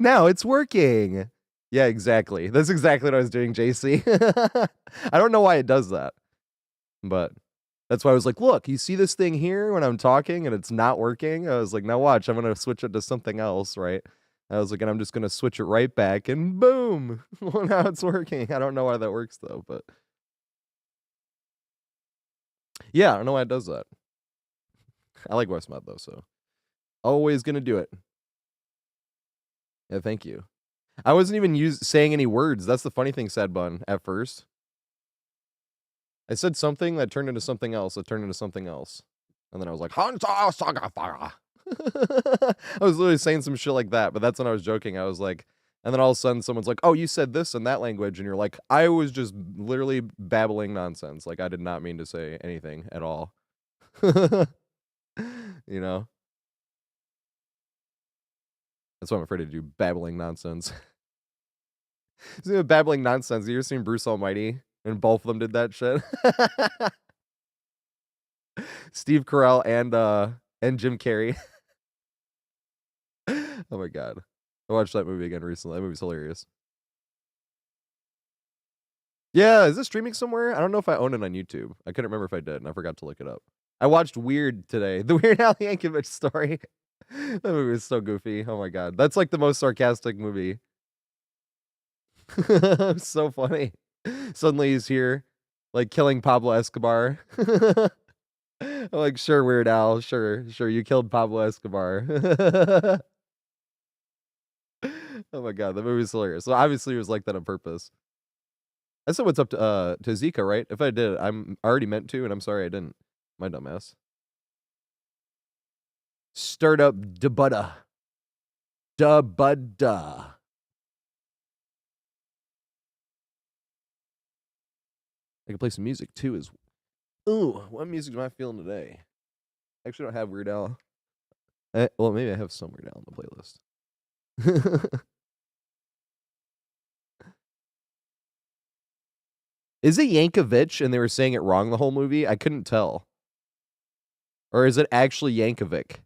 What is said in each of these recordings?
Now it's working. Yeah, exactly. That's exactly what I was doing, JC. I don't know why it does that, but that's why I was like, look, you see this thing here when I'm talking and it's not working? I was like, now watch, I'm going to switch it to something else, right? I was like, and I'm just going to switch it right back and boom. Well, now it's working. I don't know why that works though, but yeah, I don't know why it does that. I like Westmod though, so always going to do it. Yeah, thank you. I wasn't even saying any words. That's the funny thing, Sad Bun, at first. I said something that turned into something else. That turned into something else. And then I was like, Hansa Saga Fara. I was literally saying some shit like that, but that's when I was joking. I was like, and then all of a sudden someone's like, oh, you said this in that language. And you're like, I was just literally babbling nonsense. Like, I did not mean to say anything at all. You know? That's what I'm afraid to do, babbling nonsense. Babbling nonsense. You ever seen Bruce Almighty? And both of them did that shit. Steve Carell and Jim Carrey. Oh my god. I watched that movie again recently. That movie's hilarious. Yeah, is this streaming somewhere? I don't know if I own it on YouTube. I couldn't remember if I did, and I forgot to look it up. I watched Weird today. The Weird Al Yankovic story. That movie is so goofy. Oh my god. That's like the most sarcastic movie. So funny. Suddenly he's here, like killing Pablo Escobar. I'm like, sure, Weird Al, sure, you killed Pablo Escobar. Oh my god, the movie's hilarious. So obviously it was like that on purpose. I said what's up to Zika, right? If I did, I'm already meant to, and I'm sorry I didn't. My dumbass. Startup Dubudda. Dubudda. I can play some music too as ooh, what music am I feeling today? I actually don't have Weird Al. Well, maybe I have some Weird Al on the playlist. Is it Yankovic and they were saying it wrong the whole movie? I couldn't tell. Or is it actually Yankovic?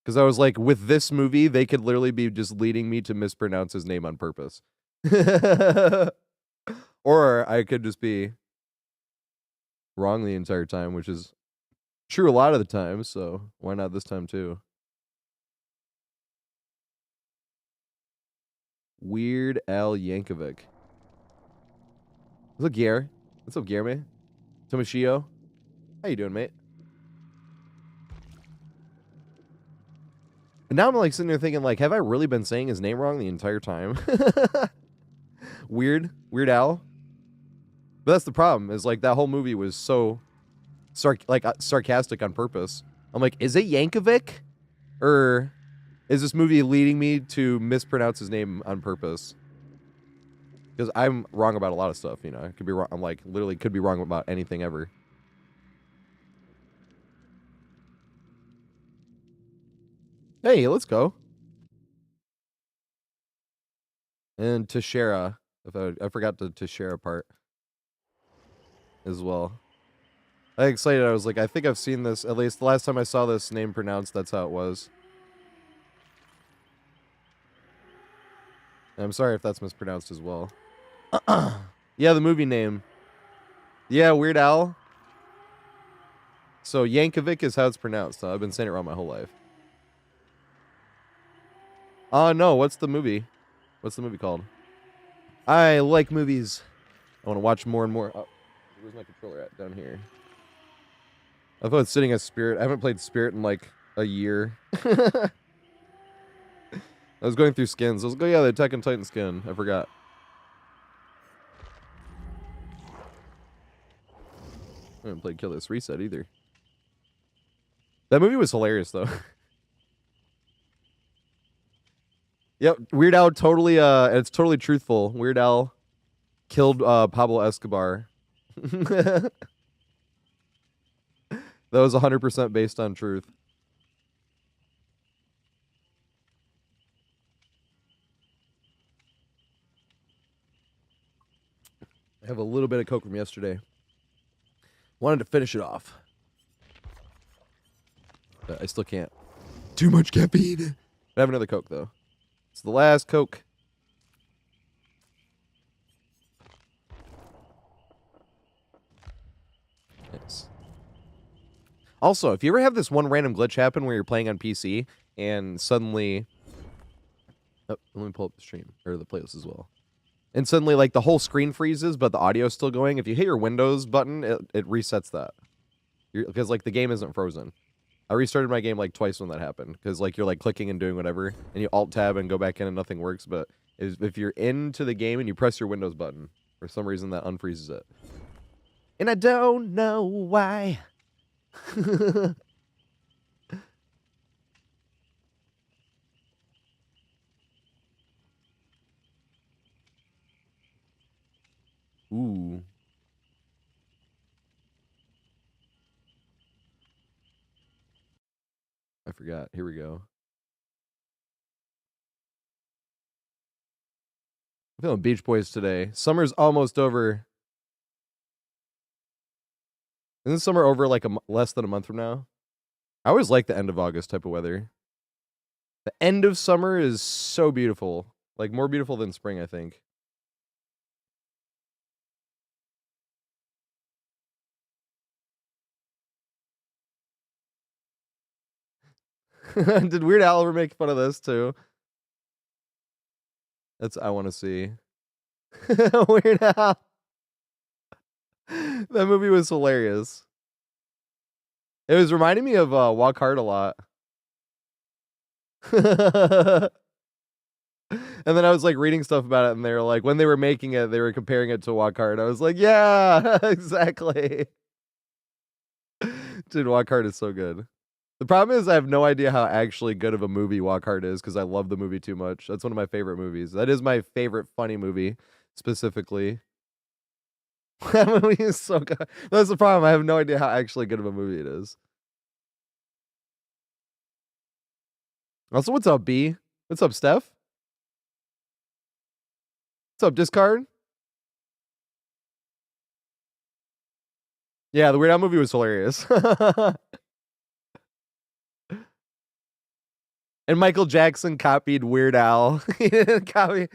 Because I was like, with this movie, they could literally be just leading me to mispronounce his name on purpose. Or I could just be wrong the entire time, which is true a lot of the time, so why not this time too? Weird Al Yankovic. What's up, Gare? What's up, Gare, man? Tomashio? How you doing, mate? And now I'm like sitting there thinking, like, have I really been saying his name wrong the entire time? Weird Al. But that's the problem, is like that whole movie was so sarcastic on purpose. I'm like, is it Yankovic? Or is this movie leading me to mispronounce his name on purpose? Because I'm wrong about a lot of stuff, you know. I could be wrong. I'm like, literally could be wrong about anything ever. Hey, let's go. And Tashera. I forgot the Tashera part as well. I excited. I was like, I think I've seen this. At least the last time I saw this name pronounced, that's how it was. And I'm sorry if that's mispronounced as well. Yeah, the movie name. Yeah, Weird Al. So Yankovic is how it's pronounced. So I've been saying it wrong my whole life. No. What's the movie? What's the movie called? I like movies. I want to watch more and more. Oh, where's my controller at? Down here. I thought it's sitting as Spirit. I haven't played Spirit in like a year. I was going through skins. I was like, oh yeah, the Attack on Titan skin. I forgot. I haven't played Kill This Reset either. That movie was hilarious though. Yep, Weird Al totally it's totally truthful. Weird Al killed Pablo Escobar. That was 100% based on truth. I have a little bit of Coke from yesterday. Wanted to finish it off. But I still can't. Too much caffeine. I have another Coke, though. It's the last Coke. Nice. Also, if you ever have this one random glitch happen where you're playing on PC and suddenly... Oh, let me pull up the stream, or the playlist as well. And suddenly, like, the whole screen freezes, but the audio's still going. If you hit your Windows button, it resets that. Because, like, the game isn't frozen. I restarted my game, like, twice when that happened. Because, like, you're, like, clicking and doing whatever, and you Alt-Tab and go back in and nothing works. But if you're into the game and you press your Windows button, for some reason that unfreezes it. And I don't know why. Ooh. I forgot. Here we go. I'm feeling Beach Boys today. Summer's almost over. Isn't summer over like less than a month from now? I always like the end of August type of weather. The end of summer is so beautiful. Like, more beautiful than spring, I think. Did Weird Al ever make fun of this, too? That's I want to see. Weird Al. That movie was hilarious. It was reminding me of Walk Hard a lot. And then I was like reading stuff about it, and they were like, when they were making it, they were comparing it to Walk Hard. I was like, yeah, exactly. Dude, Walk Hard is so good. The problem is I have no idea how actually good of a movie Walk Hard is because I love the movie too much. That's one of my favorite movies. That is my favorite funny movie, specifically. That movie is so good. That's the problem. I have no idea how actually good of a movie it is. Also, what's up, B? What's up, Steph? What's up, Discard? Yeah, the Weird Al movie was hilarious. And Michael Jackson copied Weird Al. He didn't copy.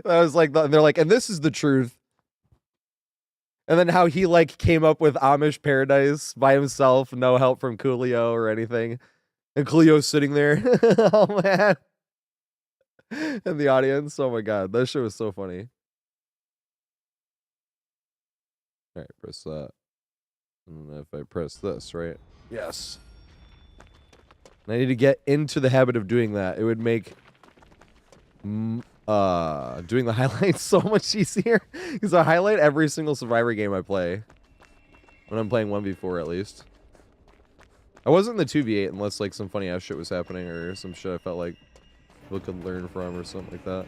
I was like, and they're like, and this is the truth. And then how he like came up with Amish Paradise by himself, no help from Coolio or anything. And Coolio's sitting there. Oh man. In the audience. Oh my god. That shit was so funny. Alright, press that. And if I press this, right? Yes. And I need to get into the habit of doing that. It would make doing the highlights so much easier. Because I highlight every single Survivor game I play. When I'm playing 1v4 at least. I wasn't in the 2v8 unless like some funny ass shit was happening or some shit I felt like people could learn from or something like that.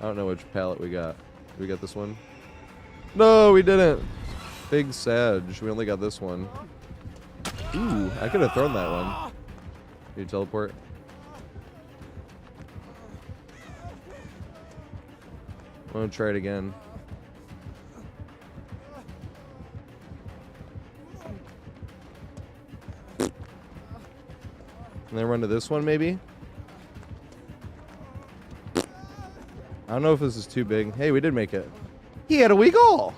I don't know which palette we got. Did we got this one? No, we didn't. Big Sag. We only got this one. Ooh, I could have thrown that one. Can you teleport? I'm gonna try it again. And then run to this one, maybe? I don't know if this is too big. Hey, we did make it. He had a weak goal!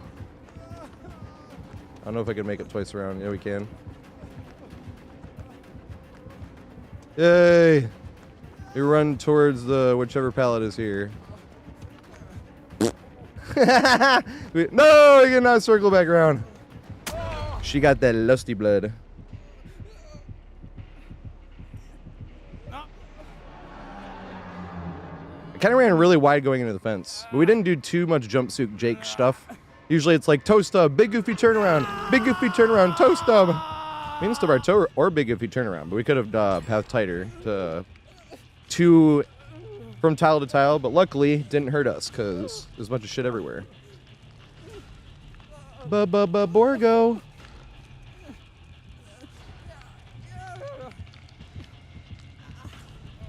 I don't know if I can make it twice around. Yeah, we can. Yay! We run towards the whichever pallet is here. No! We cannot circle back around. She got that lusty blood. I kind of ran really wide going into the fence, but we didn't do too much jumpsuit Jake stuff. Usually it's like toe stub, big goofy turnaround, big goofy turnaround, toe stub. Mean stub our toe or big goofy turnaround, but we could have path tighter to from tile to tile, but luckily didn't hurt us because there's a bunch of shit everywhere. Borgo.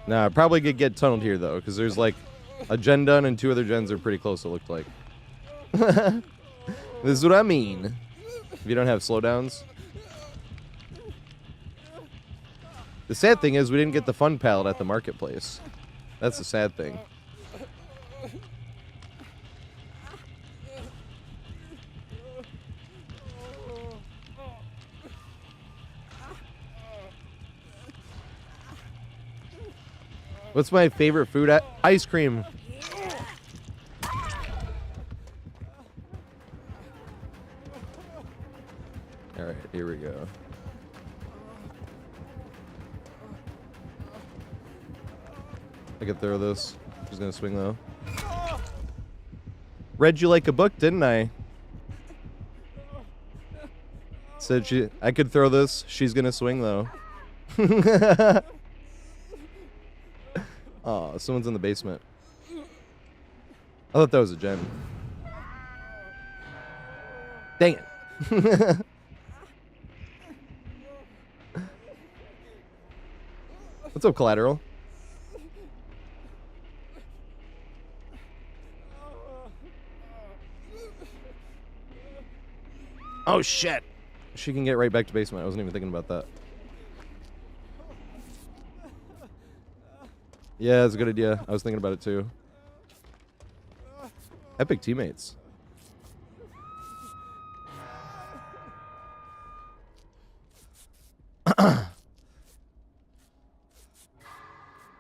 Nah, I probably could get tunneled here though, because there's like a gen done and two other gens are pretty close. It looked like. This is what I mean. If you don't have slowdowns. The sad thing is we didn't get the fun pallet at the marketplace. That's the sad thing. What's my favorite food? Ice cream. All right, here we go. I could throw this. She's gonna swing though. Read you like a book, didn't I? Said I could throw this. She's gonna swing though. Oh, someone's in the basement. I thought that was a gen. Dang it. What's up, Collateral? Oh, shit. She can get right back to basement. I wasn't even thinking about that. Yeah, it's a good idea. I was thinking about it too. Epic teammates.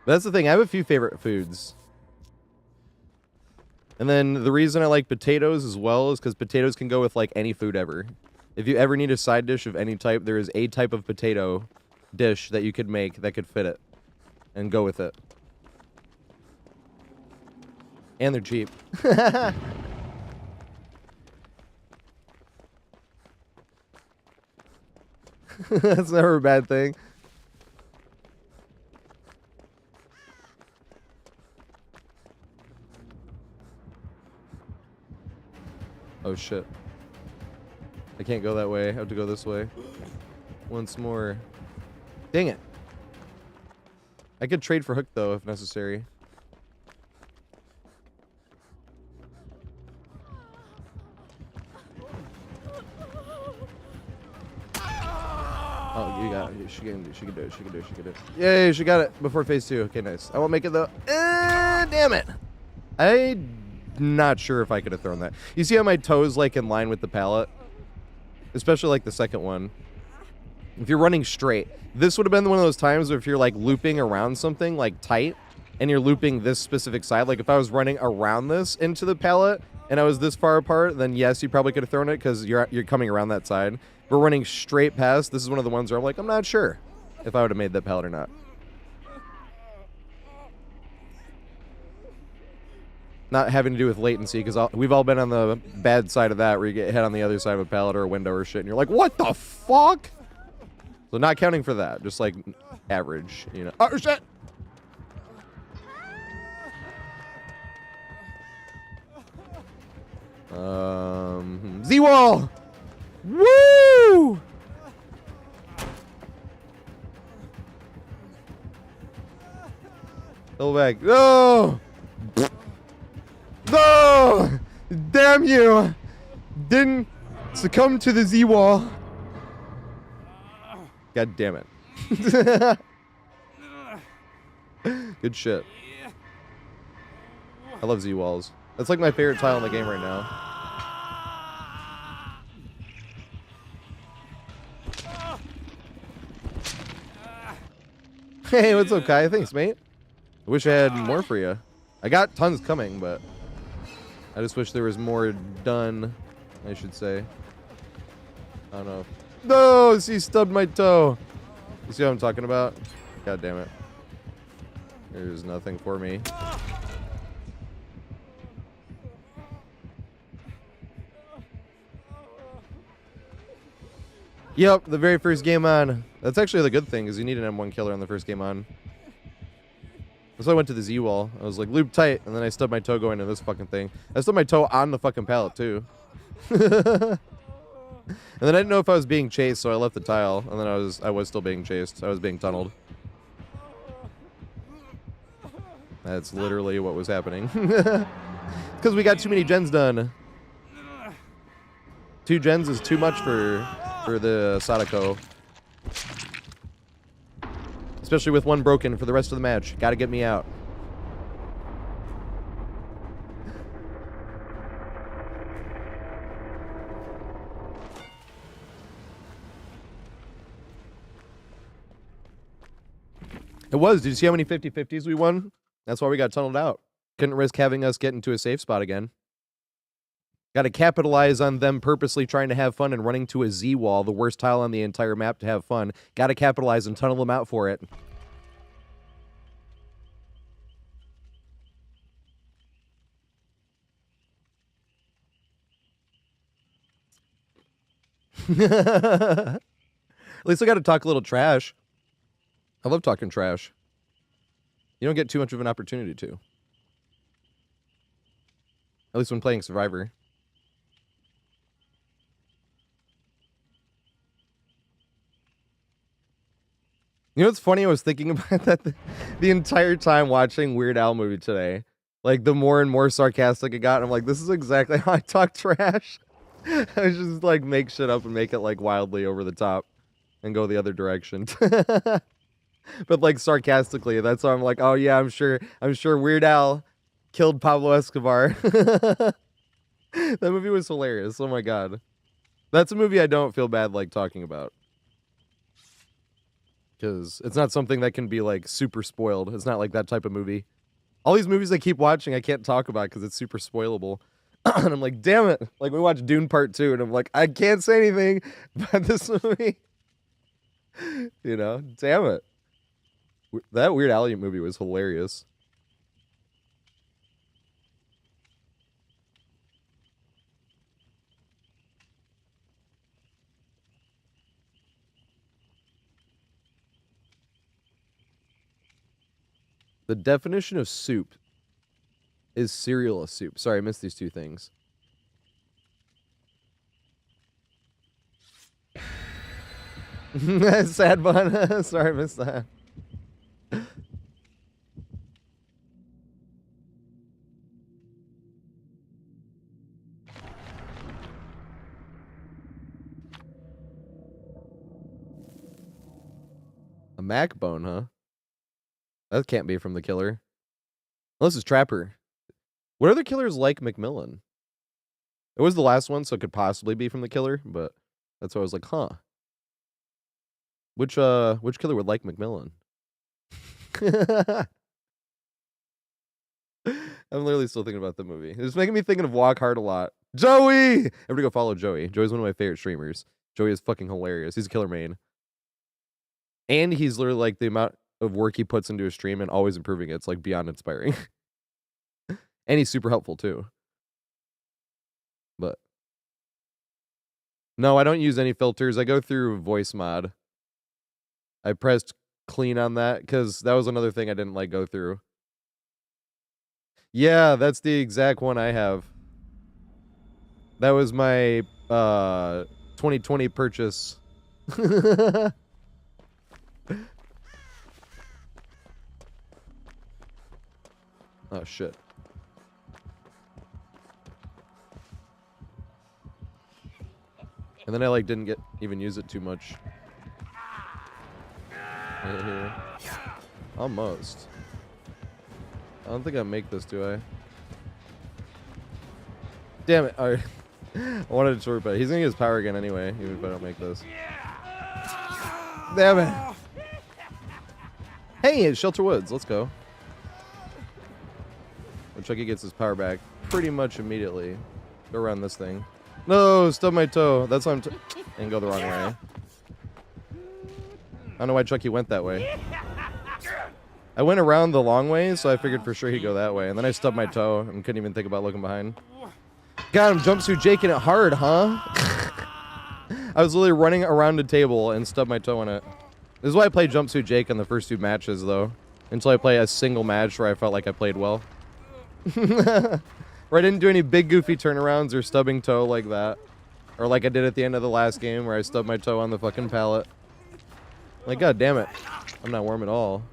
That's the thing. I have a few favorite foods. And then the reason I like potatoes as well is because potatoes can go with like any food ever. If you ever need a side dish of any type, there is a type of potato dish that you could make that could fit it and go with it. And they're cheap. That's never a bad thing. Oh shit. I can't go that way. I have to go this way. Once more. Dang it. I could trade for hook though if necessary. Oh, you got it. She can do it. She can do it. She can do it. Yay, she got it before phase 2. Okay, nice. I won't make it though. Damn it. I'm not sure if I could have thrown that. You see how my toes like in line with the pallet? Especially like the second one. If you're running straight, this would have been one of those times where if you're like looping around something like tight and you're looping this specific side, like if I was running around this into the pallet and I was this far apart, then yes, you probably could have thrown it because you're coming around that side. We're running straight past. This is one of the ones where I'm like, I'm not sure if I would have made that pallet or not. Not having to do with latency, because we've all been on the bad side of that, where you get hit on the other side of a pallet or a window or shit, and you're like, what the fuck? So not counting for that, just like average, you know. Oh, shit! Z-Wall! Woo! Pull back. No! No! Damn you! Didn't succumb to the Z-Wall. God damn it. Good shit. I love Z-Walls. That's like my favorite tile in the game right now. Hey, what's up, Kai? Thanks, mate. I wish I had more for you. I got tons coming, but I just wish there was more done, I should say. I don't know. No, he stubbed my toe. You see what I'm talking about? God damn it. There's nothing for me. Yep, the very first game on. That's actually the good thing, is you need an M1 killer on the first game on. So I went to the Z-Wall. I was like, loop tight, and then I stubbed my toe going into this fucking thing. I stubbed my toe on the fucking pallet, too. And then I didn't know if I was being chased, so I left the tile, and then I was still being chased. I was being tunneled. That's literally what was happening. Because we got too many gens done. 2 gens is too much for the Sadako. Especially with one broken for the rest of the match. Gotta get me out. It was. Did you see how many 50-50s we won? That's why we got tunneled out. Couldn't risk having us get into a safe spot again. Got to capitalize on them purposely trying to have fun and running to a Z wall, the worst tile on the entire map to have fun. Got to capitalize and tunnel them out for it. At least I got to talk a little trash. I love talking trash. You don't get too much of an opportunity to. At least when playing Survivor. You know what's funny? I was thinking about that the entire time watching Weird Al movie today. Like, the more and more sarcastic it got, and I'm like, this is exactly how I talk trash. I just, like, make shit up and make it, like, wildly over the top. And go the other direction. But, like, sarcastically, that's why I'm like, oh, yeah, I'm sure Weird Al killed Pablo Escobar. That movie was hilarious. Oh, my God. That's a movie I don't feel bad, like, talking about. Because it's not something that can be, like, super spoiled. It's not like that type of movie. All these movies I keep watching, I can't talk about because it's super spoilable. And I'm like, damn it. Like, we watched Dune Part 2, and I'm like, I can't say anything about this movie. You know? Damn it. That Weird Al movie was hilarious. The definition of soup is cereal a soup. Sorry, I missed these two things. Sad bun. Sorry, I missed that. A Mac bone, huh? That can't be from the killer. Unless it's Trapper. What other killers like Macmillan? It was the last one, so it could possibly be from the killer, but that's why I was like, huh. Which killer would like Macmillan? I'm literally still thinking about the movie. It's making me thinking of Walk Hard a lot. Joey! Everybody go follow Joey. Joey's one of my favorite streamers. Joey is fucking hilarious. He's a killer main. And he's literally like the amount of work he puts into a stream and always improving it. It's like beyond inspiring. And he's super helpful too. But no, I don't use any filters. I go through voice mod. I pressed clean on that because that was another thing I didn't like go through. Yeah, that's the exact one I have. That was my 2020 purchase. Oh, shit. And then I, like, didn't even use it too much. Right here. Almost. I don't think I make this, do I? Damn it. Alright. I wanted to short, but he's gonna get his power again anyway, even if I don't make this. Damn it. Hey, it's Shelter Woods. Let's go. Looks like he gets his power back pretty much immediately. Go around this thing. No, stub my toe. That's why I'm and go the wrong way. I don't know why Chucky went that way. I went around the long way, so I figured for sure he'd go that way. And then I stubbed my toe and couldn't even think about looking behind. Got him, jumpsuit Jaking it hard, huh? I was literally running around the table and stubbed my toe on it. This is why I played Jumpsuit Jake on the first two matches, though. Until I play a single match where I felt like I played well. Where I didn't do any big goofy turnarounds or stubbing toe like that. Or like I did at the end of the last game where I stubbed my toe on the fucking pallet. Like, god damn it. I'm not warm at all.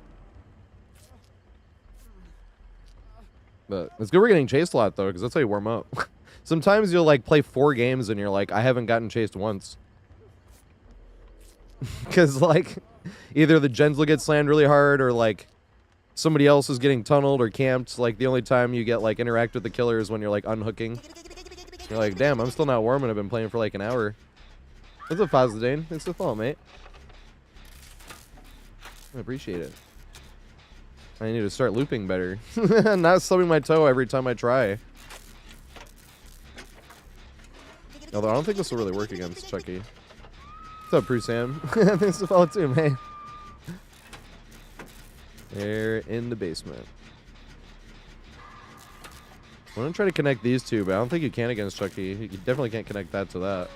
But it's good we're getting chased a lot, though, because that's how you warm up. Sometimes you'll, like, play 4 games and you're like, I haven't gotten chased once. Because, like, Either the gens will get slammed really hard, or like somebody else is getting tunneled or camped. Like the only time you get like interact with the killer is when you're like unhooking. You're like, damn, I'm still not warm and I've been playing for like an hour. What's up, Fazladane? Thanks for the follow, mate. I appreciate it. I need to start looping better. Not stubbing my toe every time I try. Although I don't think this will really work against Chucky. What's up, Prue Sam? Thanks for the follow too, man. They're in the basement. I'm gonna try to connect these two, but I don't think you can against Chucky. You definitely can't connect that to that.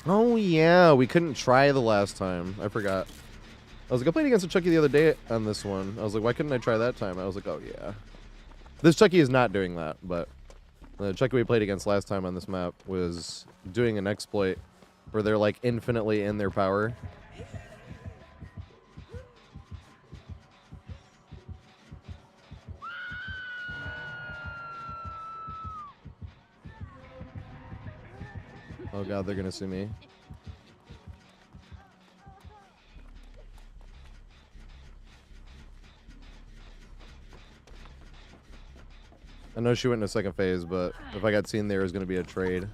Oh yeah, we couldn't try the last time. I forgot. I was like, I played against a Chucky the other day on this one. I was like, why couldn't I try that time? I was like, oh yeah. This Chucky is not doing that, but the Chucky we played against last time on this map was doing an exploit where they're like infinitely in their power. Oh god, they're gonna see me. I know she went in a second phase, but if I got seen there, it was gonna be a trade.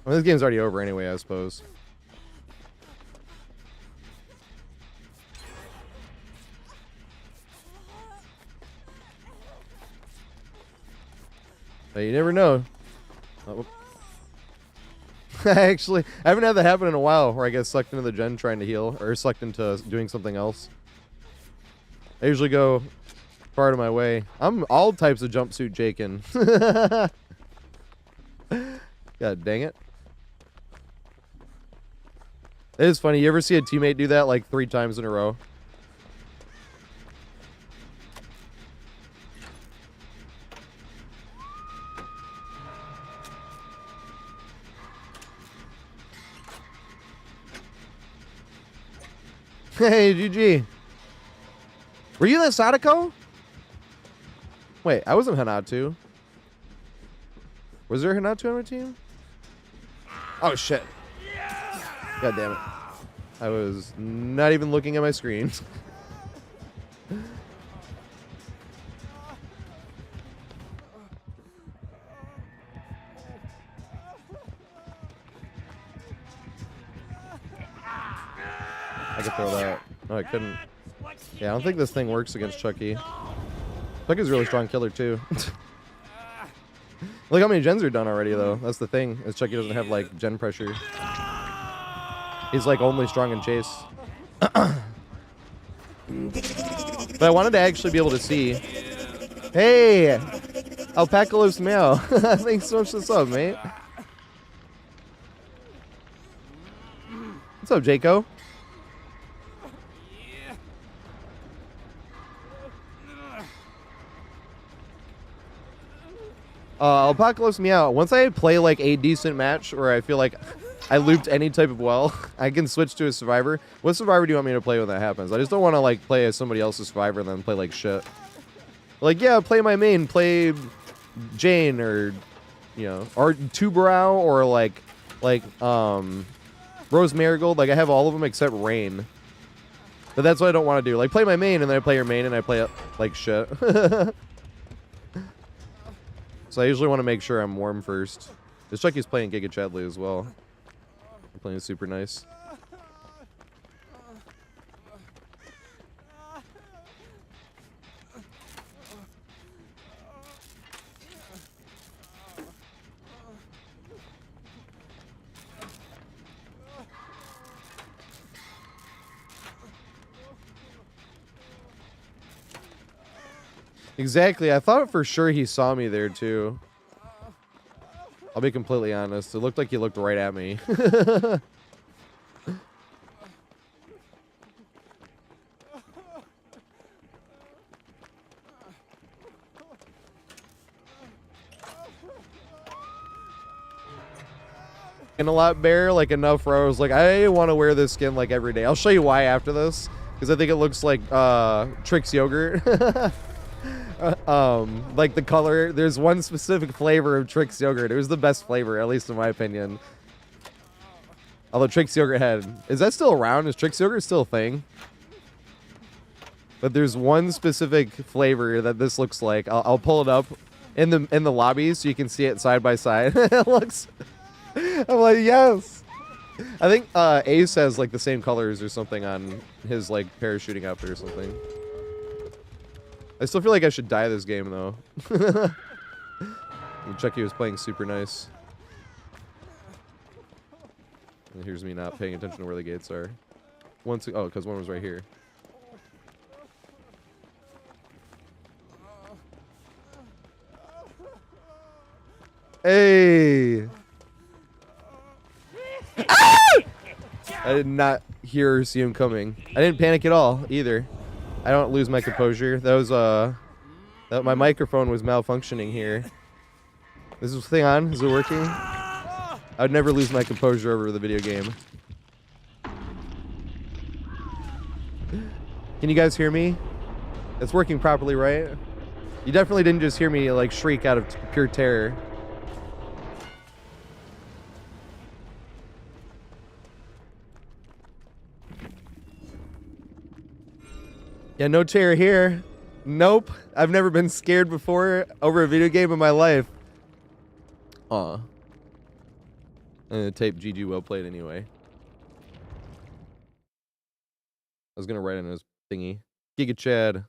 Well, this game's already over anyway, I suppose. But you never know. Oh. I haven't had that happen in a while, where I get sucked into the gen trying to heal, or sucked into doing something else. I usually go far to my way. I'm all types of jumpsuit Jaken. God dang it. It is funny. You ever see a teammate do that like 3 times in a row? Hey, GG. Were you the Sadako? Wait, I wasn't Hanatu. Was there Hanatu on my team? Oh, shit. God damn it. I was not even looking at my screen. I could throw that. No, I couldn't. Yeah, I don't think this thing works against Chucky. Chucky's a really strong killer, too. Look how many gens are done already, though. That's the thing, is Chucky doesn't have, like, gen pressure. He's, like, only strong in chase. But I wanted to actually be able to see. Hey! Alpaca Lives Meow. Thanks so much for the sub, mate. What's up, Jaco? Apocalypse Meow. Once I play like a decent match where I feel like I looped any type of well, I can switch to a survivor. What survivor do you want me to play when that happens? I just don't want to like play as somebody else's survivor and then play like shit. Like, yeah, play my main, play Jane or, you know, or Tuberow or like Rose Marigold. Like, I have all of them except Rain. But that's what I don't want to do. Like, play my main and then I play your main and I play it like shit. So I usually want to make sure I'm warm first. This Chucky's playing Giga Chadley as well. I'm playing super nice. Exactly. I thought for sure he saw me there too. I'll be completely honest. It looked like he looked right at me. a lot, Bear, like enough where I was like, I want to wear this skin like every day. I'll show you why after this, because I think it looks like Trix yogurt. Like the color, there's one specific flavor of Trix yogurt. It was the best flavor, at least in my opinion. Although Trix yogurt head, is that still around? Is Trix yogurt still a thing? But there's one specific flavor that this looks like. I'll pull it up in the lobby so you can see it side by side. It looks. I'm like, yes. I think Ace has like the same colors or something on his like parachuting outfit or something. I still feel like I should die this game though. Chucky was playing super nice. And here's me not paying attention to where the gates are. Oh, because one was right here. Hey! Ah! I did not hear or see him coming. I didn't panic at all either. I don't lose my composure. That was my microphone was malfunctioning here. Is this thing on? Is it working? I would never lose my composure over the video game. Can you guys hear me? It's working properly, right? You definitely didn't just hear me like shriek out of pure terror. Yeah, no terror here. Nope. I've never been scared before over a video game in my life. Aw. I'm gonna tape GG well played anyway. I was gonna write in his thingy. Giga Chad.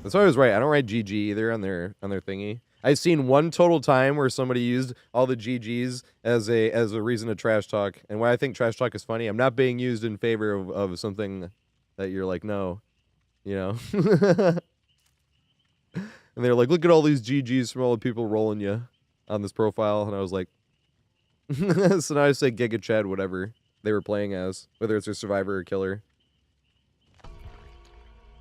That's why I was right. I don't write GG either on their thingy. I've seen one total time where somebody used all the GGs as a reason to trash talk. And why I think trash talk is funny, I'm not being used in favor of something that you're like, no. You know? And they're like, look at all these GGs from all the people rolling you on this profile. And I was like, so now I say Giga Chad, whatever they were playing as, whether it's a survivor or killer. I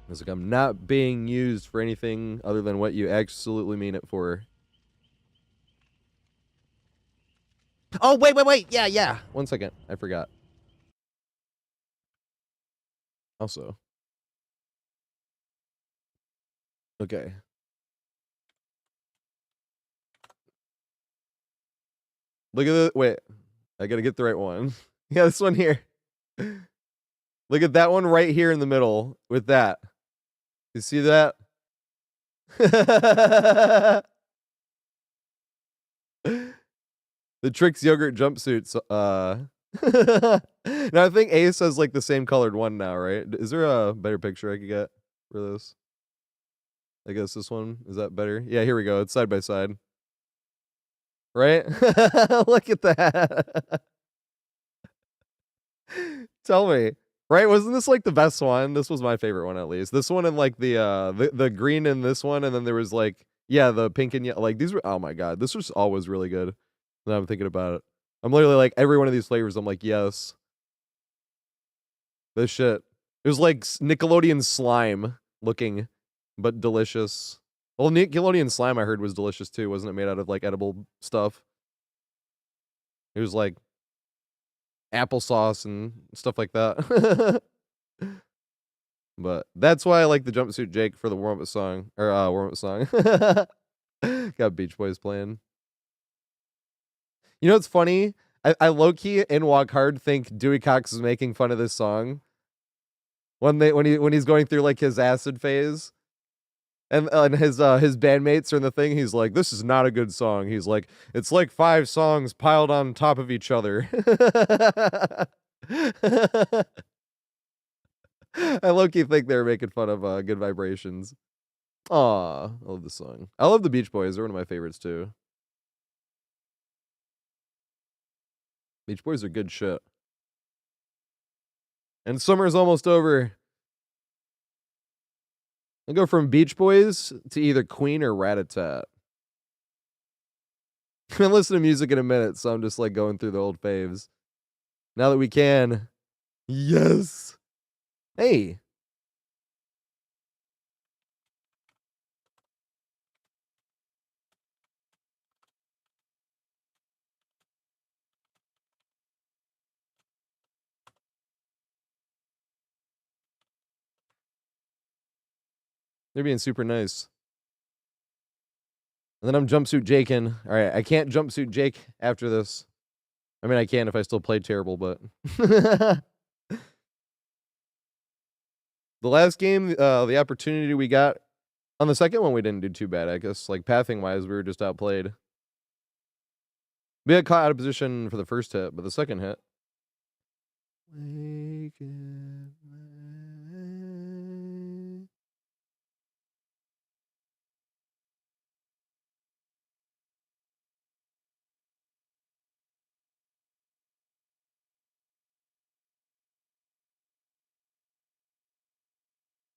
was like, I'm not being used for anything other than what you absolutely mean it for. Oh, wait. Yeah. 1 second. I forgot. Also. Okay. Look at the, wait. I gotta get the right one. Yeah, this one here. Look at that one right here in the middle with that. You see that? The Trix yogurt jumpsuits. Now I think Ace has like the same colored one now, right? Is there a better picture I could get for this? I guess this one is that better? Yeah, here we go. It's side by side. Right? Look at that. Tell me. Right? Wasn't this like the best one? This was my favorite one at least. This one and like the green in this one, and then there was like, yeah, the pink and yellow. Like these were, oh my god, this was always really good. Now I'm thinking about it. I'm literally like every one of these flavors, I'm like, yes. This shit. It was like Nickelodeon slime looking, but delicious. Well, Nickelodeon slime I heard was delicious too. Wasn't it made out of like edible stuff? It was like applesauce and stuff like that. But that's why I like the jumpsuit Jake for the warm-up song. Or warm-up song. Got Beach Boys playing. You know what's funny? I low-key in Walk Hard think Dewey Cox is making fun of this song. When he's going through like his acid phase. And his bandmates are in the thing. He's like, this is not a good song. He's like, it's like 5 songs piled on top of each other. I low-key think they're making fun of Good Vibrations. Aw, I love the song. I love the Beach Boys. They're one of my favorites too. Beach Boys are good shit. And summer's almost over. I'll go from Beach Boys to either Queen or Rat-a-Tat. I'm gonna listen to music in a minute, so I'm just like going through the old faves. Now that we can. Yes. Hey. They're being super nice. And then I'm jumpsuit Jakin. All right, I can't jumpsuit Jake after this. I mean, I can if I still play terrible, but the last game, the opportunity we got on the second one, we didn't do too bad. I guess like pathing wise, we were just outplayed. We got caught out of position for the first hit, but the second hit.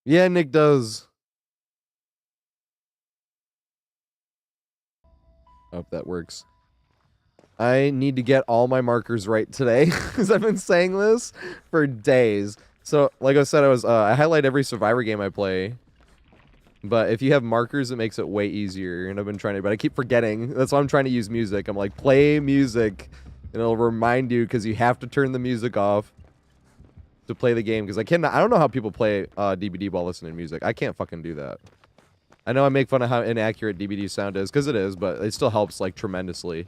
Yeah, Nick does. Hope that works. I need to get all my markers right today because I've been saying this for days. So, like I said, I highlight every Survivor game I play. But if you have markers, it makes it way easier. And I've been trying to, but I keep forgetting. That's why I'm trying to use music. I'm like, play music. And it'll remind you because you have to turn the music off to play the game. Because I don't know how people play DBD while listening to music. I can't fucking do that. I know I make fun of how inaccurate DBD sound is, because it is, but it still helps, like, tremendously.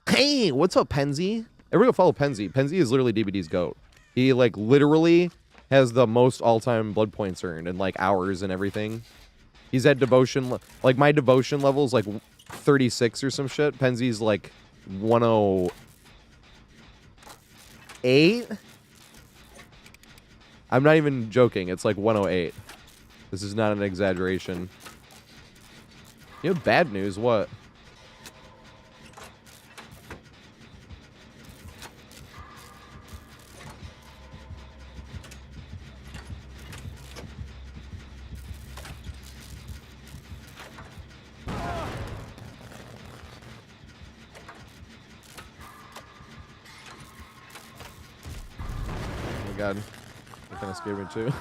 Hey, what's up, Penzi? Everyone go follow Penzi. Penzi is literally DBD's GOAT. He, like, literally has the most all-time blood points earned in, like, hours and everything. He's at devotion, like, my devotion level is, like, 36 or some shit. Penzi's, like, 108? I'm not even joking. It's, like, 108. This is not an exaggeration. You have bad news? What? Oh my god. That kind of scared me too.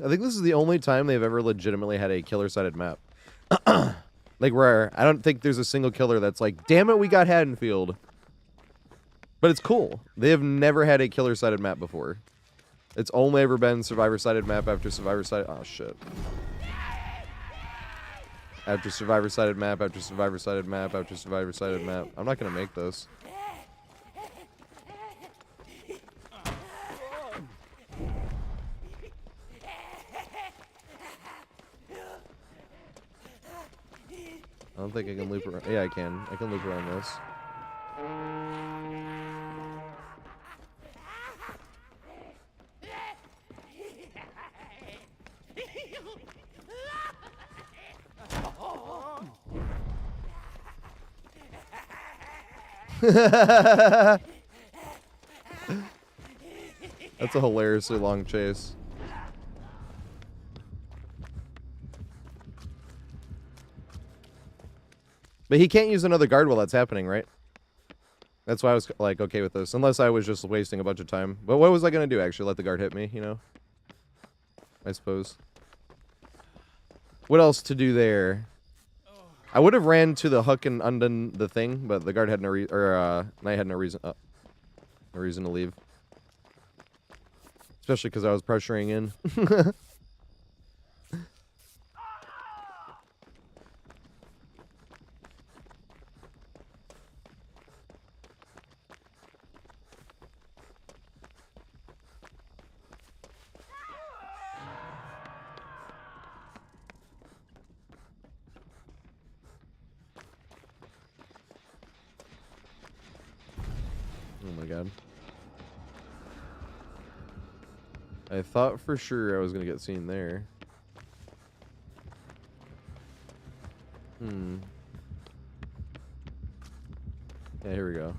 I think this is the only time they've ever legitimately had a killer-sided map. Like, where I don't think there's a single killer that's like, damn it, we got Haddonfield. But it's cool. They have never had a killer-sided map before. It's only ever been Survivor-sided map after Survivor-sided... Oh, shit. After Survivor-sided map, after Survivor-sided map, after Survivor-sided map. I'm not gonna make this. I don't think I can loop around. Yeah, I can. I can loop around this. That's a hilariously long chase. But he can't use another guard while that's happening, right? That's why I was, like, okay with this. Unless I was just wasting a bunch of time. But what was I going to do, actually? Let the guard hit me, you know? I suppose. What else to do there? I would have ran to the hook and undone the thing, but the guard had no reason, or, Knight had no reason, no reason to leave. Especially because I was pressuring in. Oh my god. I thought for sure I was gonna get seen there. Yeah, here we go.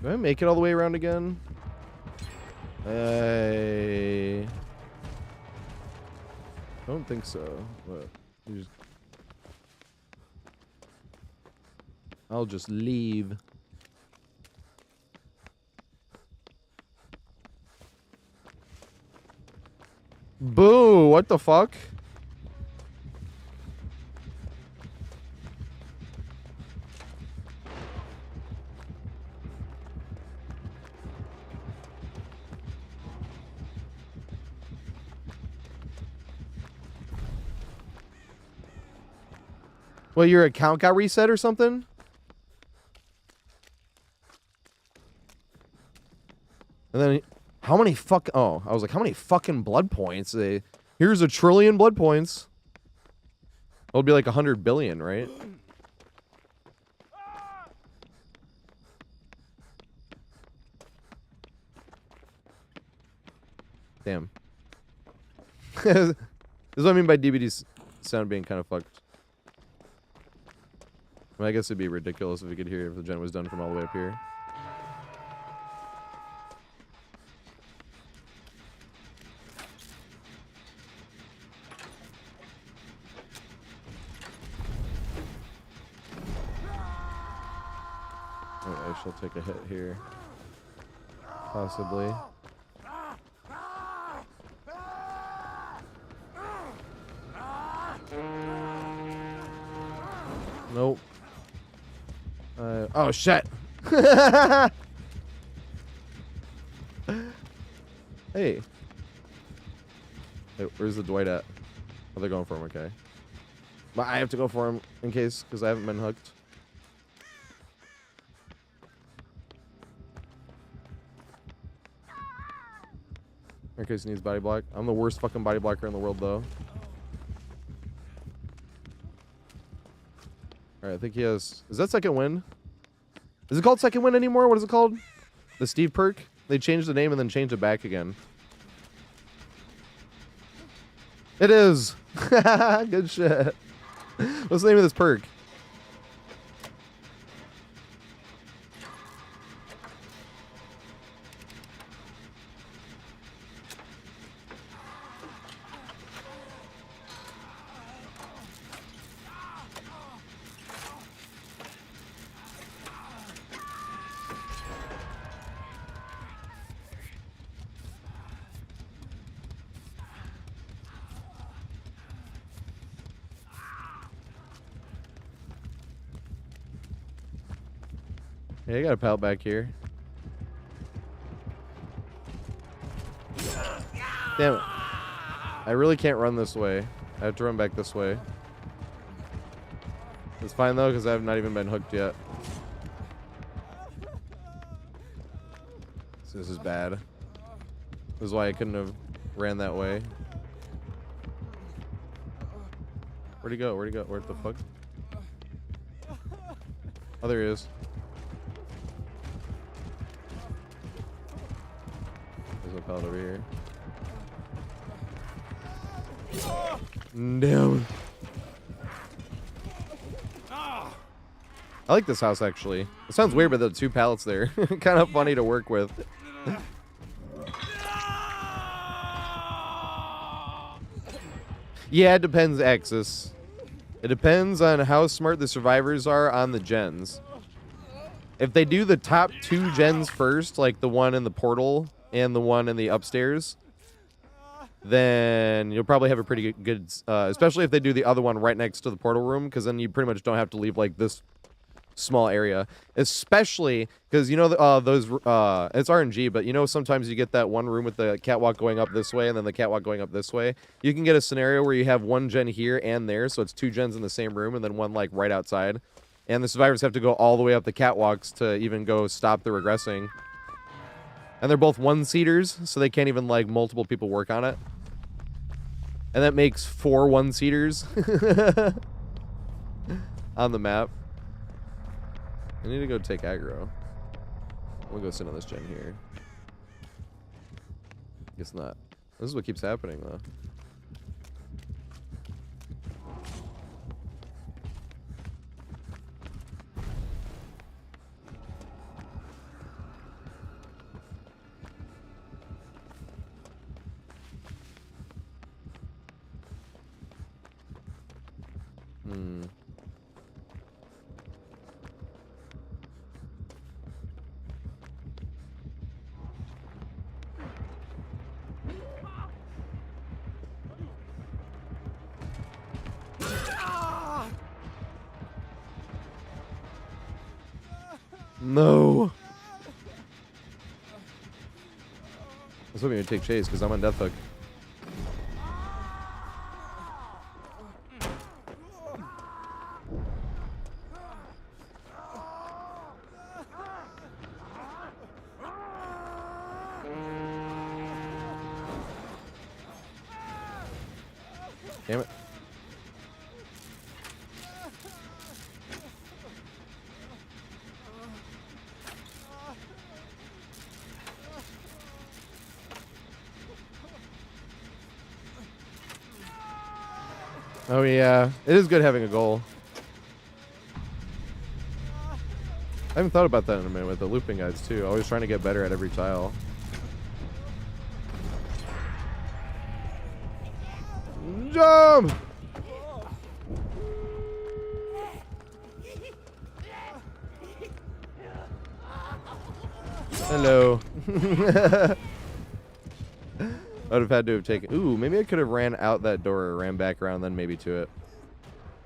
Do I make it all the way around again? I don't think so, but I'll just leave. Boo! What the fuck? Well, your account got reset or something? And then, how many oh, I was like, how many fucking blood points? Here's 1 trillion blood points. It'll be like 100 billion, right? Damn. This is what I mean by DBD's sound being kind of fucked. I mean, I guess it'd be ridiculous if we could hear if the gen was done from all the way up here. Oh, I shall take a hit here. Possibly. Nope. Oh shit! Hey. Hey, where's the Dwight at? Oh, they're going for him, okay. But I have to go for him in case, because I haven't been hooked. In case he needs body block. I'm the worst fucking body blocker in the world, though. Alright, I think he has... Is that second wind? Is it called second wind anymore? What is it called? The Steve perk? They changed the name and then changed it back again. It is! Good shit. What's the name of this perk? Yeah, you got a pallet back here. Damn it. I really can't run this way. I have to run back this way. It's fine though, because I have not even been hooked yet. So this is bad. This is why I couldn't have ran that way. Where'd he go? Where'd he go? Where the fuck? Oh, there he is. There's a pallet over here. Damn. I like this house, actually. It sounds weird, but the 2 pallets there. Kind of funny to work with. Yeah, it depends, Axis. It depends on how smart the survivors are on the gens. If they do the top 2 gens first, like the one in the portal and the one in the upstairs, then you'll probably have a pretty good, especially if they do the other one right next to the portal room, because then you pretty much don't have to leave like this small area, especially because you know those it's RNG, but you know sometimes you get that one room with the catwalk going up this way and then the catwalk going up this way. You can get a scenario where you have one gen here and there, so it's 2 gens in the same room and then one like right outside, and the survivors have to go all the way up the catwalks to even go stop the regressing. And they're both 1-seaters, so they can't even like multiple people work on it. And that makes 4 1-seaters on the map. I need to go take aggro. We'll go sit on this gen here. Guess not. This is what keeps happening, though. Hmm. No. That's what we would take chase because I'm on death hook. Damn it. Oh yeah, it is good having a goal. I haven't thought about that in a minute with the looping guides too. Always trying to get better at every tile. Jump! Hello. I would have had to have taken... Ooh, maybe I could have ran out that door or ran back around then maybe to it.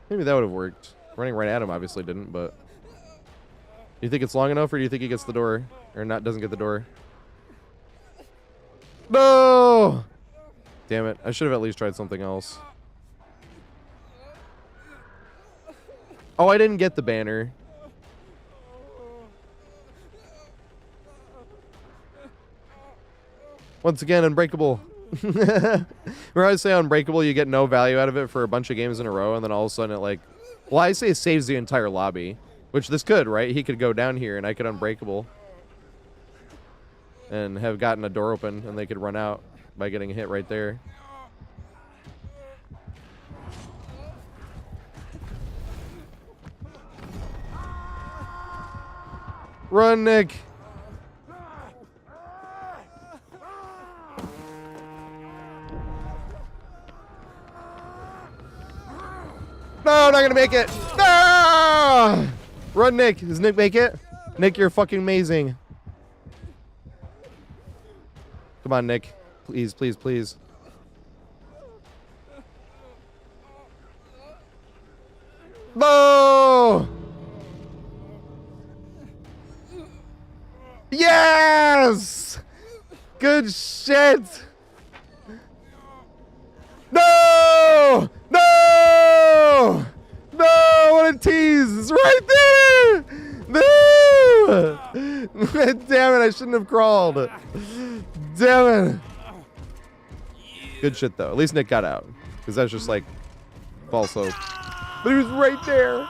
Maybe that would have worked. Running right at him obviously didn't, but... Do you think it's long enough or do you think he gets the door? Or not? Doesn't get the door? No! Damn it. I should have at least tried something else. Oh, I didn't get the banner. Once again, Unbreakable. Remember I say Unbreakable, you get no value out of it for a bunch of games in a row, and then all of a sudden it like... Well, I say it saves the entire lobby. Which this could, right? He could go down here and I could Unbreakable. And have gotten a door open and they could run out by getting a hit right there. Run, Nick! No, I'm not gonna make it! No! Run, Nick. Does Nick make it? Nick, you're fucking amazing. Come on, Nick. Please, please, please. No! Yes! Good shit! No! No! No! What a tease! It's right there! No! Damn it, I shouldn't have crawled. Damn it. Good shit, though. At least Nick got out. Because that's just like false hope. But he was right there.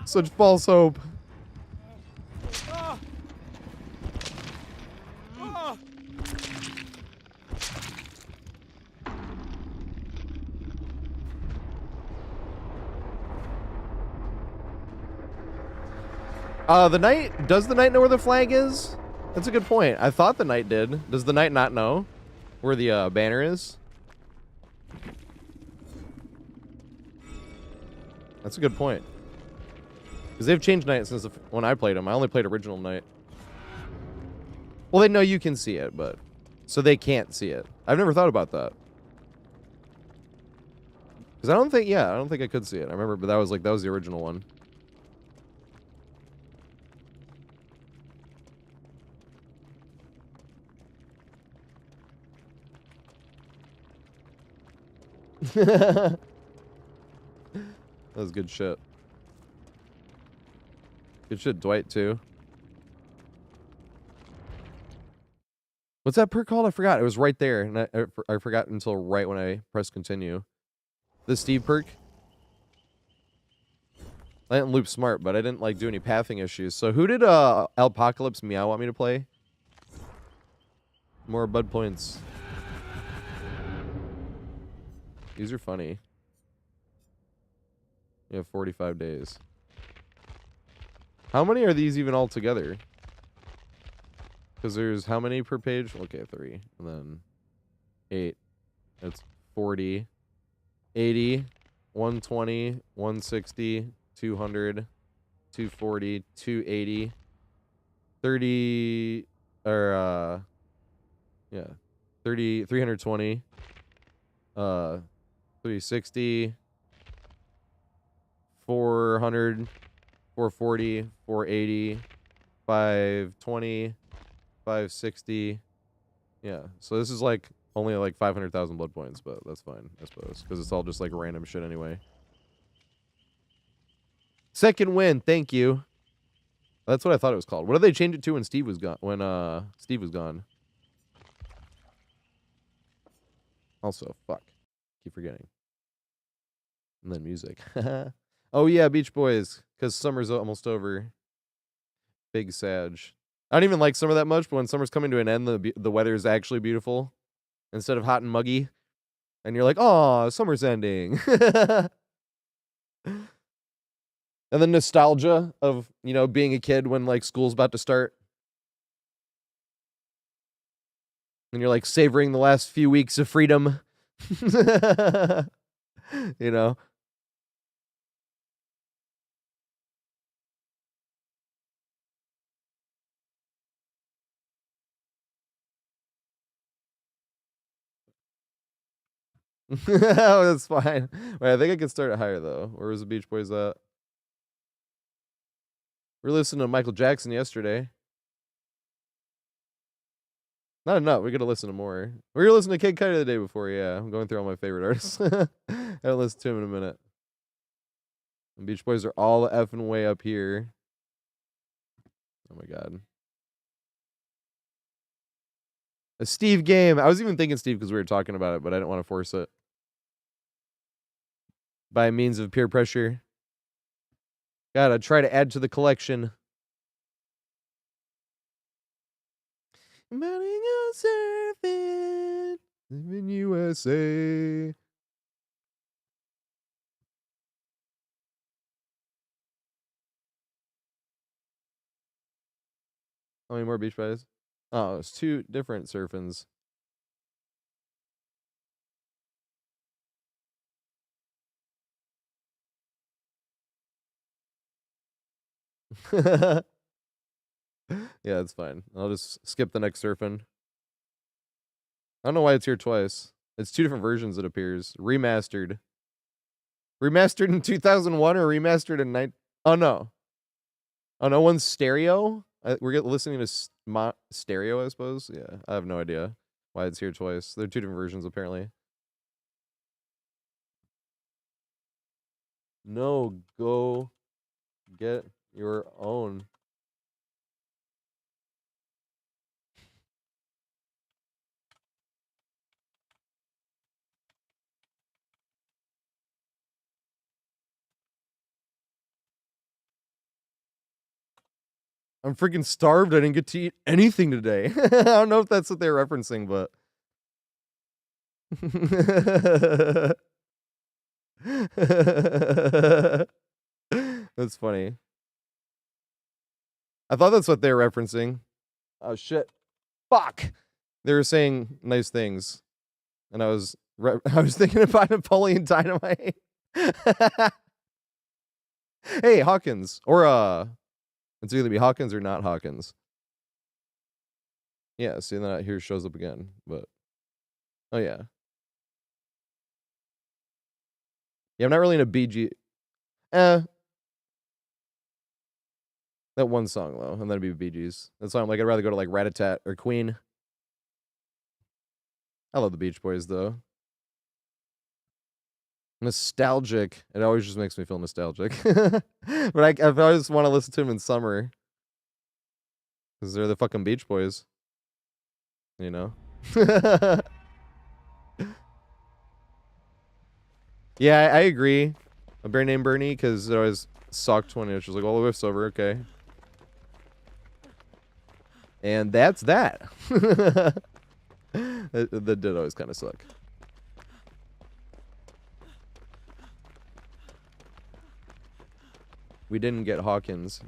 Such false hope. Does the knight know where the flag is? That's a good point. I thought the knight did. Does the knight not know where the banner is? That's a good point. Because they've changed knight since when I played them. I only played original knight. Well, they know you can see it, but... So they can't see it. I've never thought about that. Because I don't think I could see it. I remember, but that was the original one. That was good shit. Good shit, Dwight, too. What's that perk called? I forgot. It was right there, and I forgot until right when I pressed continue. The Steve perk. I didn't loop smart, but I didn't like do any pathing issues. So who did Alpocalypse Meow want me to play? More bud points. These are funny. You have 45 days. How many are these even all together? Because there's how many per page? Okay, 3. And then 8. That's 40. 80. 120, 160, 200, 240, 280, 30, or, yeah, 30, 320, 360, 400, 440, 480, 520, 560. Yeah, so this is like only like 500,000 blood points, but that's fine, I suppose, because it's all just like random shit anyway. Second win, thank you. That's what I thought it was called. What did they change it to when Steve was gone? When Steve was gone. Also, fuck, keep forgetting. And then music. Oh yeah, Beach Boys, because summer's almost over. Big Sag. I don't even like summer that much, but when summer's coming to an end, the weather is actually beautiful instead of hot and muggy. And you're like, oh, summer's ending. And the nostalgia of, you know, being a kid when like school's about to start. And you're like savoring the last few weeks of freedom. You know? Oh, that's fine. Wait, I think I can start it higher though. Where was the Beach Boys at? We were listening to Michael Jackson yesterday. Not enough. We gotta listen to more. We were listening to Kid Cudi the day before. Yeah, I'm going through all my favorite artists. I haven't listened to him in a minute. And Beach Boys are all the effing way up here. Oh my god. A Steve game. I was even thinking Steve because we were talking about it, but I didn't want to force it. By means of peer pressure. Gotta try to add to the collection. Running on surfing, living USA. How many more Beach Boys? Oh, it's 2 different surfings. Yeah, it's fine. I'll just skip the next surfing. I don't know why it's here twice. It's 2 different versions, it appears. Remastered. Remastered in 2001 or remastered in Oh, no. Oh, no, one's stereo? We're listening to stereo, I suppose? Yeah, I have no idea why it's here twice. They're 2 different versions, apparently. No, go get your own. I'm freaking starved. I didn't get to eat anything today. I don't know if that's what they're referencing, but. That's funny. I thought that's what they were referencing. Oh, shit. Fuck. They were saying nice things. And I was thinking about Napoleon Dynamite. Hey, Hawkins. Or, it's either be Hawkins or not Hawkins. Yeah, see, then here shows up again. But, oh, yeah. Yeah, I'm not really in a BG. That one song, though, and then it'd be Bee Gees. That's why I'm like, I'd rather go to, like, Rat-a-Tat or Queen. I love the Beach Boys, though. Nostalgic. It always just makes me feel nostalgic. But I just want to listen to them in summer. Because they're the fucking Beach Boys. You know? Yeah, I agree. A bear named Bernie, because it always sucked when it was just like, well, the whiff's over, okay. And that's that. That did always kind of suck. We didn't get Hawkins.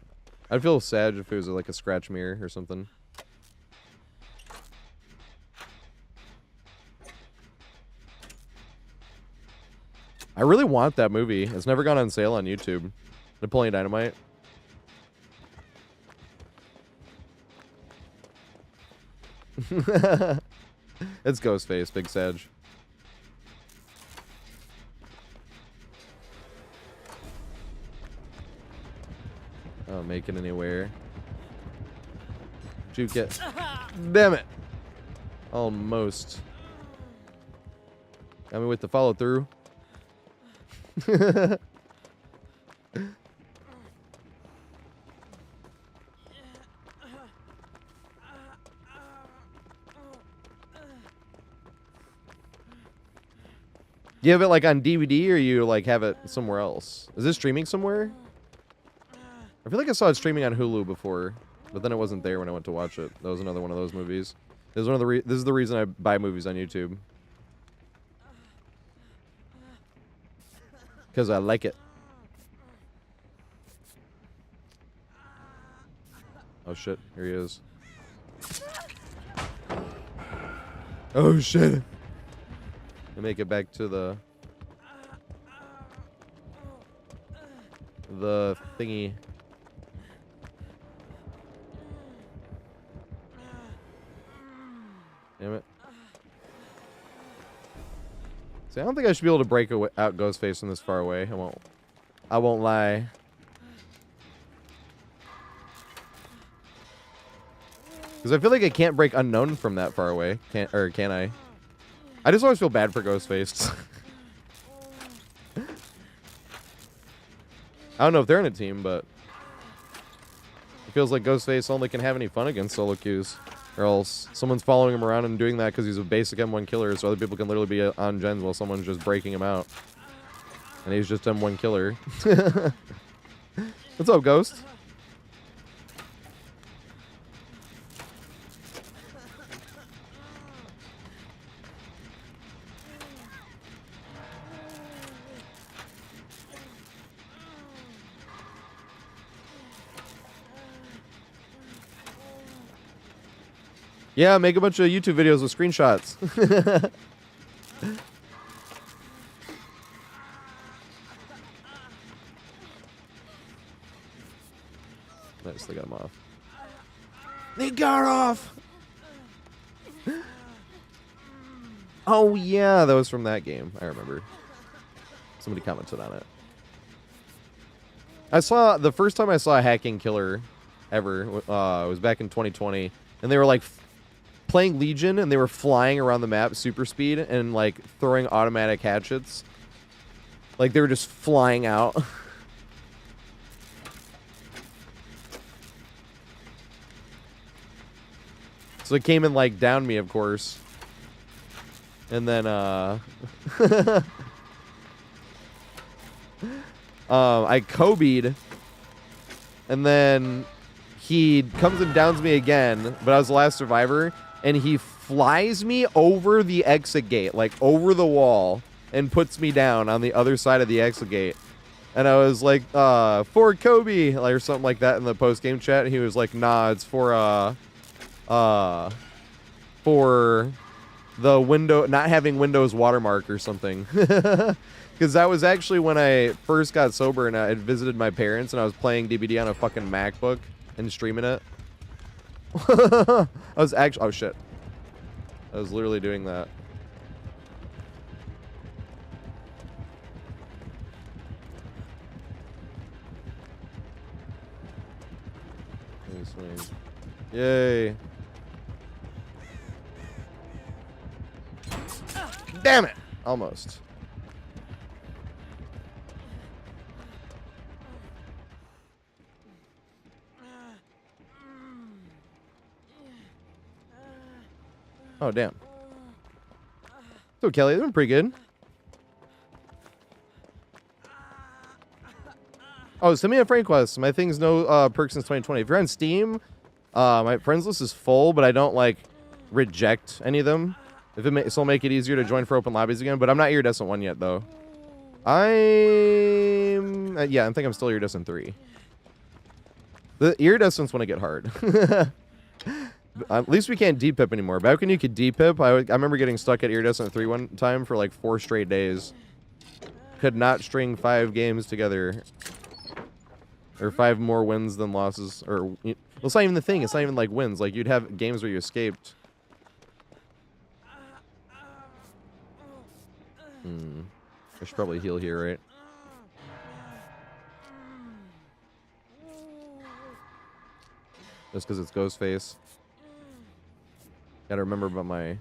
I'd feel sad if it was like a scratch mirror or something. I really want that movie. It's never gone on sale on YouTube. Napoleon Dynamite. It's Ghostface, Big Sag. Oh, make it anywhere. Juke it. Damn it. Almost. Got me with the follow through. You have it like on DVD or you like have it somewhere else? Is this streaming somewhere? I feel like I saw it streaming on Hulu before, but then it wasn't there when I went to watch it. That was another one of those movies. This is one of the this is the reason I buy movies on YouTube. Because I like it. Oh shit, here he is. Oh shit. I make it back to the thingy. Damn it. See, I don't think I should be able to break out Ghostface from this far away. I won't lie. Because I feel like I can't break Unknown from that far away. Can I? I just always feel bad for Ghostface. I don't know if they're in a team, but it feels like Ghostface only can have any fun against solo queues. Or else someone's following him around and doing that because he's a basic M1 killer, so other people can literally be on gens while someone's just breaking him out. And he's just M1 killer. What's up, Ghost? Yeah, make a bunch of YouTube videos with screenshots. Nice, they got him off. They got off! Oh yeah, that was from that game. I remember. Somebody commented on it. The first time I saw a hacking killer ever, was back in 2020. And they were like playing Legion, and they were flying around the map super speed and like throwing automatic hatchets. Like they were just flying out. So it came and like downed me, of course. And then I Kobe'd, and then he comes and downs me again, but I was the last survivor, and he flies me over the exit gate, like over the wall, and puts me down on the other side of the exit gate. And I was like, for Kobe, like, or something like that in the post-game chat, and he was like, nah, it's for the window, not having Windows watermark or something. Because that was actually when I first got sober, and I had visited my parents, and I was playing DBD on a fucking MacBook and streaming it. I was actually, oh shit, I was literally doing that. Swing. Yay. Damn it, almost. Oh, damn. So, Kelly, they're doing pretty good. Oh, send me a friend request. My thing's no perks since 2020. If you're on Steam, my friends list is full, but I don't, like, reject any of them. If it'll make it easier to join for open lobbies again. But I'm not iridescent 1 yet, though. Yeah, I think I'm still iridescent 3. The iridescents want to get hard. At least we can't D-pip anymore. Back when you could D-pip, I remember getting stuck at iridescent 3 one time for like 4 straight days. could not string 5 games together. Or 5 more wins than losses. Or, well, it's not even the thing. It's not even like wins. Like, you'd have games where you escaped. I should probably heal here, right? Just because it's Ghostface. Gotta remember about my...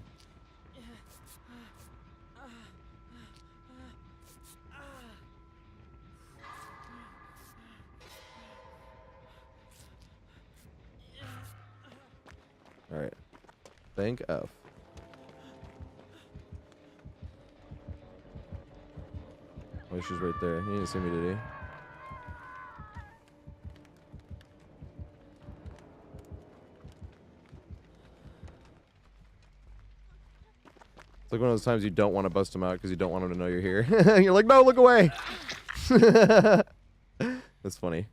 Alright. Thank F. Oh, she's right there. He didn't see me, did he? It's like one of those times you don't want to bust him out because you don't want him to know you're here. You're like, no, look away! That's funny.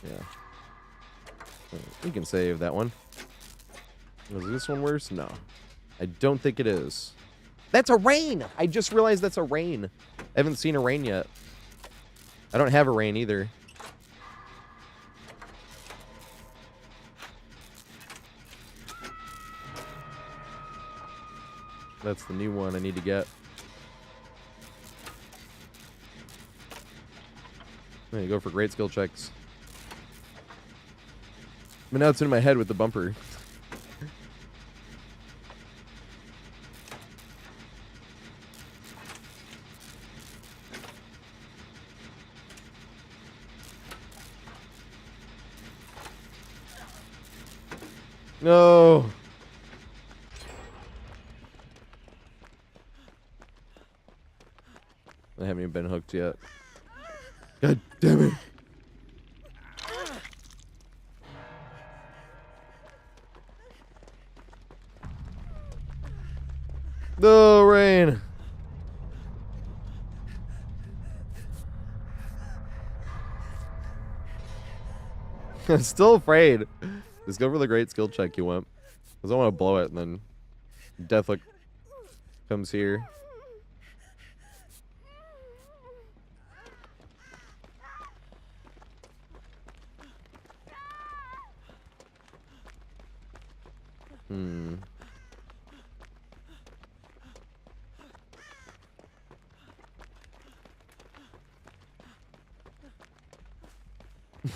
Yeah. We can save that one. Was this one worse? No. I don't think it is. That's a rain! I just realized that's a rain. I haven't seen a rain yet. I don't have a rain either. That's the new one I need to get. There you go for great skill checks. But now it's in my head with the bumper. No. I haven't even been hooked yet. God damn it. No, rain. I'm still afraid. Just go for the great skill check you want. Because I want to blow it and then Deathlook comes here.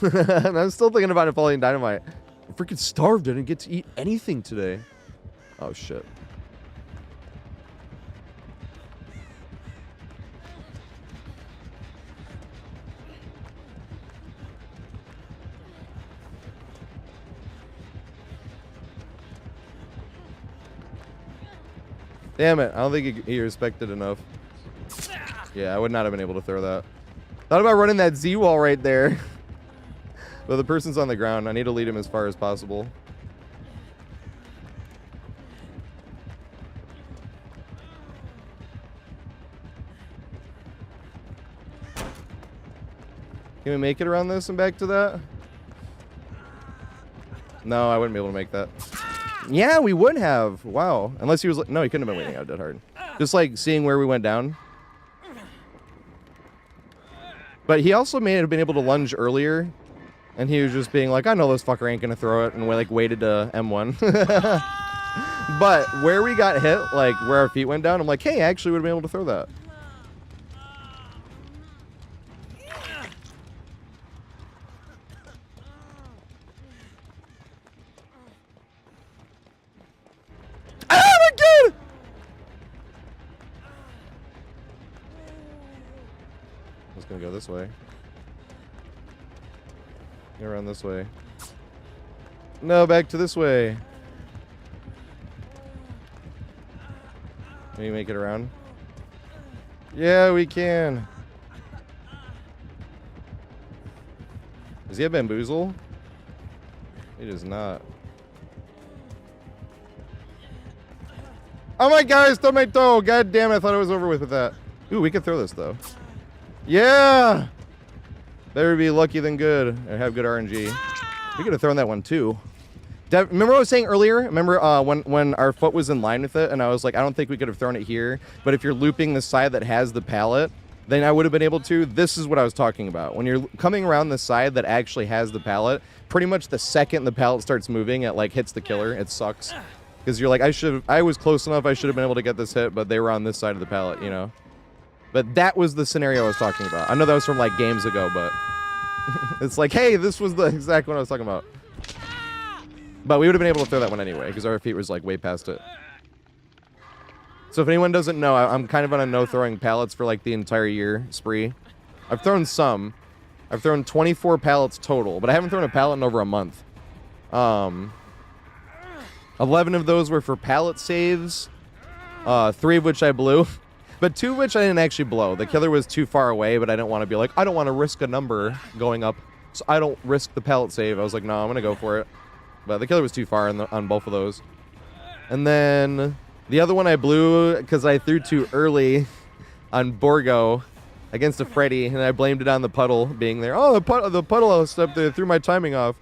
I'm still thinking about Napoleon Dynamite. I'm freaking starved. I didn't get to eat anything today. Oh, shit. Damn it. I don't think he respected enough. Yeah, I would not have been able to throw that. Thought about running that Z-wall right there. But the person's on the ground. I need to lead him as far as possible. Can we make it around this and back to that? No, I wouldn't be able to make that. Yeah, we would have. Wow. Unless he was... No, he couldn't have been waiting out dead hard. Just like seeing where we went down. But he also may have been able to lunge earlier. And he was just being like, I know this fucker ain't gonna throw it. And we like waited to M1. But where we got hit, like where our feet went down, I'm like, hey, I actually would have been able to throw that. Gonna go this way. Go around this way. No, back to this way. Can you make it around? Yeah, we can. Does he have bamboozle? He does not. Oh my god, I stubbed my toe. God damn it, I thought it was over with that. Ooh, we could throw this though. Yeah! Better be lucky than good. I have good RNG. We could have thrown that one too. Remember what I was saying earlier? Remember when our foot was in line with it and I was like, I don't think we could have thrown it here, but if you're looping the side that has the pallet, then I would have been able to. This is what I was talking about. When you're coming around the side that actually has the pallet, pretty much the second the pallet starts moving, it like hits the killer. It sucks. Because you're like, I was close enough, I should have been able to get this hit, but they were on this side of the pallet, you know? But that was the scenario I was talking about. I know that was from like games ago, but it's like, hey, this was the exact one I was talking about. But we would have been able to throw that one anyway, because our feet was like way past it. So if anyone doesn't know, I'm kind of on a no throwing pallets for like the entire year spree. I've thrown some. I've thrown 24 pallets total, but I haven't thrown a pallet in over a month. 11 of those were for pallet saves, 3 of which I blew, but 2 of which I didn't actually blow. The killer was too far away, but I didn't want to be like, I don't want to risk a number going up, so I don't risk the pallet save. I was like, no, I'm going to go for it. But the killer was too far on both of those. And then the other one I blew because I threw too early on Borgo against a Freddy, and I blamed it on the puddle being there. Oh, the puddle I stepped there, threw my timing off.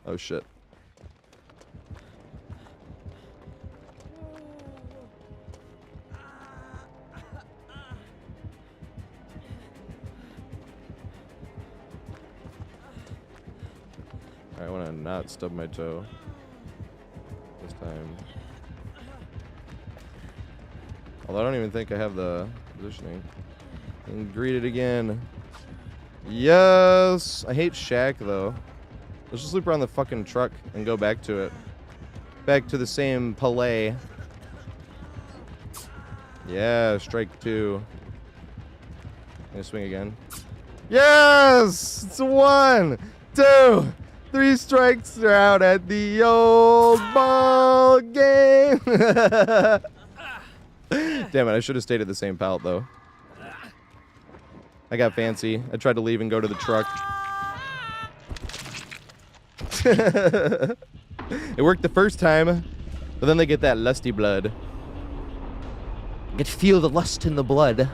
Oh, shit. I want to not stub my toe this time. Although I don't even think I have the positioning. And greet it again. Yes! I hate Shack, though. Let's just loop around the fucking truck and go back to it. Back to the same palais. Yeah, strike 2. Gonna swing again. Yes! It's 1, 2, 3 strikes. They're out at the old ball game. Damn it, I should have stayed at the same pallet, though. I got fancy. I tried to leave and go to the truck. It worked the first time, but then they get that lusty blood. I could feel the lust in the blood.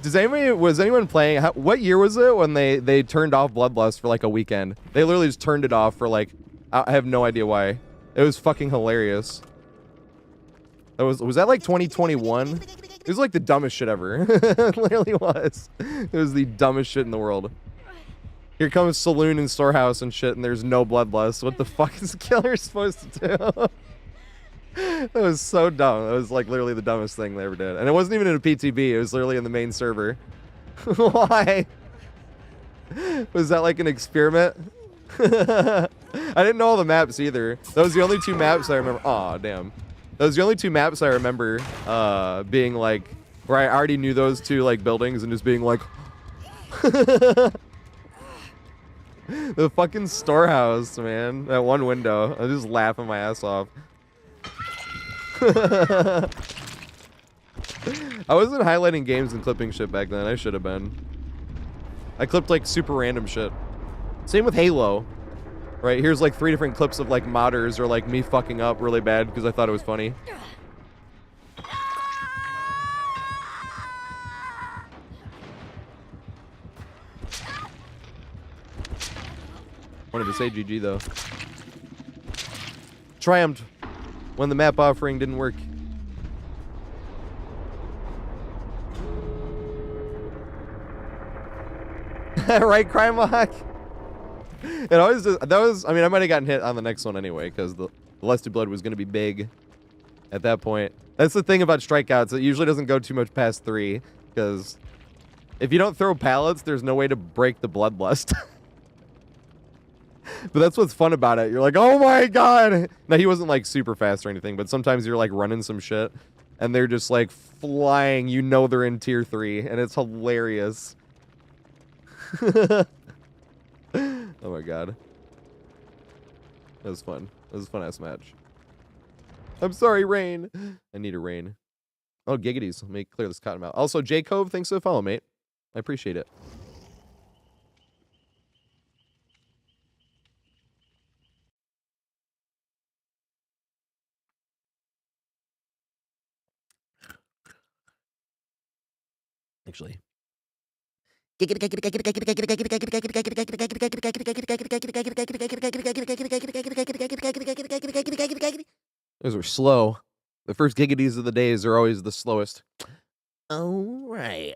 Was anyone playing? What year was it when they turned off Bloodlust for like a weekend? They literally just turned it off for like, I have no idea why. It was fucking hilarious. Was that like 2021? It was like the dumbest shit ever. It literally was. It was the dumbest shit in the world. Here comes Saloon and Storehouse and shit, and there's no Bloodlust. What the fuck is the killer supposed to do? That was so dumb. That was like literally the dumbest thing they ever did. And it wasn't even in a PTB. It was literally in the main server. Why? Was that like an experiment? I didn't know all the maps either. That was the only 2 maps I remember. Aw, damn. Those are the only 2 maps I remember being like, where I already knew those 2 like buildings and just being like, the fucking Storehouse, man. That one window. I was just laughing my ass off. I wasn't highlighting games and clipping shit back then. I should have been. I clipped like super random shit. Same with Halo. Right, here's like 3 different clips of like modders or like me fucking up really bad because I thought it was funny. Wanted to say GG though. Triumphed when the map offering didn't work. Right, Crimehawk? It always does, that was, I mean, I might have gotten hit on the next one anyway, because the Lusty Blood was going to be big at that point. That's the thing about strikeouts. It usually doesn't go too much past 3, because if you don't throw pallets, there's no way to break the Bloodlust. But that's what's fun about it. You're like, oh my god! Now, he wasn't, like, super fast or anything, but sometimes you're, like, running some shit, and they're just, like, flying. You know they're in tier 3, and it's hilarious. Oh my god. That was fun. That was a fun-ass match. I'm sorry, Rain. I need a rain. Oh, giggities. Let me clear this cotton out. Also, J Cove, thanks for the follow, mate. I appreciate it. Actually. Those were slow. The first giggities of the days are always the slowest. All right.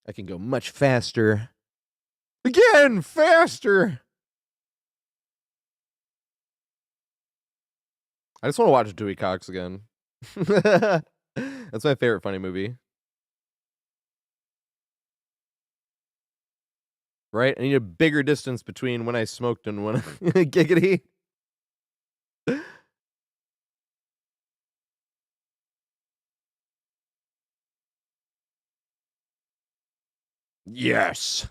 I can go much faster. Again, faster. I just want to watch Dewey Cox again. That's my favorite funny movie. Right? I need a bigger distance between when I smoked and when giggity. Yes.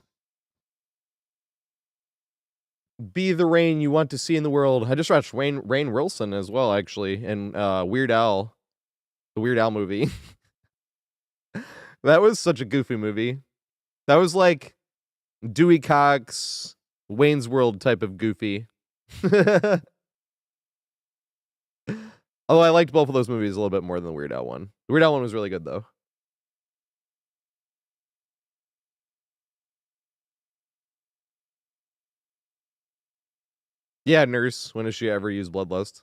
Be the rain you want to see in the world. I just watched Rainn Wilson as well, actually, and Weird Al, the Weird Al movie. That was such a goofy movie. That was like Dewey Cox, Wayne's World type of goofy. Although I liked both of those movies a little bit more than the Weird Al one. The Weird Al one was really good, though. Yeah, Nurse. When has she ever used Bloodlust?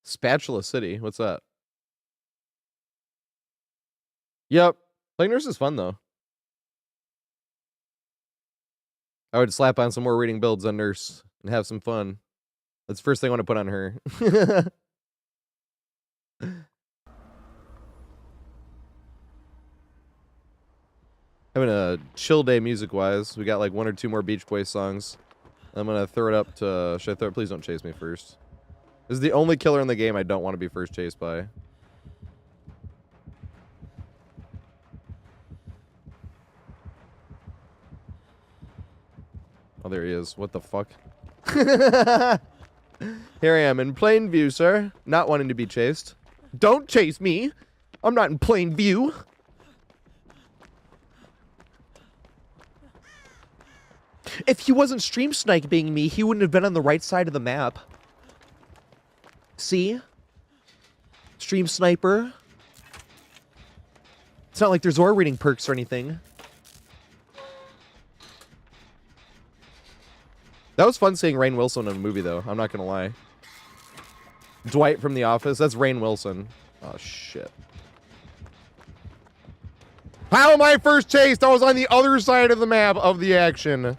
Spatula City. What's that? Yep. Playing Nurse is fun, though. I would slap on some more reading builds on Nurse and have some fun. That's the first thing I want to put on her. Having a chill day music-wise. We got like 1 or 2 more Beach Boys songs. I'm gonna throw it up to... Should I throw it? Please don't chase me first. This is the only killer in the game I don't want to be first chased by. Oh, there he is. What the fuck? Here I am in plain view, sir. Not wanting to be chased. Don't chase me! I'm not in plain view! If he wasn't stream sniping me, he wouldn't have been on the right side of the map. See? Stream sniper. It's not like there's aura reading perks or anything. That was fun seeing Rainn Wilson in a movie, though. I'm not gonna lie. Dwight from The Office. That's Rainn Wilson. Oh, shit. How am I first chased? I was on the other side of the map of the action.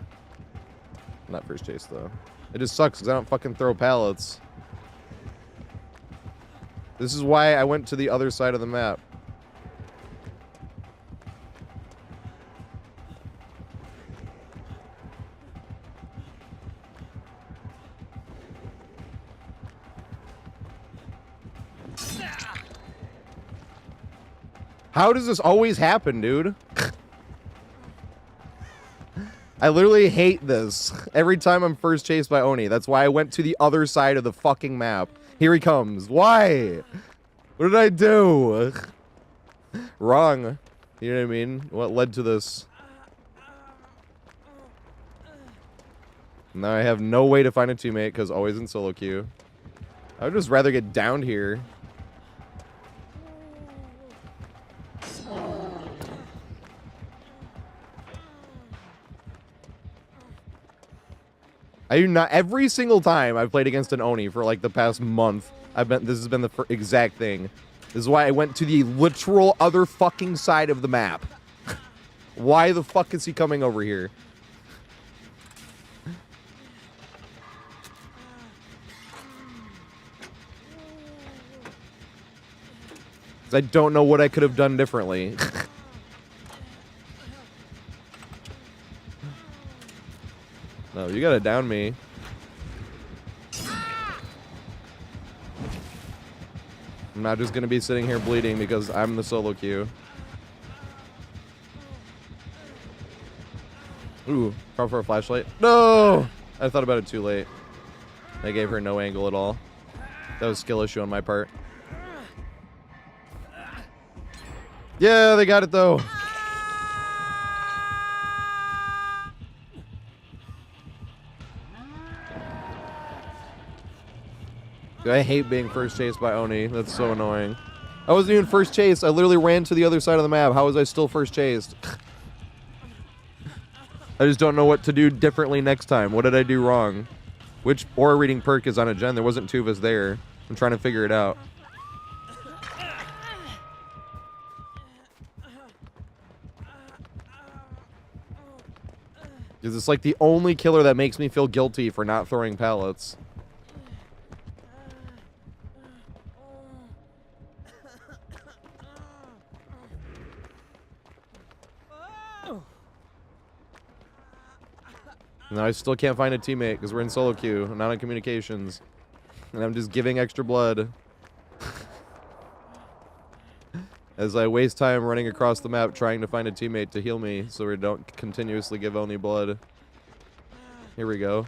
Not first chase, though. It just sucks because I don't fucking throw pallets. This is why I went to the other side of the map. How does this always happen, dude? I literally hate this. Every time I'm first chased by Oni. That's why I went to the other side of the fucking map. Here he comes. Why? What did I do? Wrong. You know what I mean? What led to this? Now I have no way to find a teammate because always in solo queue. I would just rather get downed here. I do not. Every single time I've played against an Oni for like the past month, this has been the exact thing. This is why I went to the literal other fucking side of the map. Why the fuck is he coming over here? Because I don't know what I could have done differently. No, you gotta down me. I'm not just gonna be sitting here bleeding because I'm the solo queue. Ooh, call for a flashlight. No! I thought about it too late. I gave her no angle at all. That was a skill issue on my part. Yeah, they got it though. I hate being first chased by Oni. That's so annoying. I wasn't even first chased. I literally ran to the other side of the map. How was I still first chased? I just don't know what to do differently next time. What did I do wrong? Which aura reading perk is on a gen? There wasn't two of us there. I'm trying to figure it out. Because it's like the only killer that makes me feel guilty for not throwing pallets. No, I still can't find a teammate because we're in solo queue. I'm not on communications. And I'm just giving extra blood. As I waste time running across the map trying to find a teammate to heal me so we don't continuously give Oni blood. Here we go.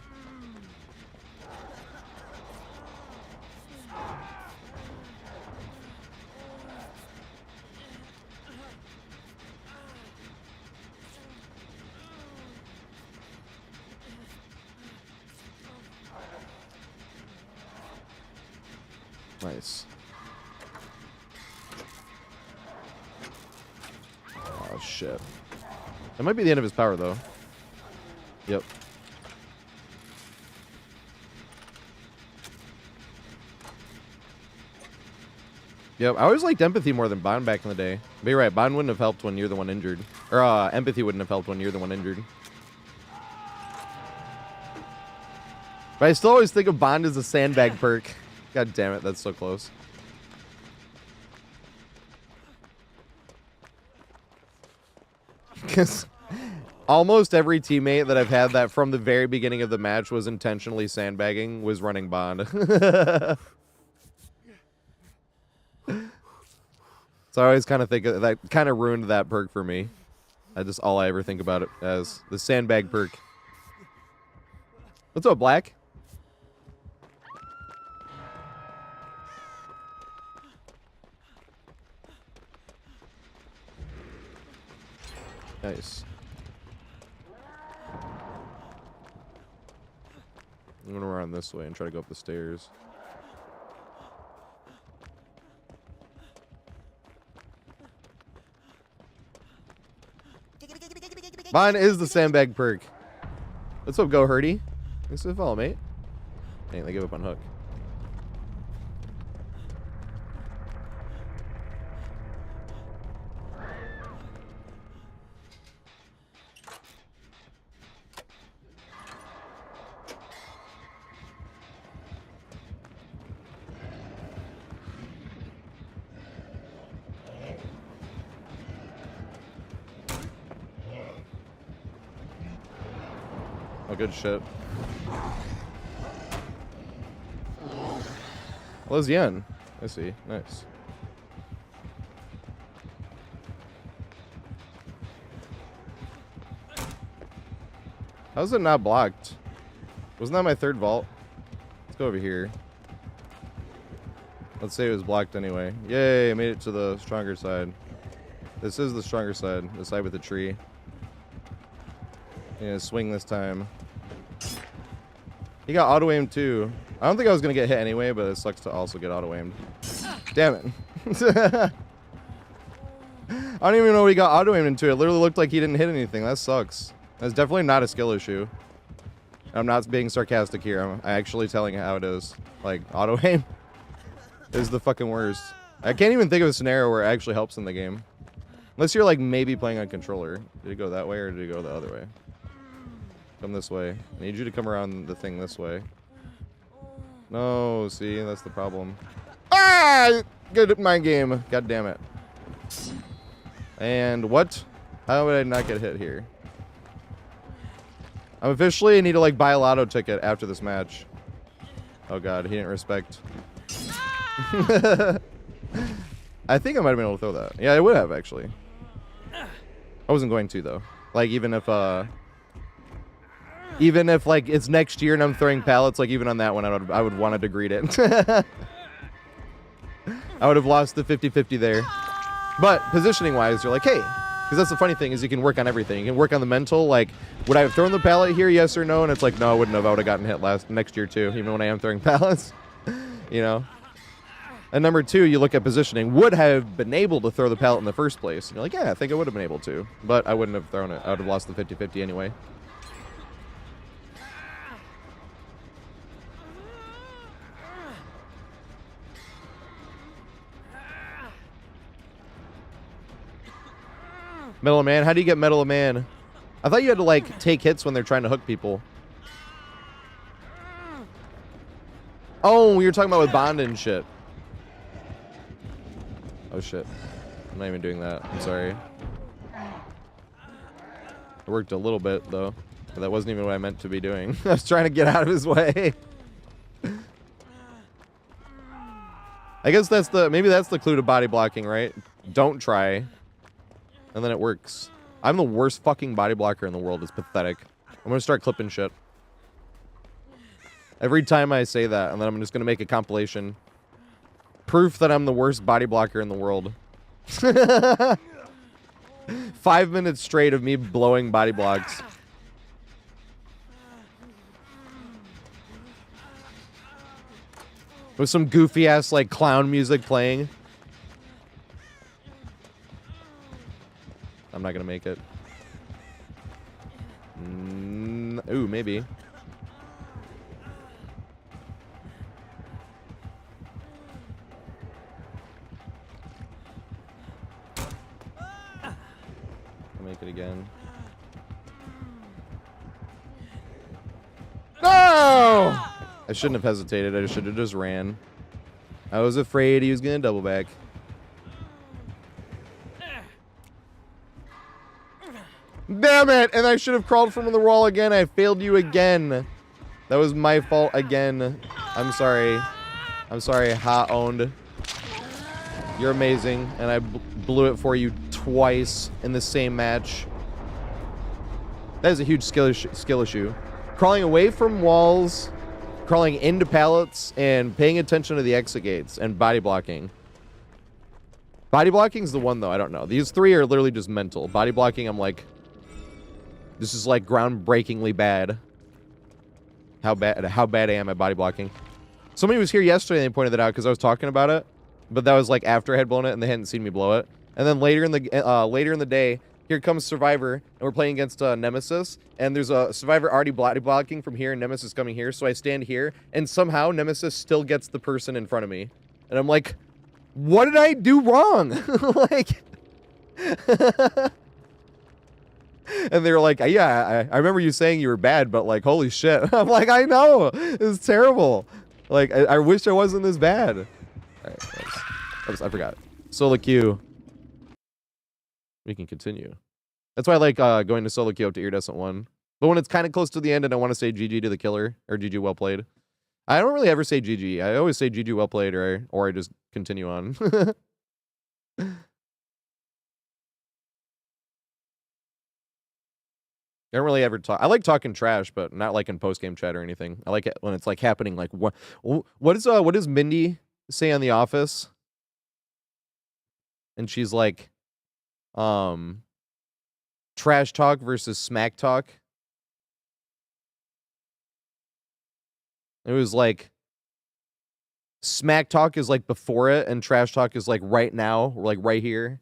Nice. Oh, shit. That might be the end of his power, though. Yep. Yep, I always liked empathy more than bond back in the day. But you're right, bond wouldn't have helped when you're the one injured. Or, empathy wouldn't have helped when you're the one injured. But I still always think of bond as a sandbag perk. God damn it, that's so close. Because almost every teammate that I've had that from the very beginning of the match was intentionally sandbagging was running bond. So I always kind of think of, that kind of ruined that perk for me. All I ever think about it as the sandbag perk. What's up, Black? Nice. I'm gonna run this way and try to go up the stairs. Mine is the sandbag perk. What's up, Go Hurdy? Thanks for the follow, mate. Dang, they give up on Hook. Oh, good shit. Well, Yen. I see. Nice. How's it not blocked? Wasn't that my third vault? Let's go over here. Let's say it was blocked anyway. Yay, I made it to the stronger side. This is the stronger side. The side with the tree. Yeah, swing this time. He got auto-aimed too. I don't think I was going to get hit anyway, but it sucks to also get auto-aimed. Damn it. I don't even know what he got auto-aimed into. It literally looked like he didn't hit anything. That sucks. That's definitely not a skill issue. I'm not being sarcastic here. I'm actually telling you how it is. Like, auto-aim is the fucking worst. I can't even think of a scenario where it actually helps in the game. Unless you're like maybe playing on controller. Did it go that way or did it go the other way? Come this way. I need you to come around the thing this way. No, see, that's the problem. Ah! Good mind game. God damn it. And what? How would I not get hit here? I'm officially I need to like buy a lotto ticket after this match. Oh god, he didn't respect. I think I might have been able to throw that. Yeah, I would have actually. I wasn't going to though. Like even if like it's next year and I'm throwing pallets, like even on that one I would wanted to greet it. I would have lost the 50-50 there. But positioning wise, you're like, hey, because that's the funny thing is you can work on everything. You can work on the mental, like, would I have thrown the pallet here, yes or no? And it's like, no, I wouldn't have. I would have gotten hit next year too, even when I am throwing pallets. You know? And number two, you look at positioning. Would have been able to throw the pallet in the first place. And you're like, yeah, I think I would have been able to. But I wouldn't have thrown it. I would have lost the 50-50 anyway. Metal of Man? How do you get Metal of Man? I thought you had to, like, take hits when they're trying to hook people. Oh, you're talking about with Bond and shit. Oh, shit. I'm not even doing that. I'm sorry. It worked a little bit, though. But that wasn't even what I meant to be doing. I was trying to get out of his way. I guess that's the... Maybe that's the clue to body blocking, right? Don't try. And then it works. I'm the worst fucking body blocker in the world. It's pathetic. I'm gonna start clipping shit. Every time I say that, and then I'm just gonna make a compilation. Proof that I'm the worst body blocker in the world. 5 minutes straight of me blowing body blocks. With some goofy ass like clown music playing. I'm not gonna make it. Ooh, maybe. I'll make it again. No! I shouldn't have hesitated. I should have just ran. I was afraid he was gonna double back. Damn it! And I should have crawled from the wall again. I failed you again. That was my fault again. I'm sorry. I'm sorry, hot owned. You're amazing, and I blew it for you twice in the same match. That is a huge skill issue. Crawling away from walls, crawling into pallets, and paying attention to the exit gates, and body blocking. Body blocking's the one, though. I don't know. These three are literally just mental. Body blocking, I'm like... This is like groundbreakingly bad. How bad I am at body blocking. Somebody was here yesterday and they pointed that out because I was talking about it, but that was like after I had blown it and they hadn't seen me blow it. And then later in the day, here comes Survivor and we're playing against Nemesis, and there's a Survivor already body blocking from here and Nemesis coming here, so I stand here and somehow Nemesis still gets the person in front of me, and I'm like, what did I do wrong? Like. And they were like, yeah, I remember you saying you were bad, but like, holy shit. I'm like, I know. It's terrible. Like, I wish I wasn't this bad. All right, I forgot. Solo queue. We can continue. That's why I like going to solo queue up to Iridescent 1. But when it's kind of close to the end and I want to say GG to the killer, or GG well played, I don't really ever say GG. I always say GG well played, or I just continue on. I don't really ever talk. I like talking trash, but not like in post game chat or anything. I like it when it's like happening. Like what does Mindy say on The Office? And she's like, trash talk versus smack talk. It was like smack talk is like before it, and trash talk is like right now, or like right here.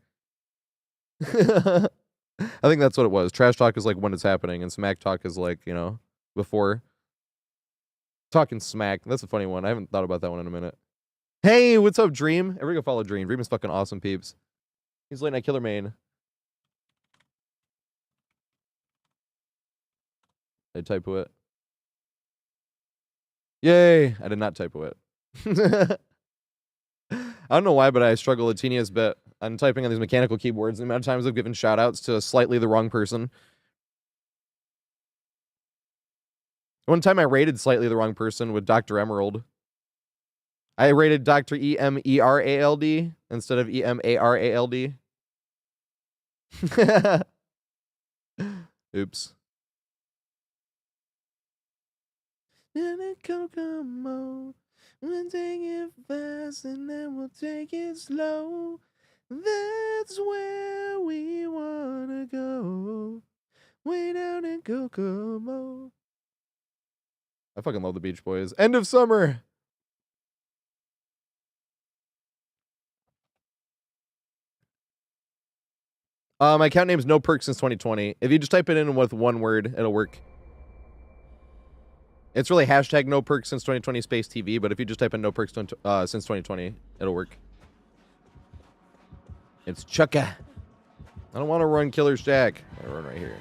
I think that's what it was. Trash talk is like when it's happening, and smack talk is like, you know, before. Talking smack. That's a funny one. I haven't thought about that one in a minute. Hey, what's up, Dream? Everybody go follow Dream. Dream is fucking awesome, peeps. He's late night killer main. I typo it. Yay! I did not typo it. I don't know why, but I struggle a teeniest bit. I'm typing on these mechanical keyboards. The amount of times I've given shoutouts to slightly the wrong person. One time I rated slightly the wrong person with Dr. Emerald. I rated Dr. E-M-E-R-A-L-D instead of E-M-A-R-A-L-D. Oops. We'll take it fast and then we'll take it slow. That's where we wanna go. Way down in Kokomo. I fucking love the Beach Boys. End of summer. My account name's no perks since 2020. If you just type it in with one word, it'll work. It's really hashtag no perks since 2020 space TV, but if you just type in no perks since 2020, it'll work. It's Chucka. I don't want to run Killer Shack. I run right here.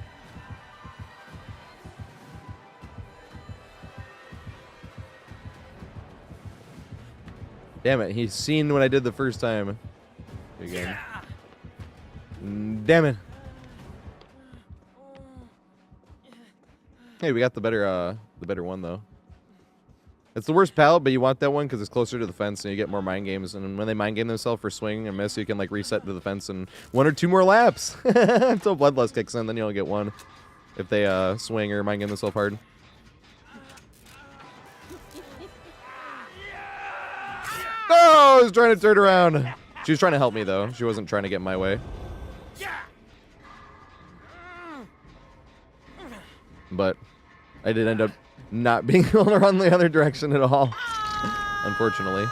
Damn it, he's seen what I did the first time. Again. Damn it. Hey, we got the better one though. It's the worst pallet, but you want that one because it's closer to the fence and you get more mind games. And when they mind game themselves for swing and miss, you can like reset to the fence in 1 or 2 more laps until Bloodlust kicks in. Then you only get 1 if they swing or mind game themselves hard. Oh, I was trying to turn around. She was trying to help me though. She wasn't trying to get in my way. But I did end up not being able to run the other direction at all, unfortunately.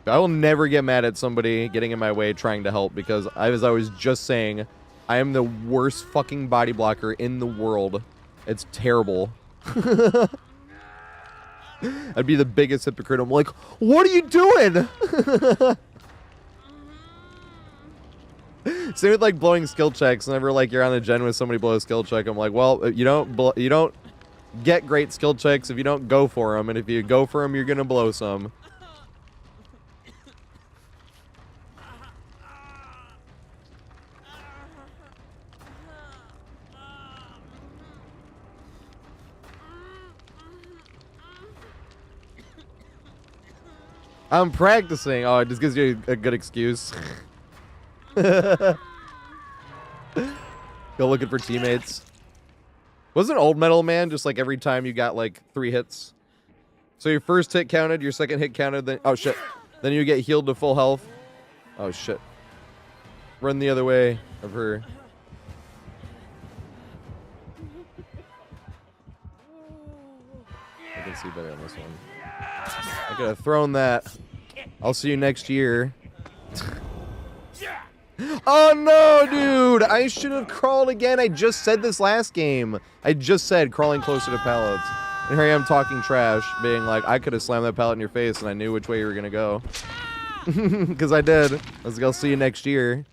I will never get mad at somebody getting in my way trying to help because, as I was just saying, I am the worst fucking body blocker in the world. It's terrible. I'd be the biggest hypocrite. I'm like, what are you doing? Same with like blowing skill checks. Whenever like you're on a gen with somebody blow a skill check, I'm like, well, you don't get great skill checks if you don't go for them, and if you go for them, you're gonna blow some. I'm practicing. Oh, it just gives you a good excuse. Go looking for teammates. Wasn't Old Metal Man just like every time you got like 3 hits? So your first hit counted, your second hit counted, then oh shit. Then you get healed to full health. Oh shit. Run the other way of her. I can see better on this one. I could have thrown that. I'll see you next year. Oh no, dude! I should have crawled again. I just said this last game. I just said crawling closer to pallets. And here I am talking trash, being like, I could have slammed that pallet in your face and I knew which way you were gonna go. Because I did. I'll see you next year.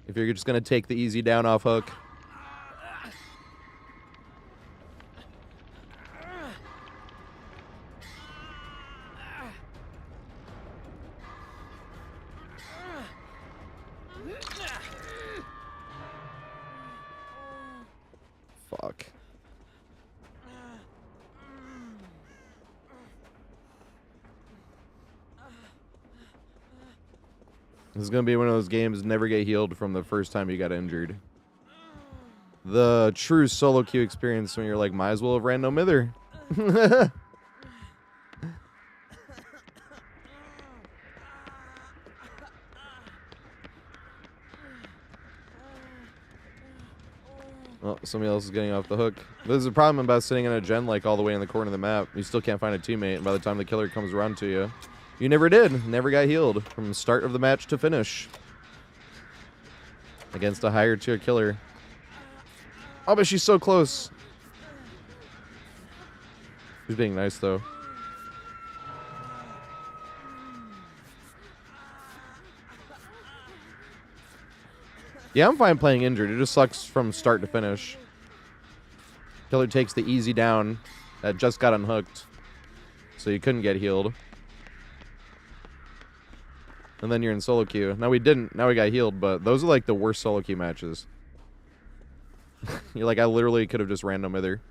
If you're just gonna take the easy down off hook. Fuck. This is going to be one of those games never get healed from the first time you got injured. The true solo queue experience when you're like, might as well have ran no mither. Well, somebody else is getting off the hook. This is the problem about sitting in a gen like all the way in the corner of the map. You still can't find a teammate, and by the time the killer comes around to you, you never did. Never got healed from the start of the match to finish. Against a higher tier killer. Oh, but she's so close. She's being nice, though. Yeah, I'm fine playing injured. It just sucks from start to finish. Killer takes the easy down that just got unhooked. So you couldn't get healed. And then you're in solo queue. Now we didn't. Now we got healed, but those are like the worst solo queue matches. You're like, I literally could have just random mither.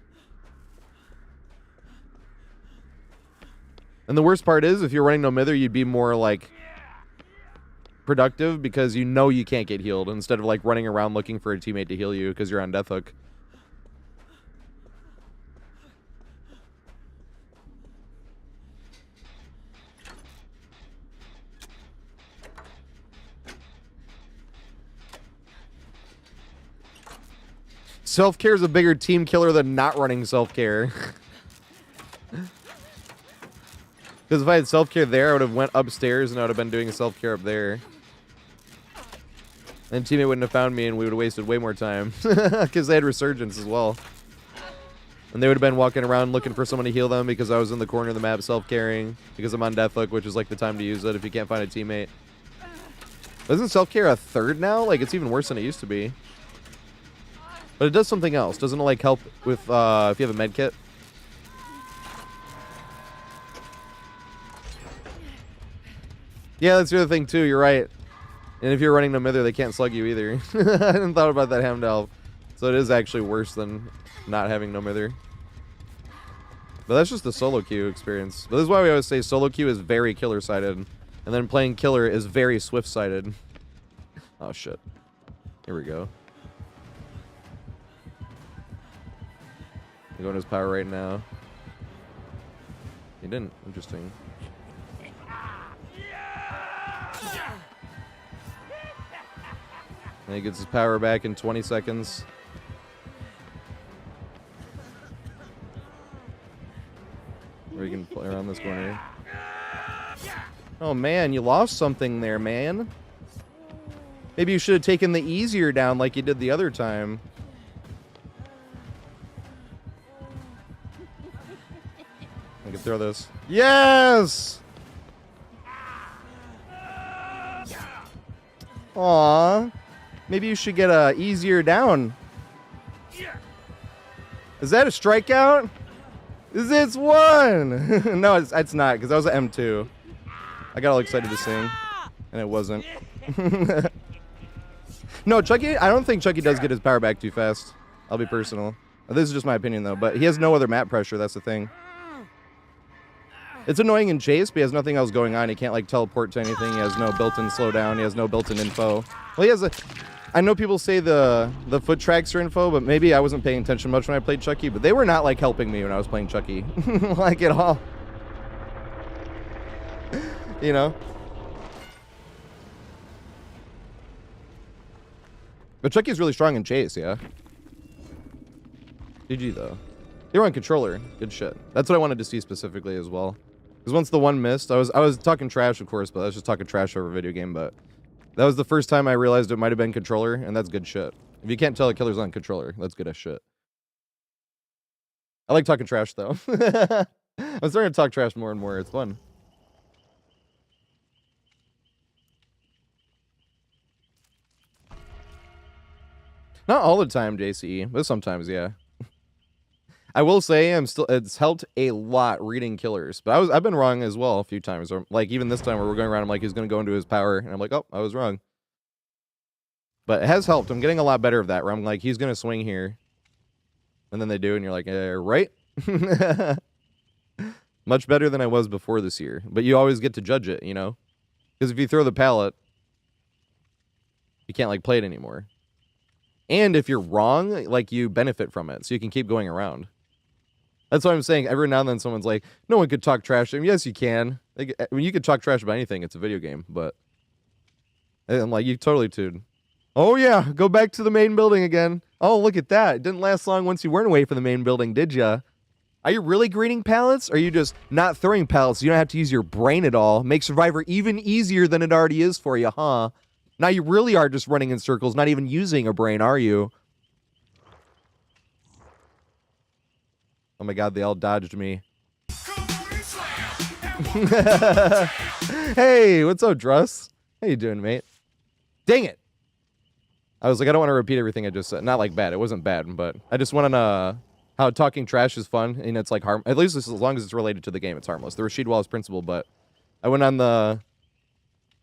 And the worst part is, if you're running no mither, you'd be more like productive because you know you can't get healed instead of like running around looking for a teammate to heal you because you're on death hook. Self-care is a bigger team killer than not running self-care. Because if I had self-care there, I would have went upstairs and I would have been doing self-care up there. And teammate wouldn't have found me, and we would have wasted way more time. Because they had resurgence as well. And they would have been walking around looking for someone to heal them because I was in the corner of the map self-carrying. Because I'm on deathhook, which is like the time to use it if you can't find a teammate. But isn't self-care a third now? Like, it's even worse than it used to be. But it does something else. Doesn't it, like, help with, if you have a med kit? Yeah, that's the other thing, too. You're right. And if you're running no mither, they can't slug you either. I hadn't thought about that Hamdalf. So it is actually worse than not having no mither. But that's just the solo queue experience. But this is why we always say solo queue is very killer-sided. And then playing killer is very swift-sided. Oh, shit. Here we go. He's going to his power right now. He didn't. Interesting. And he gets his power back in 20 seconds. Or you can play around this corner. Oh man, you lost something there, man. Maybe you should have taken the easier down like you did the other time. I can throw this. Yes! Aww. Maybe you should get a easier down. Is that a strikeout? It's one! No, it's not, because that was an M2. I got all excited to sing, and it wasn't. No, Chucky, I don't think Chucky does get his power back too fast. I'll be personal. This is just my opinion, though, but he has no other map pressure, that's the thing. It's annoying in Chase, but he has nothing else going on. He can't, like, teleport to anything. He has no built-in slowdown. He has no built-in info. Well, he has a... I know people say the foot tracks are info, but maybe I wasn't paying attention much when I played Chucky, but they were not, like, helping me when I was playing Chucky. Like, at all. You know? But Chucky's really strong in Chase, yeah? GG, though. They were on controller. Good shit. That's what I wanted to see specifically as well. Because once the one missed, I was talking trash, of course, but I was just talking trash over a video game, but... That was the first time I realized it might have been controller, and that's good shit. If you can't tell a killer's on controller, that's good as shit. I like talking trash, though. I'm starting to talk trash more and more. It's fun. Not all the time, JCE, but sometimes, yeah. I will say it's helped a lot reading killers, but I've been wrong as well a few times. Or like even this time where we're going around, I'm like, he's gonna go into his power, and I'm like, oh, I was wrong. But it has helped. I'm getting a lot better of that, where I'm like, he's gonna swing here, and then they do, and you're like, right? Much better than I was before this year. But you always get to judge it, you know? Because if you throw the pallet, you can't like play it anymore. And if you're wrong, like you benefit from it, so you can keep going around. That's what I'm saying. Every now and then someone's like, no one could talk trash. I mean, yes, you can. Like, I mean, you could talk trash about anything. It's a video game, but... I'm like, you totally tuned. Oh, yeah. Go back to the main building again. Oh, look at that. It didn't last long once you weren't away from the main building, did ya? Are you really greening pallets? Or are you just not throwing pallets so you don't have to use your brain at all? Make Survivor even easier than it already is for you, huh? Now you really are just running in circles, not even using a brain, are you? Oh my god, they all dodged me. Hey, what's up, Druss? How you doing, mate? Dang it! I was like, I don't want to repeat everything I just said. Not like bad. It wasn't bad, but I just went on how talking trash is fun, and it's like at least as long as it's related to the game, it's harmless. The Rashid Wallace principle, but I went on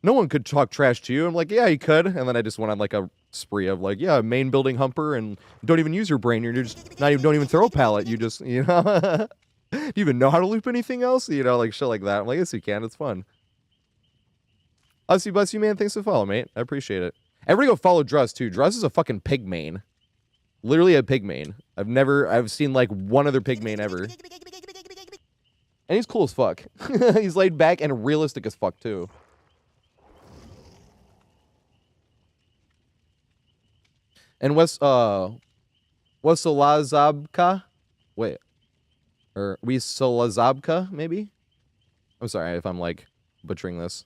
no one could talk trash to you. I'm like, yeah, you could. And then I just went on like a spree of like, yeah, main building humper and don't even use your brain. You're just don't even throw a pallet. You just, you know, do you even know how to loop anything else? You know, like shit like that. I'm like, yes, you can. It's fun. Bless you, man. Thanks for follow, mate. I appreciate it. Everybody go follow Druss too. Druss is a fucking pig main. Literally a pig main. I've seen like one other pig main ever. And he's cool as fuck. He's laid back and realistic as fuck too. And Wesolazabka? Wait. Or Wesolazabka, maybe? I'm sorry if I'm, like, butchering this.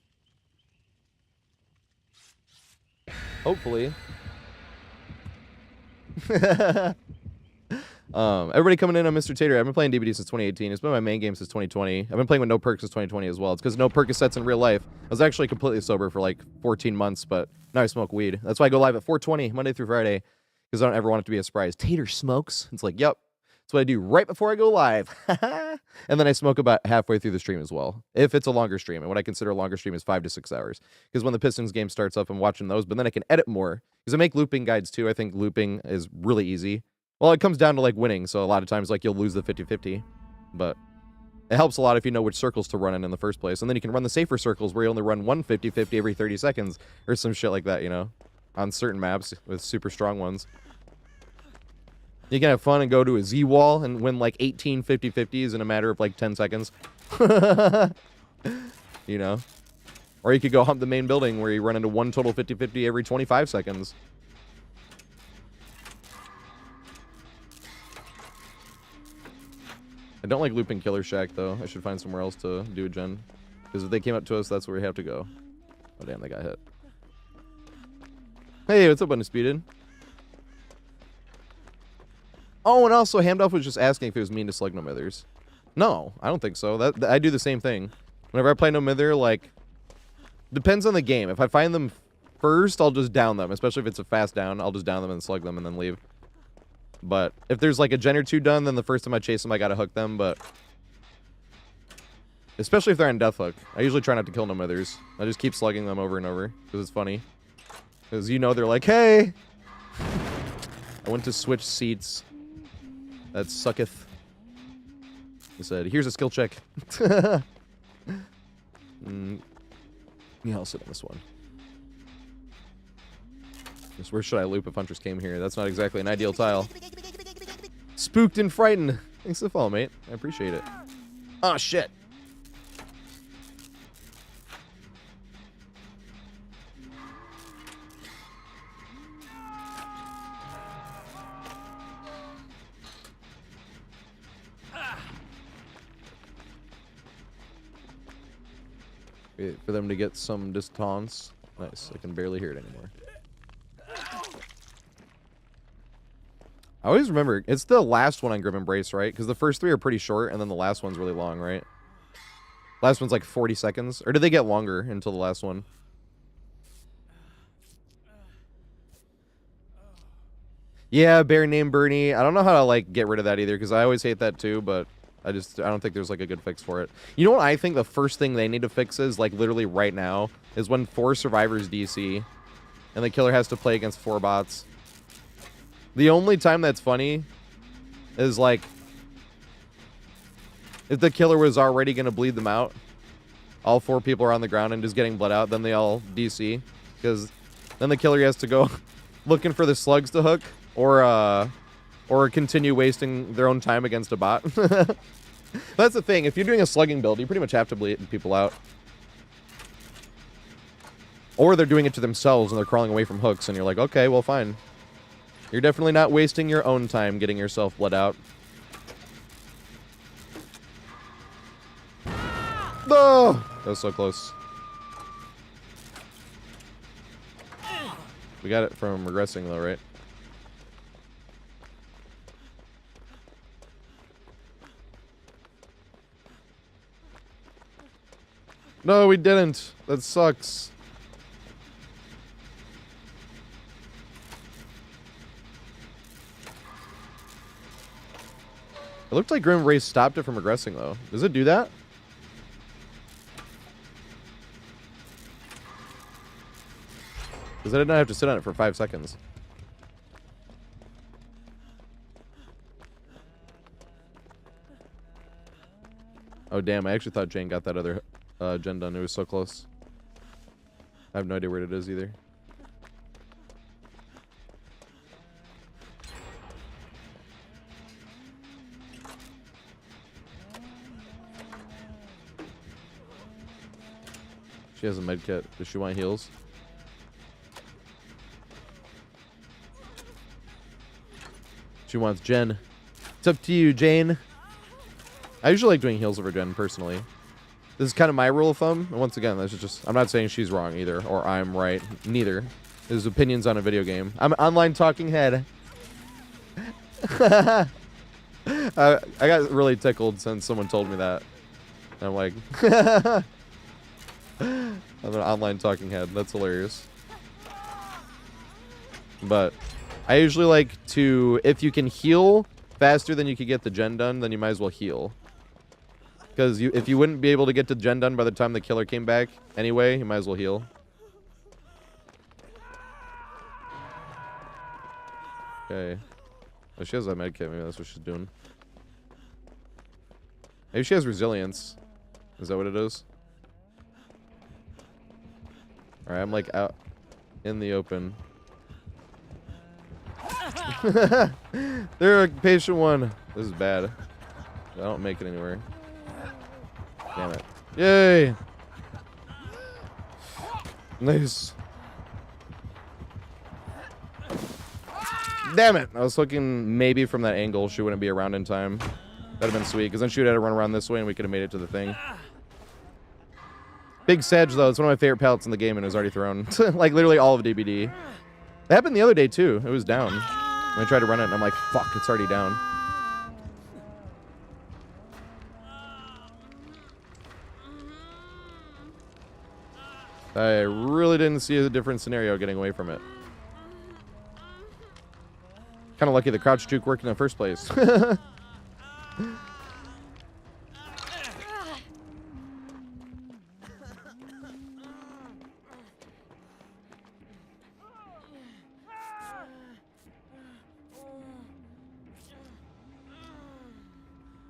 Hopefully. Everybody coming in on Mr. Tater. I've been playing DBD since 2018. It's been my main game since 2020. I've been playing with no perks since 2020 as well. It's because no Percocets in real life. I was actually completely sober for like 14 months, but now I smoke weed. That's why I go live at 4:20 Monday through Friday, because I don't ever want it to be a surprise. Tater smokes. It's like, yep. That's what I do right before I go live. And then I smoke about halfway through the stream as well, if it's a longer stream. And what I consider a longer stream is 5 to 6 hours. Because when the Pistons game starts up, I'm watching those, but then I can edit more. Because I make looping guides too. I think looping is really easy. Well, it comes down to like winning, so a lot of times like you'll lose the 50-50, but it helps a lot if you know which circles to run in the first place, and then you can run the safer circles where you only run one 50-50 every 30 seconds, or some shit like that, you know, on certain maps with super strong ones. You can have fun and go to a Z wall and win like 18 50-50s in a matter of like 10 seconds. You know? Or you could go hump the main building where you run into one total 50-50 every 25 seconds. I don't like looping Killer Shack, though. I should find somewhere else to do a gen. Because if they came up to us, that's where we have to go. Oh, damn, they got hit. Hey, what's up, Undisputed? Oh, and also, Hamdolf was just asking if it was mean to slug no mithers. No, I don't think so. I do the same thing. Whenever I play no mither, like, depends on the game. If I find them first, I'll just down them. Especially if it's a fast down, I'll just down them and slug them and then leave. But if there's like a gen or two done, then the first time I chase them, I gotta hook them. But especially if they're on death hook, I usually try not to kill no mithers. I just keep slugging them over and over because it's funny. Because you know they're like, hey, I went to switch seats. That sucketh. He said, here's a skill check. Yeah, I'll sit on this one. Just where should I loop if Huntress came here? That's not exactly an ideal tile. Spooked and frightened. Thanks for the follow, mate. I appreciate it. Oh, shit. Wait for them to get some distance. Nice. I can barely hear it anymore. I always remember, it's the last one on Grim Embrace, right? Because the first three are pretty short, and then the last one's really long, right? Last one's like 40 seconds. Or did they get longer until the last one? Yeah, bear named Bernie. I don't know how to, like, get rid of that either, because I always hate that too, but I don't think there's, like, a good fix for it. You know what I think the first thing they need to fix is, like, literally right now, is when 4 survivors DC, and the killer has to play against 4 bots. The only time that's funny is, like, if the killer was already going to bleed them out, all 4 people are on the ground and just getting bled out, then they all DC. Because then the killer has to go looking for the slugs to hook, or continue wasting their own time against a bot. That's the thing. If you're doing a slugging build, you pretty much have to bleed people out. Or they're doing it to themselves and they're crawling away from hooks, and you're like, okay, well, fine. You're definitely not wasting your own time getting yourself bled out. No! That was so close. We got it from regressing, though, right? No, we didn't. That sucks. It looked like Grim Race stopped it from regressing, though. Does it do that? Because I did not have to sit on it for 5 seconds. Oh, damn. I actually thought Jane got that other gen done. It was so close. I have no idea where it is either. She has a med kit. Does she want heals? She wants Jen. It's up to you, Jane. I usually like doing heals over Jen, personally. This is kind of my rule of thumb. And once again, this is just... I'm not saying she's wrong either, or I'm right. Neither. his opinions on a video game. I'm an online talking head. I got really tickled since someone told me that. And I'm like, I'm an online talking head. That's hilarious. But I usually like to, if you can heal faster than you can get the gen done, then you might as well heal. Because if you wouldn't be able to get the gen done by the time the killer came back anyway, you might as well heal. Okay. Oh, she has that medkit. Maybe that's what she's doing. Maybe she has resilience. Is that what it is? Alright, I'm like out in the open. They're a patient one. This is bad. I don't make it anywhere. Damn it. Yay! Nice. Damn it! I was looking maybe from that angle she wouldn't be around in time. That'd have been sweet, because then she would have to run around this way and we could have made it to the thing. Big Sedge, though. It's one of my favorite pallets in the game and it was already thrown. Like, literally all of DBD. That happened the other day, too. It was down. When I tried to run it, and I'm like, fuck, it's already down. I really didn't see a different scenario getting away from it. Kind of lucky the crouch juke worked in the first place.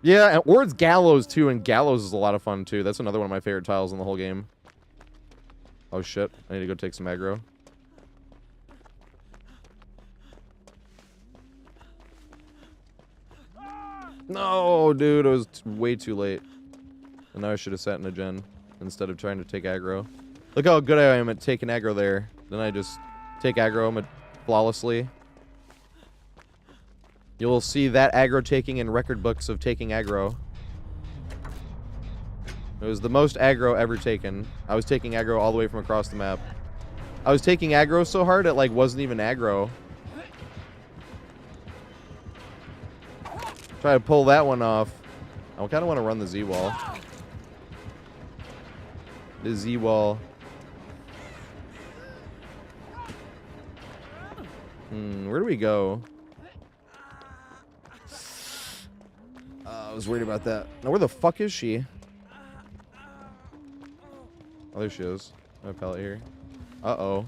Yeah, or it's Gallows, too, and Gallows is a lot of fun, too. That's another one of my favorite tiles in the whole game. Oh, shit. I need to go take some aggro. No, dude, it was way too late. And now I should have sat in a gen instead of trying to take aggro. Look how good I am at taking aggro there. Then I just take aggro flawlessly. You'll see that aggro taking in record books of taking aggro. It was the most aggro ever taken. I was taking aggro all the way from across the map. I was taking aggro so hard it like wasn't even aggro. Try to pull that one off. I kind of want to run the Z-wall. The Z-wall. Where do we go? I was worried about that. Now, where the fuck is she? Oh, there she is. My pallet here. Uh-oh.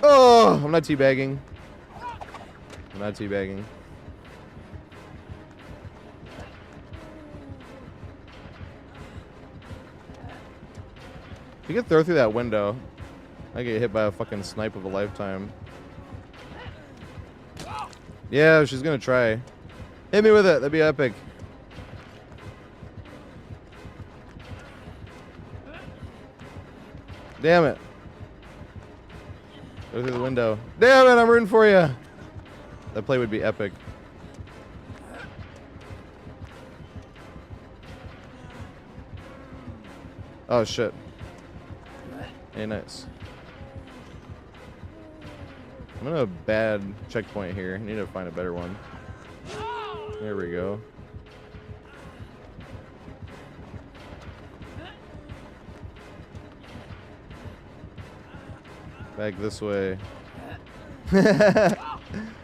Oh, I'm not teabagging. I'm not teabagging. If you could throw through that window, I get hit by a fucking snipe of a lifetime. Yeah, she's gonna try. Hit me with it. That'd be epic. Damn it. Go through the window. Damn it, I'm rooting for you. That play would be epic. Oh, shit. Hey, nice. I'm in a bad checkpoint here. I need to find a better one. There we go. Back this way. I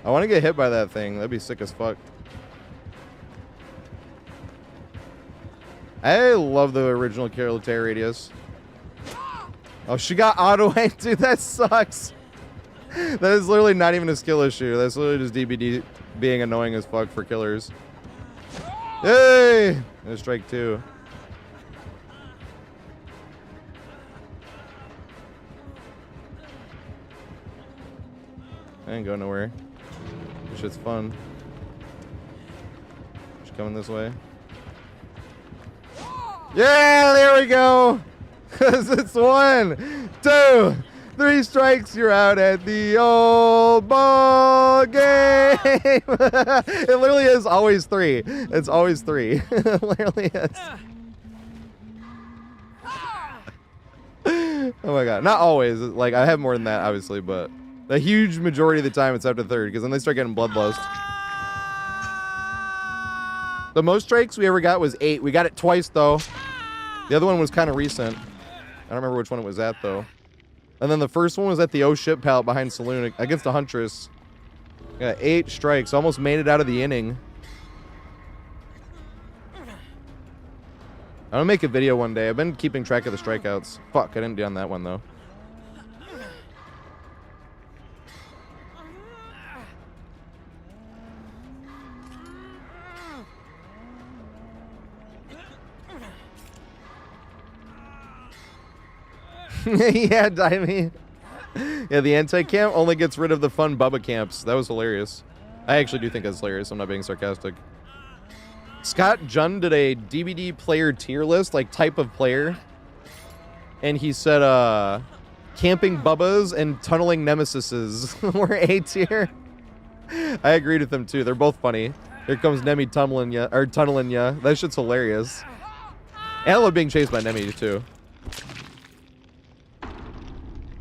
want to get hit by that thing. That'd be sick as fuck. I love the original Carol Terror radius. Oh, she got auto-aimed, dude. That sucks. That is literally not even a skill issue. That's literally just DBD being annoying as fuck for killers. Yay! And a strike two. I ain't going nowhere. This shit's fun. She's coming this way. Yeah, there we go. Cause it's 1, 2, 3 strikes, you're out at the old ball game. It literally is always 3. It's always 3. It literally is. Oh my god. Not always. Like, I have more than that, obviously, but a huge majority of the time it's after 3rd, because then they start getting bloodlust. The most strikes we ever got was 8. We got it twice, though. The other one was kind of recent. I don't remember which one it was at, though. And then the first one was at the O ship pallet behind Saloon against a Huntress. Got 8 strikes. Almost made it out of the inning. I'm gonna make a video one day. I've been keeping track of the strikeouts. Fuck, I didn't do on that one, though. Yeah, Dimey. Yeah, the anti-camp only gets rid of the fun Bubba camps. That was hilarious. I actually do think that's hilarious. I'm not being sarcastic. Scott Jun did a DVD player tier list, like type of player. And he said, camping Bubbas and tunneling Nemesises were A tier. I agreed with them too. They're both funny. Here comes Nemi tunneling ya. That shit's hilarious. And I love being chased by Nemi too.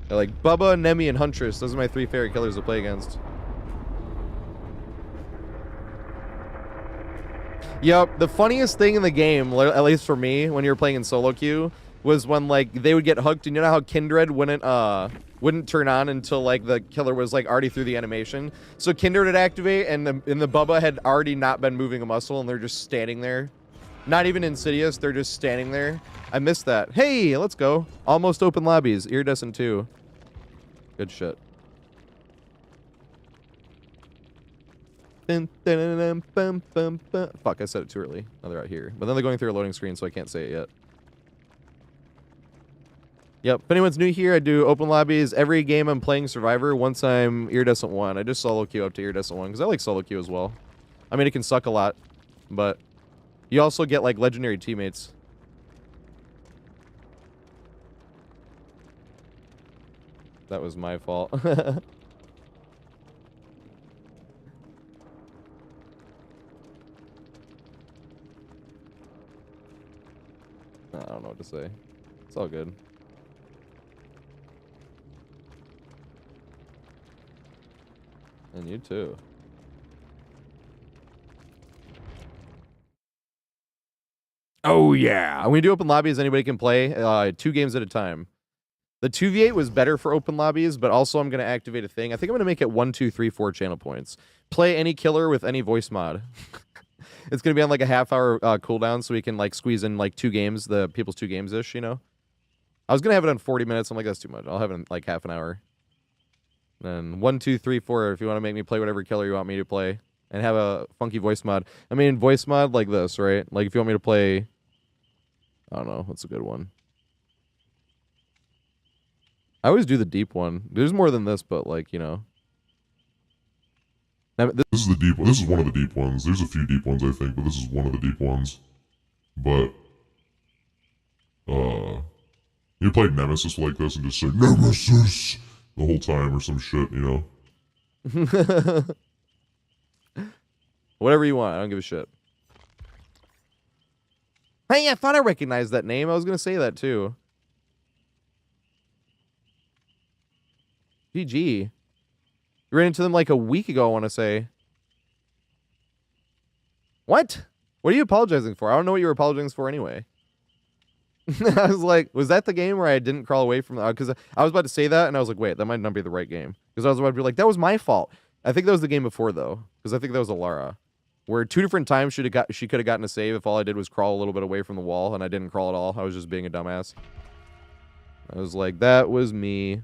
They're like Bubba, Nemi, and Huntress. Those are my 3 favorite killers to play against. Yep, the funniest thing in the game, at least for me, when you were playing in solo queue, was when like they would get hooked, and you know how Kindred wouldn't turn on until like the killer was like already through the animation. So Kindred would activate, and the Bubba had already not been moving a muscle, and they're just standing there. Not even Insidious, they're just standing there. I missed that. Hey, let's go. Almost open lobbies. Iridescent 2. Good shit. Fuck, I said it too early. Now they're out here. But then they're going through a loading screen, so I can't say it yet. Yep, if anyone's new here, I do open lobbies every game I'm playing Survivor once I'm Iridescent 1. I just solo queue up to Iridescent 1, because I like solo queue as well. I mean, it can suck a lot, but you also get, like, legendary teammates. That was my fault. I don't know what to say. It's all good. And you too. Oh yeah. When we do open lobbies, anybody can play 2 games at a time. The 2v8 was better for open lobbies, but also I'm going to activate a thing. I think I'm going to make it 1, 2, 3, 4 channel points. Play any killer with any voice mod. It's going to be on like a half-hour cooldown, so we can like squeeze in like 2 games, the people's 2 games-ish, you know? I was going to have it on 40 minutes. I'm like, that's too much. I'll have it in like half an hour. Then 1, 2, 3, 4, if you want to make me play whatever killer you want me to play. And have a funky voice mod. I mean, voice mod like this, right? Like if you want me to play... I don't know. What's a good one? I always do the deep one. There's more than this, but like, you know. Now, this is the deep one. This is one of the deep ones. There's a few deep ones, I think, but this is one of the deep ones. But, you play Nemesis like this and just say, Nemesis! The whole time or some shit, you know? Whatever you want. I don't give a shit. Hey, I thought I recognized that name. I was going to say that, too. GG. You ran into them like a week ago, I want to say. What? What are you apologizing for? I don't know what you were apologizing for anyway. I was like, was that the game where I didn't crawl away from the... Because I was about to say that, and I was like, wait, that might not be the right game. Because I was about to be like, that was my fault. I think that was the game before, though. Because I think that was Alara. Where 2 different times she could have gotten a save if all I did was crawl a little bit away from the wall, and I didn't crawl at all. I was just being a dumbass. I was like, that was me.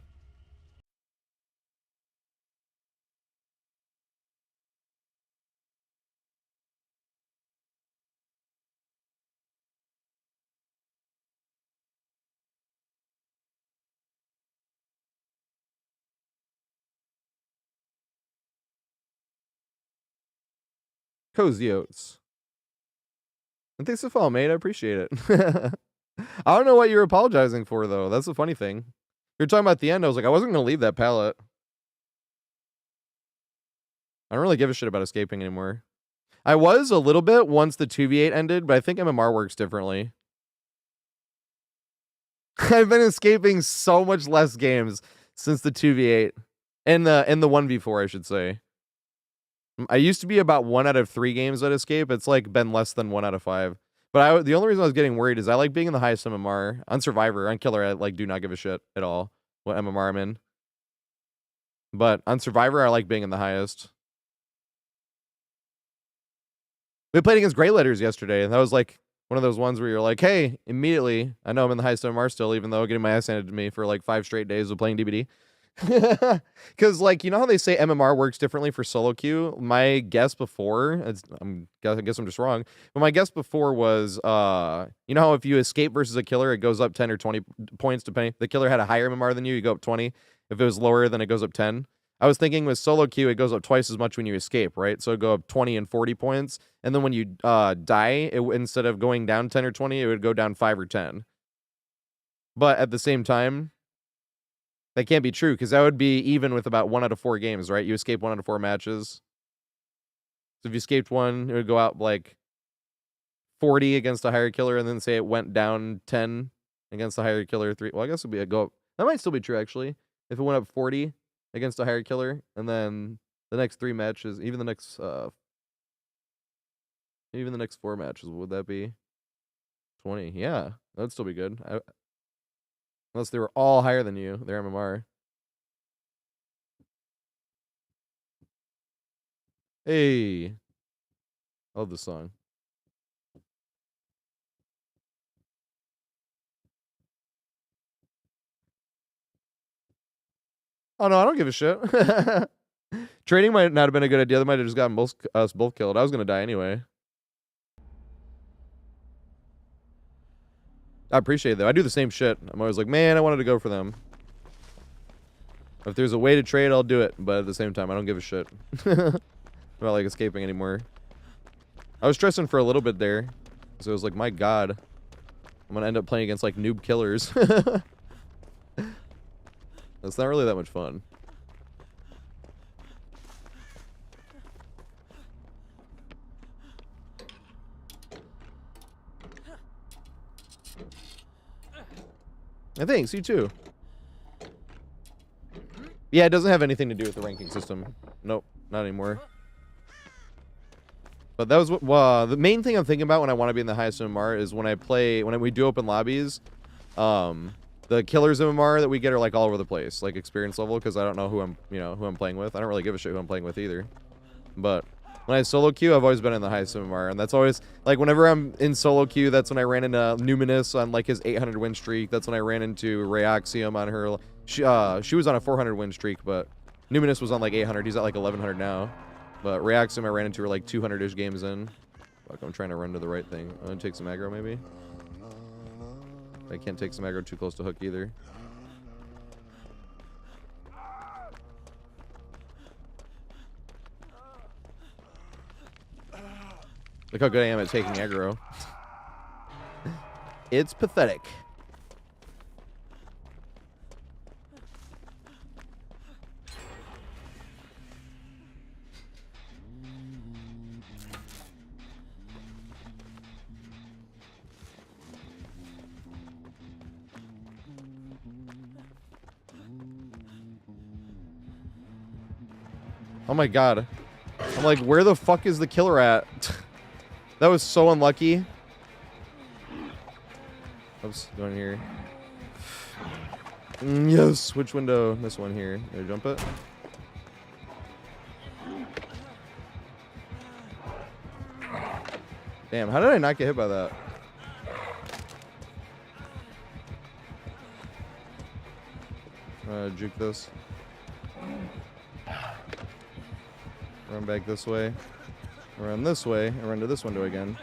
Cozy Oats. And thanks for following, mate. I appreciate it. I don't know what you're apologizing for, though. That's the funny thing. You're talking about the end. I was like, I wasn't gonna leave that pallet. I don't really give a shit about escaping anymore. I was a little bit once the 2v8 ended, but I think MMR works differently. I've been escaping so much less games since the 2v8 and the 1v4, I should say. I used to be about 1 out of 3 games I'd escape. It's like been less than 1 out of 5. But the only reason I was getting worried is I like being in the highest MMR. On Survivor, on Killer, I like do not give a shit at all what MMR I'm in. But on Survivor, I like being in the highest. We played against Grey Letters yesterday, and that was like one of those ones where you're like, hey, immediately, I know I'm in the highest MMR still, even though getting my ass handed to me for like 5 straight days of playing DBD. Because, like, you know how they say MMR works differently for solo queue? My guess before, I guess I'm just wrong, but my guess before was, you know how if you escape versus a killer, it goes up 10 or 20 points depending. The killer had a higher MMR than you go up 20. If it was lower, then it goes up 10. I was thinking with solo queue, it goes up twice as much when you escape, right? So it go up 20 and 40 points. And then when you die, instead of going down 10 or 20, it would go down 5 or 10. But at the same time, that can't be true, because that would be even with about 1 out of 4 games, right? You escape 1 out of 4 matches. So if you escaped 1, it would go out like 40 against a higher killer, and then say it went down 10 against a higher killer 3. Well, I guess it would be a go up. That might still be true, actually. If it went up 40 against a higher killer, and then the next 3 matches, even the next 4 matches, would that be 20? Yeah, that'd still be good. Unless they were all higher than you, their MMR. Hey, I love this song. Oh no, I don't give a shit. Trading might not have been a good idea. That might have just gotten us both killed. I was gonna die anyway. I appreciate that. I do the same shit. I'm always like, man, I wanted to go for them. If there's a way to trade, I'll do it. But at the same time, I don't give a shit. I'm not like escaping anymore. I was stressing for a little bit there. So it was like, my god. I'm gonna end up playing against like noob killers. That's not really that much fun. Thanks, you too. Yeah, it doesn't have anything to do with the ranking system. Nope, not anymore. But that was what the main thing I'm thinking about when I want to be in the highest MMR is when we do open lobbies. The killers MMR that we get are like all over the place, like experience level, because I don't know who I'm playing with. I don't really give a shit who I'm playing with either. But when I solo queue, I've always been in the highest MMR, and that's always like whenever I'm in solo queue, that's when I ran into Numinous on like his 800 win streak. That's when I ran into Reaxium on her. She was on a 400 win streak, but Numinous was on like 800. He's at like 1100 now. But Reaxium I ran into her like 200-ish games in. Fuck, I'm trying to run to the right thing. I'm gonna take some aggro maybe. I can't take some aggro too close to hook either. Look how good I am at taking aggro. It's pathetic. Oh my god. I'm like, where the fuck is the killer at? That was so unlucky. Oops, going here. Yes, which window? This one here. Did I jump it? Damn, how did I not get hit by that? Juke this. Run back this way. Run this way. And run to this window again.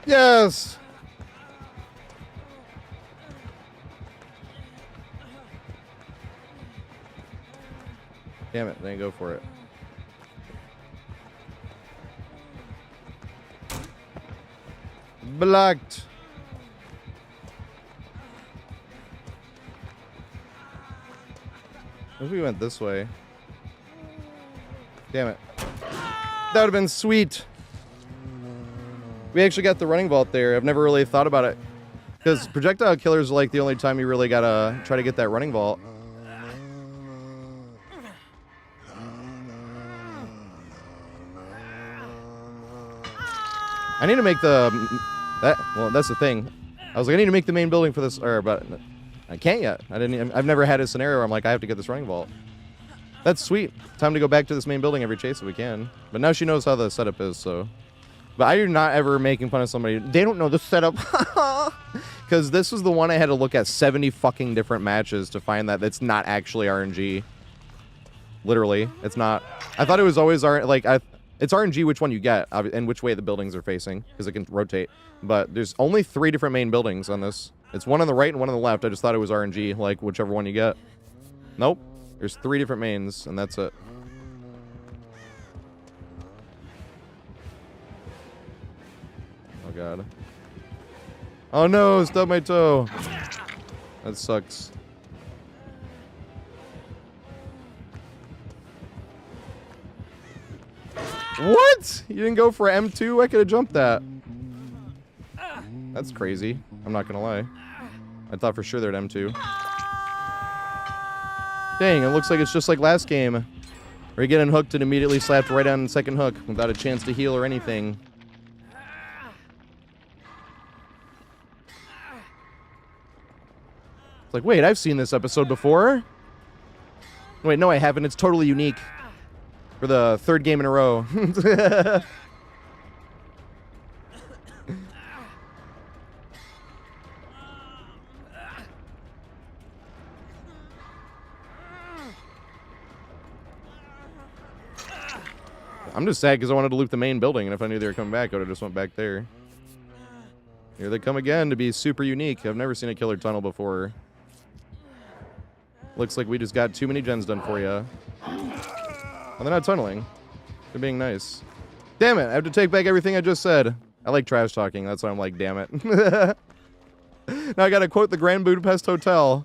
Yes! Damn it, didn't go for it. Blocked. What if we went this way? Damn it. That would have been sweet. We actually got the running vault there. I've never really thought about it. Because projectile killers are like the only time you really gotta try to get that running vault. I need to make well, that's the thing. I was like, I need to make the main building for this, but I can't yet. I've never had a scenario where I'm like, I have to get this running vault. That's sweet. Time to go back to this main building every chase if we can. But now she knows how the setup is, so. But I do not ever making fun of somebody. They don't know the setup. Because this was the one I had to look at 70 fucking different matches to find that it's not actually RNG. Literally, it's not. I thought it was always it's RNG which one you get and which way the buildings are facing because it can rotate. But there's only 3 different main buildings on this. It's one on the right and one on the left. I just thought it was RNG, like whichever one you get. Nope. There's 3 different mains and that's it. Oh god. Oh no, stubbed my toe. That sucks. What? You didn't go for M2? I could have jumped that. That's crazy. I'm not gonna lie. I thought for sure they're at M2. Dang, it looks like it's just like last game. Where you get unhooked and immediately slapped right on the second hook without a chance to heal or anything. It's like, wait, I've seen this episode before. Wait, no I haven't. It's totally unique. For the 3rd game in a row. I'm just sad because I wanted to loot the main building, and if I knew they were coming back, I would have just went back there. Here they come again to be super unique. I've never seen a killer tunnel before. Looks like we just got too many gens done for you. Oh, they're not tunneling. They're being nice. Damn it, I have to take back everything I just said. I like trash talking, that's why I'm like, damn it. Now I gotta quote the Grand Budapest Hotel.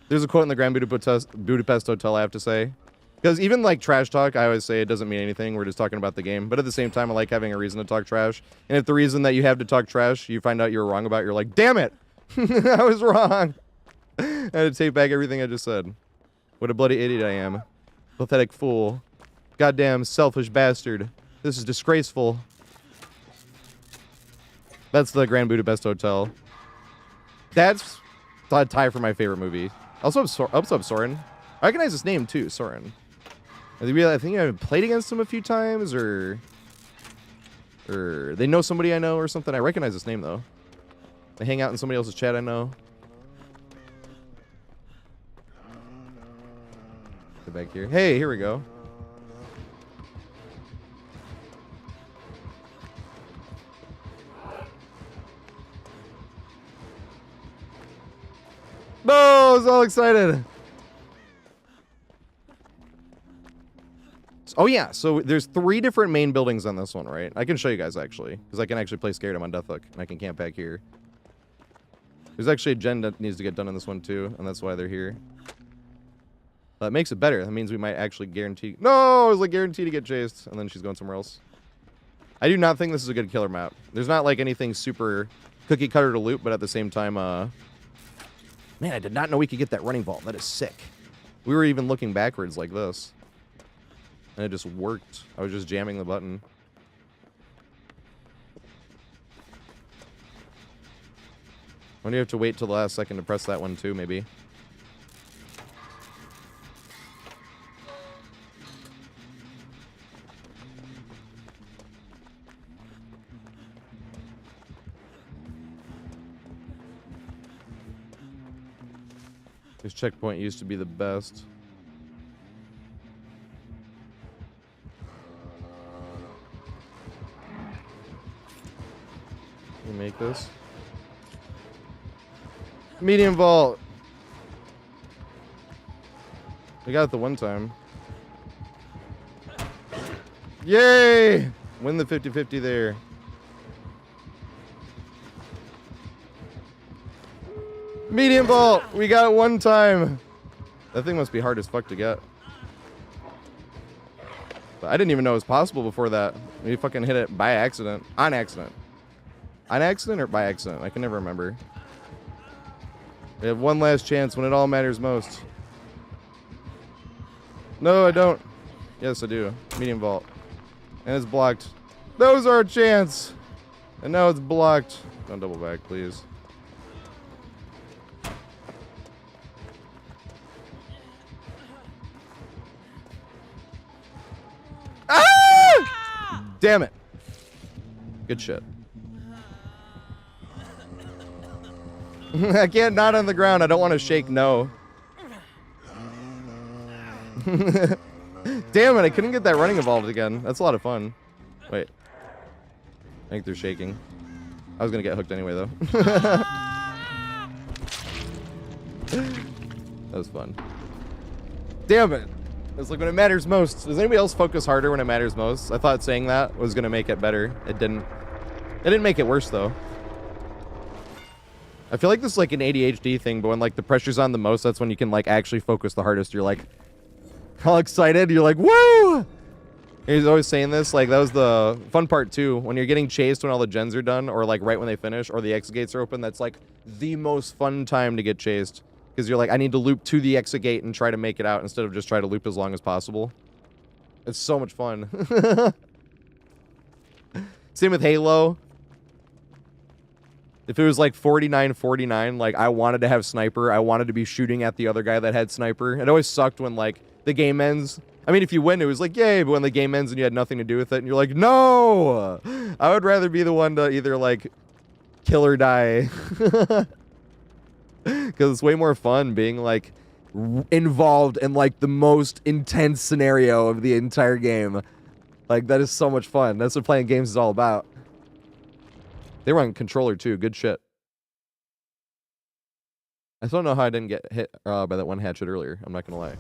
There's a quote in the Grand Budapest Hotel, I have to say. Because even like trash talk, I always say it doesn't mean anything. We're just talking about the game. But at the same time, I like having a reason to talk trash. And if the reason that you have to talk trash, you find out you're wrong about, you're like, damn it! I was wrong! I had to take back everything I just said. What a bloody idiot I am. Pathetic fool. Goddamn selfish bastard. This is disgraceful. That's the Grand Budapest Hotel. That's a tie for my favorite movie. Also up Soren. I recognize his name too, Soren. I think I've played against him a few times, or they know somebody I know or something. I recognize his name though. They hang out in somebody else's chat I know. Get back here. Hey, here we go. No, I was all excited. Oh yeah, so there's 3 different main buildings on this one, right? I can show you guys actually, because I can actually play Scared. I'm on Deathhook, and I can camp back here. There's actually a gen that needs to get done on this one too, and that's why they're here. That makes it better. That means we might actually guarantee... No! I was like guaranteed to get chased, and then she's going somewhere else. I do not think this is a good killer map. There's not like anything super cookie cutter to loot, but at the same time, man, I did not know we could get that running vault. That is sick. We were even looking backwards like this. And it just worked. I was just jamming the button. When do you have to wait till the last second to press that one too, maybe? This checkpoint used to be the best. Can you make this? Medium vault. We got it the one time. Yay! Win the 50-50 there. Medium vault. We got it one time. That thing must be hard as fuck to get. But I didn't even know it was possible before that. We fucking hit it by accident. On accident. On accident or by accident? I can never remember. We have one last chance when it all matters most. No, I don't. Yes, I do. Medium vault. And it's blocked. Those are a chance. And now it's blocked. Don't double back, please. Ah! Damn it. Good shit. I can't not on the ground. I don't want to shake no. Damn it, I couldn't get that running evolved again. That's a lot of fun. Wait. I think they're shaking. I was gonna get hooked anyway, though. That was fun. Damn it. It's like when it matters most. Does anybody else focus harder when it matters most? I thought saying that was gonna make it better. It didn't. It didn't make it worse, though. I feel like this is like an ADHD thing, but when like the pressure's on the most, that's when you can like actually focus the hardest. You're like all excited. You're like, woo! He's always saying this. Like that was the fun part too. When you're getting chased when all the gens are done, or like right when they finish, or the exit gates are open. That's like the most fun time to get chased because you're like, I need to loop to the exit gate and try to make it out instead of just try to loop as long as possible. It's so much fun. Same with Halo. If it was like 49-49, like I wanted to have sniper. I wanted to be shooting at the other guy that had sniper. It always sucked when like the game ends. I mean, if you win, it was like, yay, but when the game ends and you had nothing to do with it, and you're like, no! I would rather be the one to either like kill or die. Because it's way more fun being like involved in like the most intense scenario of the entire game. Like that is so much fun. That's what playing games is all about. They were on controller too. Good shit. I still don't know how I didn't get hit by that one hatchet earlier. I'm not gonna lie.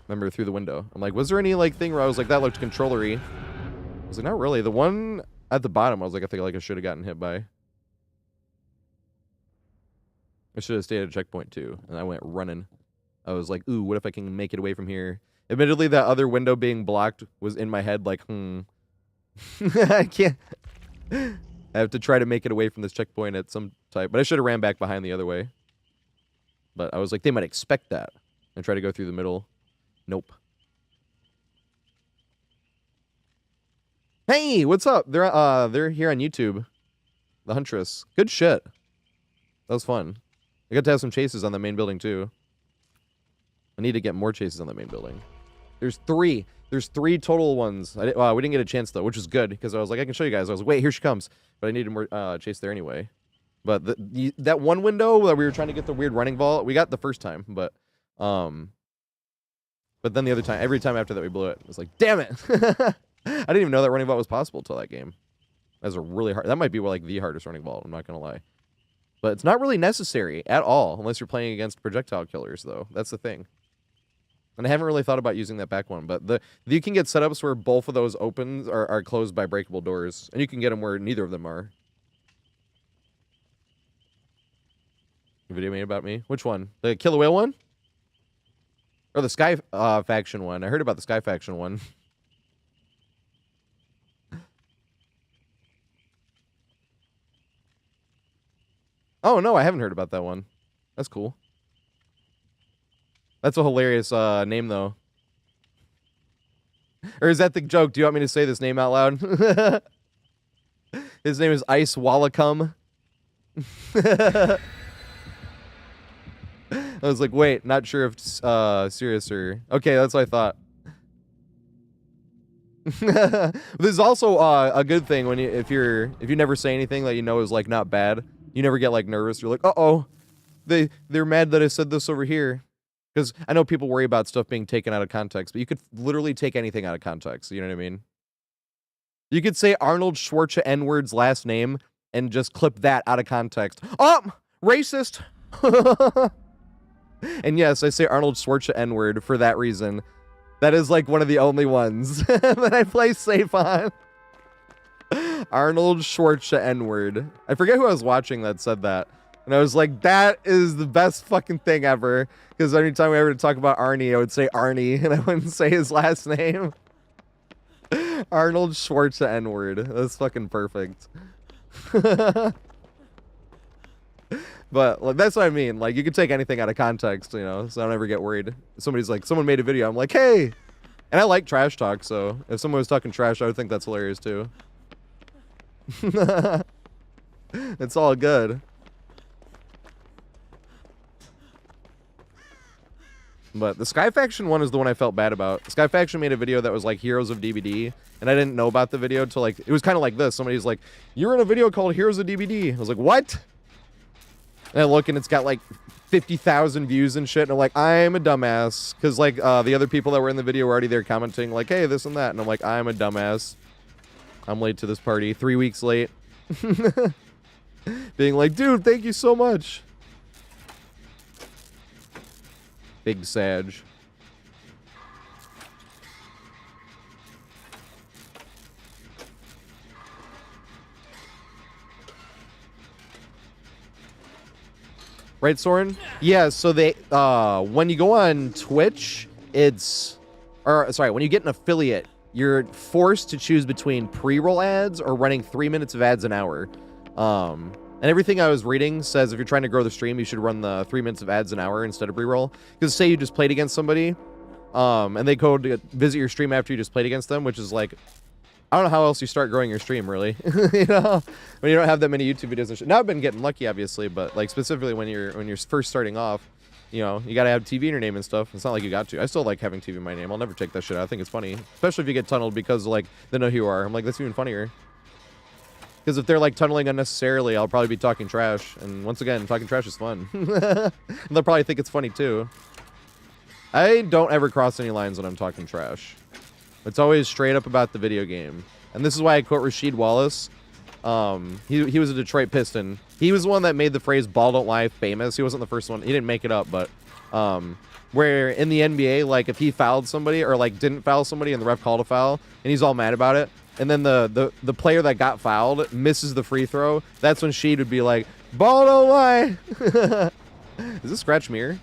Remember through the window. I'm like, was there any like thing where I was like, that looked controllery? I was like, not really. The one at the bottom, I was like, I think like I should have gotten hit by. I should have stayed at a checkpoint too. And I went running. I was like, ooh, what if I can make it away from here? Admittedly, that other window being blocked was in my head like, I can't. I have to try to make it away from this checkpoint at some type. But I should have ran back behind the other way. But I was like, they might expect that. And try to go through the middle. Nope. Hey, what's up? They're here on YouTube. The Huntress. Good shit. That was fun. I got to have some chases on the main building too. I need to get more chases on the main building. There's 3. There's 3 total ones. We didn't get a chance though, which is good because I was like, I can show you guys. I was like, wait, here she comes. But I needed more chase there anyway. But that one window that we were trying to get the weird running vault, we got the first time, but then the other time, every time after that we blew it. It was like, damn it. I didn't even know that running vault was possible till that game. That's a really hard. That might be like the hardest running vault. I'm not gonna lie. But it's not really necessary at all unless you're playing against projectile killers, though. That's the thing. And I haven't really thought about using that back one, but you can get setups where both of those opens are closed by breakable doors, and you can get them where neither of them are. A video made about me? Which one? The Kill the Whale one? Or the Sky Faction one? I heard about the Sky Faction one. Oh, no, I haven't heard about that one. That's cool. That's a hilarious name, though. Or is that the joke? Do you want me to say this name out loud? His name is Ice Wallacum. I was like, wait, not sure if serious or... Okay, that's what I thought. There's also a good thing when if you never say anything that you know is like not bad. You never get like nervous. You're like, uh-oh, they're mad that I said this over here. Because I know people worry about stuff being taken out of context, but you could literally take anything out of context. You know what I mean? You could say Arnold Schwarzenegger N-word's last name and just clip that out of context. Oh, racist. And yes, I say Arnold Schwarzenegger N-word for that reason. That is like one of the only ones that I play safe on. Arnold Schwarzenegger N-word. I forget who I was watching that said that. And I was like, that is the best fucking thing ever. Because anytime we ever talk about Arnie, I would say Arnie, and I wouldn't say his last name. Arnold Schwartz, the N-word. That's fucking perfect. But like, that's what I mean. Like, you can take anything out of context, you know, so I don't ever get worried. Somebody's like, someone made a video. I'm like, hey. And I like trash talk, so if someone was talking trash, I would think that's hilarious too. It's all good. But the Sky Faction one is the one I felt bad about. Sky Faction made a video that was like Heroes of DBD, and I didn't know about the video till like, it was kind of like this. Somebody's like, you're in a video called Heroes of DBD. I was like, what? And I look and it's got like 50,000 views and shit, and I'm like, I'm a dumbass. Because like the other people that were in the video were already there commenting like, hey, this and that. And I'm like, I'm a dumbass. I'm late to this party. 3 weeks late. Being like, dude, thank you so much. Big Sag. Right, Soren? Yeah, so they when you go on Twitch, it's when you get an affiliate, you're forced to choose between pre-roll ads or running 3 minutes of ads an hour. And everything I was reading says if you're trying to grow the stream, you should run the 3 minutes of ads an hour instead of pre-roll. Because say you just played against somebody, and they go to visit your stream after you just played against them, which is like, I don't know how else you start growing your stream, really. You know, when you don't have that many YouTube videos and shit. Now I've been getting lucky, obviously, but like specifically when you're first starting off, you know, you gotta have TV in your name and stuff. It's not like you got to. I still like having TV in my name. I'll never take that shit out. I think it's funny, especially if you get tunneled because like they know who you are. I'm like, that's even funnier. Because if they're like tunneling unnecessarily, I'll probably be talking trash. And once again, talking trash is fun. And they'll probably think it's funny too. I don't ever cross any lines when I'm talking trash. It's always straight up about the video game. And this is why I quote Rasheed Wallace. He was a Detroit Piston. He was the one that made the phrase "ball don't lie" famous. He wasn't the first one. He didn't make it up, but where in the NBA, like if he fouled somebody or like didn't foul somebody and the ref called a foul and he's all mad about it, and then the player that got fouled misses the free throw, that's when Sheed would be like, "Ball don't lie." Is this Scratch Mirror?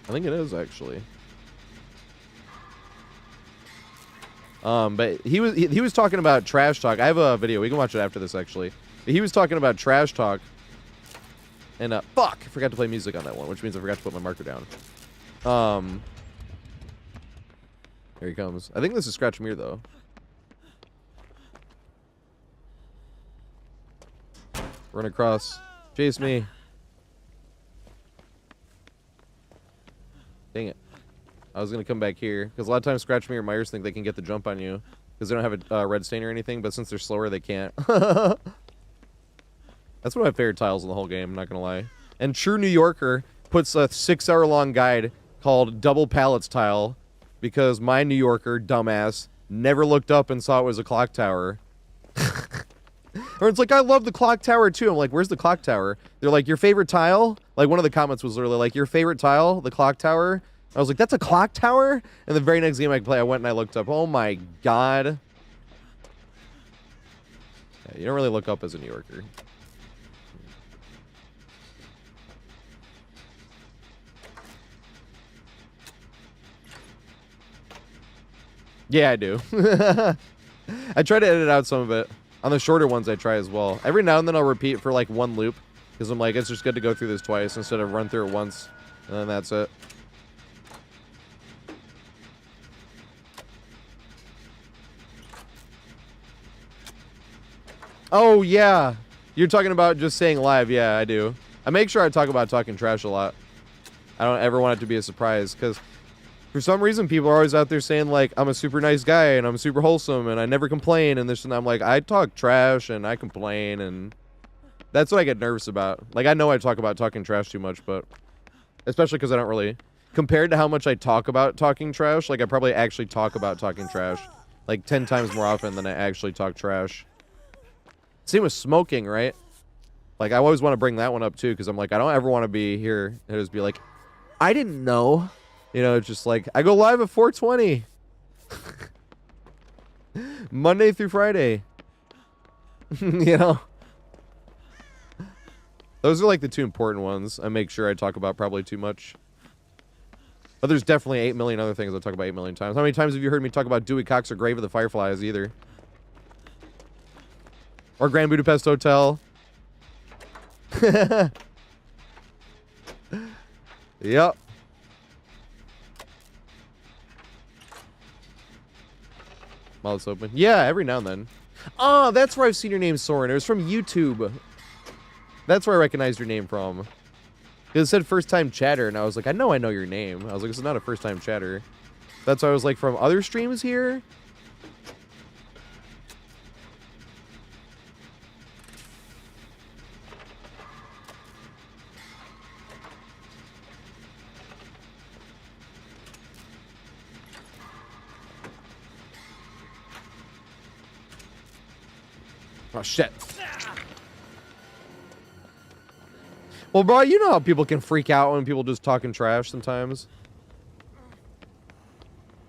I think it is actually. But he was talking about trash talk. I have a video. We can watch it after this actually. But he was talking about trash talk. And fuck, I forgot to play music on that one, which means I forgot to put my marker down. Here he comes. I think this is Scratch Mirror though. Run across. Chase me. Dang it. I was going to come back here. Because a lot of times Scratch Me or Myers think they can get the jump on you. Because they don't have a red stain or anything. But since they're slower, they can't. That's one of my favorite tiles in the whole game. I'm not going to lie. And True New Yorker puts a 6-hour-long guide called Double Pallets Tile. Because my New Yorker, dumbass, never looked up and saw it was a clock tower. Or it's like, I love the clock tower too. I'm like, where's the clock tower? They're like, your favorite tile? Like, one of the comments was literally like, your favorite tile? The clock tower? I was like, that's a clock tower? And the very next game I play, I went and I looked up. Oh my god. Yeah, you don't really look up as a New Yorker. Yeah, I do. I try to edit out some of it. On the shorter ones, I try as well. Every now and then I'll repeat for like one loop. Because I'm like, it's just good to go through this twice instead of run through it once. And then that's it. Oh, yeah. You're talking about just saying live. Yeah, I do. I make sure I talk about talking trash a lot. I don't ever want it to be a surprise. Because for some reason, people are always out there saying, like, I'm a super nice guy and I'm super wholesome and I never complain and this and that. I'm like, I talk trash and I complain, and that's what I get nervous about. Like, I know I talk about talking trash too much, but especially because I don't really, compared to how much I talk about talking trash, like, I probably actually talk about talking trash like 10 times more often than I actually talk trash. Same with smoking, right? Like, I always want to bring that one up too, because I'm like, I don't ever want to be here and just be like, I didn't know. You know, it's just like, I go live at 4:20. Monday through Friday. You know? Those are like the two important ones. I make sure I talk about probably too much. But there's definitely 8 million other things I'll talk about 8 million times. How many times have you heard me talk about Dewey Cox or Grave of the Fireflies either? Or Grand Budapest Hotel? Yep. While it's open. Yeah, every now and then. Oh, that's where I've seen your name, Soren. It was from YouTube. That's where I recognized your name from. It said first time chatter, and I was like, I know your name. I was like, this is not a first time chatter. That's why I was like, from other streams here? Oh, shit. Well, bro, you know how people can freak out when people just talking trash sometimes.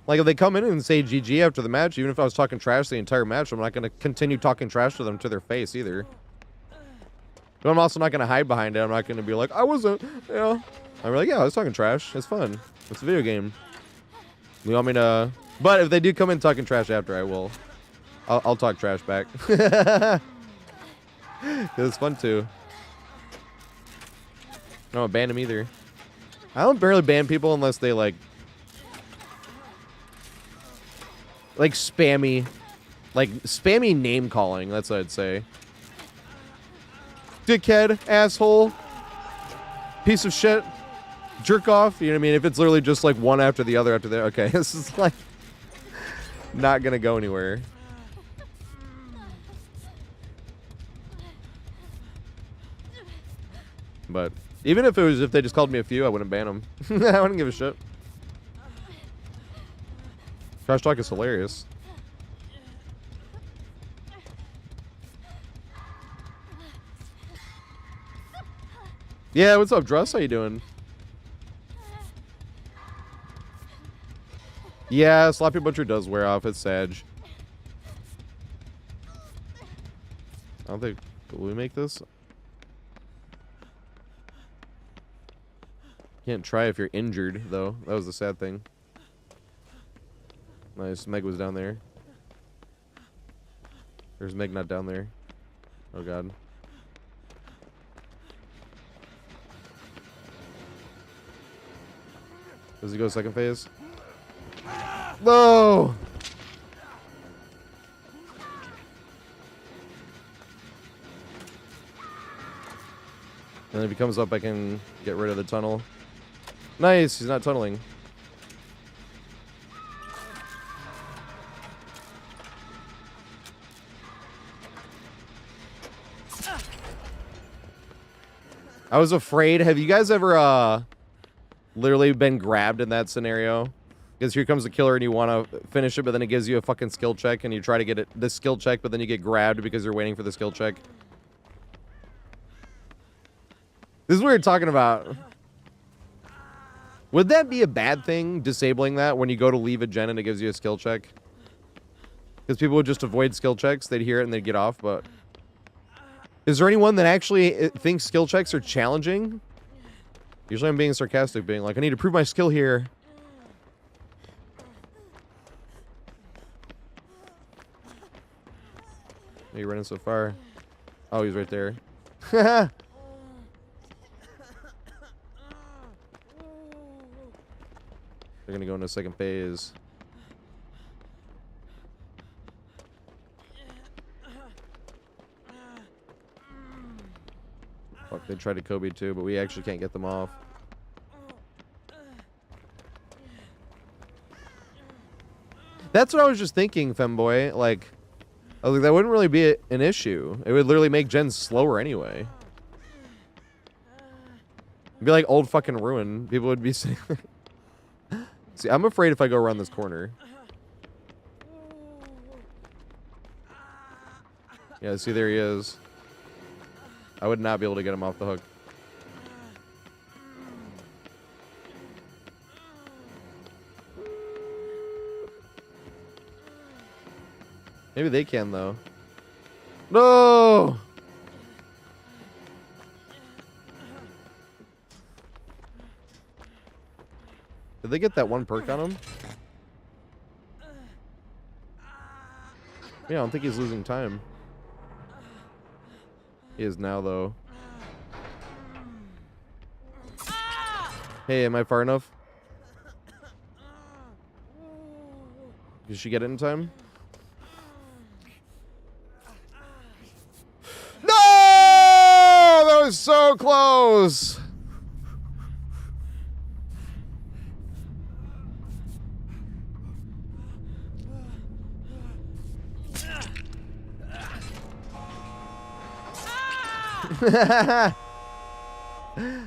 Like, if they come in and say GG after the match, even if I was talking trash the entire match, I'm not going to continue talking trash to them to their face either. But I'm also not going to hide behind it. I'm not going to be like, I wasn't, you know. I'm like, yeah, I was talking trash. It's fun. It's a video game. You want me to... But if they do come in talking trash after, I will. I'll talk trash back. It's fun too. I don't ban them either. I don't barely ban people unless they like spammy name calling. That's what I'd say. Dickhead, asshole, piece of shit, jerk off. You know what I mean? If it's literally just like one after the other after the okay, this is like not gonna go anywhere. But even if they just called me a few, I wouldn't ban them. I wouldn't give a shit. Trash talk is hilarious. Yeah, what's up, Druss? How you doing? Yeah, Sloppy Butcher does wear off. It's Sag. I don't think... Will we make this? Can't try if you're injured, though. That was the sad thing. Nice. Meg was down there. There's Meg not down there. Oh, God. Does he go second phase? No! And then if he comes up, I can get rid of the tunnel. Nice, he's not tunneling. I was afraid. Have you guys ever literally been grabbed in that scenario? Because here comes the killer and you want to finish it, but then it gives you a fucking skill check and you try to get the skill check, but then you get grabbed because you're waiting for the skill check. This is what we're talking about. Would that be a bad thing, disabling that when you go to leave a gen and it gives you a skill check? Because people would just avoid skill checks. They'd hear it and they'd get off, but... Is there anyone that actually thinks skill checks are challenging? Usually I'm being sarcastic, being like, I need to prove my skill here. Are you running so far? Oh, he's right there. They're gonna go into second phase. Fuck, they tried to Kobe too, but we actually can't get them off. That's what I was just thinking, femboy. Like, I was like, that wouldn't really be an issue. It would literally make gens slower anyway. It'd be like old fucking ruin. People would be saying... See, I'm afraid if I go around this corner. Yeah, see, there he is. I would not be able to get him off the hook. Maybe they can, though. No! Did they get that one perk on him? Yeah, I don't think he's losing time. He is now, though. Hey, am I far enough? Did she get it in time? No! That was so close!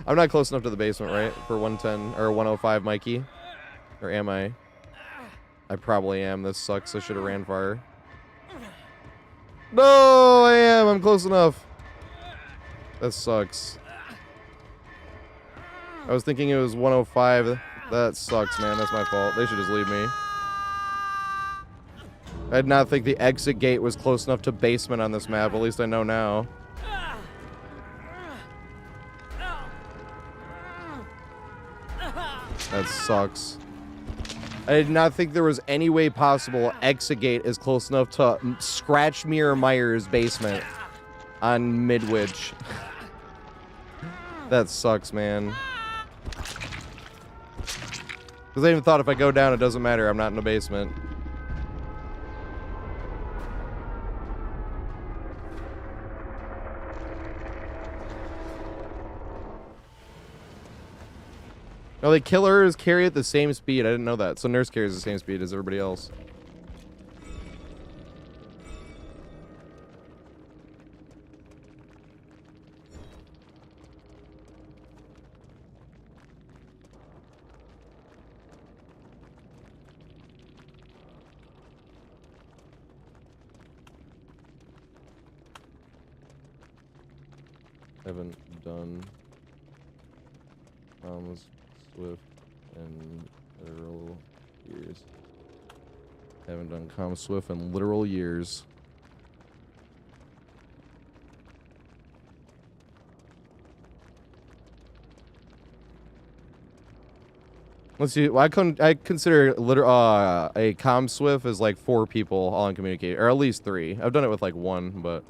I'm not close enough to the basement, right? For 110 or 105, Mikey? Or am I? I probably am. This sucks. I should have ran far. No, I am. I'm close enough. That sucks. I was thinking it was 105. That sucks, man. That's my fault. They should just leave me. I did not think the exit gate was close enough to basement on this map. At least I know now. That sucks. I did not think there was any way possible exit gate is close enough to scratch Mirror Myers' basement on Midwich. That sucks, man. Because I even thought if I go down, it doesn't matter. I'm not in the basement. Oh, the killers carry at the same speed. I didn't know that. So nurse carries the same speed as everybody else. Haven't done Swift in literal years. Haven't done Swift in literal years. Let's see. Well, I consider a Swift as like 4 people all in communicate, or at least 3. I've done it with like 1, but.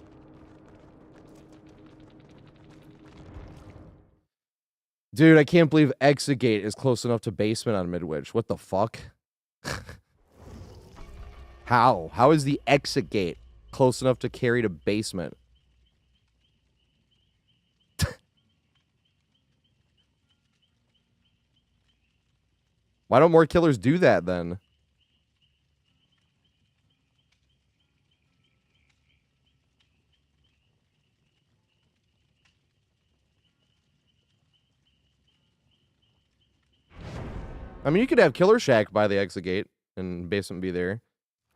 Dude, I can't believe exit gate is close enough to basement on Midwich. What the fuck? How? How is the exit gate close enough to carry to basement? Why don't more killers do that then? I mean, you could have Killer Shack by the exit gate and basement be there,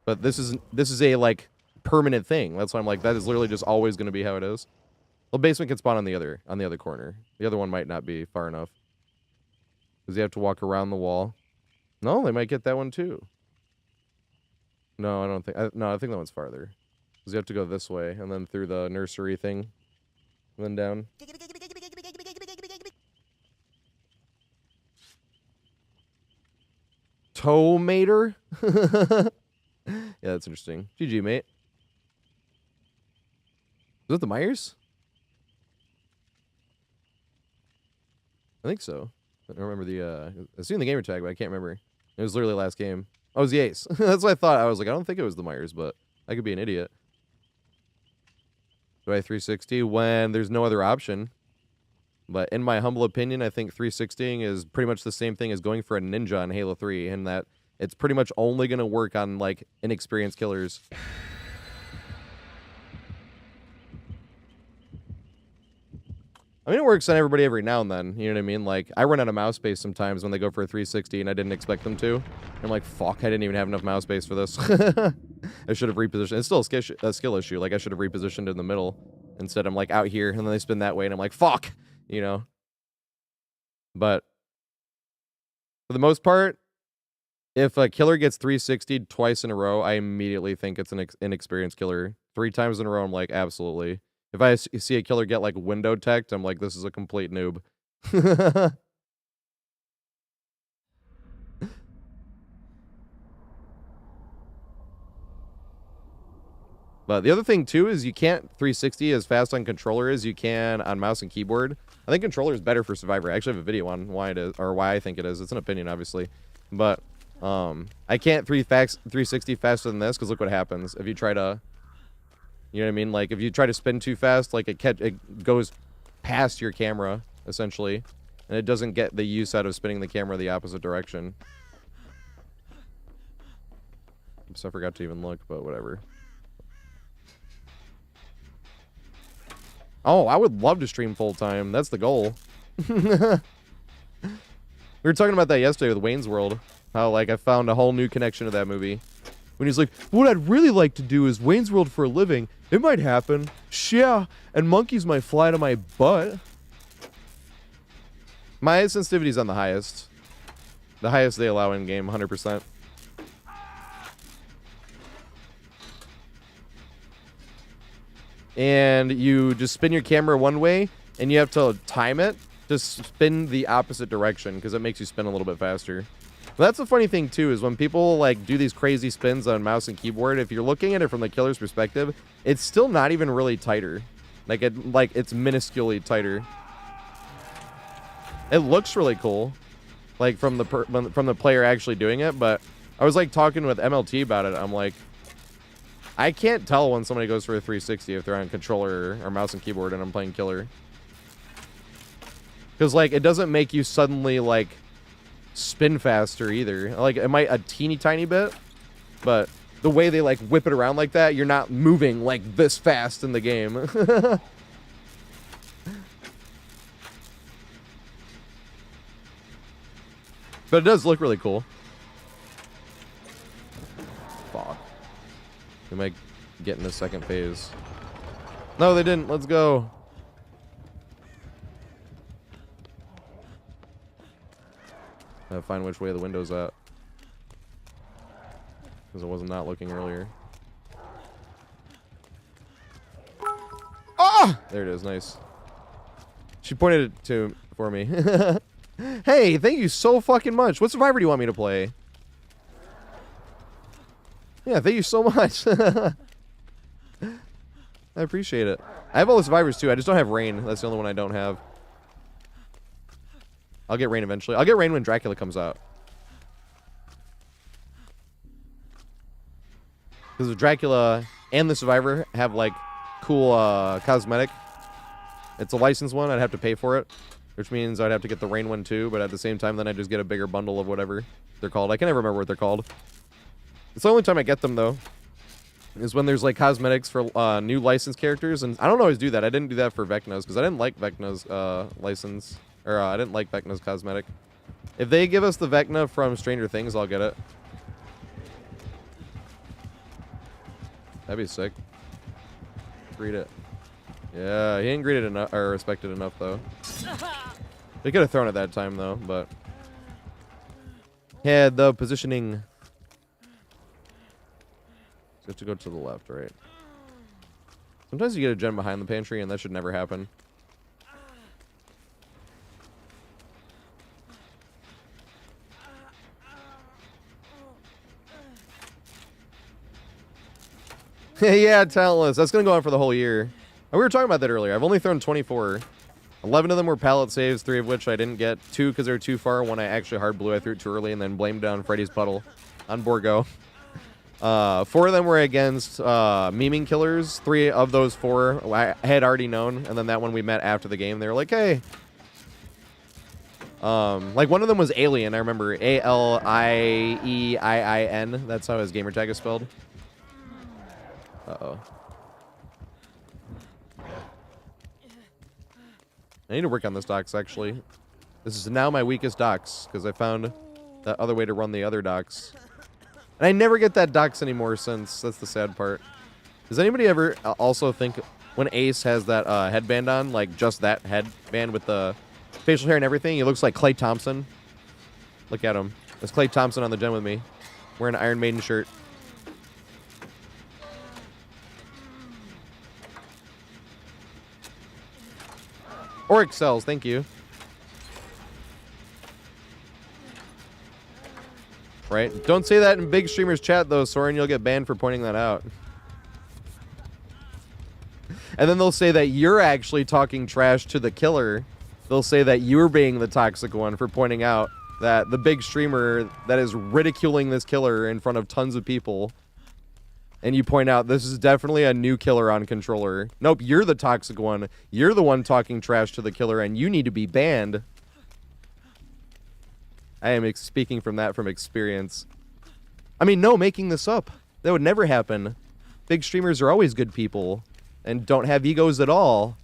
but this is a like permanent thing. That's why I'm like, that is literally just always going to be how it is. Well, basement can spawn on the other corner. The other one might not be far enough because you have to walk around the wall. No, they might get that one too. No, I don't think. No, I think that one's farther because you have to go this way and then through the nursery thing, and then down. Tomater? Yeah, that's interesting. GG, mate. Is it the Myers? I think so. I don't remember the, I've seen the gamer tag, but I can't remember. It was literally last game. Oh, it was the Ace. That's what I thought. I was like, I don't think it was the Myers, but I could be an idiot. Do I 360 when there's no other option? But in my humble opinion, I think 360ing is pretty much the same thing as going for a ninja in Halo 3, in that it's pretty much only going to work on, like, inexperienced killers. I mean, it works on everybody every now and then, you know what I mean? Like, I run out of mouse space sometimes when they go for a 360 and I didn't expect them to. I'm like, fuck, I didn't even have enough mouse space for this. I should have repositioned. It's still a skill issue. Like, I should have repositioned in the middle. Instead, I'm like out here, and then they spin that way, and I'm like, fuck! You know? But for the most part, if a killer gets 360'd twice in a row, I immediately think it's an inexperienced killer. 3 times in a row, I'm like, absolutely. If I see a killer get, like, window teched, I'm like, this is a complete noob. But the other thing too is you can't 360 as fast on controller as you can on mouse and keyboard. I think controller is better for Survivor. I actually have a video on why it is, or why I think it is. It's an opinion, obviously. But I can't 360 faster than this because look what happens if you try to. You know what I mean? Like if you try to spin too fast, like it goes past your camera essentially, and it doesn't get the use out of spinning the camera the opposite direction. So I forgot to even look, but whatever. Oh, I would love to stream full time. That's the goal. We were talking about that yesterday with Wayne's World. How, like, I found a whole new connection to that movie. When he's like, what I'd really like to do is Wayne's World for a living. It might happen. Yeah. And monkeys might fly to my butt. My sensitivity's on the highest. The highest they allow in game, 100%. And you just spin your camera one way, and you have to time it to spin the opposite direction because it makes you spin a little bit faster. But that's the funny thing too, is when people like do these crazy spins on mouse and keyboard, if you're looking at it from the killer's perspective, it's still not even really tighter. Like it's minusculely tighter. It looks really cool, like from the player actually doing it. But I was like talking with MLT about it. I'm like, I can't tell when somebody goes for a 360 if they're on controller or mouse and keyboard and I'm playing killer. Because, like, it doesn't make you suddenly, like, spin faster either. Like, it might a teeny tiny bit, but the way they, like, whip it around like that, you're not moving, like, this fast in the game. But it does look really cool. Fuck. We might get in the second phase. No, they didn't. Let's go. I gotta find which way the window's at. Because I was not looking earlier. Ah! There it is. Nice. She pointed it to for me. Hey, thank you so fucking much. What Survivor do you want me to play? Yeah, thank you so much. I appreciate it. I have all the Survivors too. I just don't have Rain. That's the only one I don't have. I'll get Rain eventually. I'll get Rain when Dracula comes out. Because the Dracula and the Survivor have like cool cosmetic. It's a licensed one. I'd have to pay for it, which means I'd have to get the Rain one too. But at the same time, then I just get a bigger bundle of whatever they're called. I can never remember what they're called. It's the only time I get them though, is when there's like cosmetics for new licensed characters, and I don't always do that. I didn't do that for Vecna's because I didn't like Vecna's license, or I didn't like Vecna's cosmetic. If they give us the Vecna from Stranger Things, I'll get it. That'd be sick. Greet it. Yeah, he didn't greet it enough or respect it enough though. They could have thrown it that time though, but yeah, the positioning. So you have to go to the left, right? Sometimes you get a gem behind the pantry, and that should never happen. Yeah, talentless. That's going to go on for the whole year. And we were talking about that earlier. I've only thrown 24. 11 of them were pallet saves, 3 of which I didn't get. 2 because they were too far. 1 I actually hard blew. I threw it too early and then blamed it on Freddy's puddle on Borgo. 4 of them were against memeing killers. 3 of those 4 I had already known, and then that one we met after the game. They were like, hey. Like one of them was Alien. I remember Aliein. That's how his gamer tag is spelled. Uh-oh. I need to work on this docks, actually. This is now my weakest docks, because I found that other way to run the other docks. And I never get that docks anymore since. That's the sad part. Does anybody ever also think when Ace has that headband on, like just that headband with the facial hair and everything, he looks like Klay Thompson? Look at him. There's Klay Thompson on the gen with me, wearing an Iron Maiden shirt. Or excels, thank you. Right? Don't say that in big streamers chat though, Soren, you'll get banned for pointing that out. And then they'll say that you're actually talking trash to the killer. They'll say that you're being the toxic one for pointing out that the big streamer that is ridiculing this killer in front of tons of people. And you point out, this is definitely a new killer on controller. Nope, you're the toxic one. You're the one talking trash to the killer, and you need to be banned. I am speaking from experience. I mean, no, making this up. That would never happen. Big streamers are always good people and don't have egos at all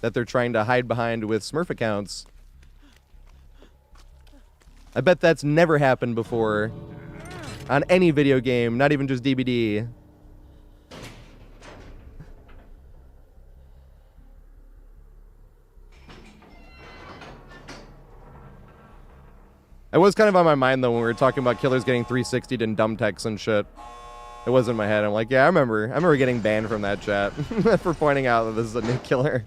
that they're trying to hide behind with Smurf accounts. I bet that's never happened before on any video game, not even just DBD. It was kind of on my mind, though, when we were talking about killers getting 360'd in dumb texts and shit. It was in my head. I'm like, yeah, I remember getting banned from that chat for pointing out that this is a new killer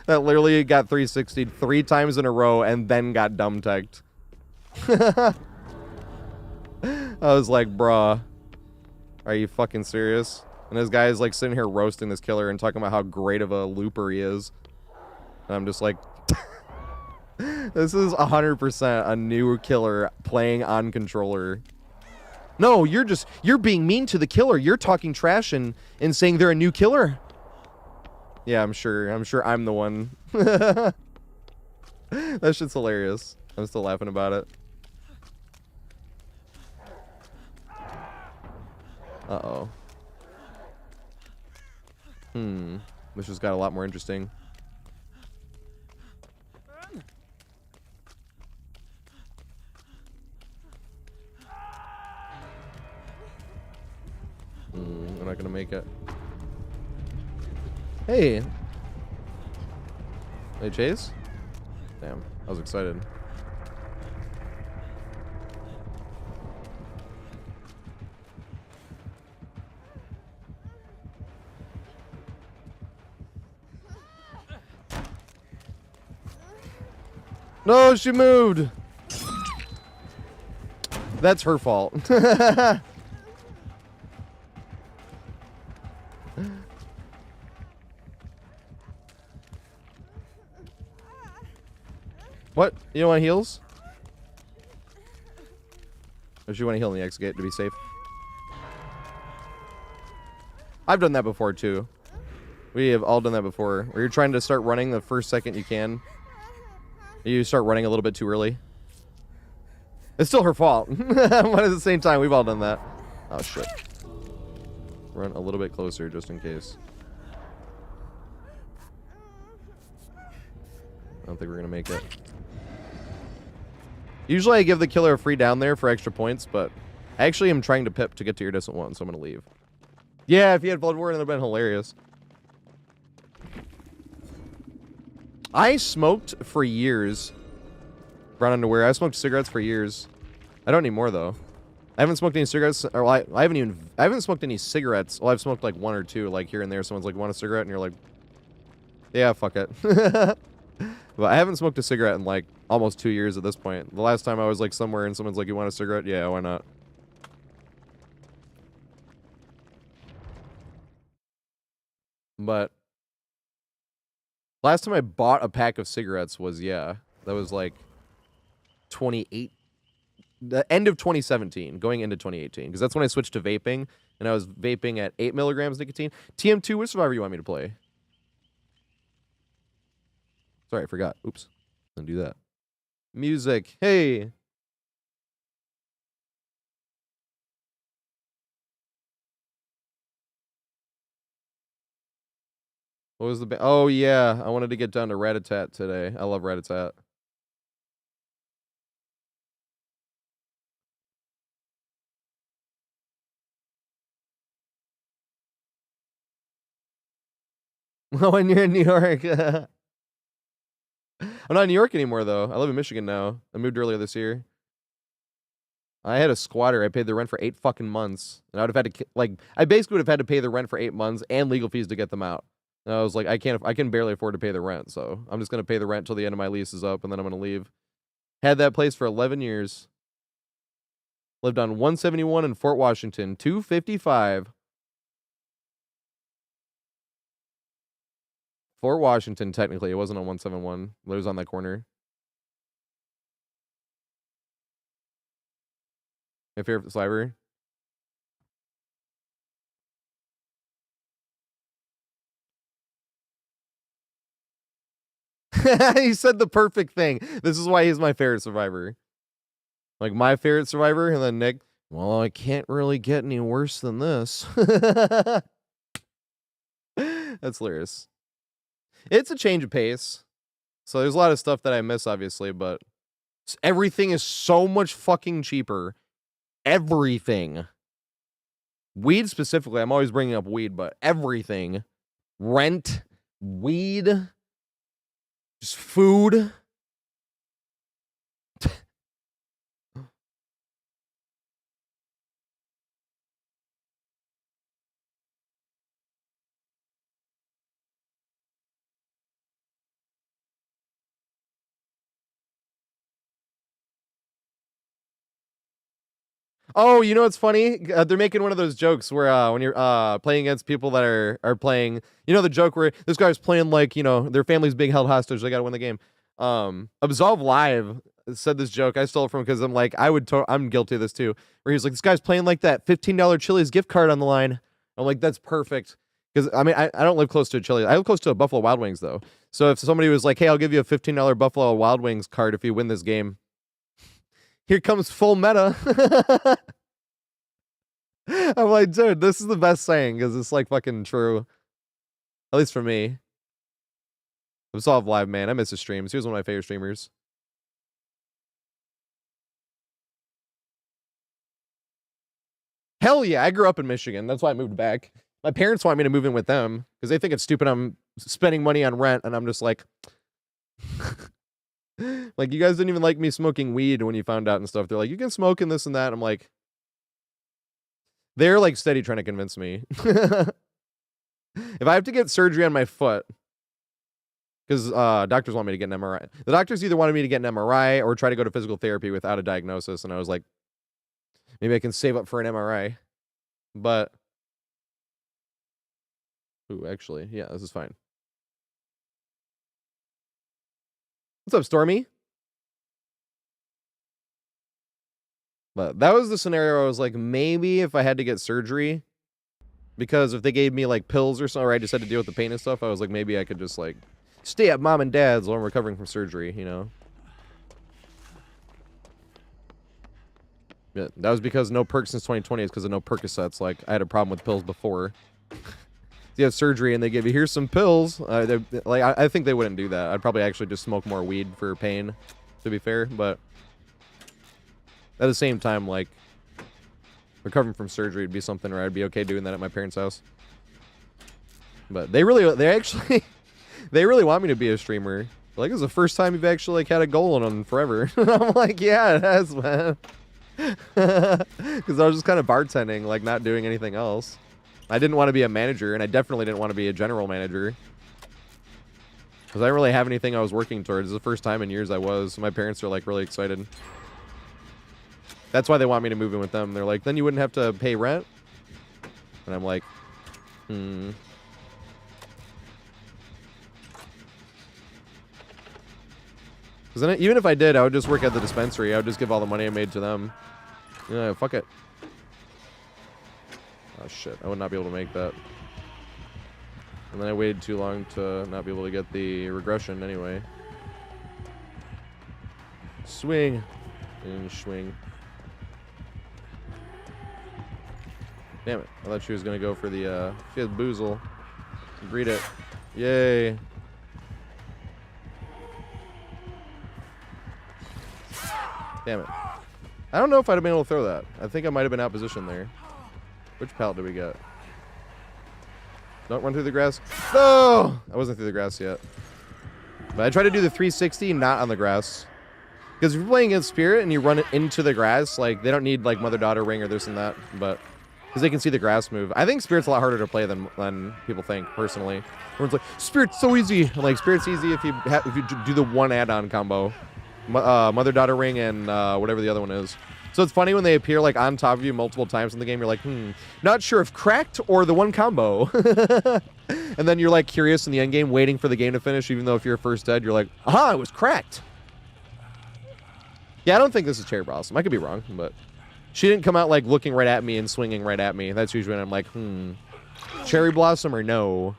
that literally got 360'd 3 times in a row and then got dumb teched. I was like, bruh, are you fucking serious? And this guy is like sitting here roasting this killer and talking about how great of a looper he is. And I'm just like, this is 100% a new killer playing on controller. No, you're being mean to the killer. You're talking trash and saying they're a new killer. Yeah, I'm sure I'm the one. That shit's hilarious. I'm still laughing about it. Uh-oh. This just got a lot more interesting. I'm not gonna make it. Hey! They chase? Damn, I was excited. No, she moved! That's her fault. What? You don't want heals? Or do you want to heal in the exit gate to be safe? I've done that before too. We have all done that before. Where you're trying to start running the first second you can. You start running a little bit too early. It's still her fault. But at the same time, we've all done that. Oh shit. Run a little bit closer just in case. I don't think we're gonna make it. Usually I give the killer a free down there for extra points, but I actually am trying to pip to get to your distant one, so I'm gonna leave. Yeah, if you had Blood War, it would have been hilarious. I smoked for years. Brown underwear. I smoked cigarettes for years. I don't anymore though. I haven't smoked any cigarettes, or I haven't smoked any cigarettes. Well, I've smoked like 1 or 2, like here and there. Someone's like, want a cigarette? And you're like, yeah, fuck it. But I haven't smoked a cigarette in like almost 2 years at this point. The last time I was like somewhere and someone's like, you want a cigarette? Yeah, why not? But last time I bought a pack of cigarettes was, yeah, that was like 28, the end of 2017, going into 2018, because that's when I switched to vaping, and I was vaping at 8 milligrams nicotine. TM2, which survivor you want me to play? Sorry, I forgot. Oops. Don't do that. Music. Hey. What was the oh yeah, I wanted to get down to Rat-a-tat today. I love Rat-a-tat. When you're in New York. I'm not in New York anymore though. I live in Michigan now. I moved earlier this year. I had a squatter. I paid the rent for 8 fucking months. And I would have had to, like, I basically would have had to pay the rent for 8 months and legal fees to get them out. And I was like, I can barely afford to pay the rent, so I'm just going to pay the rent till the end of my lease is up, and then I'm going to leave. Had that place for 11 years. Lived on 171 in Fort Washington, 255. Fort Washington, technically. It wasn't on 171. It was on that corner. My favorite survivor. He said the perfect thing. This is why he's my favorite survivor. Like, my favorite survivor, and then Nick, well, I can't really get any worse than this. That's hilarious. It's a change of pace. So there's a lot of stuff that I miss, obviously, but everything is so much fucking cheaper. Everything. Weed specifically, I'm always bringing up weed, but everything. Rent, weed, just food. Oh, you know what's funny? They're making one of those jokes where when you're playing against people that are playing, you know, the joke where this guy's playing like, you know, their family's being held hostage, they gotta win the game. Absolve Live said this joke. I stole it from him because I'm like, I'm guilty of this too. Where he's like, this guy's playing like that $15 Chili's gift card on the line. I'm like, that's perfect. Because I mean, I don't live close to a Chili's. I live close to a Buffalo Wild Wings though. So if somebody was like, hey, I'll give you a $15 Buffalo Wild Wings card if you win this game. Here comes full meta. I'm like, dude, this is the best saying because it's like fucking true. At least for me. Absolve Live, man. I miss his streams. He was one of my favorite streamers. Hell yeah, I grew up in Michigan. That's why I moved back. My parents want me to move in with them because they think it's stupid I'm spending money on rent, and I'm just like... like, you guys didn't even like me smoking weed when you found out and stuff. They're like, you can smoke and this and that. I'm like... They're like steady trying to convince me. If I have to get surgery on my foot, because doctors want me to get an MRI. The doctors either wanted me to get an MRI or try to go to physical therapy without a diagnosis. And I was like, maybe I can save up for an MRI. But, ooh, actually, yeah, this is fine. What's up, Stormy? But that was the scenario I was like, maybe if I had to get surgery, because if they gave me like pills or something, or I just had to deal with the pain and stuff, I was like, maybe I could just like stay at mom and dad's while I'm recovering from surgery, you know? Yeah, that was because no perks since 2020 is because of no Percocets. Like, I had a problem with pills before. You have surgery and they give you, here's some pills. I think they wouldn't do that. I'd probably actually just smoke more weed for pain, to be fair, but... At the same time, like, recovering from surgery would be something where I'd be okay doing that at my parents' house. But they actually, they really want me to be a streamer. Like, this is the first time you've actually, like, had a goal on them forever. I'm like, yeah, it has, man. Because I was just kind of bartending, like, not doing anything else. I didn't want to be a manager, and I definitely didn't want to be a general manager. Because I didn't really have anything I was working towards. This is the first time in years I was. My parents are, like, really excited. That's why they want me to move in with them. They're like, then you wouldn't have to pay rent? And I'm like, Because then even if I did, I would just work at the dispensary. I would just give all the money I made to them. Yeah, fuck it. Oh, shit. I would not be able to make that. And then I waited too long to not be able to get the regression anyway. Swing. And swing. Damn it. I thought she was going to go for the, she has boozle. Breed it. Yay. Damn it. I don't know if I'd have been able to throw that. I think I might have been out of position there. Which pallet did we get? Don't run through the grass. No! I wasn't through the grass yet. But I tried to do the 360 not on the grass. Because if you're playing against Spirit and you run it into the grass, like, they don't need, like, mother-daughter ring or this and that. But... because they can see the grass move. I think Spirit's a lot harder to play than people think, personally. Everyone's like, Spirit's so easy. I'm like, Spirit's easy if you do the one add-on combo. Mother-daughter ring and whatever the other one is. So it's funny when they appear like on top of you multiple times in the game. You're like, not sure if cracked or the one combo. And then you're like curious in the end game, waiting for the game to finish, even though if you're first dead, you're like, aha, it was cracked. Yeah, I don't think this is Cherry Blossom. I could be wrong, but she didn't come out like looking right at me and swinging right at me. That's usually when I'm like, Cherry Blossom or no.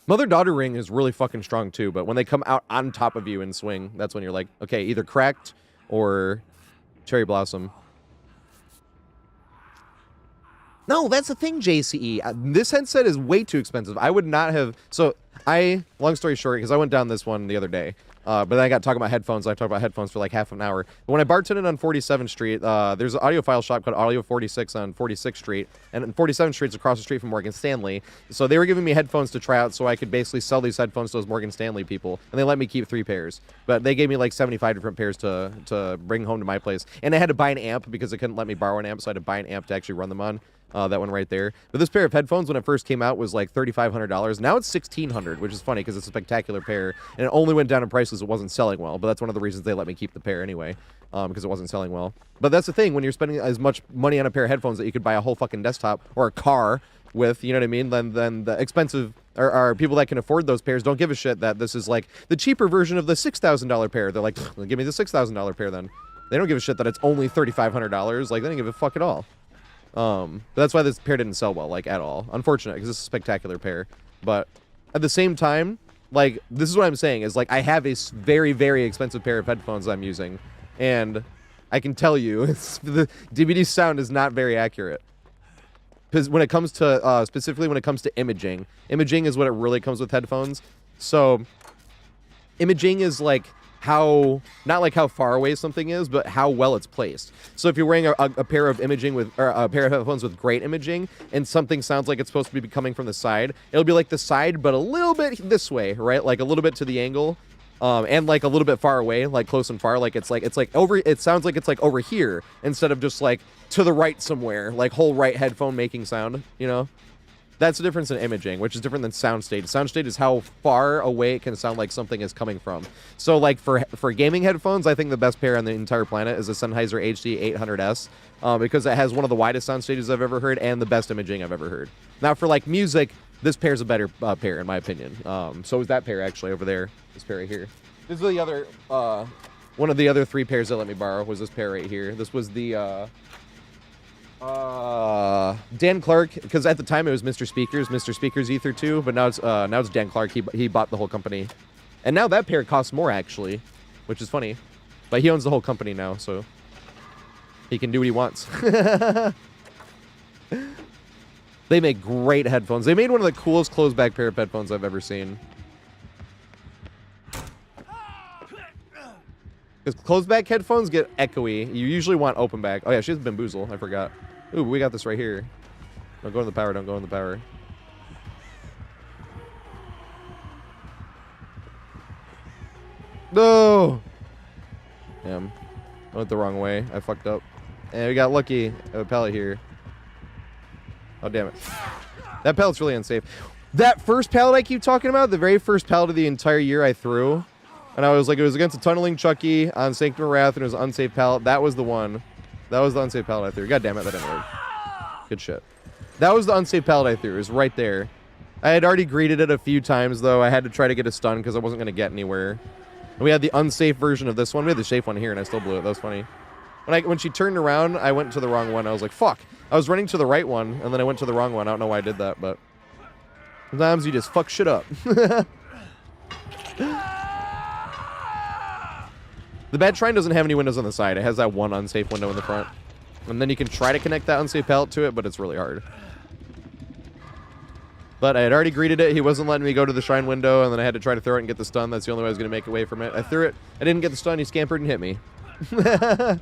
Mother-daughter ring is really fucking strong too, but when they come out on top of you and swing, that's when you're like, okay, either cracked or Cherry Blossom. No, that's the thing, JCE. This headset is way too expensive. I would not have... So, long story short, because I went down this one the other day, but then I got talking about headphones. I talked about headphones for like half an hour. But when I bartended on 47th Street, there's an audiophile shop called Audio 46 on 46th Street, and 47th Street's across the street from Morgan Stanley. So they were giving me headphones to try out so I could basically sell these headphones to those Morgan Stanley people, and they let me keep 3 pairs. But they gave me like 75 different pairs to bring home to my place. And I had to buy an amp because they couldn't let me borrow an amp, so I had to buy an amp to actually run them on. That one right there. But this pair of headphones, when it first came out, was like $3,500. Now it's $1,600, which is funny because it's a spectacular pair. And it only went down in price because it wasn't selling well. But that's one of the reasons they let me keep the pair anyway, because it wasn't selling well. But that's the thing, when you're spending as much money on a pair of headphones that you could buy a whole fucking desktop or a car with, you know what I mean, then the expensive, or people that can afford those pairs don't give a shit that this is like the cheaper version of the $6,000 pair. They're like, give me the $6,000 pair then. They don't give a shit that it's only $3,500. Like, they don't give a fuck at all. But that's why this pair didn't sell well, like, at all. Unfortunate, because it's a spectacular pair. But at the same time, like, this is what I'm saying, is, like, I have a very, very expensive pair of headphones I'm using, and I can tell you, the DVD sound is not very accurate. Because when it comes to, specifically when it comes to imaging is what it really comes with headphones. So, imaging is, like, not like how far away something is, but how well it's placed. So if you're wearing a pair of a pair of headphones with great imaging, and something sounds like it's supposed to be coming from the side, it'll be like the side, but a little bit this way, right? Like a little bit to the angle, and like a little bit far away, like close and far. Like it's like over. It sounds like it's like over here instead of just like to the right somewhere, like whole right headphone making sound. You know. That's the difference in imaging, which is different than soundstage. Soundstage is how far away it can sound like something is coming from. So, like, for gaming headphones, I think the best pair on the entire planet is the Sennheiser HD800S, because it has one of the widest sound stages I've ever heard and the best imaging I've ever heard. Now, for, like, music, this pair's a better pair, in my opinion. So is that pair, actually, over there. This pair right here. This is the other, one of the other 3 pairs they let me borrow was this pair right here. This was the, Dan Clark, because at the time it was Mr. Speaker's Ether 2, but now it's Dan Clark. He bought the whole company, and now that pair costs more actually, which is funny, but he owns the whole company now, so he can do what he wants. They make great headphones. They made one of the coolest closed back pair of headphones I've ever seen. Because closed back headphones get echoey. You usually want open back. Oh yeah, she has bamboozle. I forgot. Ooh, we got this right here. Don't go in the power. Don't go in the power. No! Damn. I went the wrong way. I fucked up. And we got lucky. I have a pallet here. Oh, damn it. That pallet's really unsafe. That first pallet I keep talking about, the very first pallet of the entire year I threw, and I was like, it was against a tunneling Chucky on Sanctum of Wrath, and it was an unsafe pallet. That was the one. That was the unsafe pallet I threw. God damn it, that didn't work. Good shit. That was the unsafe pallet I threw. It was right there. I had already greeted it a few times, though. I had to try to get a stun because I wasn't going to get anywhere. And we had the unsafe version of this one. We had the safe one here, and I still blew it. That was funny. When she turned around, I went to the wrong one. I was like, fuck. I was running to the right one, and then I went to the wrong one. I don't know why I did that, but sometimes you just fuck shit up. The bad shrine doesn't have any windows on the side. It has that one unsafe window in the front. And then you can try to connect that unsafe pallet to it, but it's really hard. But I had already greeted it. He wasn't letting me go to the shrine window, and then I had to try to throw it and get the stun. That's the only way I was going to make away from it. I threw it. I didn't get the stun. He scampered and hit me. That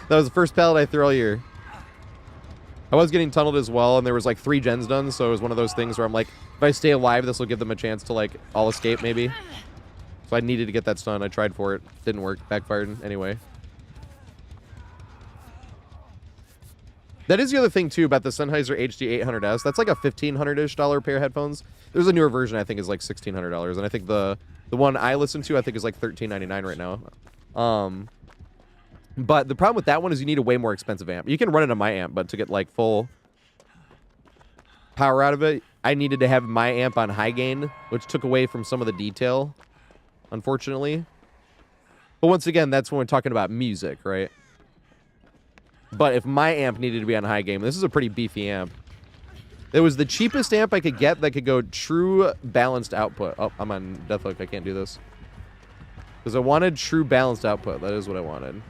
was the first pallet I threw all year. I was getting tunneled as well, and there was like 3 gens done, so it was one of those things where I'm like, if I stay alive, this will give them a chance to like all escape maybe. So I needed to get that stun. I tried for it. Didn't work. Backfired anyway. That is the other thing too about the Sennheiser HD800S. That's like a $1,500-ish pair of headphones. There's a newer version I think is like $1,600, and I think the one I listen to I think is like $1,399 right now. But the problem with that one is you need a way more expensive amp. You can run it on my amp, but to get like full power out of it, I needed to have my amp on high gain, which took away from some of the detail, unfortunately. But once again, that's when we're talking about music, right? But if my amp needed to be on high gain, this is a pretty beefy amp. It was the cheapest amp I could get that could go true balanced output. Oh, I'm on Deathlook. I can't do this. Because I wanted true balanced output. That is what I wanted.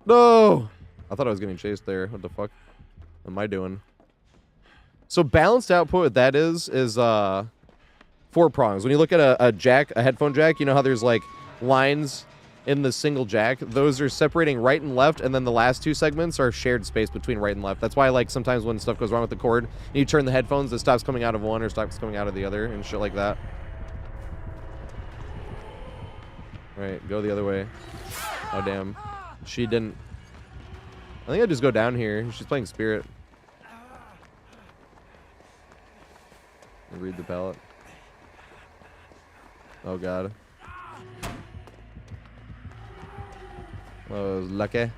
No! I thought I was getting chased there. What the fuck am I doing? So balanced output, what that is 4 prongs. When you look at a jack, a headphone jack, you know how there's like lines in the single jack? Those are separating right and left, and then the last 2 segments are shared space between right and left. That's why, like, sometimes when stuff goes wrong with the cord, and you turn the headphones, it stops coming out of one or stops coming out of the other and shit like that. Right, go the other way. Oh, damn. She didn't. I think I just go down here. She's playing Spirit. Read the palette. Oh, God. Oh, lucky. I'm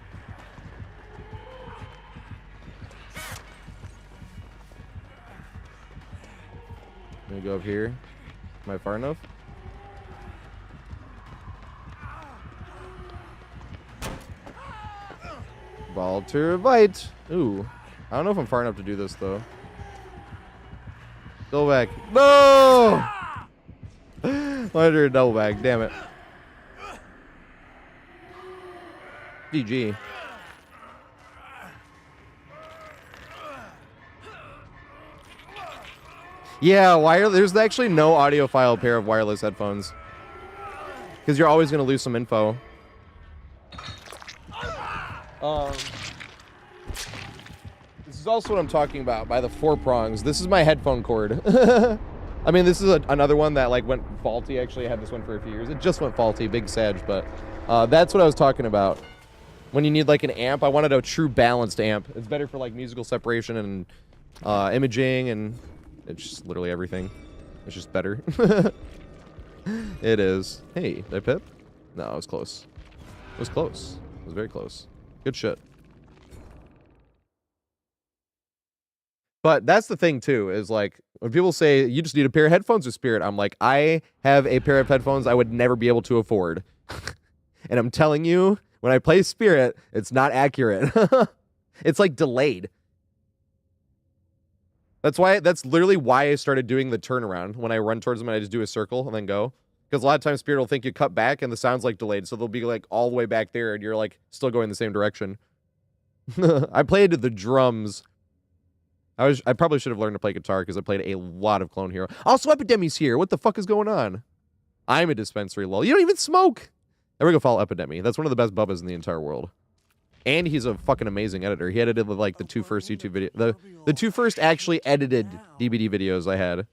gonna go up here. Am I far enough? Ball to right. Ooh. I don't know if I'm far enough to do this, though. Go back. No! Why did I double back? Damn it. GG. Yeah, there's actually no audiophile pair of wireless headphones. Because you're always going to lose some info. This is also what I'm talking about by the 4 prongs. This is my headphone cord. I mean, this is another one that like went faulty. Actually, I had this one for a few years. It just went faulty, big sag, but that's what I was talking about. When you need like an amp, I wanted a true balanced amp. It's better for like musical separation and imaging, and it's just literally everything. It's just better. It is. Hey, did I pip? No, it was close. It was close. It was very close. Good shit. But that's the thing too, is like when people say you just need a pair of headphones with Spirit, I'm like, I have a pair of headphones I would never be able to afford. And I'm telling you, when I play Spirit, it's not accurate. It's like delayed. That's literally why I started doing the turnaround. When I run towards them, I just do a circle and then go. Because a lot of times Spirit will think you cut back and the sound's like delayed. So they'll be like all the way back there and you're like still going the same direction. I played the drums. I probably should have learned to play guitar because I played a lot of Clone Hero. Also, Epidemy's here. What the fuck is going on? I'm a dispensary, lol. You don't even smoke. There we go, follow Epidemy. That's one of the best bubbas in the entire world. And he's a fucking amazing editor. He edited like the 2 first YouTube videos. The 2 first actually edited DVD videos I had.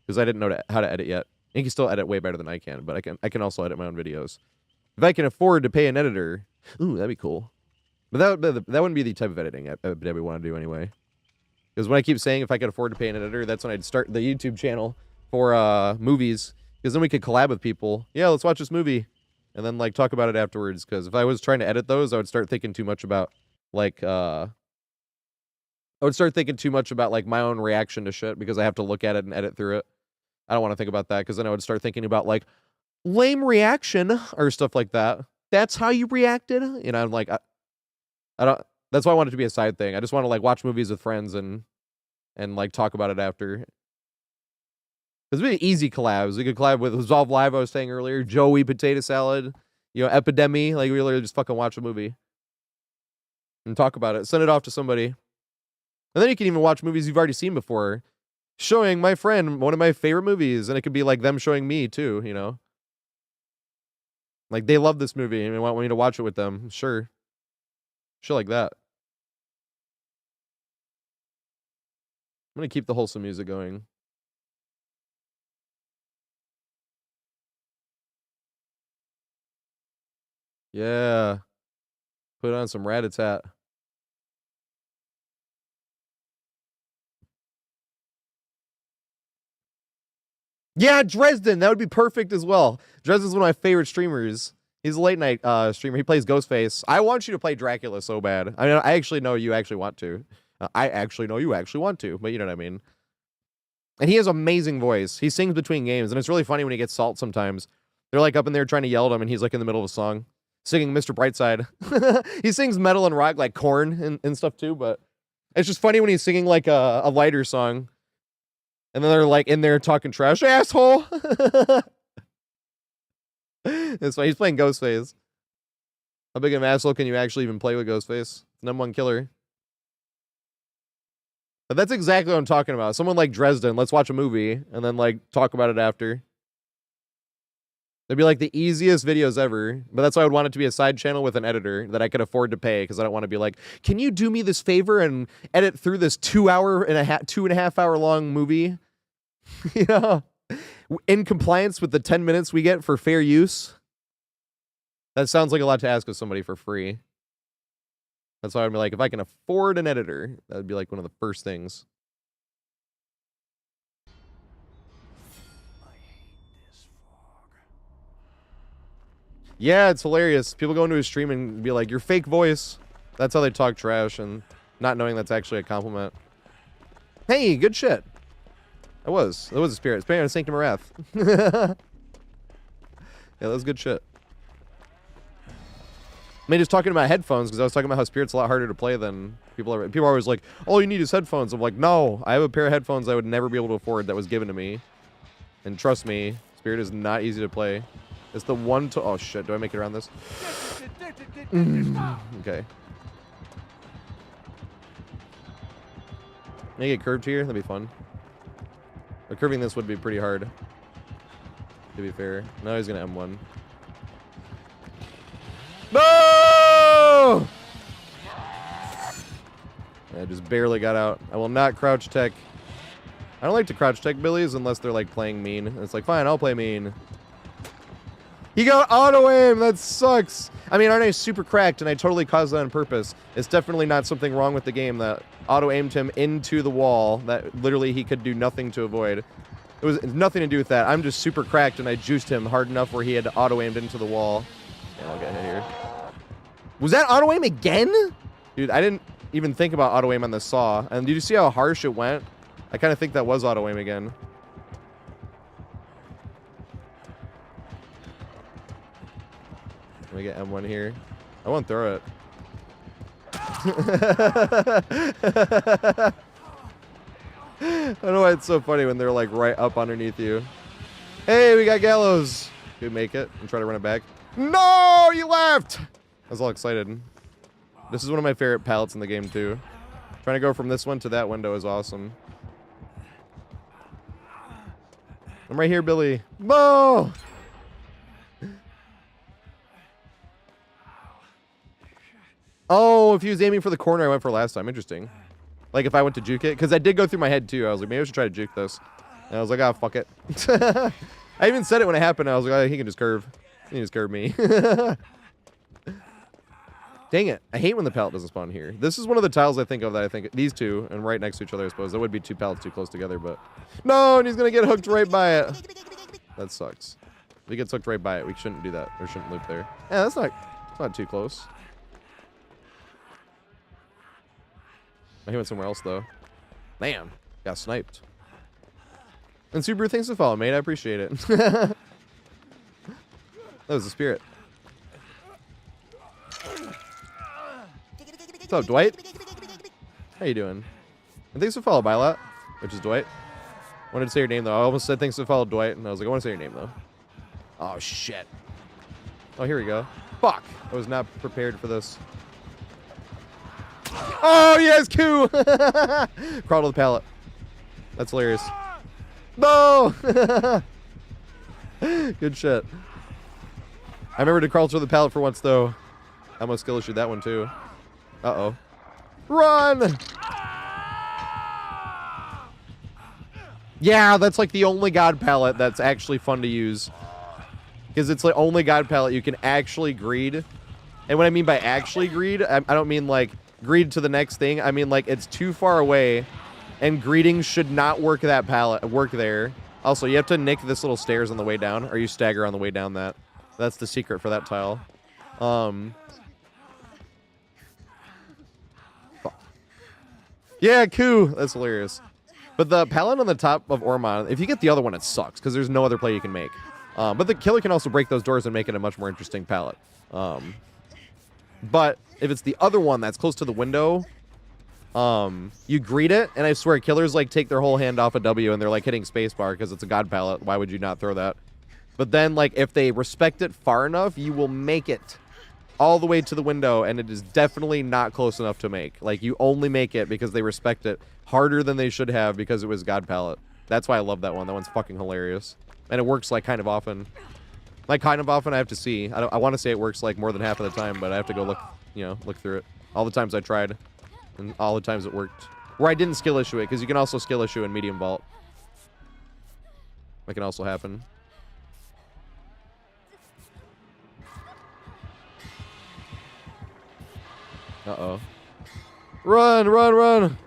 Because I didn't know how to edit yet. He can still edit way better than I can, but I can also edit my own videos. If I can afford to pay an editor, ooh, that'd be cool. But that wouldn't be the type of editing Epidemy want to do anyway. Because when I keep saying if I could afford to pay an editor, that's when I'd start the YouTube channel for movies. Because then we could collab with people. Yeah, let's watch this movie. And then, like, talk about it afterwards. Because if I was trying to edit those, I would start thinking too much about, like, my own reaction to shit. Because I have to look at it and edit through it. I don't want to think about that. Because then I would start thinking about, like, lame reaction or stuff like that. That's how you reacted? You know, I'm like, I don't... That's why I want it to be a side thing. I just want to like watch movies with friends and like talk about it after. It's really easy collabs. We could collab with Resolve Live, I was saying earlier, Joey Potato Salad, you know, Epidemy. Like we literally just fucking watch a movie and talk about it. Send it off to somebody. And then you can even watch movies you've already seen before. Showing my friend one of my favorite movies, and it could be like them showing me too, you know. Like they love this movie and they want me to watch it with them. Sure. Shit like that. I'm going to keep the wholesome music going. Yeah. Put on some rat-a-tat. Yeah, Dresden. That would be perfect as well. Dresden's one of my favorite streamers. He's a late night streamer. He plays Ghostface. I want you to play Dracula so bad. I mean, I actually know you actually want to. I actually know you actually want to, but you know what I mean. And he has amazing voice. He sings between games, and it's really funny when he gets salt sometimes. They're like up in there trying to yell at him, and he's like in the middle of a song, singing Mr. Brightside. He sings metal and rock like Korn and stuff too, but it's just funny when he's singing like a lighter song. And then they're like in there talking trash, asshole. That's why he's playing Ghostface. How big of an asshole can you actually even play with Ghostface? It's #1 killer. But that's exactly what I'm talking about. Someone like Dresden, let's watch a movie and then like talk about it after. They'd be like the easiest videos ever, but that's why I would want it to be a side channel with an editor that I could afford to pay, because I don't want to be like, can you do me this favor and edit through this 2.5 hour long movie? You know, in compliance with the 10 minutes we get for fair use. That sounds like a lot to ask of somebody for free. That's why I'd be like, if I can afford an editor, that would be like one of the first things. Yeah, it's hilarious. People go into his stream and be like, your fake voice. That's how they talk trash, and not knowing that's actually a compliment. Hey, good shit. That was a spirit. Spirit of Sanctum of Wrath. Yeah, that was good shit. I mean, just talking about headphones, because I was talking about how Spirit's a lot harder to play than people are. People are always like, all you need is headphones. I'm like, no, I have a pair of headphones I would never be able to afford that was given to me. And trust me, Spirit is not easy to play. It's the one to... Oh, shit. Do I make it around this? Okay. Can I get curved here? That'd be fun. But curving this would be pretty hard. To be fair. Now he's going to M1. No! I just barely got out. I will not crouch tech. I don't like to crouch tech Billies unless they're like playing mean. And it's like, fine, I'll play mean. He got auto aim. That sucks. I mean, aren't I super cracked and I totally caused that on purpose? It's definitely not something wrong with the game that auto aimed him into the wall that literally he could do nothing to avoid. It was nothing to do with that. I'm just super cracked and I juiced him hard enough where he had auto aimed into the wall. Yeah, I'll get hit here. Was that auto aim again? Dude, I didn't even think about auto aim on the saw. And did you see how harsh it went? I kind of think that was auto aim again. Let me get M1 here. I won't throw it. I don't know why it's so funny when they're like right up underneath you. Hey, we got Gallows. Dude, make it and try to run it back. No, you left. I was all excited. This is one of my favorite pallets in the game too. Trying to go from this one to that window is awesome. I'm right here, Billy. Whoa! Oh, if he was aiming for the corner I went for last time. Interesting. Like if I went to juke it. Because I did go through my head too. I was like, maybe I should try to juke this. And I was like, ah, fuck it. I even said it when it happened. I was like, oh, he can just curve. He can just curve me. Dang it. I hate when the pallet doesn't spawn here. This is one of the tiles I think of that I think... These two, and right next to each other, I suppose. That would be two pallets too close together, but... No, and he's going to get hooked right by it. That sucks. If he gets hooked right by it, we shouldn't do that. Or shouldn't loop there. Yeah, that's not too close. He went somewhere else, though. Man, got sniped. And Subaru, thanks for following, mate. I appreciate it. That was the spirit. What's up, Dwight? How you doing? And thanks for following, Bylot, which is Dwight. Wanted to say your name, though. I almost said thanks for following, Dwight, and I was like, I want to say your name, though. Oh, shit. Oh, here we go. Fuck. I was not prepared for this. Oh, yes, Q! Crawl to the pallet. That's hilarious. No! Good shit. I remember to crawl through the pallet for once, though. I'm gonna skill issue that one, too. Uh-oh. Run! Yeah, that's like the only god pallet that's actually fun to use. Because it's the only god pallet you can actually greed. And what I mean by actually greed, I don't mean like greed to the next thing. I mean like it's too far away and greeting should not work there. Also, you have to nick this little stairs on the way down or you stagger on the way down that. That's the secret for that tile. Fuck. Yeah, coup. That's hilarious. But the pallet on the top of Ormond, if you get the other one, it sucks because there's no other play you can make. But the killer can also break those doors and make it a much more interesting pallet. But if it's the other one that's close to the window, you greet it, and I swear killers like take their whole hand off a W and they're like hitting spacebar because it's a god pallet. Why would you not throw that? But then like if they respect it far enough, you will make it all the way to the window, and it is definitely not close enough to make. Like you only make it because they respect it harder than they should have because it was god pallet. That's why I love that one. That one's fucking hilarious, and it works like kind of often. Like kind of often, I have to see. I want to say it works like more than half of the time, but I have to go look, look through it. All the times I tried, and all the times it worked. Where I didn't skill issue it, because you can also skill issue in medium vault. That can also happen. Uh-oh. Run, run, run!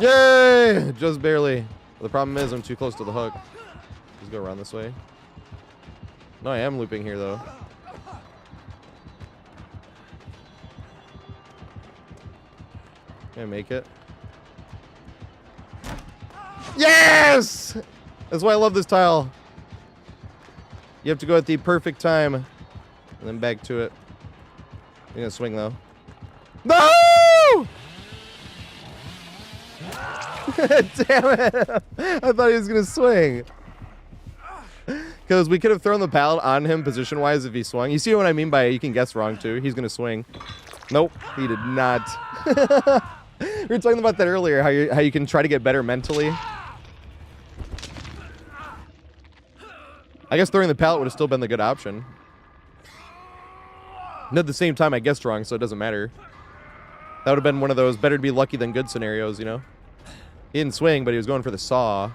Yay! Just barely. The problem is I'm too close to the hook. Just go around this way. No, I am looping here, though. Can I make it? Yes! That's why I love this tile. You have to go at the perfect time. And then back to it. You're gonna swing, though. No! Damn it! I thought he was gonna swing. Because we could have thrown the pallet on him position-wise if he swung. You see what I mean by you can guess wrong, too. He's gonna swing. Nope, he did not. We were talking about that earlier, how you can try to get better mentally. I guess throwing the pallet would have still been the good option. And at the same time, I guessed wrong, so it doesn't matter. That would have been one of those better to be lucky than good scenarios, you know? He didn't swing, but he was going for the saw.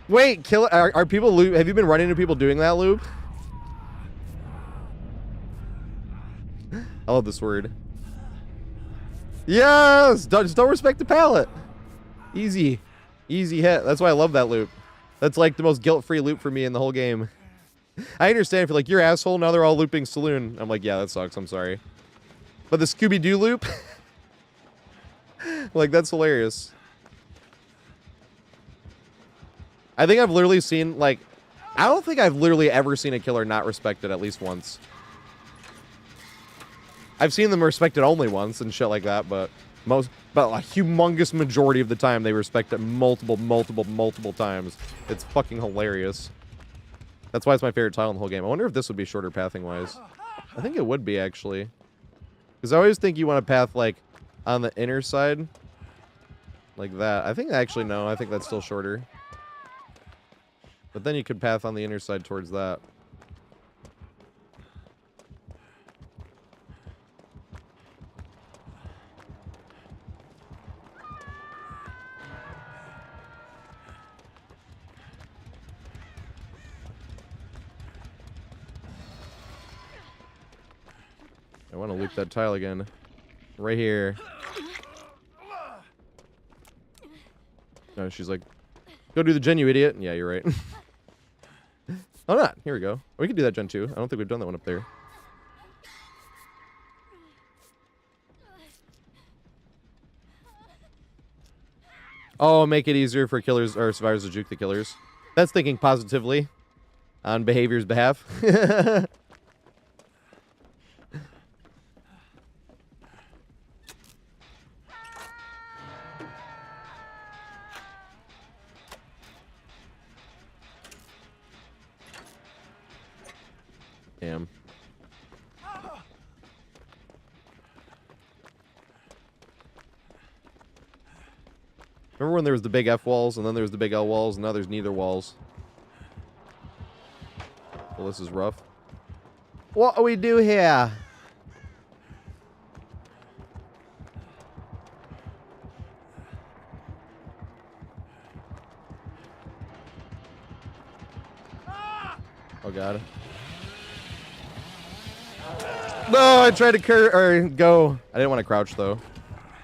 Wait, kill. Are people loop? Have you been running into people doing that loop? I love this word. Yes! Just don't respect the pallet. Easy. Easy hit. That's why I love that loop. That's like the most guilt-free loop for me in the whole game. I understand if you're like, you're asshole, now they're all looping Saloon. I'm like, yeah, that sucks, I'm sorry. But the Scooby-Doo loop? Like, that's hilarious. I think I've literally seen, like, I don't think I've literally ever seen a killer not respected at least once. I've seen them respected only once and shit like that, but a humongous majority of the time they respect it multiple times. It's fucking hilarious. That's why it's my favorite tile in the whole game. I wonder if this would be shorter pathing-wise. I think it would be, actually. Because I always think you want to path, like, on the inner side. Like that. I think, actually, no. I think that's still shorter. But then you could path on the inner side towards that. I want to loop that tile again. Right here. No, she's like, go do the gen, you idiot. Yeah, you're right. Oh, not. Here we go. We could do that gen too. I don't think we've done that one up there. Oh, make it easier for killers or survivors to juke the killers. That's thinking positively on behavior's behalf. Damn. Remember when there was the big F walls and then there was the big L walls and now there's neither walls? Well, this is rough. What do we do here? god. No, I tried to go. I didn't want to crouch though.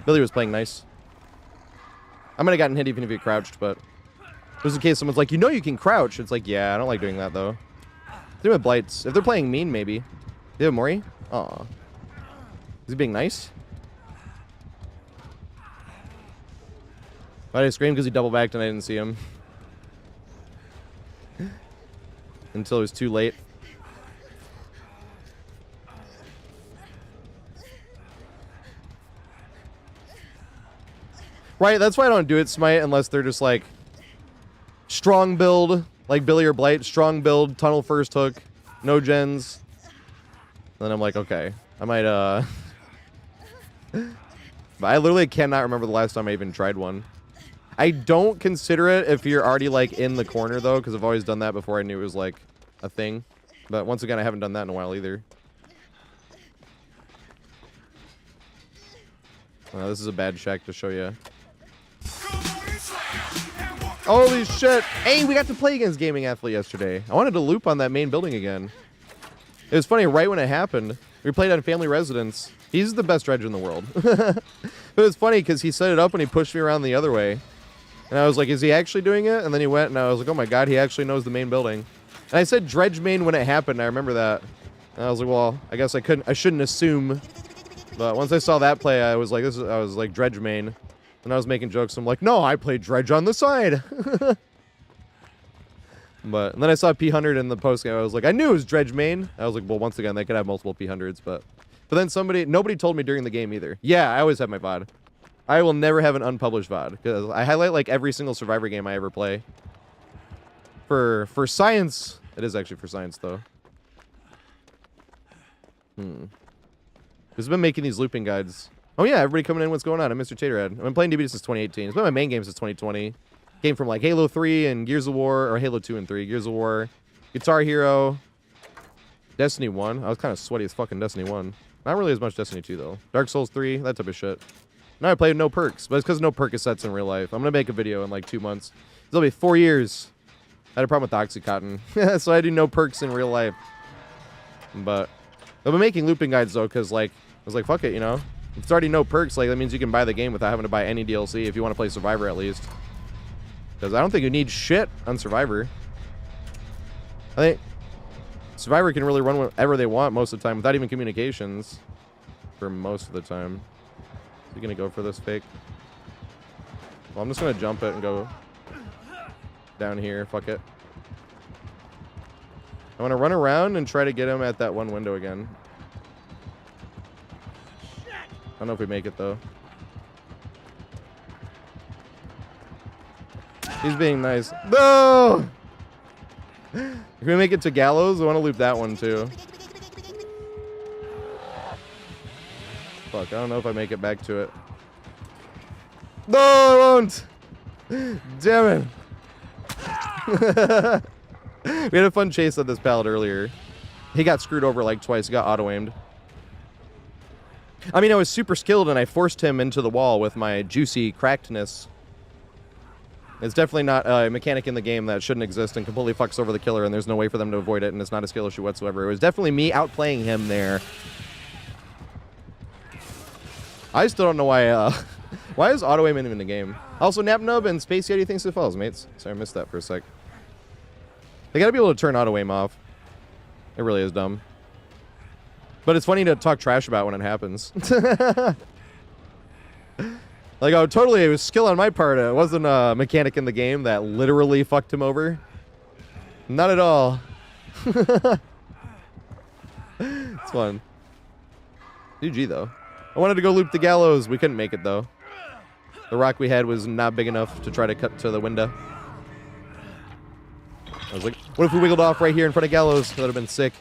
Billy was playing nice. I might have gotten hit even if he crouched, but just in case someone's like, you know you can crouch. It's like, yeah, I don't like doing that though. They have blights. If they're playing mean, maybe. They have Mori? Aw. Is he being nice? Why did I scream? Because he double backed and I didn't see him. Until it was too late. Right, that's why I don't do it, Smite, unless they're just like strong build, like Billy or Blight, strong build, tunnel first hook, no gens. Then I'm like, okay, I might, but I literally cannot remember the last time I even tried one. I don't consider it if you're already like in the corner though, because I've always done that before I knew it was like a thing. But once again, I haven't done that in a while either. This is a bad shack to show you. Holy shit! Hey, we got to play against Gaming Athlete yesterday. I wanted to loop on that main building again. It was funny, right when it happened, we played on Family Residence. He's the best dredge in the world. But it's funny because he set it up and he pushed me around the other way. And I was like, is he actually doing it? And then he went and I was like, oh my god, he actually knows the main building. And I said dredge main when it happened, I remember that. And I was like, well, I guess I shouldn't assume. But once I saw that play, I was like dredge main. And I was making jokes. I'm like, no, I played dredge on the side. And then I saw P100 in the post game. I was like, I knew it was dredge main. I was like, well, once again, they could have multiple P100s, but then nobody told me during the game either. Yeah, I always have my VOD. I will never have an unpublished VOD because I highlight like every single Survivor game I ever play. For science, it is actually for science though. Who's been making these looping guides? Oh yeah, everybody coming in, what's going on? I'm Mr. TatorHead. I've been playing DBD since 2018. It's been my main game since 2020. Came from like Halo 3 and Gears of War, or Halo 2 and 3, Gears of War, Guitar Hero, Destiny 1. I was kind of sweaty as fucking Destiny 1. Not really as much Destiny 2 though. Dark Souls 3, that type of shit. Now I play with no perks, but it's because no Percocets in real life. I'm gonna make a video in like 2 months. It'll be 4 years. I had a problem with Oxycontin, so I do no perks in real life. But I've been making looping guides though, because like I was like, fuck it, you know. If it's already no perks, like that means you can buy the game without having to buy any DLC if you want to play Survivor at least. Because I don't think you need shit on Survivor. I think Survivor can really run whatever they want most of the time without even communications. For most of the time. Is he gonna go for this fake? Well, I'm just gonna jump it and go down here. Fuck it. I want to run around and try to get him at that one window again. I don't know if we make it though. He's being nice. No! If we make it to Gallows, I want to loop that one too. Fuck, I don't know if I make it back to it. No, I won't! Damn it. We had a fun chase at this pallet earlier. He got screwed over like twice. He got auto-aimed. I mean, I was super skilled and I forced him into the wall with my juicy crackedness. It's definitely not a mechanic in the game that shouldn't exist and completely fucks over the killer and there's no way for them to avoid it and it's not a skill issue whatsoever. It was definitely me outplaying him there. I still don't know why, why is auto-aim in the game? Also, NapNub and Space Yeti thinks it falls, mates. Sorry, I missed that for a sec. They gotta be able to turn auto-aim off. It really is dumb. But it's funny to talk trash about when it happens. Like, oh, totally, it was skill on my part. It wasn't a mechanic in the game that literally fucked him over. Not at all. It's fun. GG, though. I wanted to go loop the Gallows. We couldn't make it, though. The rock we had was not big enough to try to cut to the window. I was like, what if we wiggled off right here in front of Gallows? That would have been sick.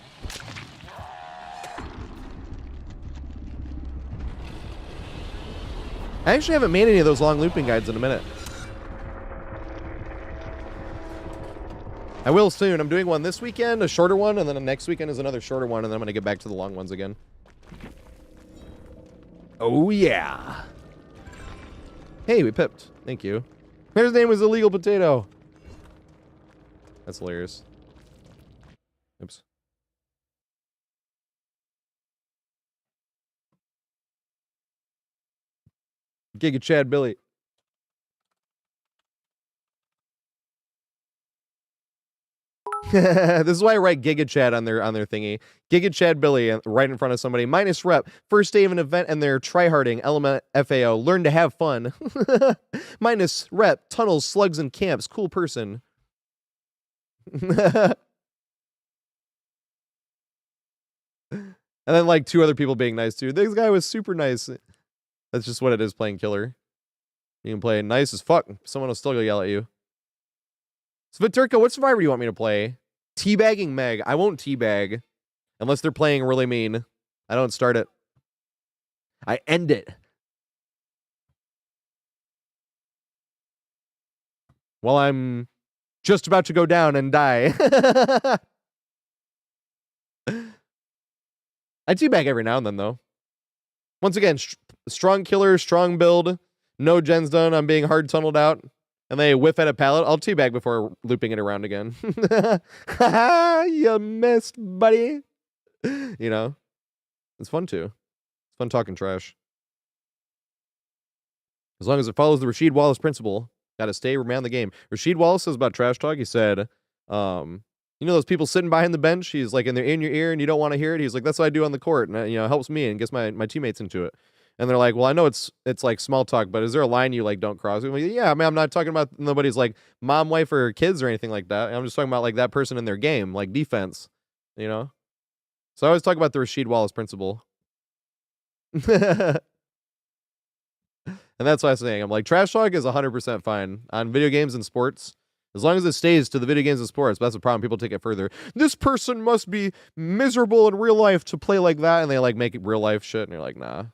I actually haven't made any of those long looping guides in a minute. I will soon. I'm doing one this weekend, a shorter one, and then the next weekend is another shorter one, and then I'm going to get back to the long ones again. Oh, yeah. Hey, we pipped. Thank you. His name was Illegal Potato. That's hilarious. Oops. Giga Chad Billy. This is why I write Giga Chad on their thingy. Giga Chad Billy right in front of somebody. Minus rep. First day of an event and they're tryharding. Element FAO. Learn to have fun. Minus rep. Tunnels, slugs, and camps. Cool person. And then like 2 other people being nice too. This guy was super nice. That's just what it is playing killer. You can play nice as fuck. Someone will still go yell at you. Sviturka, what survivor do you want me to play? Teabagging Meg. I won't teabag. Unless they're playing really mean. I don't start it. I end it. While I'm just about to go down and die. I teabag every now and then, though. Once again, strong killer, strong build. No gens done. I'm being hard tunneled out. And they whiff at a pallet. I'll teabag before looping it around again. You missed, buddy. You know? It's fun, too. It's fun talking trash. As long as it follows the Rasheed Wallace principle. Gotta stay, remain the game. Rasheed Wallace says about trash talk. He said, you know those people sitting behind the bench? He's like, and they're in your ear and you don't want to hear it. He's like, that's what I do on the court. And, you know, it helps me and gets my teammates into it. And they're like, well, I know it's like small talk, but is there a line you like don't cross? I'm like, yeah, I mean, I'm not talking about nobody's like mom, wife, or kids or anything like that. I'm just talking about like that person in their game, like defense, you know? So I always talk about the Rasheed Wallace principle. And that's what I'm saying. I'm like, trash talk is 100% fine on video games and sports. As long as it stays to the video games and sports, but that's the problem. People take it further. This person must be miserable in real life to play like that, and they like make it real life shit, and you're like, nah.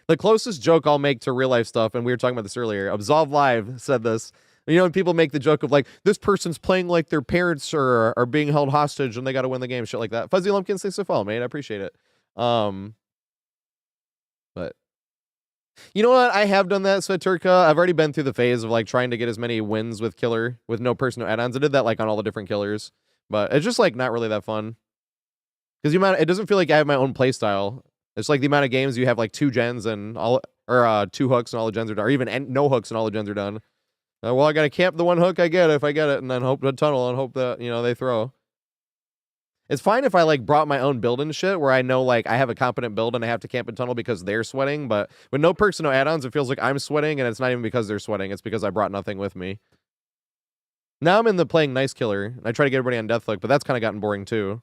The closest joke I'll make to real life stuff, and we were talking about this earlier, Absolve Live said this. You know, when people make the joke of like, this person's playing like their parents are being held hostage and they got to win the game, shit like that. Fuzzy Lumpkins, thanks for follow, mate. I appreciate it. But you know what? I have done that, Sveturka. I've already been through the phase of like trying to get as many wins with killer with no personal add-ons. I did that like on all the different killers, but it's just like not really that fun because it doesn't feel like I have my own play style. It's like the amount of games you have like 2 gens and all, or 2 hooks and all the gens are done, or even no hooks and all the gens are done. Well, I gotta camp the 1 hook I get if I get it, and then hope the tunnel and hope that, you know, they throw. It's fine if I like brought my own build and shit where I know like I have a competent build and I have to camp and tunnel because they're sweating, but with no perks and no add-ons, it feels like I'm sweating and it's not even because they're sweating, it's because I brought nothing with me. Now I'm in the playing nice killer, and I try to get everybody on Deathhook, but that's kind of gotten boring too.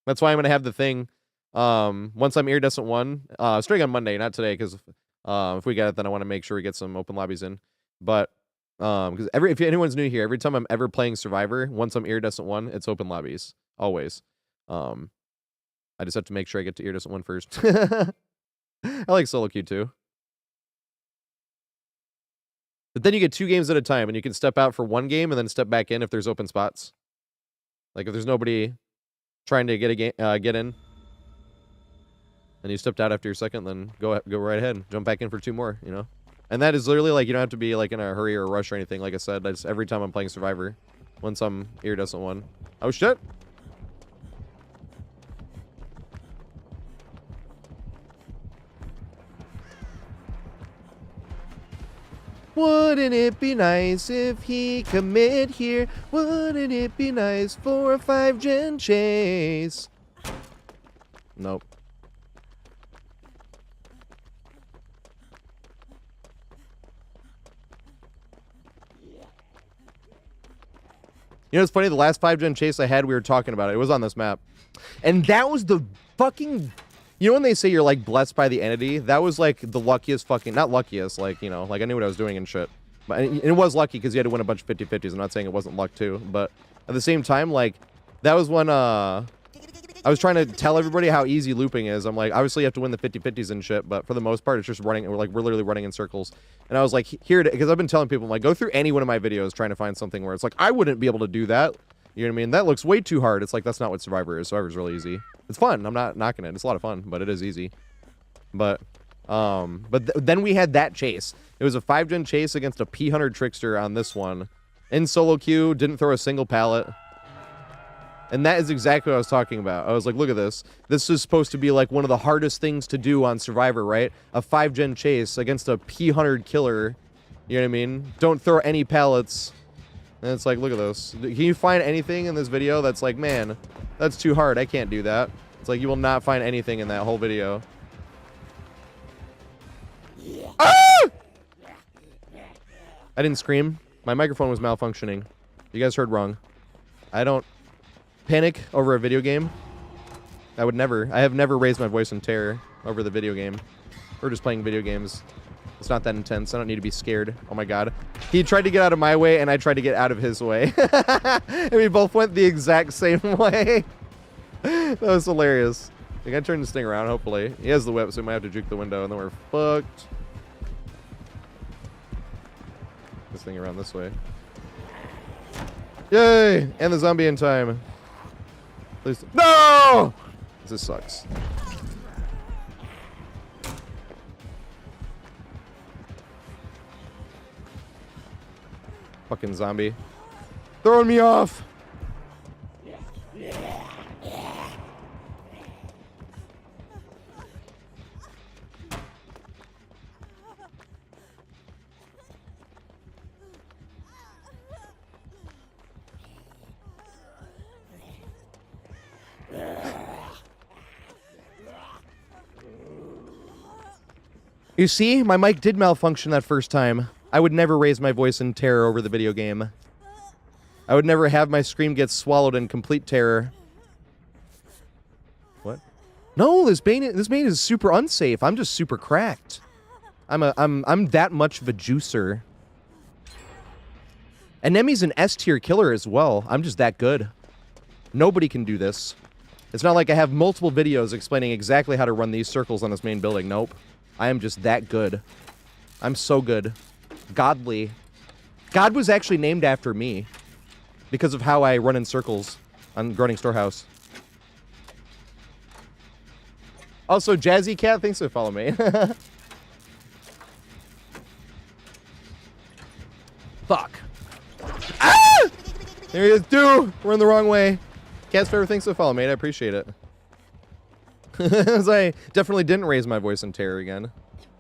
That's why I'm gonna have the thing. Once I'm Iridescent 1, starting on Monday, not today, because if we get it, then I want to make sure we get some open lobbies in. But because if anyone's new here, every time I'm ever playing Survivor, once I'm Iridescent 1, it's open lobbies. Always. I just have to make sure I get to Iridescent 1 first. I like solo queue too. But then you get 2 games at a time, and you can step out for 1 game and then step back in if there's open spots. Like if there's nobody trying to get a game, get in, and you stepped out after your second, then go right ahead, jump back in for 2 more, you know. And that is literally like you don't have to be like in a hurry or a rush or anything. Like I said, that's every time I'm playing Survivor. Once I'm Iridescent 1. Oh shit. Wouldn't it be nice if he commit here? Wouldn't it be nice for a 5-gen chase? Nope. You know, it's funny, the last 5-gen chase I had, we were talking about it. It was on this map. And that was the fucking... You know when they say you're, like, blessed by the entity? That was, like, the luckiest fucking... Not luckiest, like, you know, like, I knew what I was doing and shit. But it was lucky because you had to win a bunch of 50-50s. I'm not saying it wasn't luck, too. But at the same time, like, that was when, I was trying to tell everybody how easy looping is. I'm like, obviously you have to win the 50-50s and shit, but for the most part, it's just running... We're literally running in circles. And I was like, here... Because I've been telling people, I'm like, go through any one of my videos trying to find something where it's like, I wouldn't be able to do that. You know what I mean? That looks way too hard. It's like, that's not what Survivor is. Survivor's really easy. It's fun. I'm not knocking it. It's a lot of fun, but it is easy. But then we had that chase. It was a 5-gen chase against a P100 trickster on this one. In solo queue, didn't throw a single pallet. And that is exactly what I was talking about. I was like, look at this. This is supposed to be like one of the hardest things to do on Survivor, right? A 5-gen chase against a P100 killer. You know what I mean? Don't throw any pallets. And it's like, look at this. Can you find anything in this video that's like, man, that's too hard. I can't do that. It's like, you will not find anything in that whole video. Ah! I didn't scream. My microphone was malfunctioning. You guys heard wrong. I don't panic over a video game. I would never. I have never raised my voice in terror over the video game. We're just playing video games. It's not that intense. I don't need to be scared. Oh my god. He tried to get out of my way, and I tried to get out of his way. And we both went the exact same way. That was hilarious. I gotta turn this thing around, hopefully. He has the whip, so we might have to juke the window, and then we're fucked. This thing around this way. Yay! And the zombie in time. Please. No! This sucks. Fucking zombie. Throwing me off! You see, my mic did malfunction that first time. I would never raise my voice in terror over the video game. I would never have my scream get swallowed in complete terror. What? No, this bait is super unsafe. I'm just super cracked. I'm that much of a juicer. And Nemi's an S-tier killer as well. I'm just that good. Nobody can do this. It's not like I have multiple videos explaining exactly how to run these circles on this main building. Nope. I am just that good. I'm so good. Godly. God was actually named after me because of how I run in circles on Groaning Storehouse. Also, Jazzy Cat, thanks for following me. Fuck. Ah! There he is, dude. We're in the wrong way. Cat's favorite, thanks for following me. I appreciate it. As I definitely didn't raise my voice in terror again.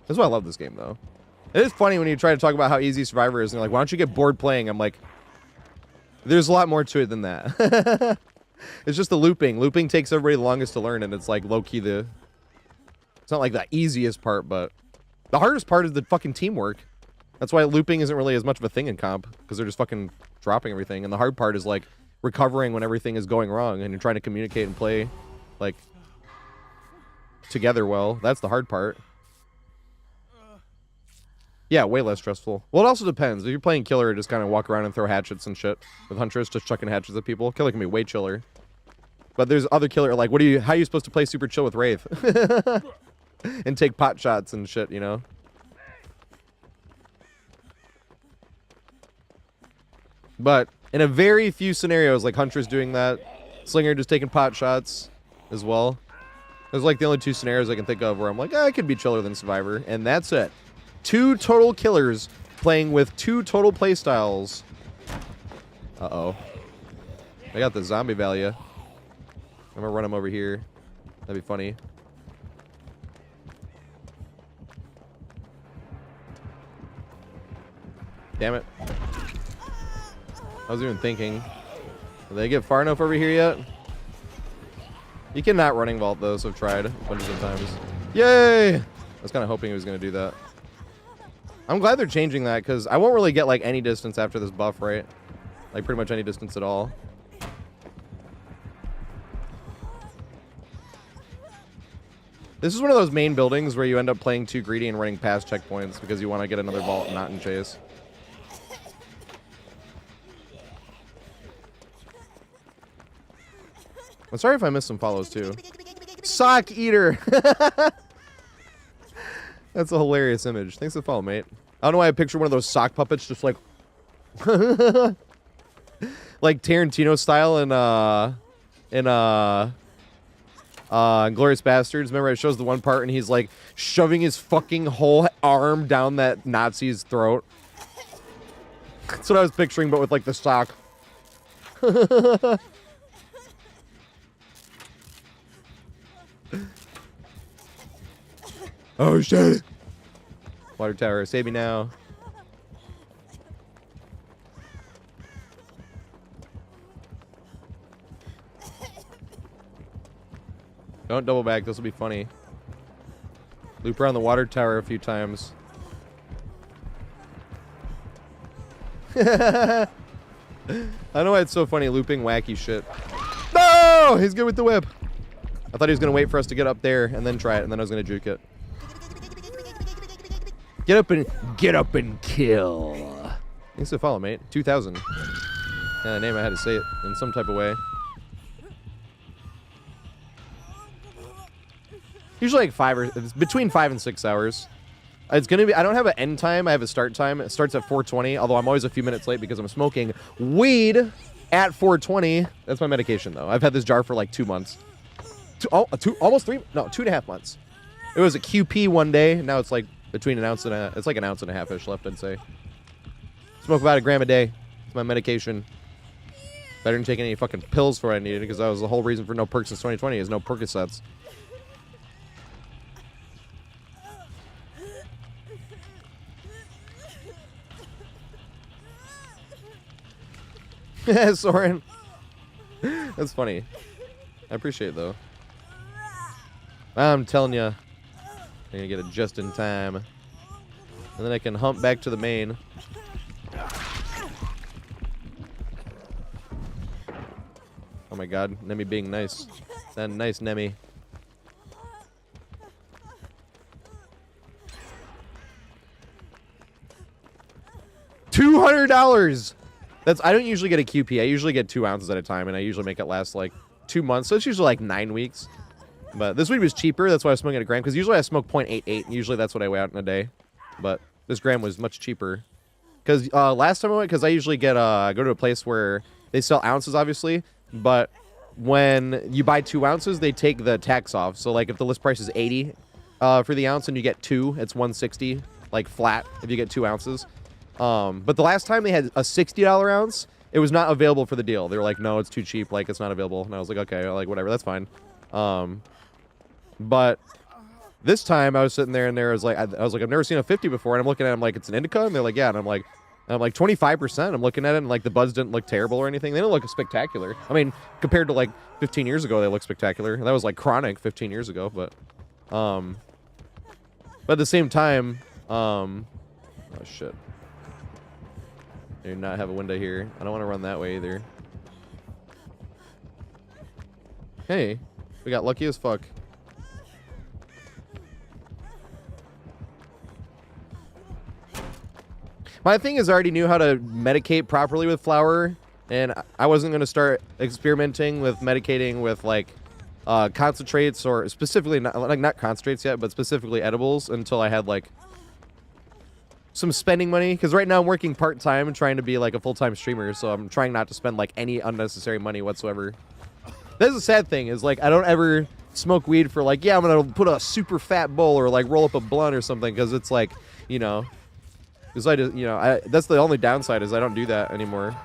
That's why I love this game, though. It is funny when you try to talk about how easy Survivor is, and you're like, why don't you get bored playing? I'm like, there's a lot more to it than that. It's just the looping. Looping takes everybody the longest to learn, and it's like low-key the... It's not like the easiest part, but... The hardest part is the fucking teamwork. That's why looping isn't really as much of a thing in comp, because they're just fucking dropping everything. And the hard part is, like, recovering when everything is going wrong, and you're trying to communicate and play, like... together well. That's the hard part. Yeah, way less stressful. Well, it also depends. If you're playing Killer, just kind of walk around and throw hatchets and shit. With Huntress, just chucking hatchets at people. Killer can be way chiller. But there's other Killer, like, how are you supposed to play super chill with Wraith? And take pot shots and shit, you know? But in a very few scenarios, like Huntress doing that, Slinger just taking pot shots as well. Those are like the only two scenarios I can think of where I'm like, I could be chiller than Survivor. And that's it. 2 total killers playing with 2 total playstyles. Uh-oh. I got the zombie value. I'm gonna run him over here. That'd be funny. Damn it. I was even thinking. Did they get far enough over here yet? You cannot running vault though, so I've tried bunches of times. Yay! I was kind of hoping he was going to do that. I'm glad they're changing that, because I won't really get like any distance after this buff, right? Like pretty much any distance at all. This is one of those main buildings where you end up playing too greedy and running past checkpoints because you want to get another vault not in chase. I'm sorry if I missed some follows too. Sock eater! That's a hilarious image. Thanks for the follow, mate. I don't know why I picture one of those sock puppets just like... like Tarantino style in Glorious Bastards. Remember, it shows the one part and he's like shoving his fucking whole arm down that Nazi's throat. That's what I was picturing, but with like the sock. Oh shit! Water tower, save me now. Don't double back, this will be funny. Loop around the water tower a few times. I know why it's so funny looping wacky shit. No! He's good with the whip. I thought he was going to wait for us to get up there and then try it, and then I was going to juke it. Get up and kill. Thanks for the follow, mate. 2,000. Yeah, name I had to say it in some type of way. Usually like it's between 5 and 6 hours. It's gonna be. I don't have an end time. I have a start time. It starts at 4:20. Although I'm always a few minutes late because I'm smoking weed at 4:20. That's my medication though. I've had this jar for like 2 months. Almost 3. No, 2.5 months. It was a QP one day. Now it's like between an ounce and it's like an ounce and a half ish left. I'd say. Smoke about 1 gram a day. It's my medication. Better than taking any fucking pills for what I needed because that was the whole reason for no perks since 2020 is no Percocets. Soren. That's funny. I appreciate it, though. I'm telling you. I'm going to get it just in time. And then I can hump back to the main. Oh my god. Nemi being nice. That nice Nemi. $200! I don't usually get a QP. I usually get 2 ounces at a time, and I usually make it last like 2 months. So it's usually like 9 weeks. But this weed was cheaper. That's why I was smoking at a gram. Because usually I smoke 0.88. Usually that's what I weigh out in a day. But this gram was much cheaper. Because last time I went, because I usually get go to a place where they sell ounces, obviously. But when you buy 2 ounces, they take the tax off. So like if the list price is 80 for the ounce and you get 2, it's 160, like flat if you get 2 ounces. But the last time they had a $60 ounce, it was not available for the deal. They were like, no, it's too cheap. Like, it's not available. And I was like, okay, like, whatever, that's fine. But this time I was sitting there and I was like, I've never seen a 50 before. And I'm looking at it, I'm like, it's an indica? And they're like, yeah. And I'm like 25%. I'm looking at it and like the buds didn't look terrible or anything. They didn't look spectacular. I mean, compared to like 15 years ago, they look spectacular. And that was like chronic 15 years ago. But at the same time, oh shit. I do not have a window here. I don't want to run that way either. Hey, we got lucky as fuck. My thing is I already knew how to medicate properly with flour, and I wasn't going to start experimenting with medicating with like concentrates or specifically not concentrates yet, but specifically edibles until I had like some spending money, because right now I'm working part-time and trying to be like a full-time streamer, so I'm trying not to spend like any unnecessary money whatsoever. That's the sad thing, is like I don't ever smoke weed for like, yeah, I'm gonna put a super fat bowl or like roll up a blunt or something, because it's like, you know, because I just, you know, that's the only downside is I don't do that anymore.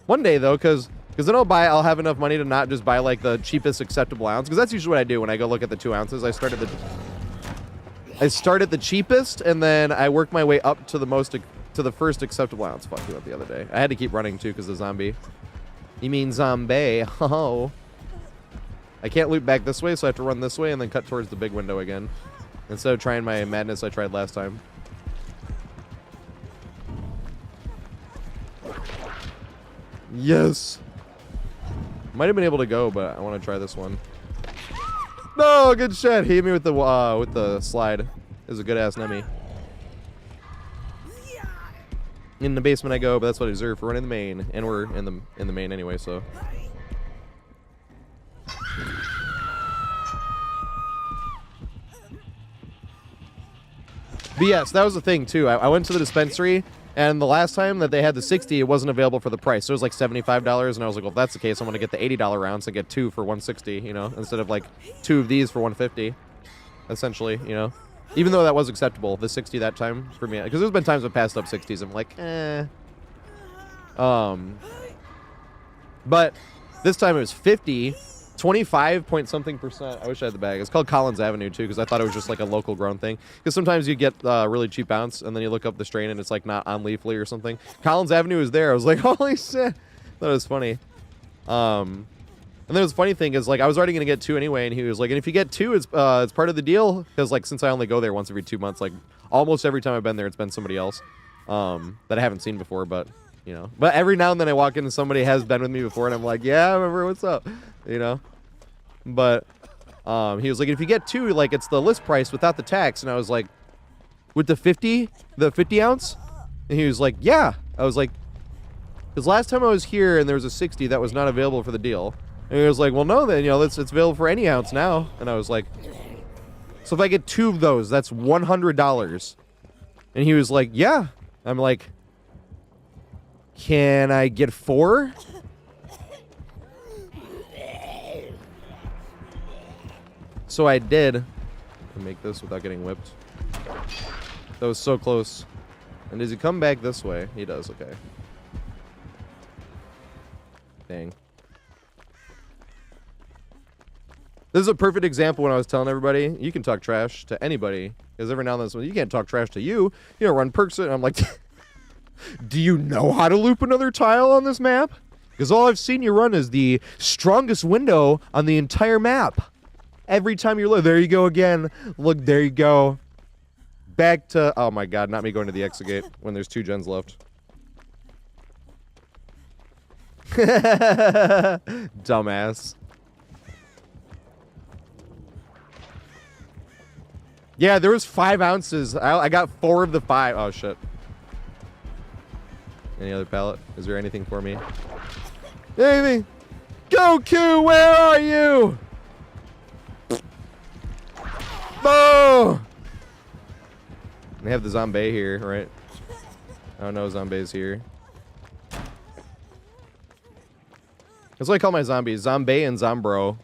One day though, because then I'll have enough money to not just buy like the cheapest acceptable ounce, because that's usually what I do when I go look at the 2 ounces. I start at the cheapest, and then I work my way up to the first acceptable ounce. Fuck you up the other day. I had to keep running too because the zombie. You mean zombie? Oh. I can't loop back this way, so I have to run this way and then cut towards the big window again. Instead of trying my madness I tried last time. Yes. Might have been able to go, but I want to try this one. No, good shot. He hit me with the slide. It was a good ass Nemi. In the basement I go, but that's what I deserve for running the main, and we're in the main anyway. So. But yes, that was the thing too. I went to the dispensary, and the last time that they had the 60, it wasn't available for the price. So it was like $75, and I was like, well, if that's the case, I'm going to get the $80 rounds and get 2 for $160, you know, instead of like 2 of these for $150, essentially, you know. Even though that was acceptable, the 60 that time for me, because there's been times I've passed up 60s, I'm like, eh. But This time it was 50, 25 point something percent. I wish I had the bag. It's called Collins Avenue too, because I thought it was just like a local grown thing. Because sometimes you get really cheap ounce, and then you look up the strain and it's like not on Leafly or something. Collins Avenue is there. I was like, holy shit. That was funny. And then the funny thing is, like, I was already gonna get 2 anyway, and he was like, and if you get 2, it's part of the deal, because like since I only go there once every 2 months, like almost every time I've been there, it's been somebody else that I haven't seen before, but you know. But every now and then I walk in and somebody has been with me before, and I'm like, yeah, I remember, what's up, you know. But he was like, if you get 2, like it's the list price without the tax, and I was like, with the 50 ounce, and he was like, yeah. I was like, because last time I was here and there was a 60 that was not available for the deal. And he was like, well, no, then, you know, it's available for any ounce now. And I was like, so if I get 2 of those, that's $100. And he was like, yeah. I'm like, can I get 4? So I did. Make this without getting whipped. That was so close. And does he come back this way? He does, okay. Dang. This is a perfect example when I was telling everybody, you can talk trash to anybody. Because every now and then, you can't talk trash to you. You know, run perks. And I'm like, do you know how to loop another tile on this map? Because all I've seen you run is the strongest window on the entire map. Every time you're there you go again. Look, there you go. Back to, oh my god, not me going to the exit gate when there's 2 gens left. Dumbass. Yeah, there was 5 ounces. I got 4 of the 5. Oh, shit. Any other pallet? Is there anything for me? Anything? Goku, where are you? Oh! They have the zombie here, right? I don't know, zombies here. That's what I call my zombies. Zombie and Zombro.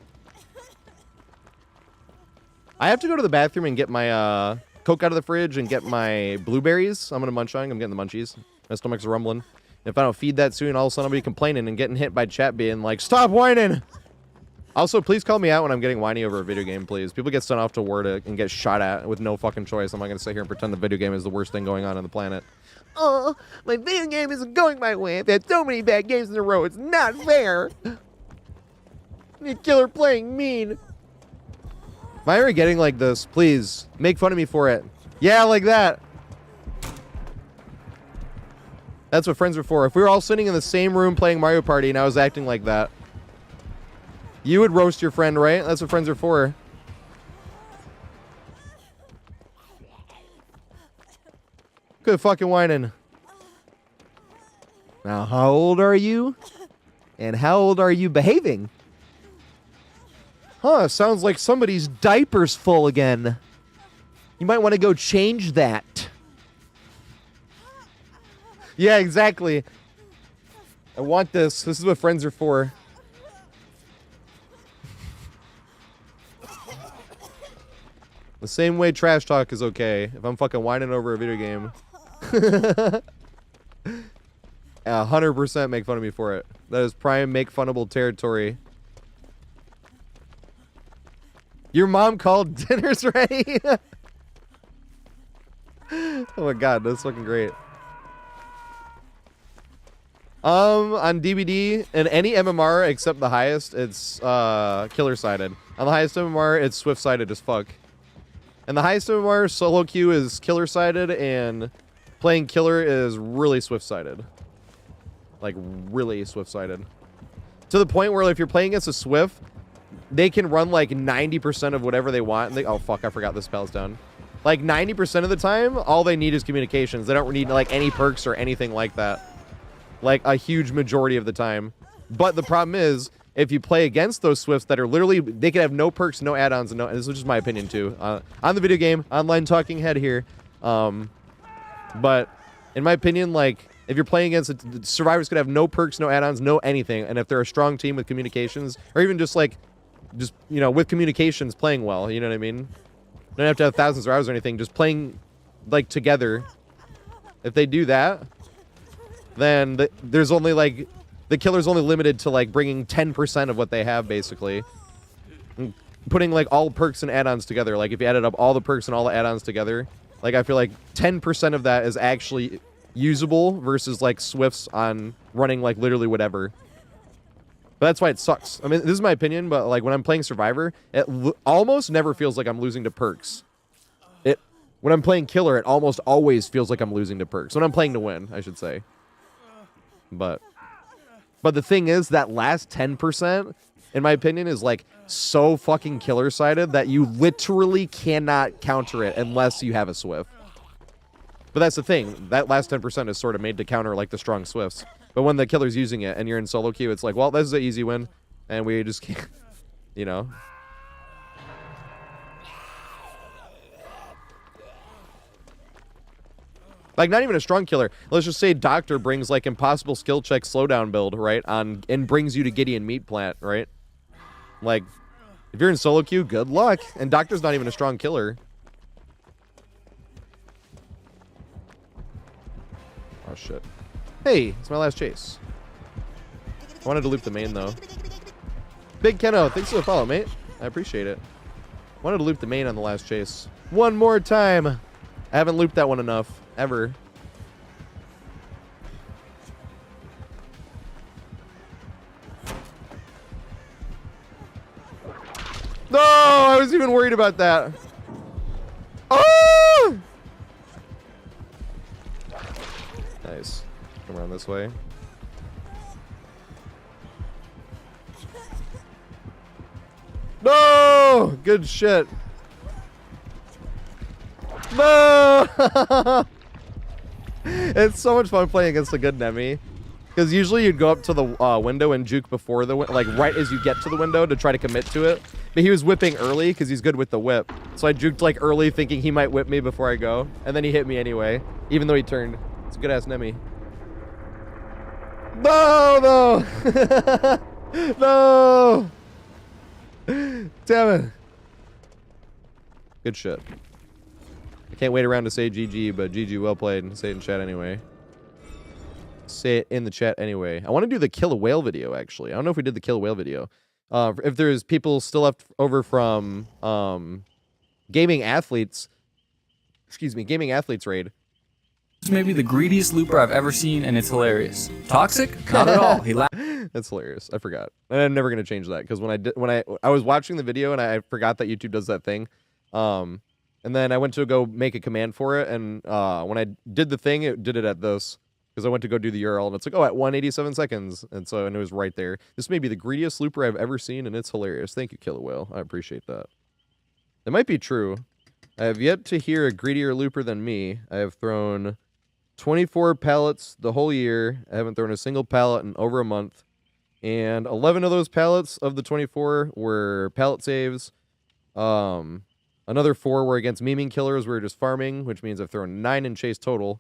I have to go to the bathroom and get my Coke out of the fridge and get my blueberries. I'm going to munch on. I'm getting the munchies. My stomach's rumbling. If I don't feed that soon, all of a sudden I'll be complaining and getting hit by chat being like, stop whining! Also, please call me out when I'm getting whiny over a video game, please. People get sent off to war and get shot at with no fucking choice. I'm not going to sit here and pretend the video game is the worst thing going on the planet. Oh, my video game isn't going my way. I've had so many bad games in a row. It's not fair. The killer playing mean. Am I ever getting like this? Please, make fun of me for it. Yeah, like that. That's what friends are for. If we were all sitting in the same room playing Mario Party and I was acting like that, you would roast your friend, right? That's what friends are for. Good fucking whining. Now, how old are you? And how old are you behaving? Huh, sounds like somebody's diaper's full again. You might want to go change that. Yeah, exactly. I want this. This is what friends are for. The same way trash talk is okay. If I'm fucking whining over a video game. 100% make fun of me for it. That is prime make funnable territory. Your mom called, dinner's ready. Oh my god, that's fucking great. On DVD and any MMR except the highest, it's killer sided. On the highest MMR, it's swift sided as fuck. And the highest MMR solo queue is killer sided, and playing killer is really swift sided. Like really swift sided. To the point where if you're playing against a swift, they can run like 90% of whatever they want. And oh fuck, I forgot this spell's down. Like 90% of the time, all they need is communications. They don't need like any perks or anything like that. Like a huge majority of the time. But the problem is, if you play against those Swifts that are literally, they can have no perks, no add-ons, and no, and this is just my opinion too. On the video game, online talking head here. But in my opinion, like, if you're playing against survivors could have no perks, no add-ons, no anything. And if they're a strong team with communications, or even just like, you know, with communications playing well, you know what I mean? You don't have to have thousands of hours or anything, just playing like together. If they do that, then there's only like the killer's only limited to like bringing 10% of what they have, basically. And putting like all perks and add-ons together. Like if you added up all the perks and all the add-ons together, like I feel like 10% of that is actually usable versus like Swifts on running like literally whatever. But that's why it sucks. I mean, this is my opinion, but like when I'm playing Survivor, it almost never feels like I'm losing to perks. When I'm playing Killer, it almost always feels like I'm losing to perks. When I'm playing to win, I should say. But the thing is, that last 10%, in my opinion, is like so fucking Killer-sided that you literally cannot counter it unless you have a Swift. But that's the thing. That last 10% is sort of made to counter like the strong Swifts. But when the Killer's using it and you're in solo queue, it's like, well, this is an easy win. And we just can't, you know. Like, not even a strong killer. Let's just say Doctor brings, like, impossible skill check slowdown build, right? And brings you to Gideon Meat Plant, right? Like, if you're in solo queue, good luck. And Doctor's not even a strong killer. Oh, shit. Hey, it's my last chase. I wanted to loop the main, though. Big Keno, thanks for the follow, mate. I appreciate it. Wanted to loop the main on the last chase. One more time. I haven't looped that one enough. Ever. No, I was even worried about that. Oh! Nice. Come around this way. No! Good shit. No! It's so much fun playing against a good Nemi. Because usually you'd go up to the window and juke before the like right as you get to the window to try to commit to it. But he was whipping early because he's good with the whip. So I juked like early thinking he might whip me before I go. And then he hit me anyway, even though he turned. It's a good ass Nemi. No, no! No! Damn it. Good shit. I can't wait around to say GG, but GG, well played, and say it in chat anyway. Say it in the chat anyway. I want to do the Kill a Whale video, actually. I don't know if we did the Kill a Whale video. If there's people still left over from Gaming Athletes, excuse me, Gaming Athletes raid. This may be the greediest looper I've ever seen, and it's hilarious. Toxic? Not at all. He That's hilarious. I forgot. And I'm never gonna change that because when I was watching the video and I forgot that YouTube does that thing. And then I went to go make a command for it, and when I did the thing, it did it at this. Because I went to go do the URL, and it's like, oh, at 187 seconds. And so, and it was right there. This may be the greediest looper I've ever seen, and it's hilarious. Thank you, Killer Whale. I appreciate that. It might be true. I have yet to hear a greedier looper than me. I have thrown 24 pallets the whole year. I haven't thrown a single pallet in over a month. And 11 of those pallets of the 24 were pallet saves. Another 4 were against memeing killers. We were just farming, which means I've thrown 9 in chase total.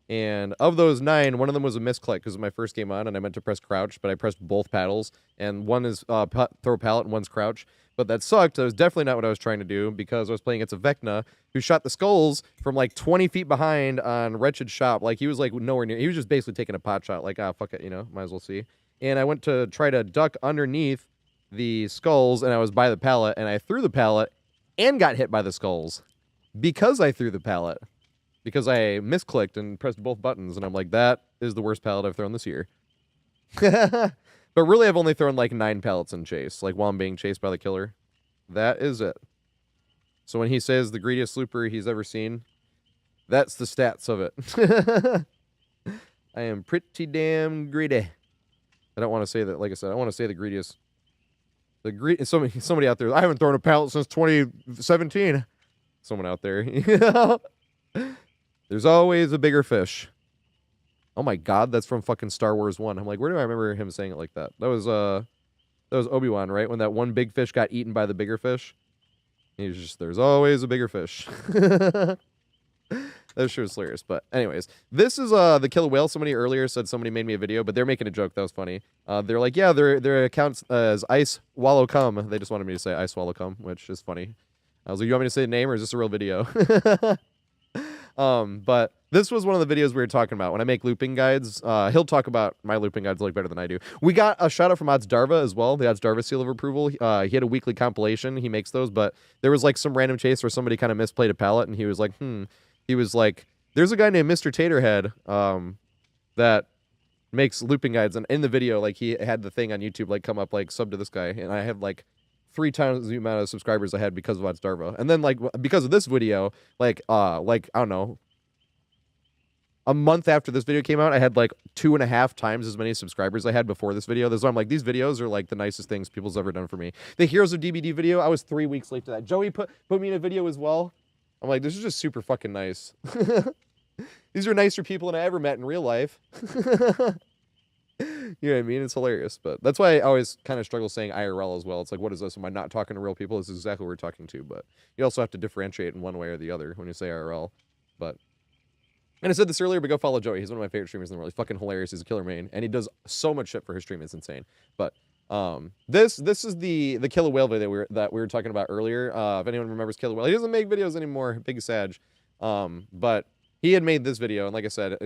And of those 9, one of them was a misclick because it was my first game on, and I meant to press crouch, but I pressed both paddles. And one is throw pallet and one's crouch. But that sucked. That was definitely not what I was trying to do because I was playing against a Vecna who shot the skulls from like 20 feet behind on Wretched Shop. Like he was like nowhere near. He was just basically taking a pot shot. Like, ah, fuck it, you know, might as well see. And I went to try to duck underneath the skulls, and I was by the pallet, and I threw the pallet and got hit by the skulls because I threw the pallet. Because I misclicked and pressed both buttons, and I'm like, that is the worst pallet I've thrown this year. But really, I've only thrown like 9 pallets in chase, like while I'm being chased by the killer. That is it. So when he says the greediest looper he's ever seen, that's the stats of it. I am pretty damn greedy. I don't want to say that, like I said, I want to say the greediest. Somebody out there, I haven't thrown a pallet since 2017. Someone out there. There's always a bigger fish. Oh my god, that's from fucking Star Wars 1. I'm like, where do I remember him saying it like that? That was Obi-Wan, right? When that one big fish got eaten by the bigger fish. He was just, there's always a bigger fish. That shit was hilarious. But anyways, this is the Kill a Whale. Somebody earlier said somebody made me a video, but they're making a joke. That was funny. They're like, yeah, their accounts as Ice Wallow Cum. They just wanted me to say Ice Wallow Cum, which is funny. I was like, you want me to say the name or is this a real video? But This was one of the videos we were talking about. When I make looping guides, he'll talk about my looping guides like better than I do. We got a shout out from Odds Darva as well, the Odds Darva seal of approval. He had a weekly compilation. He makes those, but there was like some random chase where somebody kind of misplayed a pallet, and he was like, He was like, there's a guy named Mr. TatorHead that makes looping guides, and in the video, like he had the thing on YouTube like come up like sub to this guy, and I have like 3 times the amount of subscribers I had because of Odds Darva. And then like because of this video, like I don't know, a month after this video came out, I had like 2.5 times as many subscribers I had before this video. That's why I'm like, these videos are like the nicest things people's ever done for me. The Heroes of DBD video, I was 3 weeks late to that. Joey put me in a video as well. I'm like, this is just super fucking nice. These are nicer people than I ever met in real life. You know what I mean? It's hilarious. But that's why I always kind of struggle saying IRL as well. It's like, what is this? Am I not talking to real people? This is exactly what we're talking to. But you also have to differentiate in one way or the other when you say IRL. But... And I said this earlier, but go follow Joey. He's one of my favorite streamers in the world. He's fucking hilarious. He's a killer main, and he does so much shit for his stream. It's insane. But this is the Killer Whale video that we were talking about earlier. If anyone remembers Killer Whale, he doesn't make videos anymore. Big Sag. But he had made this video, and like I said,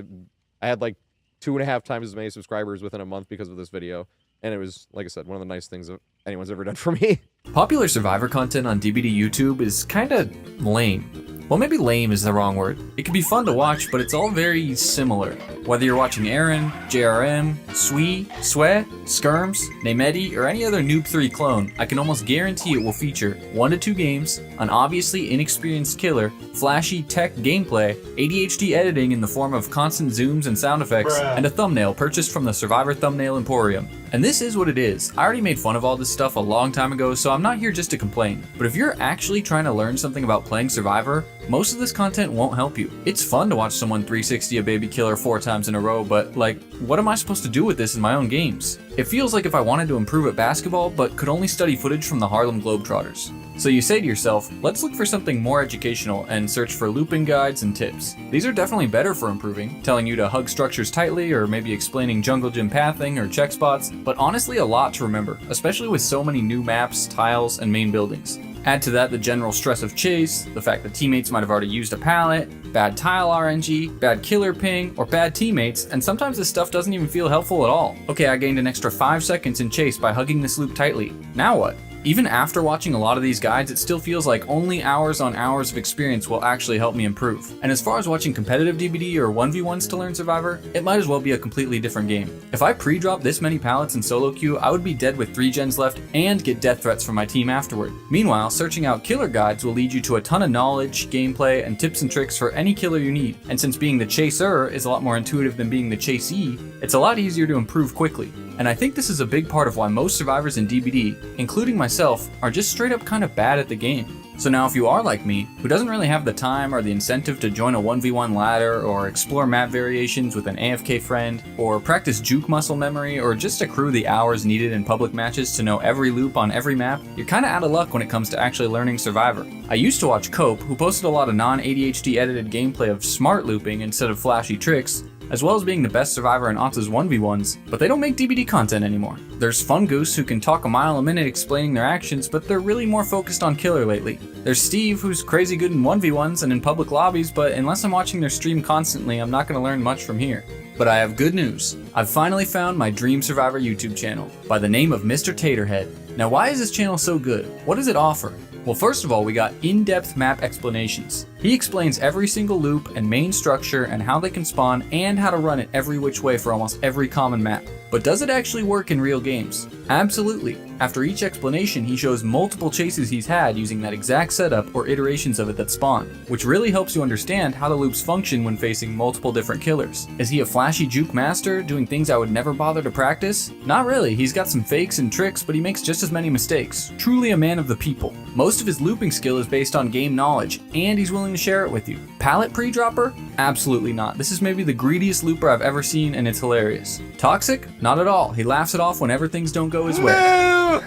I had like 2.5 times as many subscribers within a month because of this video. And it was, like I said, one of the nice things that anyone's ever done for me. Popular Survivor content on DBD YouTube is kinda lame. Well, maybe lame is the wrong word. It can be fun to watch, but it's all very similar. Whether you're watching Aaron, JRM, Swee, Swe, Skirms, Namedi, or any other Noob 3 clone, I can almost guarantee it will feature 1 to 2 games, an obviously inexperienced killer, flashy tech gameplay, ADHD editing in the form of constant zooms and sound effects, and a thumbnail purchased from the Survivor Thumbnail Emporium. And this is what it is. I already made fun of all this stuff a long time ago, so I'm not here just to complain. But if you're actually trying to learn something about playing Survivor, most of this content won't help you. It's fun to watch someone 360 a baby killer 4 times in a row, but like, what am I supposed to do with this in my own games? It feels like if I wanted to improve at basketball, but could only study footage from the Harlem Globetrotters. So you say to yourself, let's look for something more educational and search for looping guides and tips. These are definitely better for improving, telling you to hug structures tightly or maybe explaining jungle gym pathing or check spots, but honestly a lot to remember, especially with so many new maps, tiles, and main buildings. Add to that the general stress of chase, the fact that teammates might have already used a pallet, bad tile RNG, bad killer ping, or bad teammates, and sometimes this stuff doesn't even feel helpful at all. Okay, I gained an extra 5 seconds in chase by hugging this loop tightly. Now what? Even after watching a lot of these guides, it still feels like only hours on hours of experience will actually help me improve. And as far as watching competitive DBD or 1v1s to learn Survivor, it might as well be a completely different game. If I pre-dropped this many pallets in solo queue, I would be dead with 3 gens left and get death threats from my team afterward. Meanwhile, searching out killer guides will lead you to a ton of knowledge, gameplay, and tips and tricks for any killer you need. And since being the chaser is a lot more intuitive than being the chasee, it's a lot easier to improve quickly. And I think this is a big part of why most survivors in DBD, including myself, are just straight up kind of bad at the game. So now if you are like me, who doesn't really have the time or the incentive to join a 1v1 ladder or explore map variations with an AFK friend, or practice juke muscle memory, or just accrue the hours needed in public matches to know every loop on every map, you're kinda out of luck when it comes to actually learning Survivor. I used to watch Cope, who posted a lot of non-ADHD edited gameplay of smart looping instead of flashy tricks, as well as being the best survivor in Otza's 1v1s, but they don't make DBD content anymore. There's Fun Goose, who can talk a mile a minute explaining their actions, but they're really more focused on killer lately. There's Steve, who's crazy good in 1v1s and in public lobbies, but unless I'm watching their stream constantly, I'm not gonna learn much from here. But I have good news. I've finally found my Dream Survivor YouTube channel, by the name of Mr. TatorHead. Now why is this channel so good? What does it offer? Well, first of all, we got in-depth map explanations. He explains every single loop and main structure and how they can spawn and how to run it every which way for almost every common map. But does it actually work in real games? Absolutely. After each explanation, he shows multiple chases he's had using that exact setup or iterations of it that spawn, which really helps you understand how the loops function when facing multiple different killers. Is he a flashy juke master, doing things I would never bother to practice? Not really, he's got some fakes and tricks, but he makes just as many mistakes. Truly a man of the people. Most of his looping skill is based on game knowledge, and he's willing to share it with you. Pallet pre-dropper? Absolutely not. This is maybe the greediest looper I've ever seen, and it's hilarious. Toxic? Not at all. He laughs it off whenever things don't go his way. No!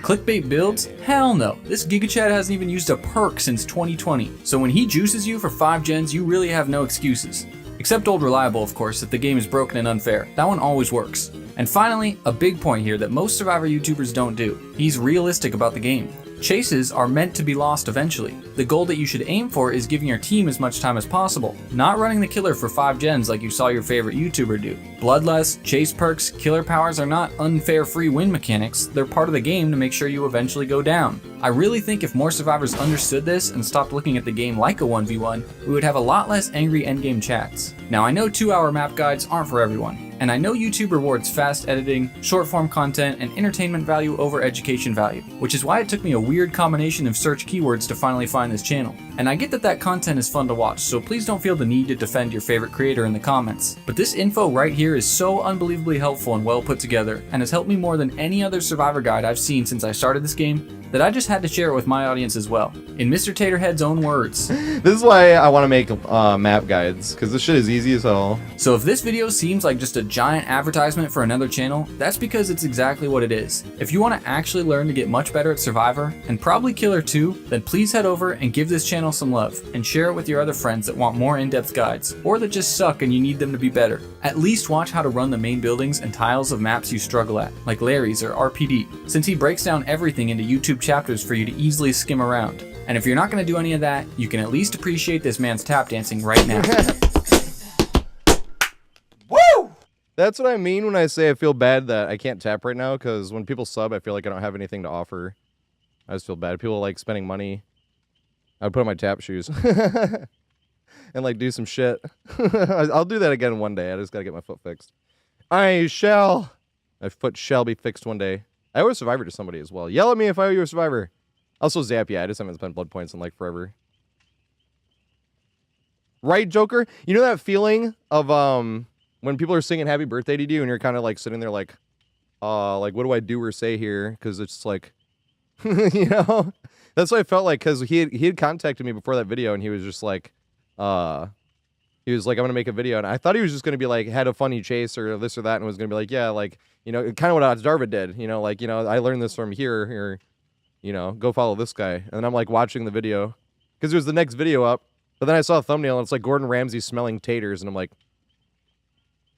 Clickbait builds? Hell no. This Giga Chad hasn't even used a perk since 2020. So when he juices you for 5 gens, you really have no excuses. Except Old Reliable, of course, if the game is broken and unfair. That one always works. And finally, a big point here that most Survivor YouTubers don't do. He's realistic about the game. Chases are meant to be lost eventually. The goal that you should aim for is giving your team as much time as possible, not running the killer for 5 gens like you saw your favorite YouTuber do. Bloodlust, chase perks, killer powers are not unfair free win mechanics, they're part of the game to make sure you eventually go down. I really think if more survivors understood this and stopped looking at the game like a 1v1, we would have a lot less angry endgame chats. Now I know 2-hour map guides aren't for everyone, and I know YouTube rewards fast editing, short form content, and entertainment value over education value, which is why it took me a weird combination of search keywords to finally find this channel. And I get that content is fun to watch, so please don't feel the need to defend your favorite creator in the comments. But this info right here is so unbelievably helpful and well put together, and has helped me more than any other survivor guide I've seen since I started this game, that I just had to share it with my audience as well. In Mr. TatorHead's own words. This is why I want to make map guides, because this shit is easy as hell. So if this video seems like just a giant advertisement for another channel, that's because it's exactly what it is. If you want to actually learn to get much better at Survivor, and probably Killer too, then please head over and give this channel some love, and share it with your other friends that want more in-depth guides, or that just suck and you need them to be better. At least watch how to run the main buildings and tiles of maps you struggle at, like Larry's or RPD, since he breaks down everything into YouTube chapters for you to easily skim around. And if you're not going to do any of that, you can at least appreciate this man's tap dancing right now. Woo! That's what I mean when I say I feel bad that I can't tap right now, because when people sub, I feel like I don't have anything to offer. I just feel bad. People like spending money. I would put on my tap shoes and like do some shit. I'll do that again one day. I just gotta get my foot fixed. My foot shall be fixed one day. I owe a survivor to somebody as well. Yell at me if I owe you a survivor. Also zap, yeah, I just haven't spent blood points in like forever. Right, Joker? You know that feeling of when people are singing happy birthday to you and you're kind of like sitting there like what do I do or say here? Because it's like, you know? That's what I felt like, because he had contacted me before that video and he was just like, he was like, I'm going to make a video. And I thought he was just going to be like, had a funny chase or this or that. And was going to be like, yeah, like, you know, kind of what Darva did, you know, like, you know, I learned this from here, or, you know, go follow this guy. And then I'm like watching the video because it was the next video up. But then I saw a thumbnail and it's like Gordon Ramsay smelling taters. And I'm like,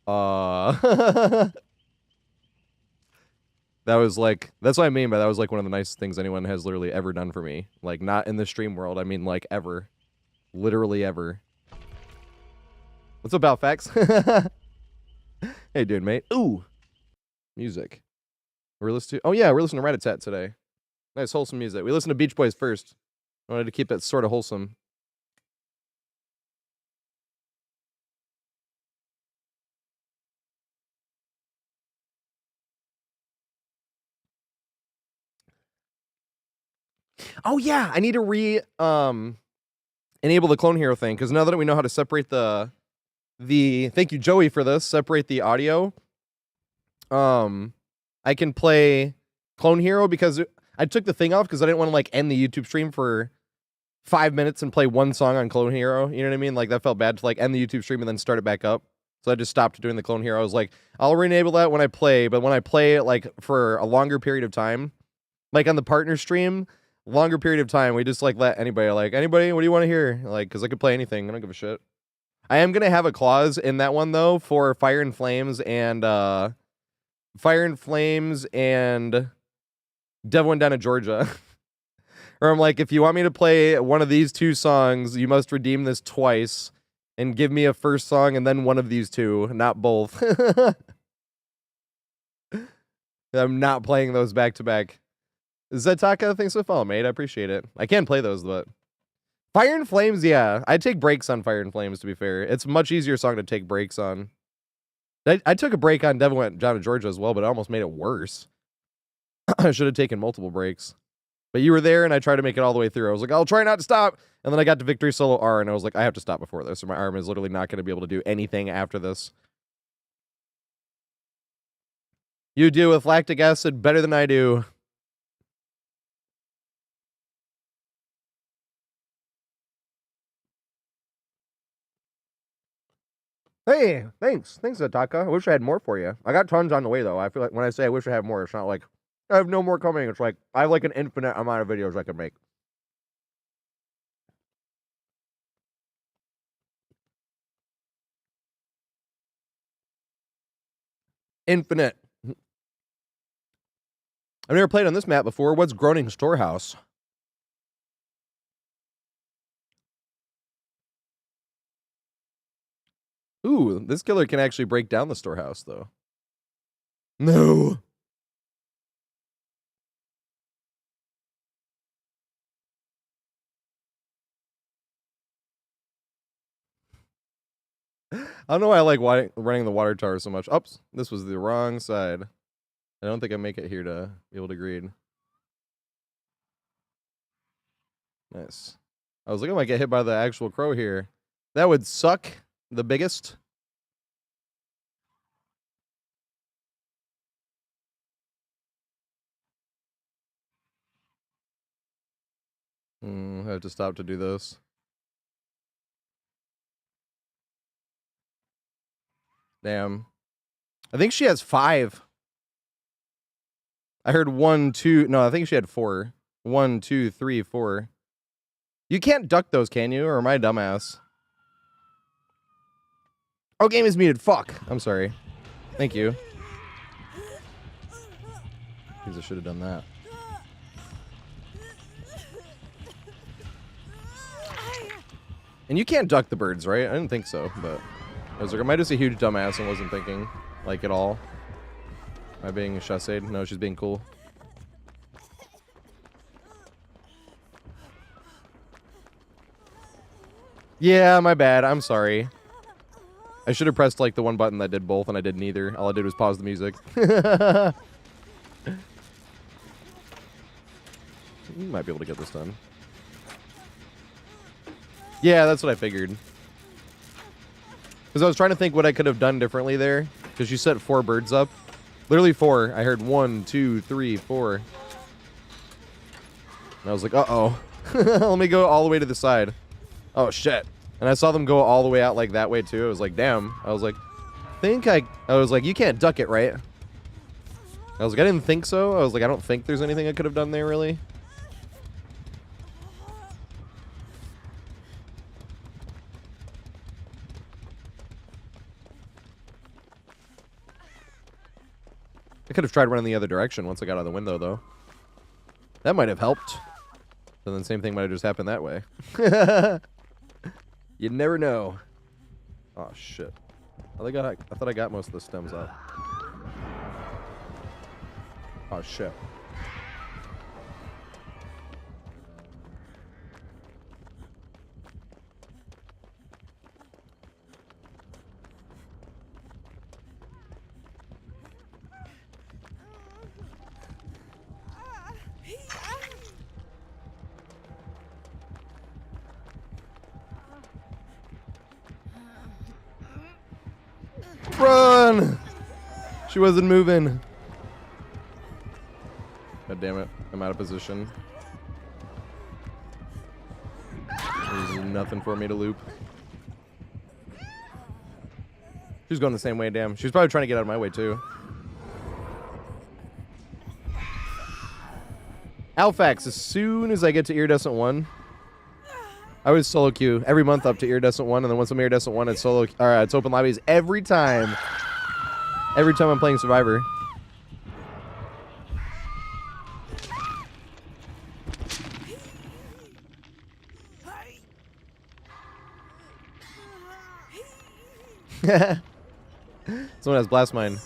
that was like, that's what I mean by that was like one of the nicest things anyone has literally ever done for me. Like, not in the stream world. I mean, like, ever. Literally ever. What's up, Balfax? Hey, dude, mate. Ooh. Music. We're listening to... Oh, yeah, we're listening to Rat-a-tat today. Nice, wholesome music. We listened to Beach Boys first. I wanted to keep it sort of wholesome. Oh, yeah, I need to enable the clone hero thing, because now that we know how to separate the thank you, Joey, for this, separate the audio, I can play clone hero, because I took the thing off because I didn't want to like end the YouTube stream for 5 minutes and play one song on clone hero. You know what I mean? Like, that felt bad to like end the YouTube stream and then start it back up. So I just stopped doing the clone hero. I was like, I'll re-enable that when I play, but when I play it like for a longer period of time, like on the partner stream, longer period of time, we just like let anybody, what do you want to hear? Like, because I could play anything. I don't give a shit. I am gonna have a clause in that one though for Fire and Flames and Devil Went Down to Georgia. Or I'm like, if you want me to play one of these two songs, you must redeem this twice and give me a first song and then one of these two, not both. I'm not playing those back to back. Zetaka, thanks for the follow, mate. I appreciate it. I can't play those, but Fire and Flames, yeah. I take breaks on Fire and Flames, to be fair. It's a much easier song to take breaks on. I took a break on Devil Went Down to Georgia as well, but it almost made it worse. I should have taken multiple breaks. But you were there, and I tried to make it all the way through. I was like, I'll try not to stop. And then I got to Victory Solo R, and I was like, I have to stop before this, or my arm is literally not going to be able to do anything after this. You do with lactic acid better than I do. Hey, thanks. Thanks, Ataka. I wish I had more for you. I got tons on the way, though. I feel like when I say I wish I had more, it's not like I have no more coming. It's like I have like an infinite amount of videos I can make. Infinite. I've never played on this map before. What's Groaning Storehouse? Ooh, this killer can actually break down the storehouse, though. No. I don't know why I like running the water tower so much. Oops, this was the wrong side. I don't think I make it here to be able to greed. Nice. I was like, I might get hit by the actual crow here. That would suck the biggest. I have to stop to do this. Damn. I think she has 5. I heard 1, 2. No, I think she had 4. 1, 2, 3, 4. You can't duck those, can you? Or am I a dumbass? Oh, game is muted. Fuck. I'm sorry. Thank you. Because I should have done that. And you can't duck the birds, right? I didn't think so, but I was like, am I just a huge dumbass and wasn't thinking, like, at all? Am I being chasséed? No, she's being cool. Yeah, my bad. I'm sorry. I should have pressed, like, the one button that did both, and I did neither. All I did was pause the music. You might be able to get this done. Yeah, that's what I figured. Because I was trying to think what I could have done differently there. Because you set 4 birds up. Literally 4. I heard 1, 2, 3, 4. And I was like, uh-oh. Let me go all the way to the side. Oh, shit. And I saw them go all the way out like that way, too. I was like, damn. I was like, I was like, you can't duck it, right? I was like, I didn't think so. I was like, I don't think there's anything I could have done there, really. I could have tried running the other direction once I got out of the window, though. That might have helped. And then same thing might have just happened that way. You never know. Oh, shit. I thought I got most of the stems out. Oh, shit. Run! She wasn't moving. God damn it. I'm out of position. There's nothing for me to loop. She's going the same way, damn. She's probably trying to get out of my way, too. Alphax, as soon as I get to Iridescent 1, I always solo queue every month up to Iridescent 1, and then once I'm Iridescent 1, it's solo, it's open lobbies every time. Every time I'm playing Survivor. Someone has Blast Mine.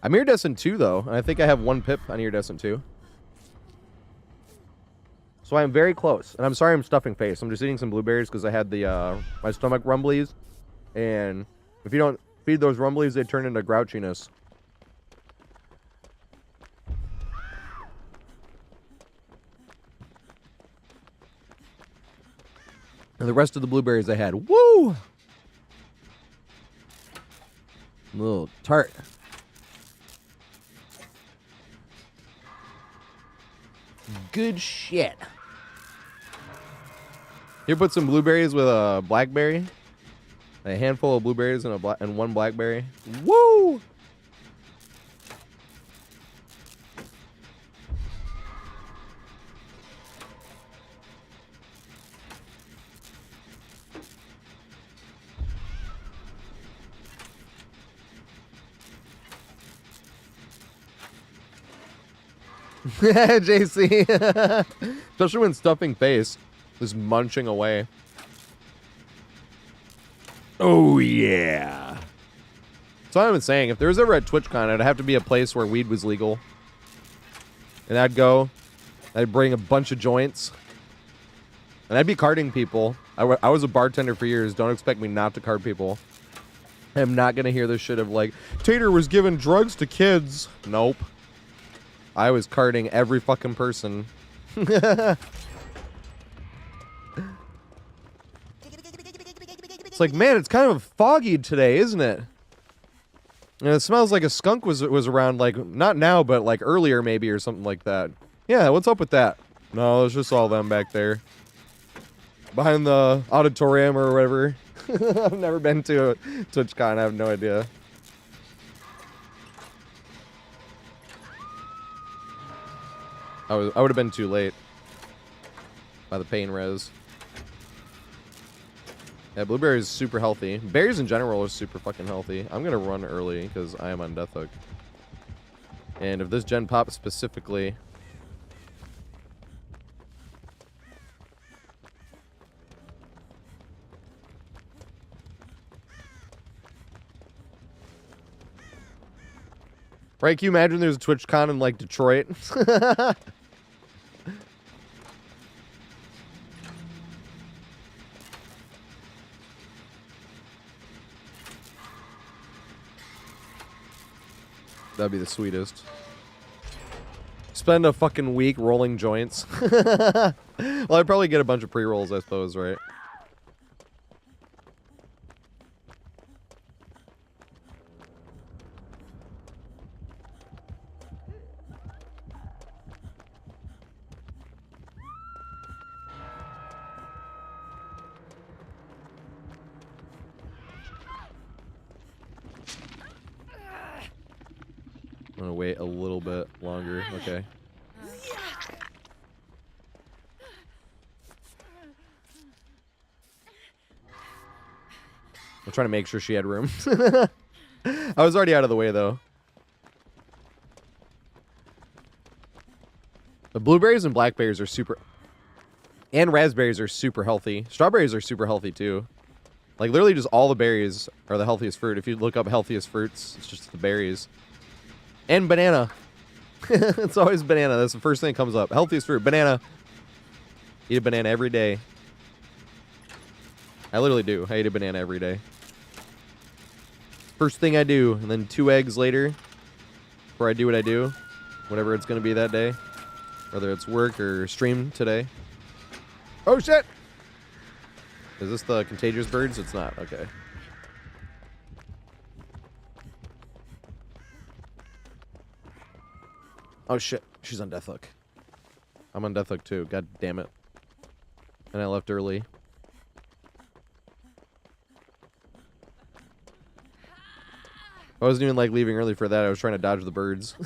I'm Iridescent 2, though, and I think I have 1 pip on Iridescent 2. So I'm very close. And I'm sorry I'm stuffing face. I'm just eating some blueberries because I had the my stomach rumblies. And if you don't feed those rumblies, they turn into grouchiness. And the rest of the blueberries I had. Woo! A little tart. Good shit. Here, put some blueberries with a blackberry. A handful of blueberries and and 1 blackberry. Woo! JC. Especially when stuffing face is munching away. Oh, yeah. So I've been saying, if there was ever a TwitchCon, it'd have to be a place where weed was legal. And I'd go, I'd bring a bunch of joints, and I'd be carding people. I was a bartender for years. Don't expect me not to card people. I'm not going to hear this shit of like, Tater was giving drugs to kids. Nope. I was carding every fucking person. It's like, man, it's kind of foggy today, isn't it? And it smells like a skunk was around, like, not now, but like earlier maybe or something like that. Yeah, what's up with that? No, it's just all them back there. Behind the auditorium or whatever. I've never been to a TwitchCon, I have no idea. I would have been too late. By the pain res. Yeah, blueberries is super healthy. Berries in general are super fucking healthy. I'm gonna run early because I am on death hook. And if this gen pops specifically, right? Can you imagine there's a TwitchCon in like Detroit? That'd be the sweetest. Spend a fucking week rolling joints. Well, I'd probably get a bunch of pre-rolls, I suppose, right? I'm gonna wait a little bit longer. Okay. I'm trying to make sure she had room. I was already out of the way, though. The blueberries and blackberries are super... And raspberries are super healthy. Strawberries are super healthy, too. Like, literally just all the berries are the healthiest fruit. If you look up healthiest fruits, it's just the berries. And banana. It's always banana. That's the first thing that comes up. Healthiest fruit. Banana. Eat a banana every day. I literally do. I eat a banana every day. First thing I do. And then 2 eggs later. Before I do what I do. Whatever it's going to be that day. Whether it's work or stream today. Oh, shit! Is this the contagious birds? It's not. Okay. Oh shit, she's on death hook. I'm on death hook too, god damn it. And I left early. I wasn't even like leaving early for that, I was trying to dodge the birds.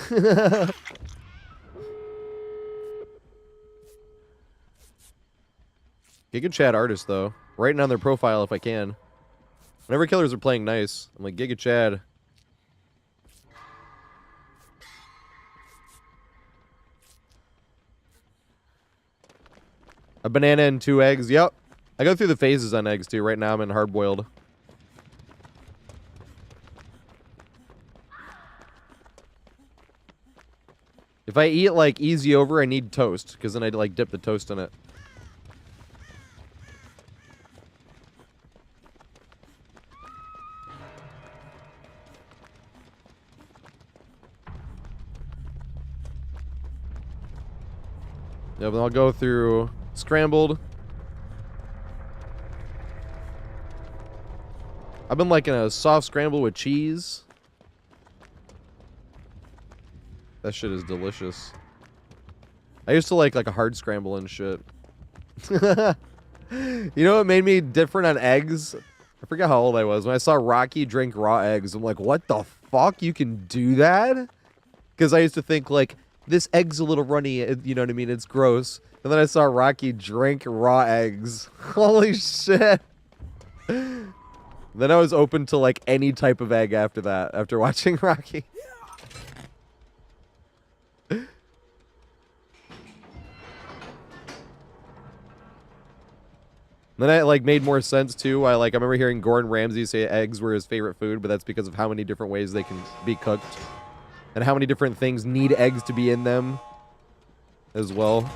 Giga Chad artist though. Writing on their profile if I can. Whenever killers are playing nice, I'm like, Giga Chad. A banana and 2 eggs. Yep. I go through the phases on eggs too. Right now I'm in hard boiled. If I eat like easy over, I need toast because then I like dip the toast in it. Yeah, then I'll go through scrambled. I've been liking a soft scramble with cheese. That shit is delicious. I used to like a hard scramble and shit. You know what made me different on eggs? I forget how old I was. When I saw Rocky drink raw eggs, I'm like, what the fuck? You can do that? Because I used to think like, this egg's a little runny, you know what I mean? It's gross. And then I saw Rocky drink raw eggs. Holy shit. Then I was open to like any type of egg after that, after watching Rocky. Then it like made more sense too. I remember hearing Gordon Ramsay say eggs were his favorite food, but that's because of how many different ways they can be cooked and how many different things need eggs to be in them as well.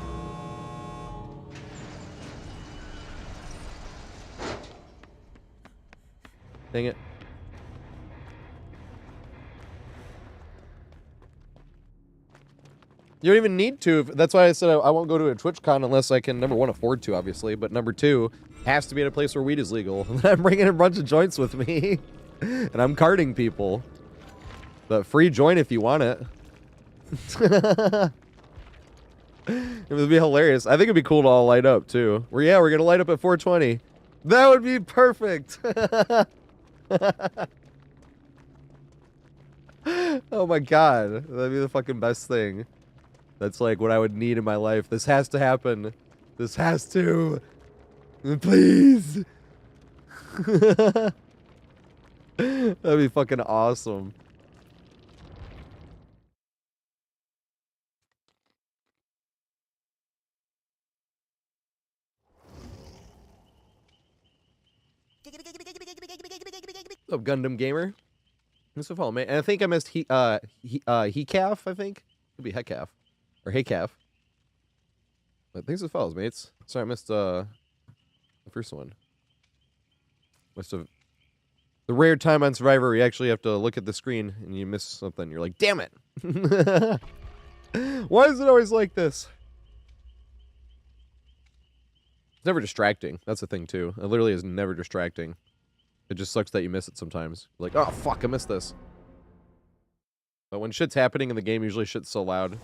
Dang it. You don't even need to. That's why I said I won't go to a TwitchCon unless I can, number one, afford to, obviously, but number two, has to be in a place where weed is legal. I'm bringing a bunch of joints with me, and I'm carding people. But free joint if you want it. It would be hilarious. I think it'd be cool to all light up, too. We're going to light up at 420. That would be perfect. Oh my god. That'd be the fucking best thing. That's like what I would need in my life. This has to happen. This has to. Please. That'd be fucking awesome. What's up, Gundam Gamer? Thanks for following me. And I think I missed Hecaf, I think. Could be Hecaf. Or Heycaf. But thanks for the follows, mates. Sorry, I missed the first one. Must have. The rare time on Survivor where you actually have to look at the screen and you miss something. You're like, damn it! Why is it always like this? It's never distracting. That's the thing, too. It literally is never distracting. It just sucks that you miss it sometimes. You're like, oh, fuck, I missed this. But when shit's happening in the game, usually shit's so loud.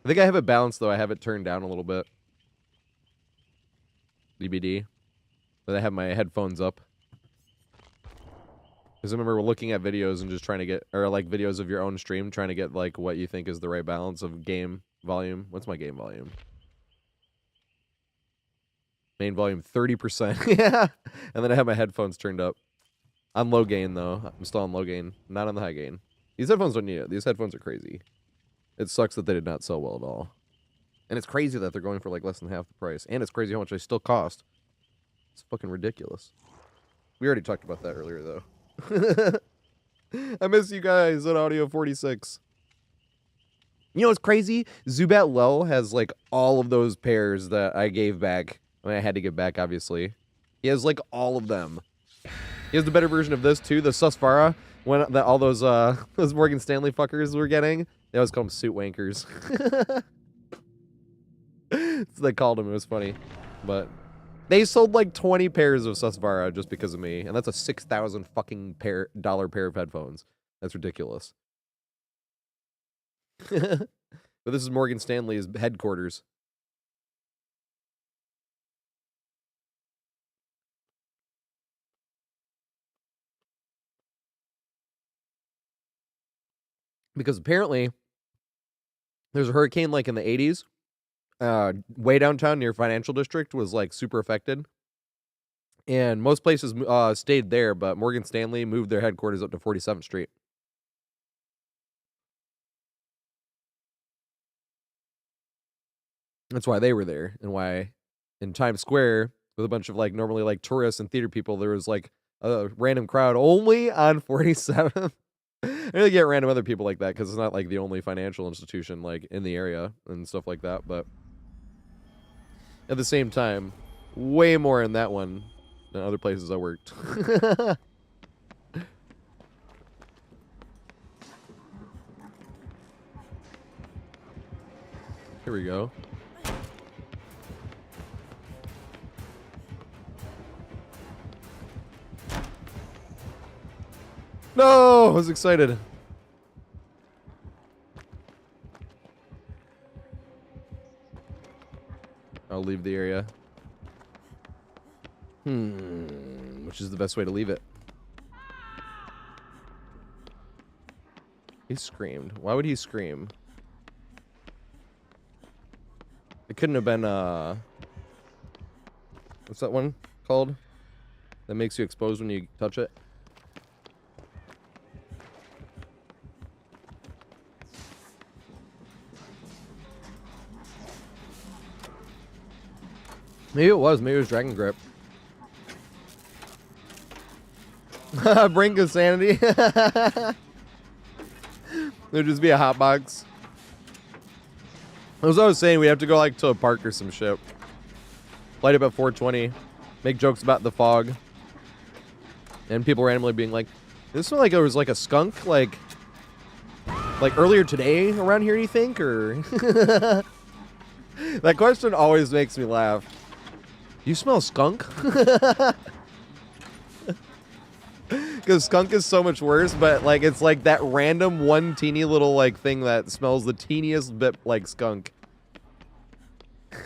I think I have it balanced, though. I have it turned down a little bit. DBD. But I have my headphones up. Because I remember looking at videos and just trying to get, or like videos of your own stream, trying to get like what you think is the right balance of game volume. What's my game volume? Main volume 30%. Yeah. And then I have my headphones turned up. On low gain though. I'm still on low gain, not on the high gain. These headphones don't need it. These headphones are crazy. It sucks that they did not sell well at all. And it's crazy that they're going for like less than half the price. And it's crazy how much they still cost. It's fucking ridiculous. We already talked about that earlier though. I miss you guys on Audio 46. You know what's crazy? Zubat Low has like all of those pairs that I gave back. I mean, I had to give back, obviously. He has like all of them. He has the better version of this too, the Susfara. When all those Morgan Stanley fuckers were getting, they always call them suit wankers. So they called him. It was funny, but they sold like 20 pairs of Susvara just because of me, and that's a $6,000 fucking dollar pair of headphones. That's ridiculous. But this is Morgan Stanley's headquarters. Because apparently there's a hurricane like in the 80s. Way downtown near Financial District was like super affected. And most places stayed there, but Morgan Stanley moved their headquarters up to 47th Street. That's why they were there, and why in Times Square with a bunch of like normally like tourists and theater people, there was like a random crowd only on 47th. I really get random other people like that because it's not like the only financial institution like in the area and stuff like that, but at the same time, way more in that one than other places I worked. Here we go. No, I was excited. I'll leave the area. Which is the best way to leave it? He screamed. Why would he scream? It couldn't have been, what's that one called? That makes you exposed when you touch it? Maybe it was. Maybe it was Dragon Grip. Brink of sanity. There'd just be a hot box. As I was saying, we have to go like to a park or some shit. Light up at 420. Make jokes about the fog. And people randomly being like, this one like it was like a skunk like earlier today around here, you think? Or that question always makes me laugh. You smell skunk? Because skunk is so much worse, but like it's like that random one teeny little like thing that smells the teeniest bit like skunk.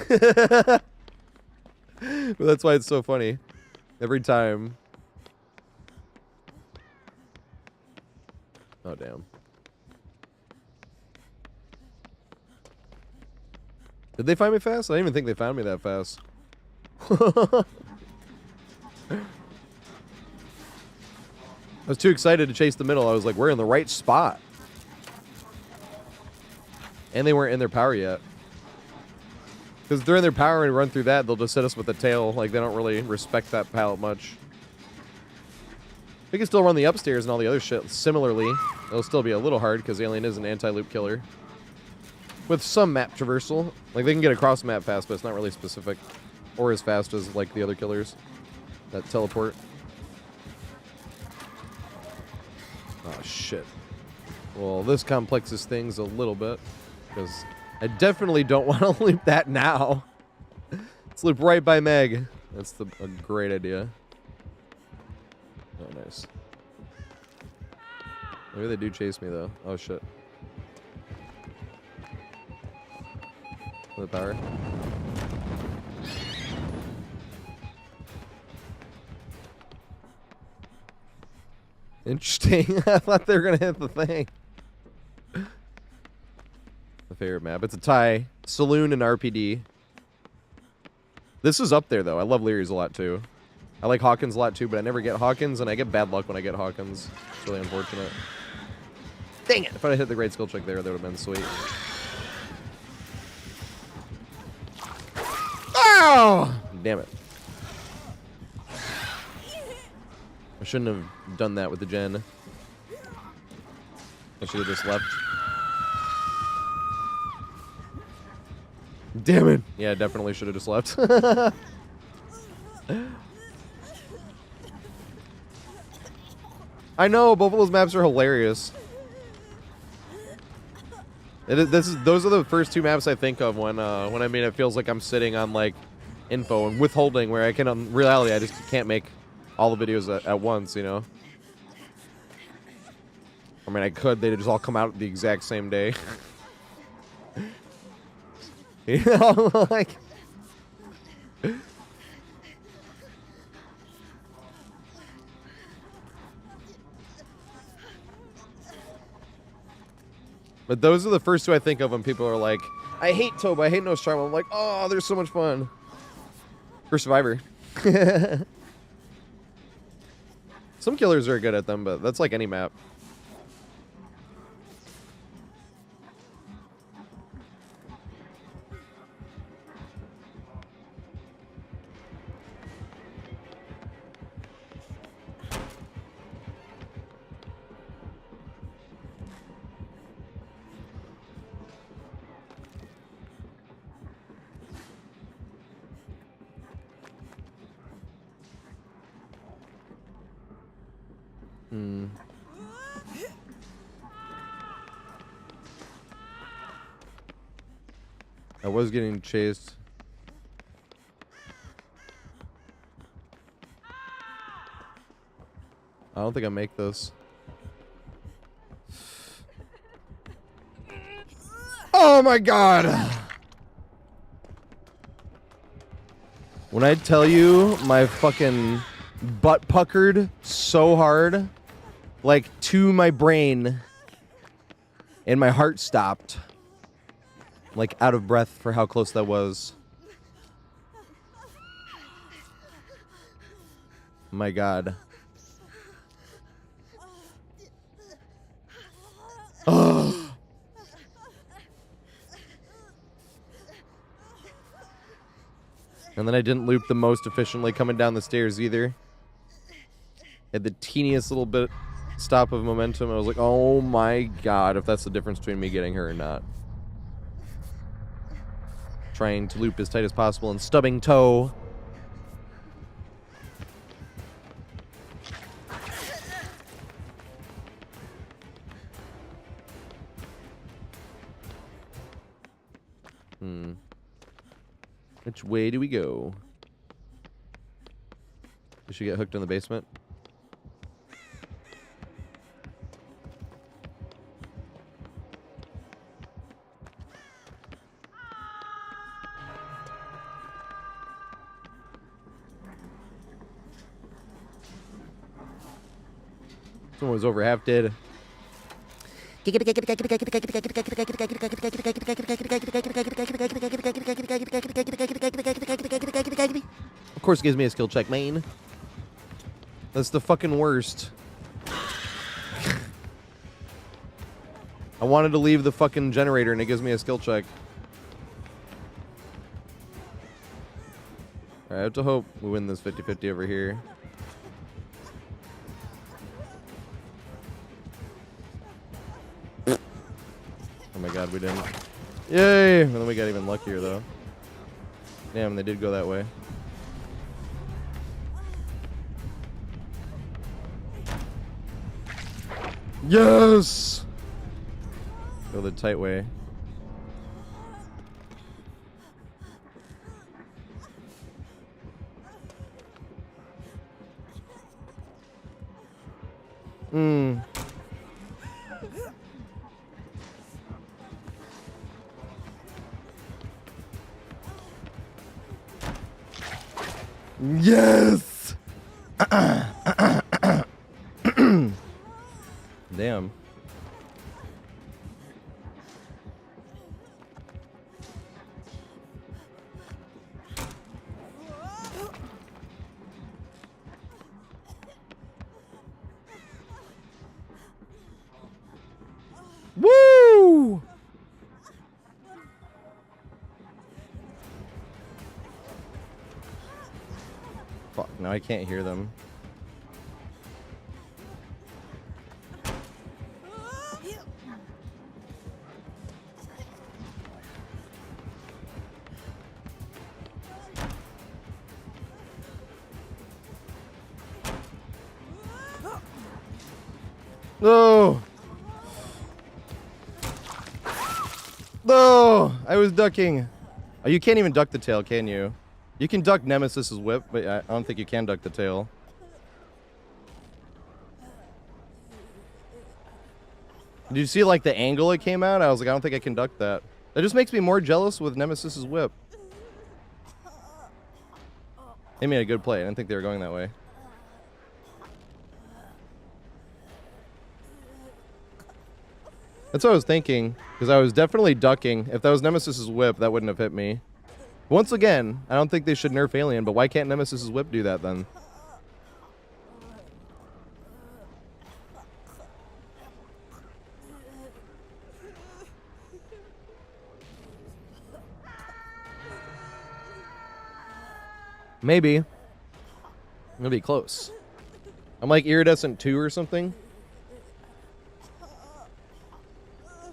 But that's why it's so funny. Every time. Oh damn. Did they find me fast? I didn't even think they found me that fast. I was too excited to chase the middle. I was like, we're in the right spot. And they weren't in their power yet. Because if they're in their power and run through that, they'll just hit us with the tail. Like, they don't really respect that pallet much. We can still run the upstairs and all the other shit similarly. It'll still be a little hard because Alien is an anti-loop killer. With some map traversal. Like, they can get across the map fast, but it's not really specific. Or as fast as, like, the other killers that teleport. Oh, shit. Well, this complexes things a little bit. Because I definitely don't want to loop that now. Let's loop right by Meg. That's a great idea. Oh, nice. Maybe they do chase me, though. Oh, shit. The power. Interesting. I thought they were going to hit the thing. My favorite map. It's a tie. Saloon and RPD. This is up there, though. I love Leary's a lot, too. I like Hawkins a lot, too, but I never get Hawkins, and I get bad luck when I get Hawkins. It's really unfortunate. Dang it! If I'd hit the great skill check there, that would have been sweet. Oh! Damn it. I shouldn't have done that with the gen. I should have just left. Damn it. Yeah, I definitely should have just left. I know, both of those maps are hilarious. Those are the first two maps I think of when I mean it feels like I'm sitting on like info and withholding, where I can, in reality, I just can't make all the videos at once, you know? I mean, I could, they'd just all come out the exact same day. You know, like... But those are the first two I think of when people are like, I hate Toba, I hate Nostromo. I'm like, oh, they're so much fun. For Survivor. Some killers are good at them, but that's like any map. I was getting chased. I don't think I make this. Oh my god! When I tell you my fucking butt puckered so hard, like to my brain, and my heart stopped. Like out of breath for how close that was. My god. Oh. And And then I didn't loop the most efficiently coming down the stairs either. Had the teeniest little bit stop of momentum. I was like, oh my god, if that's the difference between me getting her or not. Trying to loop as tight as possible and stubbing toe. Which way do we go? We should get hooked in the basement. Someone was over half dead. Of course it gives me a skill check, main. That's the fucking worst. I wanted to leave the fucking generator and it gives me a skill check. Alright, I have to hope we win this 50-50 over here. Oh my god, we didn't. Yay! And then we got even luckier though. Damn, they did go that way. Yes! Go the tight way. Yes! Damn. Woo! Fuck, now I can't hear them. No! No! I was ducking. Oh, you can't even duck the tail, can you? You can duck Nemesis's whip, but I don't think you can duck the tail. Did you see like the angle it came out? I was like, I don't think I can duck that. That just makes me more jealous with Nemesis's whip. They made a good play. I didn't think they were going that way. That's what I was thinking, because I was definitely ducking. If that was Nemesis's whip, that wouldn't have hit me. Once again, I don't think they should nerf Alien, but why can't Nemesis's whip do that then? Maybe. It'll be close. I'm like Iridescent 2 or something.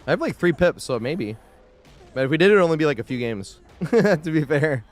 I have like 3 pips, so maybe. But if we did, it would only be like a few games. To be fair.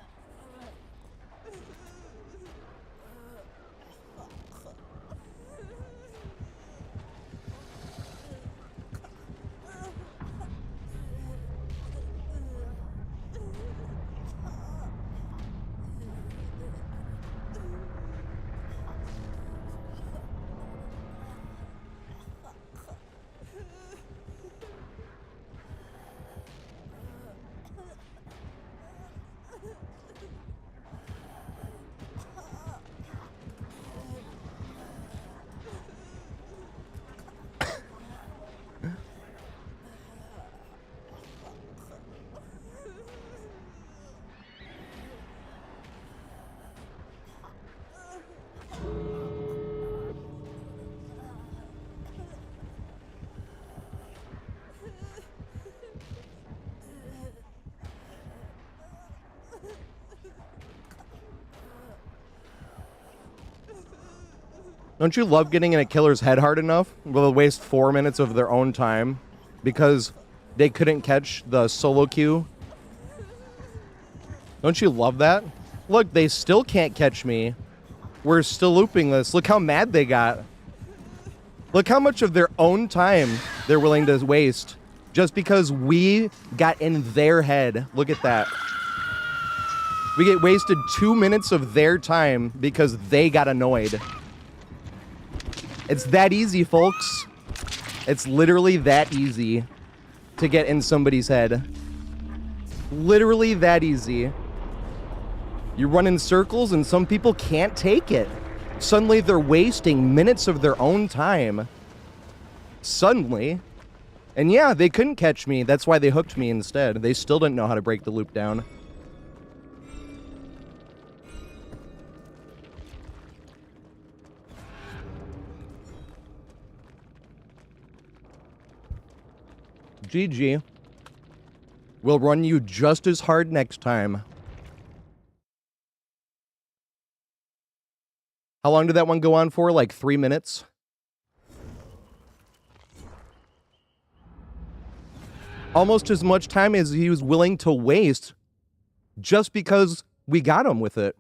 Don't you love getting in a killer's head hard enough? They'll waste 4 minutes of their own time because they couldn't catch the solo queue. Don't you love that? Look, they still can't catch me. We're still looping this. Look how mad they got. Look how much of their own time they're willing to waste just because we got in their head. Look at that. We get wasted 2 minutes of their time because they got annoyed. It's that easy, folks. It's literally that easy to get in somebody's head. Literally that easy. You run in circles and some people can't take it. Suddenly they're wasting minutes of their own time. Suddenly. And yeah, they couldn't catch me. That's why they hooked me instead. They still didn't know how to break the loop down. GG. We'll run you just as hard next time. How long did that one go on for? Like 3 minutes? Almost as much time as he was willing to waste just because we got him with it.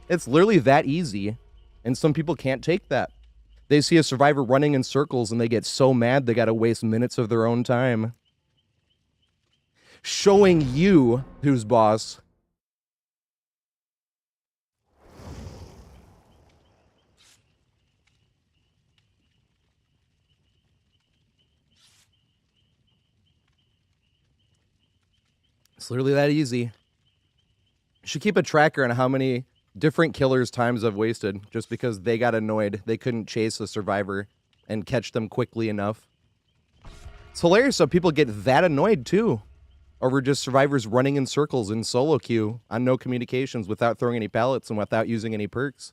It's literally that easy, and some people can't take that. They see a survivor running in circles and they get so mad they gotta waste minutes of their own time. Showing you who's boss. It's literally that easy. You should keep a tracker on how many different killers' times I've wasted just because they got annoyed. They couldn't chase a survivor and catch them quickly enough. It's hilarious how people get that annoyed too over just survivors running in circles in solo queue on no communications without throwing any pallets and without using any perks.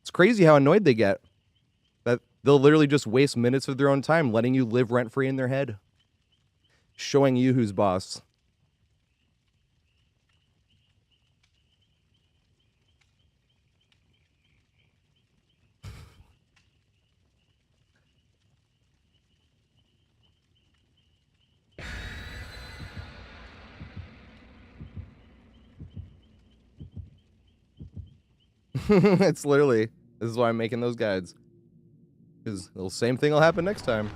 It's crazy how annoyed they get. That they'll literally just waste minutes of their own time letting you live rent-free in their head. Showing you who's boss. It's literally, this is why I'm making those guides. Because the same thing will happen next time.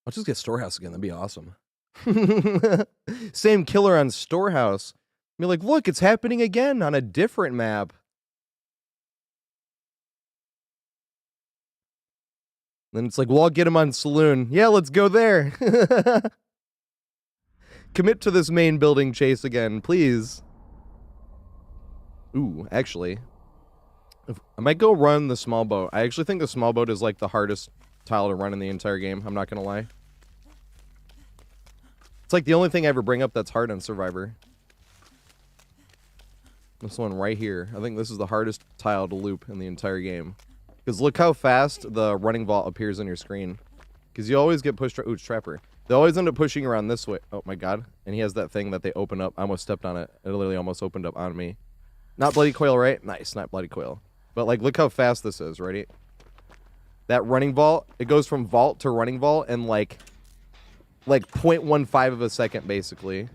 I'll just get Storehouse again, that'd be awesome. Same killer on Storehouse. Be like, look, it's happening again on a different map. Then it's like, well, I'll get him on Saloon. Yeah, let's go there. Commit to this main building chase again, please. Ooh, actually. I might go run the small boat. I actually think the small boat is like the hardest tile to run in the entire game. I'm not going to lie. It's like the only thing I ever bring up that's hard on Survivor. This one right here. I think this is the hardest tile to loop in the entire game. Because look how fast the running vault appears on your screen. Because you always get pushed... Ooh, it's Trapper. They always end up pushing around this way. Oh my god. And he has that thing that they open up. I almost stepped on it. It literally almost opened up on me. Not Bloody Coil, right? Nice, not Bloody Coil. But like, look how fast this is, right? That running vault, it goes from vault to running vault in like 0.15 of a second, basically.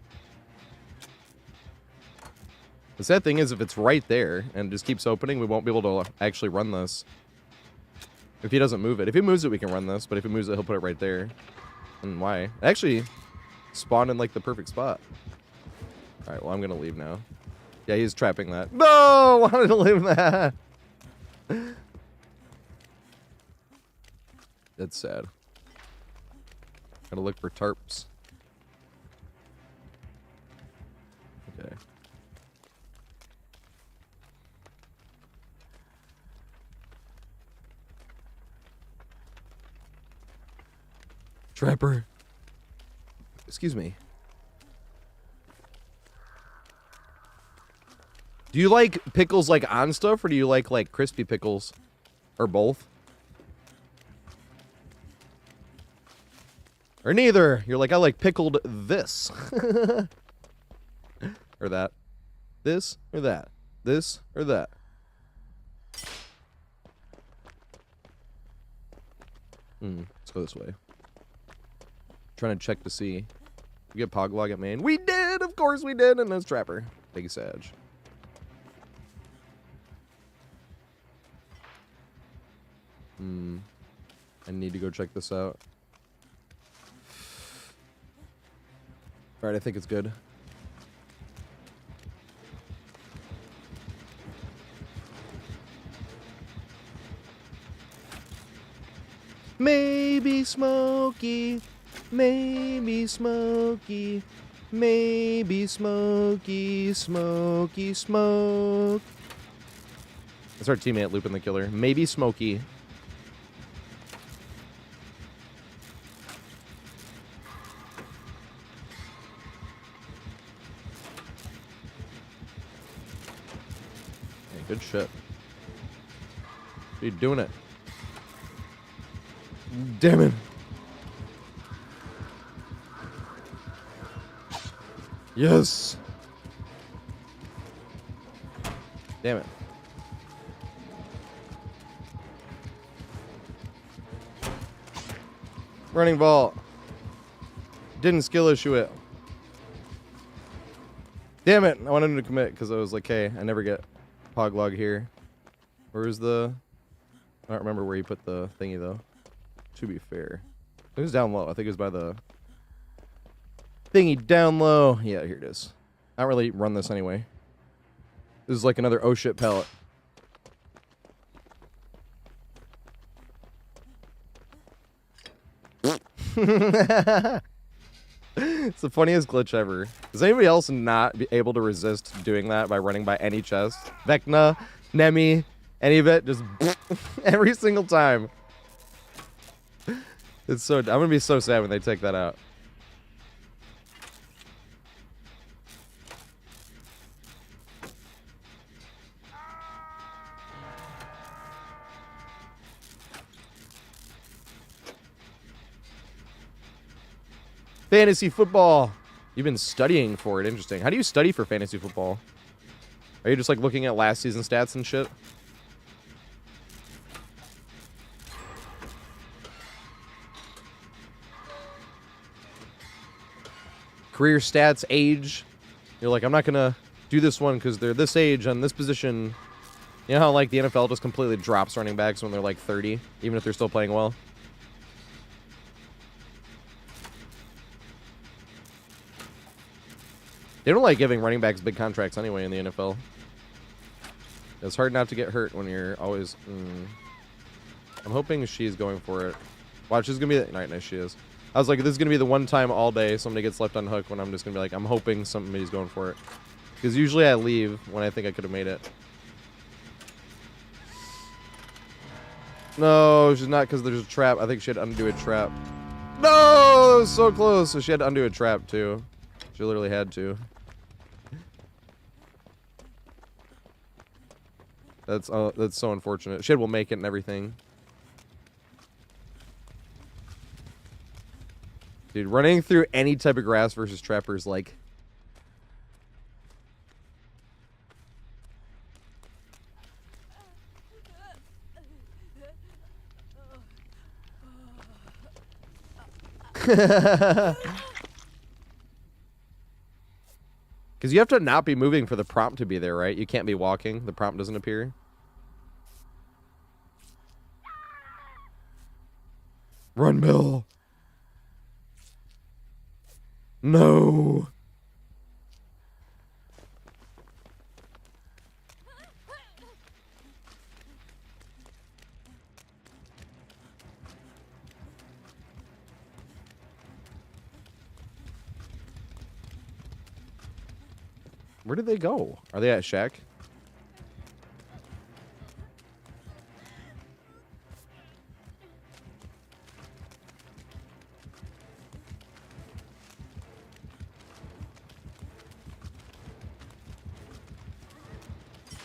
The sad thing is, if it's right there and just keeps opening, we won't be able to actually run this. If he doesn't move it. If he moves it, we can run this. But if he moves it, he'll put it right there. And why? It actually spawned in like the perfect spot. Alright, well, I'm going to leave now. Yeah, he's trapping that. No! I wanted to leave that! That's sad. Gotta look for tarps. Okay. Trapper. Excuse me. Do you like pickles like on stuff, or do you like crispy pickles? Or both? Or neither. You're like, I like pickled this. Or that. This or that. This or that. Let's go this way. Trying to check to see. We get Poglog at main. We did! Of course we did! And there's Trapper. Big Sag. I need to go check this out. Alright, I think it's good. Maybe Smokey, maybe Smokey, maybe Smokey, Smokey, Smoke. That's our teammate, Lupin the Killer. Maybe Smokey. Hey, good shit. You're doing it. Damn it. Yes. Damn it. Running ball. Didn't skill issue it. Damn it. I wanted him to commit because I was like, hey, I never get Poglog here. Where's the... I don't remember where you put the thingy though. To be fair. It was down low. I think it was by the thingy down low. Yeah, here it is. I don't really run this anyway. This is like another oh shit pellet. It's the funniest glitch ever. Does anybody else not be able to resist doing that by running by any chest? Vecna, Nemi, any of it? Just every single time. It's so... I'm gonna be so sad when they take that out. Fantasy football. You've been studying for it. Interesting. How do you study for fantasy football? Are you just like looking at last season stats and shit? Career stats, age. You're like, I'm not gonna do this one because they're this age on this position. You know how like the NFL just completely drops running backs when they're like 30, even if they're still playing well? They don't like giving running backs big contracts anyway in the NFL. It's hard not to get hurt when you're always... I'm hoping she's going for it. Watch, this is going to be... Nice, she is. I was like, this is going to be the one time all day somebody gets left on hook when I'm just going to be like, I'm hoping somebody's going for it. Because usually I leave when I think I could have made it. No, she's not because there's a trap. I think she had to undo a trap. No! It was so close. So she had to undo a trap too. She literally had to. That's so unfortunate. Shit will make it and everything. Dude, running through any type of grass versus trappers, like... Because you have to not be moving for the prompt to be there, right? You can't be walking. The prompt doesn't appear. Run, Bill. No. Where did they go? Are they at Shack?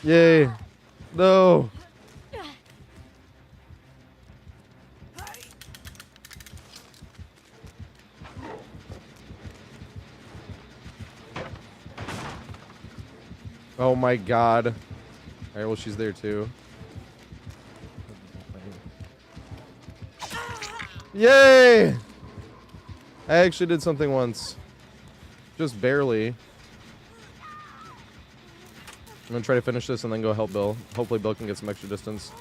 Yay. No. Oh my god. Alright, well, she's there too. Yay! I actually did something once. Just barely. I'm gonna try to finish this and then go help Bill. Hopefully Bill can get some extra distance.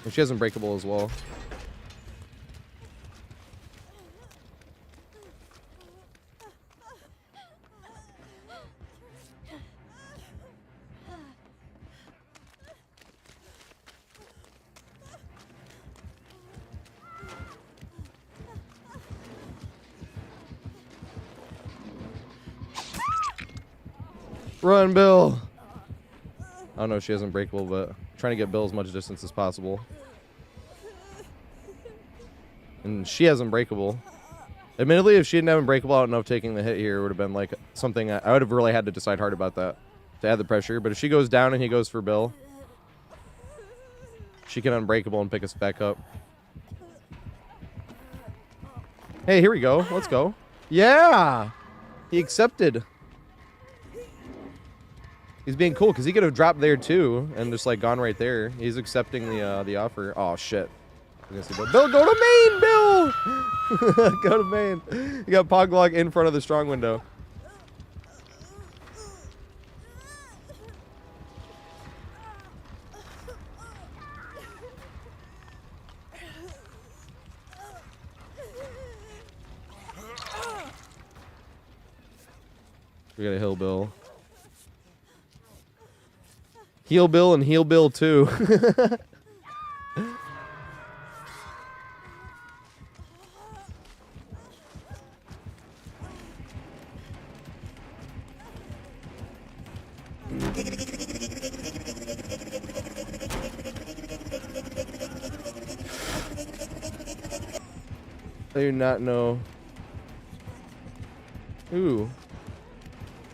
And she has Unbreakable as well. Run, Bill! I don't know if she has Unbreakable, but I'm trying to get Bill as much distance as possible. And she has Unbreakable. Admittedly, if she didn't have Unbreakable, I don't know if taking the hit here would have been like something I would have really had to decide hard about that to add the pressure. But if she goes down and he goes for Bill, she can Unbreakable and pick us back up. Hey, here we go. Let's go. Yeah! He accepted. He's being cool because he could have dropped there too and just like gone right there. He's accepting the offer. Oh shit! I was gonna say Bill, go to main, Bill. Go to main. You got Poglog in front of the strong window. We got a Hill Bill. Heal Bill and Heal Bill too. I do not know. Ooh.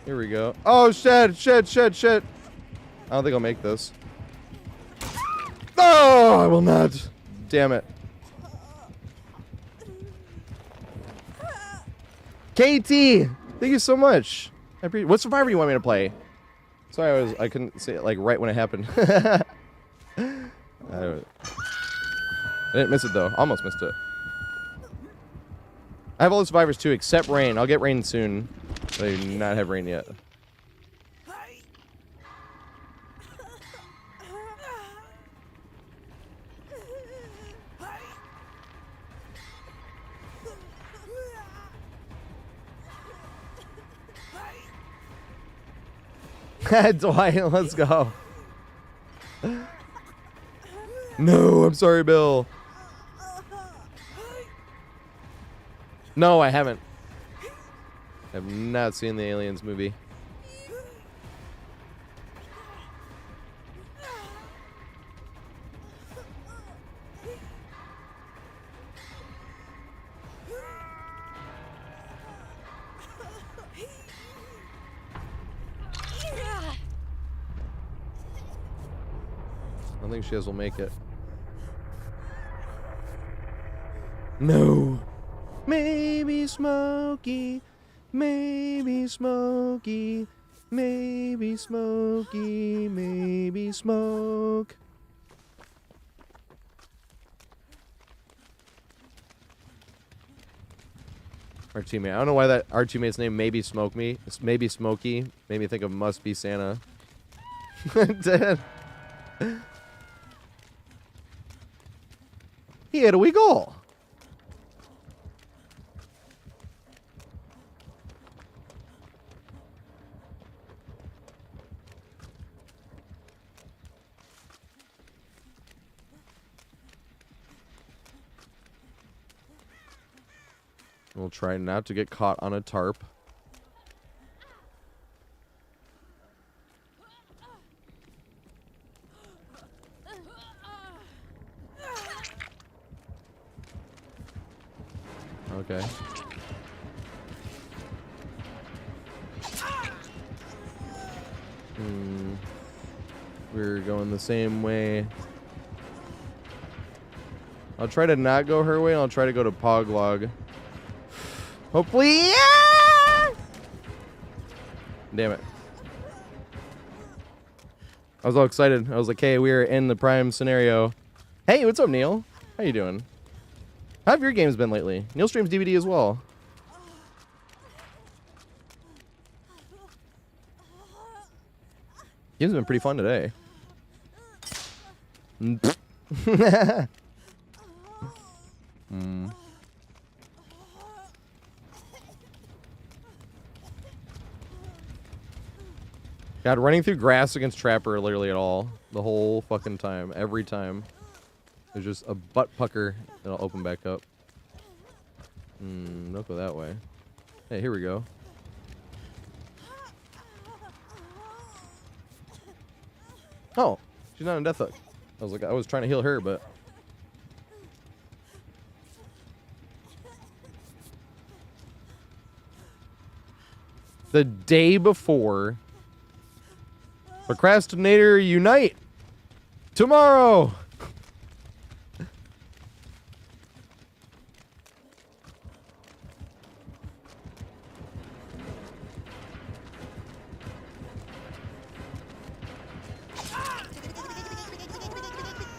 Here we go. Oh, shit. I don't think I'll make this. Oh, I will not. Damn it. KT, thank you so much. What Survivor do you want me to play? Sorry, I couldn't say it like right when it happened. I didn't miss it though. Almost missed it. I have all the survivors too, except Rain. I'll get Rain soon. I do not have Rain yet. Dwight, let's go. No, I'm sorry, Bill. No, I haven't. I have not seen the Aliens movie. I don't think Shiz will make it. No. Maybe Smokey. Maybe Smokey. Maybe Smokey. Maybe Smoke. Our teammate. I don't know why that our teammate's name Maybe Smoke Me. Maybe Smokey. Made me think of Must Be Santa. Dead. Here we go. We'll try not to get caught on a tarp. Okay. We're going the same way. I'll try to not go her way, and I'll try to go to Poglog. Hopefully, yeah! Damn it. I was all excited. I was like, hey, we're in the prime scenario. Hey, what's up, Neil? How you doing? How have your games been lately? Neil streams DVD as well. Games have been pretty fun today. God, running through grass against Trapper literally at all. The whole fucking time. Every time. There's just a butt pucker that'll open back up. Don't go that way. Hey, here we go. Oh, she's not on death hook. I was trying to heal her, but... The day before... Procrastinator unite! Tomorrow!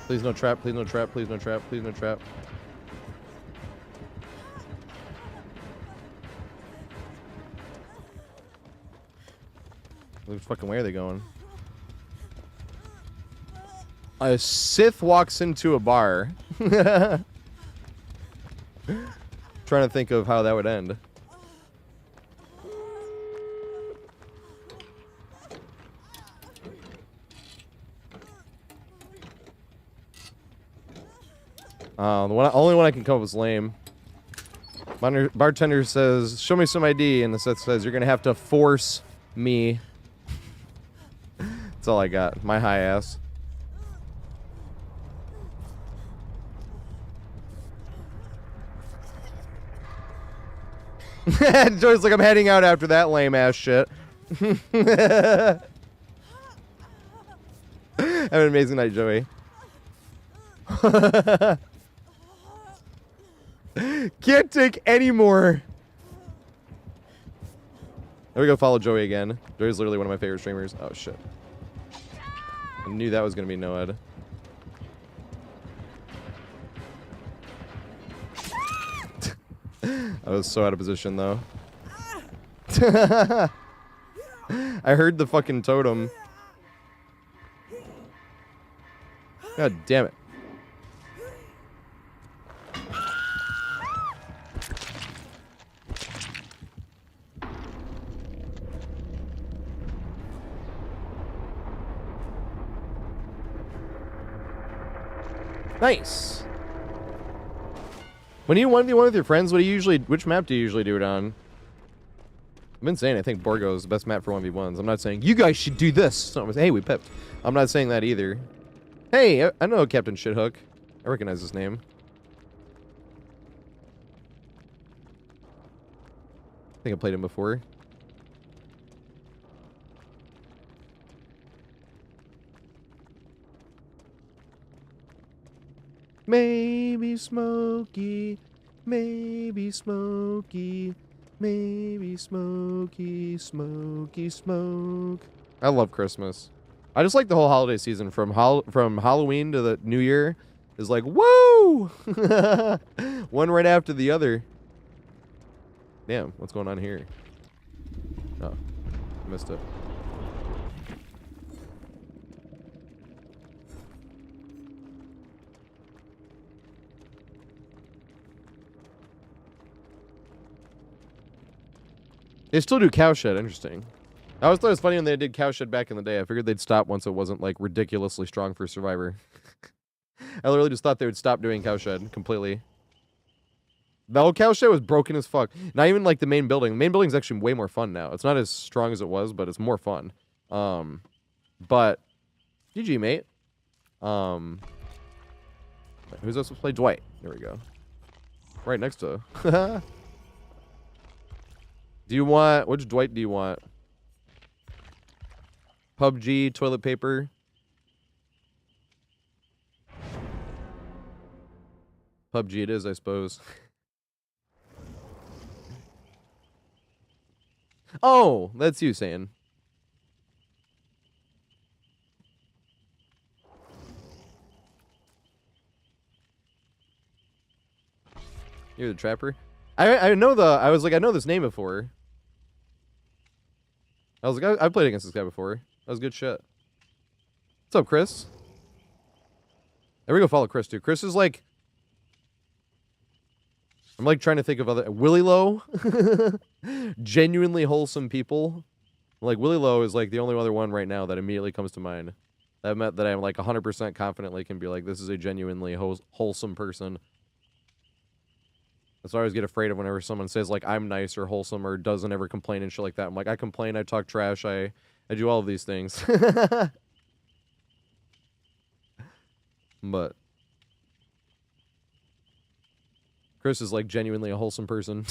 Please no trap, please no trap, please no trap, please no trap. Which fucking way are they going? A Sith walks into a bar. Trying to think of how that would end. The only one I can come up with is lame. Bartender says, show me some ID, and the Sith says, you're gonna have to force me. That's all I got. My high ass. Joey's like, I'm heading out after that lame ass shit. Have an amazing night, Joey. Can't take any more. There we go, follow Joey again. Joey's literally one of my favorite streamers. Oh, shit. I knew that was going to be Noed. I was so out of position, though. I heard the fucking totem. God damn it. Nice. When you 1v1 with your friends, which map do you usually do it on? I've been saying I think Borgo is the best map for 1v1s. I'm not saying you guys should do this. So, hey, we pipped. I'm not saying that either. Hey, I know Captain Shithook. I recognize his name. I think I played him before. Maybe Smokey, maybe Smokey, maybe Smokey, Smokey Smoke. I love Christmas. I just like the whole holiday season from Halloween to the New Year is like, woo! One right after the other. Damn, what's going on here? Oh, missed it. They still do Cowshed, interesting. I always thought it was funny when they did Cowshed back in the day. I figured they'd stop once it wasn't, like, ridiculously strong for Survivor. I literally just thought they would stop doing Cowshed completely. The old Cowshed was broken as fuck. Not even, like, the main building. The main building's actually way more fun now. It's not as strong as it was, but it's more fun. But, GG, mate. Who's else to play? Dwight. There we go. Right next to... Do you want... Which Dwight do you want? PUBG, toilet paper. PUBG it is, I suppose. Oh, that's you saying. You're the trapper? I know I was like, I know this name before. I was like, I played against this guy before. That was good shit. What's up, Chris? There we go, follow Chris, too. Chris is like... I'm like trying to think of other... Willy Low? Genuinely wholesome people. Like, Willy Low is like the only other one right now that immediately comes to mind. That meant that I'm like 100% confidently can be like, this is a genuinely wholesome person. That's why I always get afraid of whenever someone says like I'm nice or wholesome or doesn't ever complain and shit like that. I'm like, I complain, I talk trash, I do all of these things. But Chris is like genuinely a wholesome person.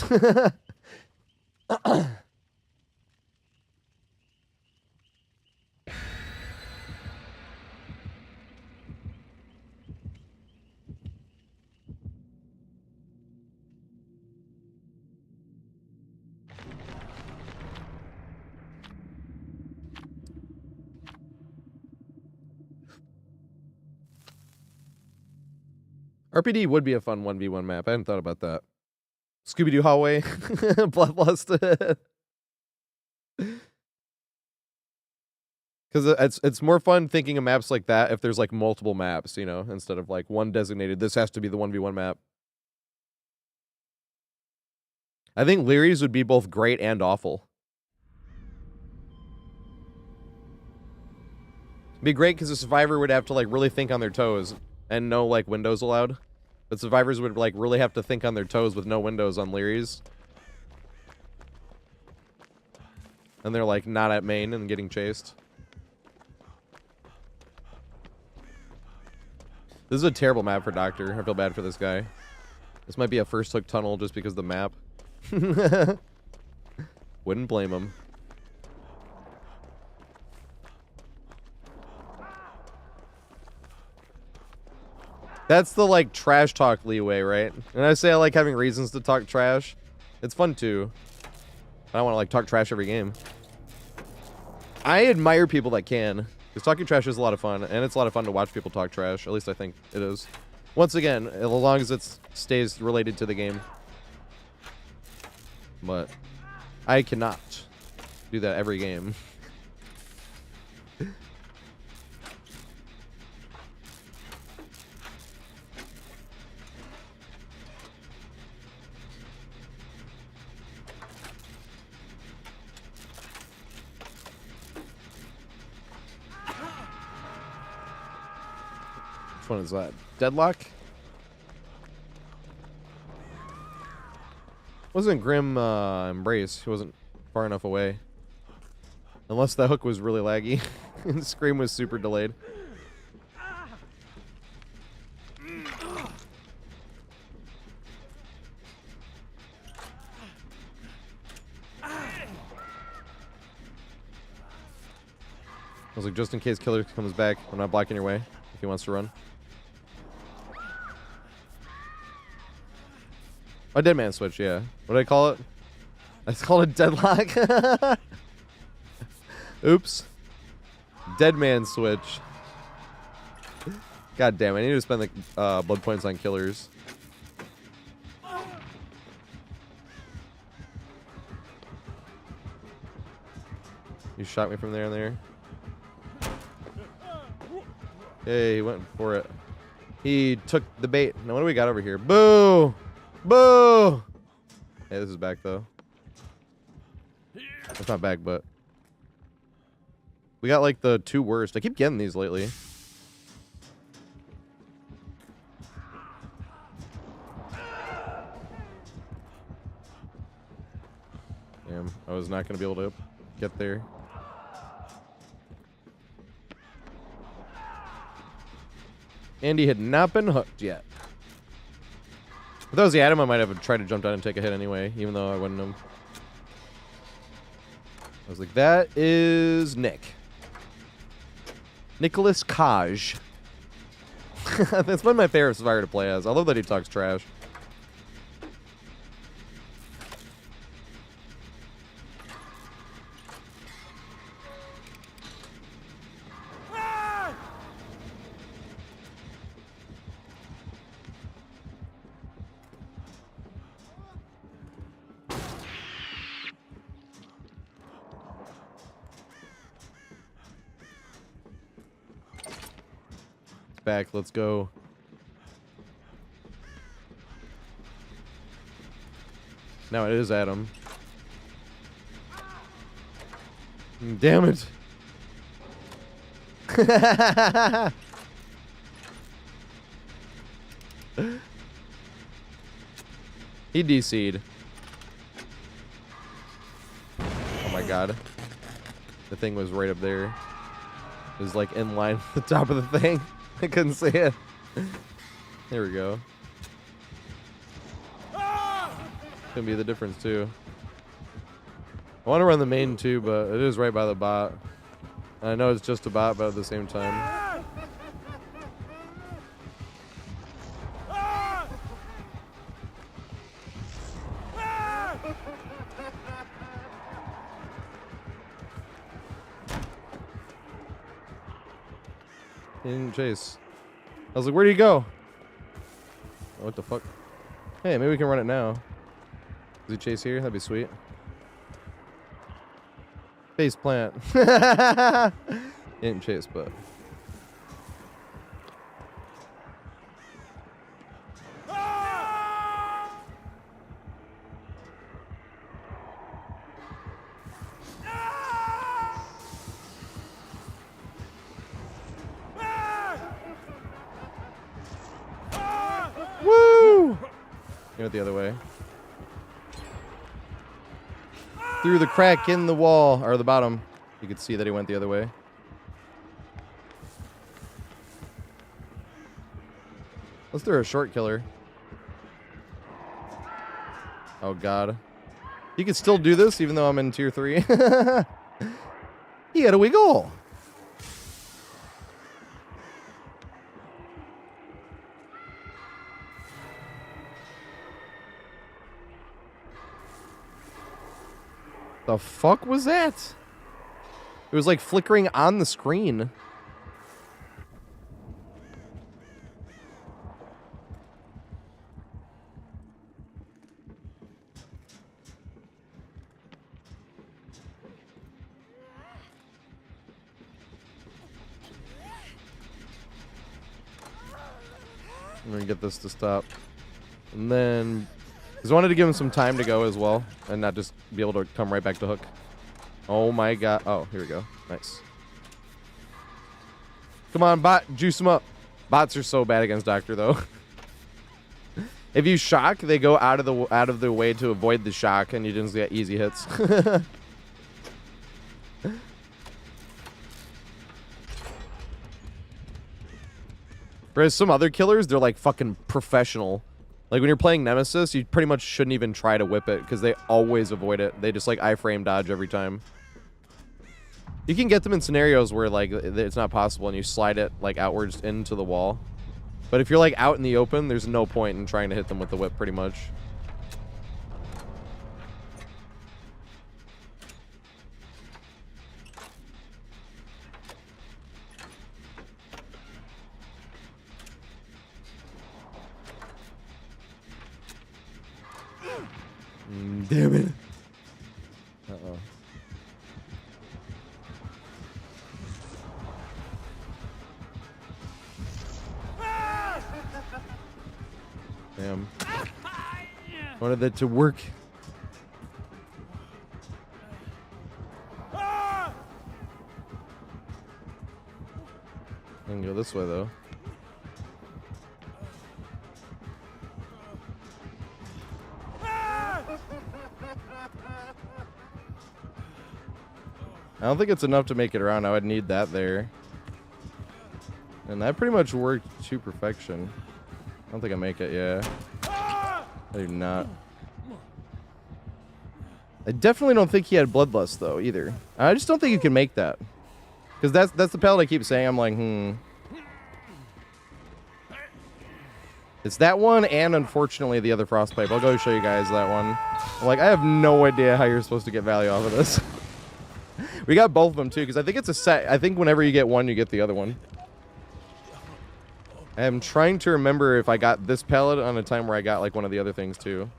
RPD would be a fun 1v1 map. I hadn't thought about that. Scooby-Doo hallway. Bloodlust. Because it's more fun thinking of maps like that if there's like multiple maps, you know, instead of like one designated. This has to be the 1v1 map. I think Leary's would be both great and awful. It'd be great because the survivor would have to like really think on their toes and no like windows allowed. But survivors would like really have to think on their toes with no windows on Leary's. And they're like not at main and getting chased. This is a terrible map for Doctor. I feel bad for this guy. This might be a first hook tunnel just because of the map. Wouldn't blame him. That's the like trash talk leeway, right? And I say I like having reasons to talk trash. It's fun too. I don't want to like talk trash every game. I admire people that can. Because talking trash is a lot of fun, and it's a lot of fun to watch people talk trash. At least I think it is. Once again, as long as it stays related to the game. But I cannot do that every game. Which one is that? Deadlock? Wasn't Grim Embrace. He wasn't far enough away. Unless that hook was really laggy. And Scream was super delayed. I was like, just in case Killer comes back, I'm not blocking your way if he wants to run. Oh, dead man switch, yeah. What did I call it? I called it deadlock. Oops. Dead man switch. God damn, I need to spend the blood points on killers. You shot me from there and there. Hey, he went for it. He took the bait. Now what do we got over here? Boo! Boo! Hey, this is back though. It's not back, but we got like the two worst. I keep getting these lately. Damn, I was not gonna be able to get there. Andy had not been hooked yet. If that was the Adam, I might have tried to jump down and take a hit anyway, even though I wouldn't have. I was like, that is Nick. Nicholas Kaj. That's one of my favorite Spire to play as. I love that he talks trash. Back, let's go. No, it is Adam. Damn it. He DC'd. Oh my god. The thing was right up there. It was like in line with the top of the thing. I couldn't see it. There we go. Gonna be the difference too. I want to run the main too, but it is right by the bot. And I know it's just a bot, but at the same time. He didn't chase. I was like, where do you go? Oh, what the fuck? Hey, maybe we can run it now. Does he chase here? That'd be sweet. Face plant. He didn't chase, but. Woo! He went the other way. Through the crack in the wall, or the bottom. You could see that he went the other way. Let's throw a short killer. Oh god. You can still do this even though I'm in tier 3. He had a wiggle. The fuck was that? It was like flickering on the screen. I'm gonna get this to stop. And then because I wanted to give him some time to go as well, and not just be able to come right back to hook. Oh my god. Oh, here we go. Nice. Come on, bot. Juice him up. Bots are so bad against Doctor, though. If you shock, they go out of the way to avoid the shock, and you just get easy hits. Whereas some other killers, they're like fucking professional. Like when you're playing Nemesis, you pretty much shouldn't even try to whip it because they always avoid it. They just like iframe dodge every time. You can get them in scenarios where like it's not possible and you slide it like outwards into the wall. But if you're like out in the open, there's no point in trying to hit them with the whip pretty much. Damn it. Uh-oh. Damn. Wanted that to work. I can go this way though. I don't think it's enough to make it around. I would need that there. And that pretty much worked to perfection. I don't think I make it, yeah. I do not. I definitely don't think he had Bloodlust, though, either. I just don't think you can make that. Because that's the palette I keep saying. I'm like, It's that one, and unfortunately the other frost pipe. I'll go show you guys that one. Like, I have no idea how you're supposed to get value off of this. We got both of them too, because I think it's a set. I think whenever you get one, you get the other one. I'm trying to remember if I got this pallet on a time where I got like one of the other things too.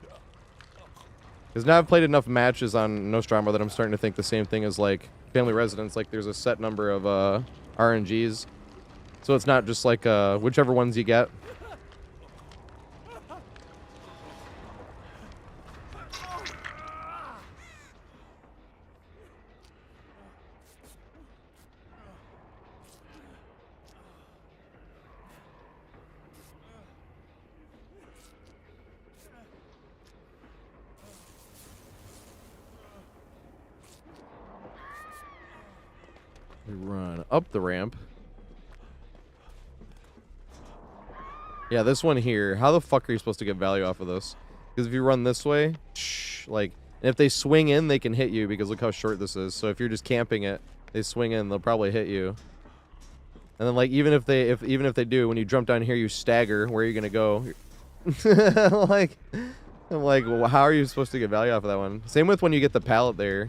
Because now I've played enough matches on Nostromo that I'm starting to think the same thing as like Family Residence. Like there's a set number of RNGs. So it's not just like whichever ones you get. We run up the ramp. Yeah, this one here. How the fuck are you supposed to get value off of this? Because if you run this way, like, and if they swing in, they can hit you because look how short this is. So if you're just camping it, they swing in, they'll probably hit you. And then like even if they do, when you jump down here, you stagger. Where are you gonna go? like, I'm like, well, how are you supposed to get value off of that one? Same with when you get the pallet there.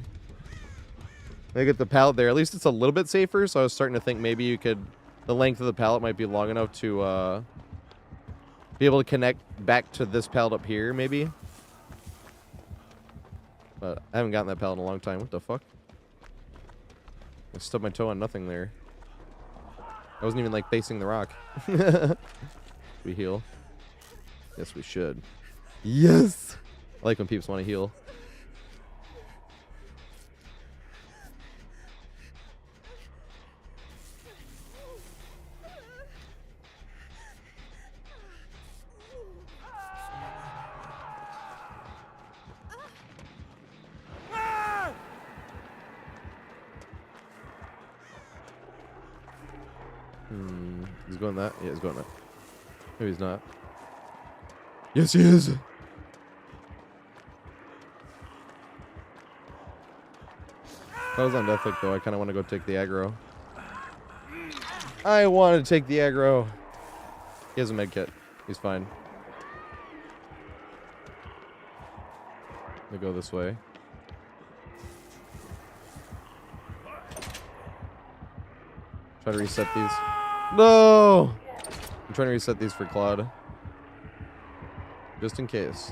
They get the pallet there. At least it's a little bit safer. So I was starting to think maybe you could, the length of the pallet might be long enough to be able to connect back to this pallet up here, maybe. But I haven't gotten that pallet in a long time. What the fuck? I stubbed my toe on nothing there. I wasn't even like facing the rock. We heal. Yes, we should. Yes! I like when peeps want to heal. He's going that? Yeah, he's going that. No, he's not. Yes, he is! I was on Deathhook, though. I kind of want to go take the aggro. I want to take the aggro. He has a med kit. He's fine. Let me go this way. Try to reset these. No! I'm trying to reset these for Claude. Just in case.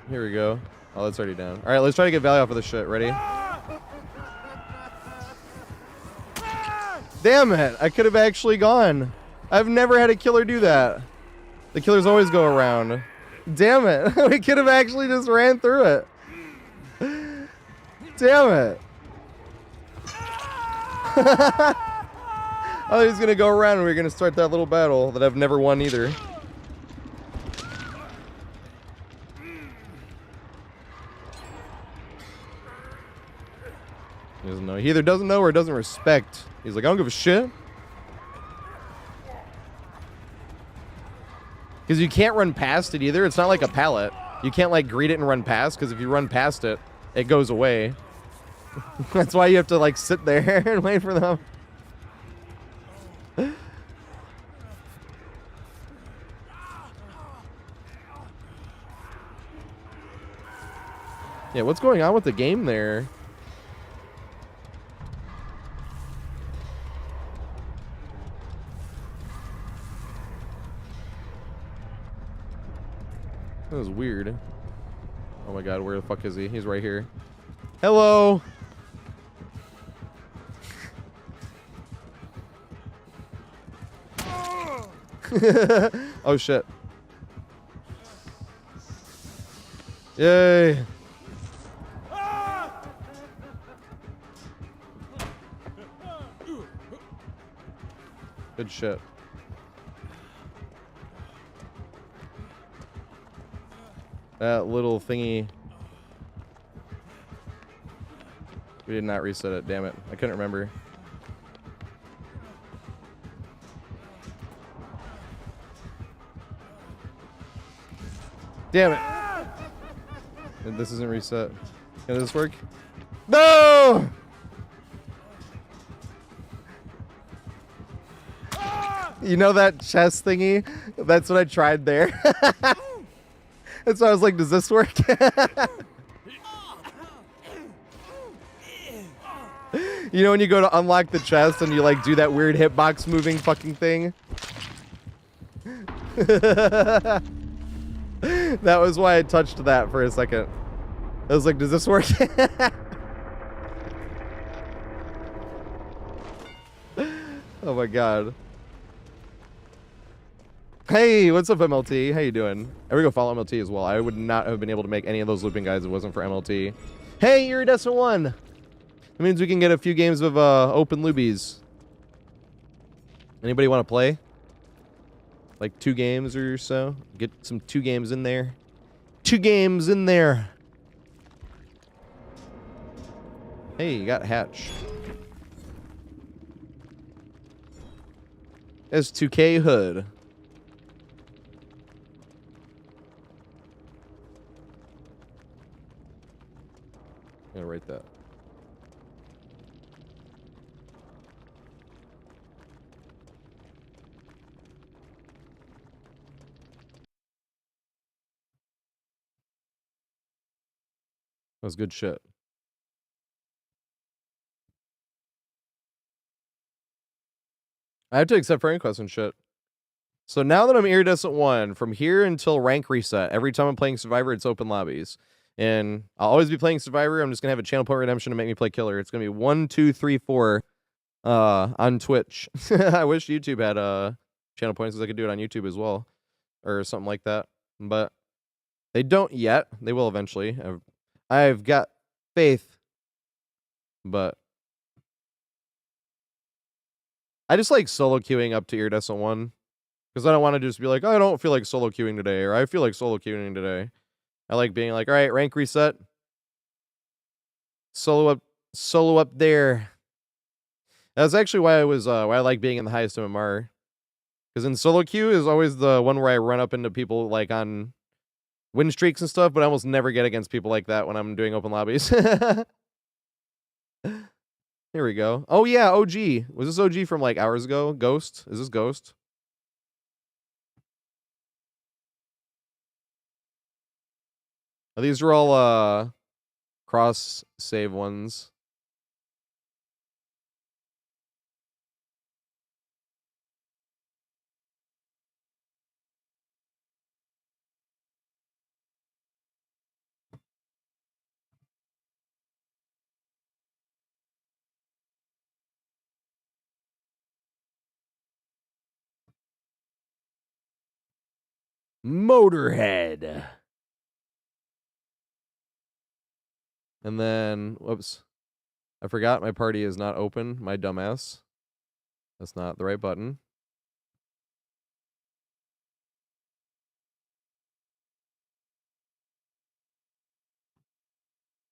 Here we go. Oh, that's already down. Alright, let's try to get value off of this shit. Ready? Damn it! I could have actually gone. I've never had a killer do that. The killers always go around. Damn it. We could have actually just ran through it. Damn it. I thought he was going to go around and we were going to start that little battle that I've never won either. He doesn't know. He either doesn't know or doesn't respect. He's like, I don't give a shit. Because you can't run past it either. It's not like a pallet. You can't like greet it and run past, because if you run past it, it goes away. That's why you have to like sit there and wait for them. Yeah, what's going on with the game there? That was weird. Oh my god, where the fuck is he? He's right here. Hello! Oh shit. Yay! Good shit. That little thingy. We did not reset it, damn it. I couldn't remember. Damn it. This isn't reset. Can this work? No! You know that chest thingy? That's what I tried there. That's why I was like, does this work? You know when you go to unlock the chest and you like do that weird hitbox moving fucking thing? That was why I touched that for a second. I was like, does this work? Oh my god. Hey, what's up, MLT? How you doing? I would go follow MLT as well. I would not have been able to make any of those looping guides if it wasn't for MLT. Hey, Iridescent 1! That means we can get a few games of open loobies. Anybody want to play? Like 2 games or so? Get some 2 games in there. 2 games in there! Hey, you got Hatch. S2K Hood. I'm gonna write that. That was good shit. I have to accept friend requests and shit. So now that I'm Iridescent 1, from here until rank reset, every time I'm playing Survivor, it's open lobbies. And I'll always be playing Survivor. I'm just going to have a channel point redemption to make me play Killer. It's going to be 1, 2, 3, 4 on Twitch. I wish YouTube had channel points so I could do it on YouTube as well. Or something like that. But they don't yet. They will eventually. I've got faith. But I just like solo queuing up to Iridescent 1. Because I don't want to just be like, oh, I don't feel like solo queuing today, or I feel like solo queuing today. I like being like, all right, rank reset. Solo up there. That's actually why I like being in the highest MMR. Because in solo queue is always the one where I run up into people like on win streaks and stuff, but I almost never get against people like that when I'm doing open lobbies. Here we go. Oh yeah, OG. Was this OG from like hours ago? Ghost? Is this Ghost? These are all cross save ones. Motorhead. And then, whoops. I forgot my party is not open, my dumbass. That's not the right button.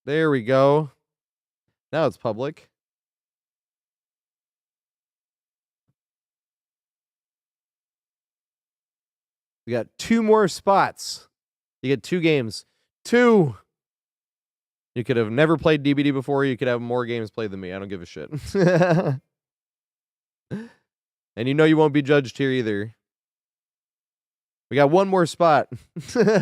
There we go. Now it's public. We got 2 more spots. You get 2 games. 2! You could have never played DBD before. You could have more games played than me. I don't give a shit. And you know you won't be judged here either. We got 1 more spot. Because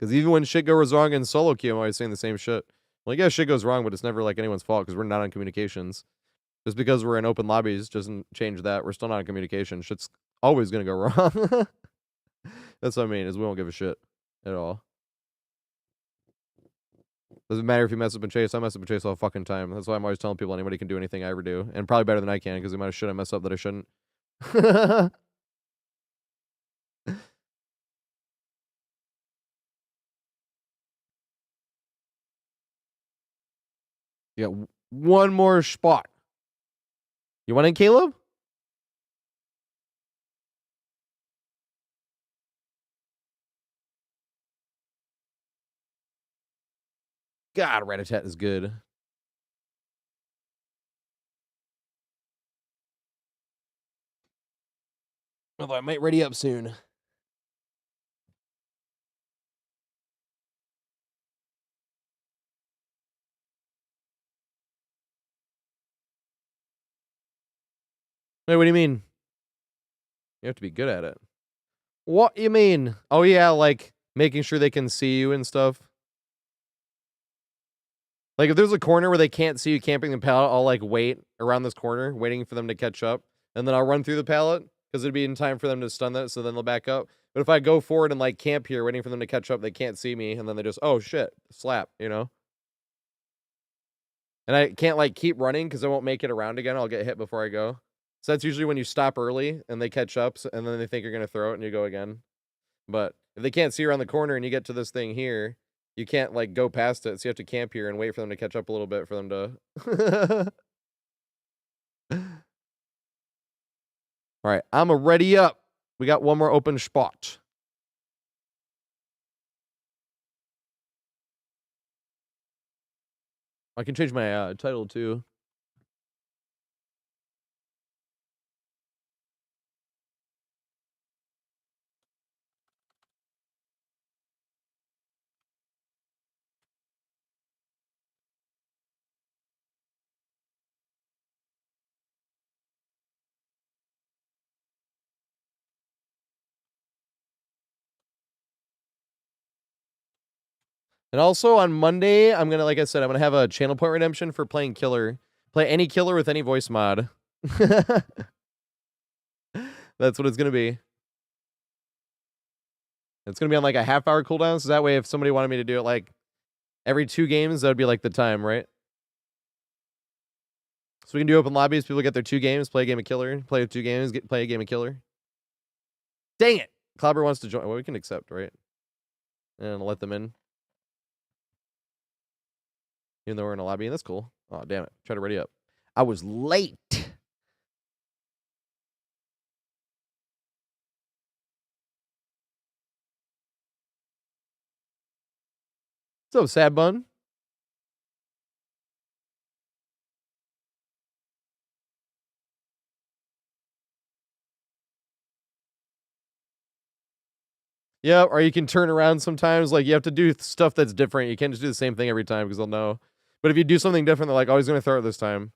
even when shit goes wrong in solo queue, I'm always saying the same shit. Well, yeah, shit goes wrong, but it's never like anyone's fault because we're not on communications. Just because we're in open lobbies doesn't change that. We're still not on communication. Shit's always going to go wrong. That's what I mean, is we won't give a shit at all. Doesn't matter if you mess up and chase. I mess up and chase all fucking time. That's why I'm always telling people anybody can do anything I ever do. And probably better than I can because the amount of shit I mess up that I shouldn't. You got 1 more spot. You want in, Caleb? God, Rat-a-tat is good. Although I might ready up soon. Wait, what do you mean? You have to be good at it. What you mean? Oh yeah, like making sure they can see you and stuff. Like if there's a corner where they can't see you camping the pallet, I'll like wait around this corner, waiting for them to catch up, and then I'll run through the pallet because it'd be in time for them to stun that, so then they'll back up. But if I go forward and like camp here, waiting for them to catch up, they can't see me, and then they just oh shit, slap, you know. And I can't like keep running because I won't make it around again. I'll get hit before I go. So that's usually when you stop early and they catch up, and then they think you're gonna throw it and you go again. But if they can't see around the corner and you get to this thing here, you can't like go past it, so you have to camp here and wait for them to catch up a little bit for them to. All right, I'm a ready up. We got one more open spot. I can change my title too. And also on Monday, I'm gonna, like I said, I'm gonna have a channel point redemption for playing killer. Play any killer with any voice mod. That's what it's gonna be. It's gonna be on like a half-hour cooldown, so that way if somebody wanted me to do it like every 2 games, that would be like the time, right? So we can do open lobbies, people get their 2 games, play a game of killer, play with 2 games, play a game of killer. Dang it! Clobber wants to join. Well, we can accept, right? And let them in. Even though we're in a lobby, and that's cool. Oh, damn it. Try to ready up. I was late. What's up, Sad Bun? Yeah, or you can turn around sometimes. Like, you have to do stuff that's different. You can't just do the same thing every time because they'll know. But if you do something different, they're like, oh, he's going to throw it this time.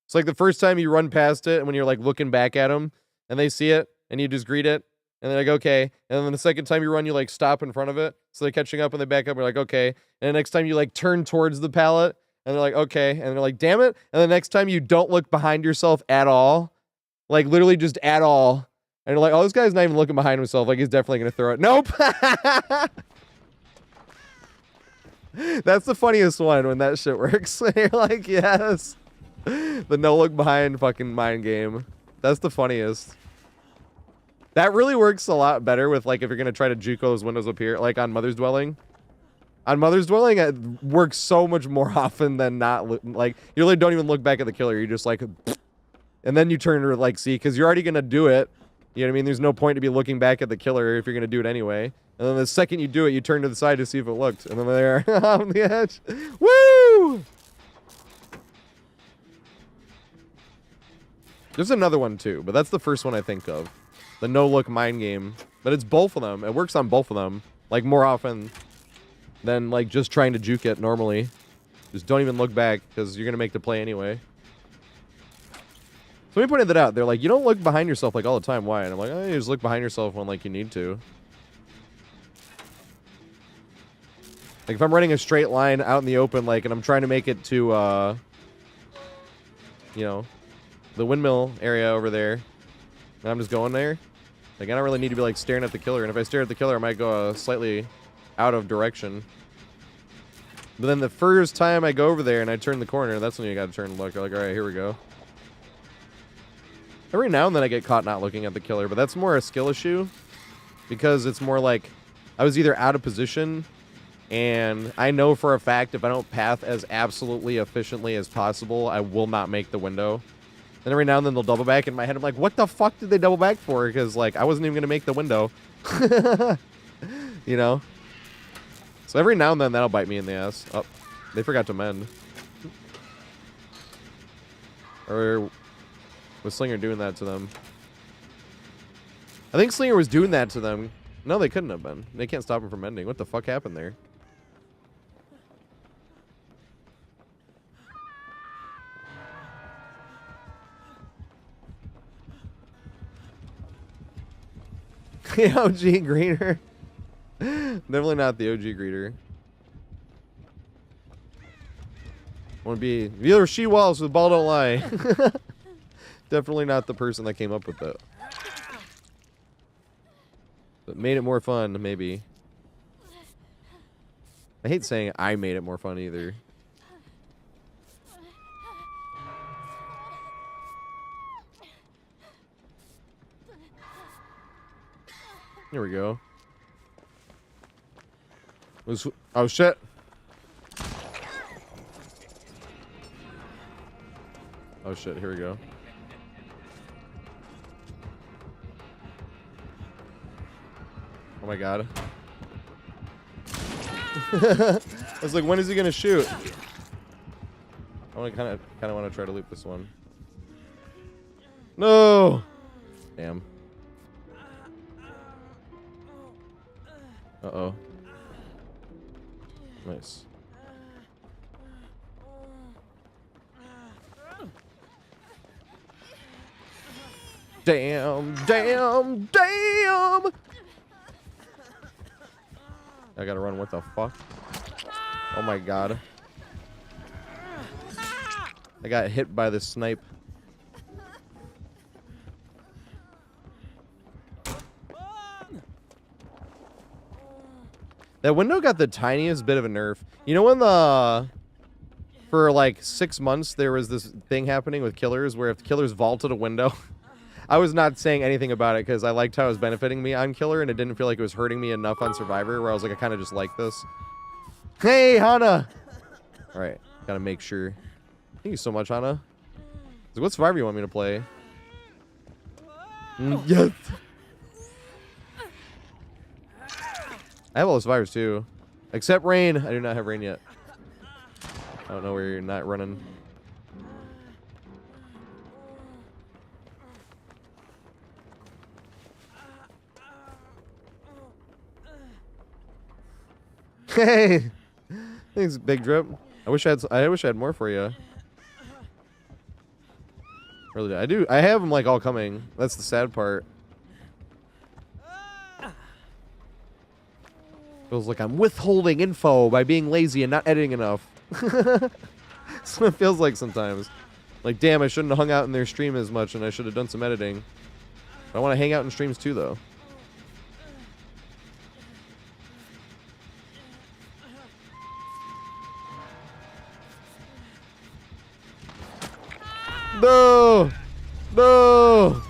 It's like the first time you run past it, and when you're, like, looking back at them, and they see it, and you just greet it, and they're like, okay. And then the second time you run, you, like, stop in front of it. So they're catching up, and they back up, and you're like, okay. And the next time you, like, turn towards the pallet, and they're like, okay. And they're like, damn it. And the next time you don't look behind yourself at all. Like, literally just at all. And you're like, oh, this guy's not even looking behind himself. Like, he's definitely going to throw it. Nope. That's the funniest one when that shit works. You're like, yes. The no look behind fucking mind game. That's the funniest. That really works a lot better with, like, if you're going to try to juke those windows up here, like on Mother's Dwelling. On Mother's Dwelling, it works so much more often than not. Like, you really don't even look back at the killer. You're just like, and then you turn to, like, see, because you're already going to do it. You know what I mean? There's no point to be looking back at the killer if you're going to do it anyway. And then the second you do it, you turn to the side to see if it looked. And then they're on the edge. Woo! There's another one too, but that's the first one I think of. The no-look mind game. But it's both of them. It works on both of them. Like, more often than, like, just trying to juke it normally. Just don't even look back, because you're going to make the play anyway. Somebody pointed that out. They're like, you don't look behind yourself, like, all the time. Why? And I'm like, oh, you just look behind yourself when, like, you need to. Like, if I'm running a straight line out in the open, like, and I'm trying to make it to, you know, the windmill area over there, and I'm just going there, like, I don't really need to be, like, staring at the killer. And if I stare at the killer, I might go slightly out of direction. But then the first time I go over there and I turn the corner, that's when you gotta turn and look. You're like, all right, here we go. Every now and then I get caught not looking at the killer, but that's more a skill issue. Because it's more like, I was either out of position, and I know for a fact if I don't path as absolutely efficiently as possible, I will not make the window. And every now and then they'll double back in my head. I'm like, what the fuck did they double back for? Because, like, I wasn't even going to make the window. You know? So every now and then that'll bite me in the ass. Oh, they forgot to mend. Or was Slinger doing that to them? I think Slinger was doing that to them. No, they couldn't have been. They can't stop him from mending. What the fuck happened there? The OG greeter. Definitely not the OG greeter. Want to be either she walls with ball don't lie. Definitely not the person that came up with that. But made it more fun, maybe. I hate saying I made it more fun either. Here we go. Oh shit. Oh shit, here we go. Oh my god. I was like, when is he gonna shoot? I want to kind of want to try to loop this one. No. Damn. Uh-oh. Nice. Damn, damn, damn! I gotta run, what the fuck? Oh my god. I got hit by the snipe. That window got the tiniest bit of a nerf. You know when for like 6 months there was this thing happening with killers where if the killers vaulted a window, I was not saying anything about it because I liked how it was benefiting me on killer and it didn't feel like it was hurting me enough on survivor where I was like, I kind of just like this. Hey, Hana! Alright, gotta make sure. Thank you so much, Hana. So what survivor you want me to play? Yes! I have all the survivors too. Except Rain. I do not have Rain yet. I don't know where you're not running. Hey! Thanks, Big Drip. I wish I had more for you. Really, I do. I have them like all coming. That's the sad part. Feels like I'm withholding info by being lazy and not editing enough. That's what it feels like sometimes. Like, damn, I shouldn't have hung out in their stream as much and I should have done some editing. But I want to hang out in streams too, though. No! No!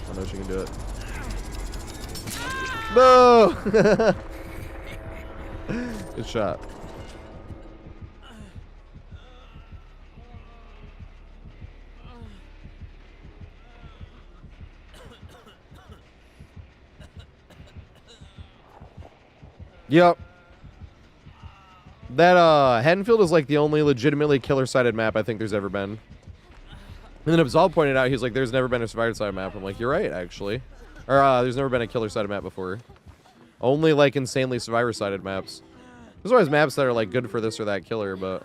I know she can do it. No! Good shot. Yep. That Haddonfield is like the only legitimately killer-sided map I think there's ever been. And then Absol pointed out, he's like, there's never been a survivor-sided map. I'm like, you're right, actually. Or, there's never been a killer-sided map before. Only, like, insanely survivor-sided maps. There's always maps that are, like, good for this or that killer, but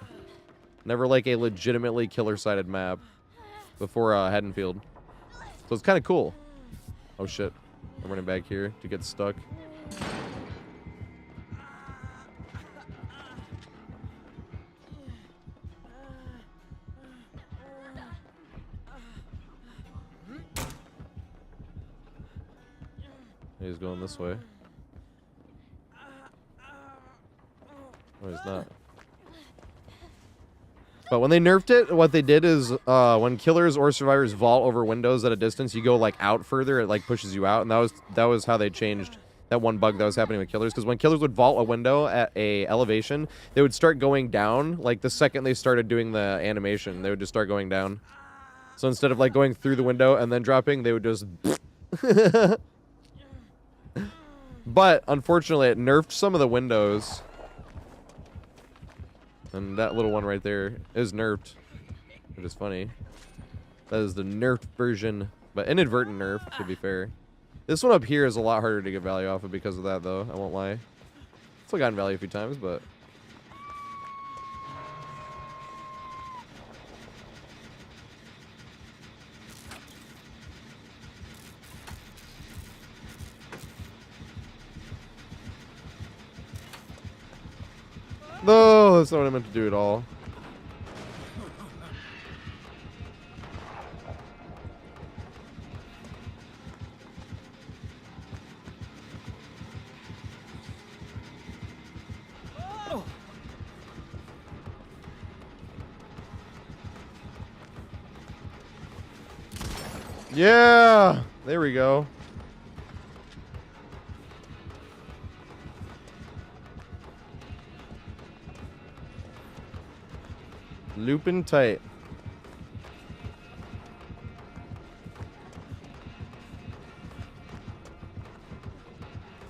never, like, a legitimately killer-sided map before Haddonfield. So it's kind of cool. Oh, shit. I'm running back here to get stuck. He's going this way. No, he's not. But when they nerfed it, what they did is when killers or survivors vault over windows at a distance, you go like out further, it like pushes you out, and that was how they changed that one bug that was happening with killers. Because when killers would vault a window at a elevation, they would start going down. Like the second they started doing the animation, they would just start going down. So instead of like going through the window and then dropping, they would just. But unfortunately, it nerfed some of the windows. And that little one right there is nerfed. It is funny. That is the nerfed version, but inadvertent nerf, to be fair. This one up here is a lot harder to get value off of because of that, though. I won't lie. Still gotten value a few times, but... No, that's not what I meant to do at all. Yeah, there we go. Looping tight.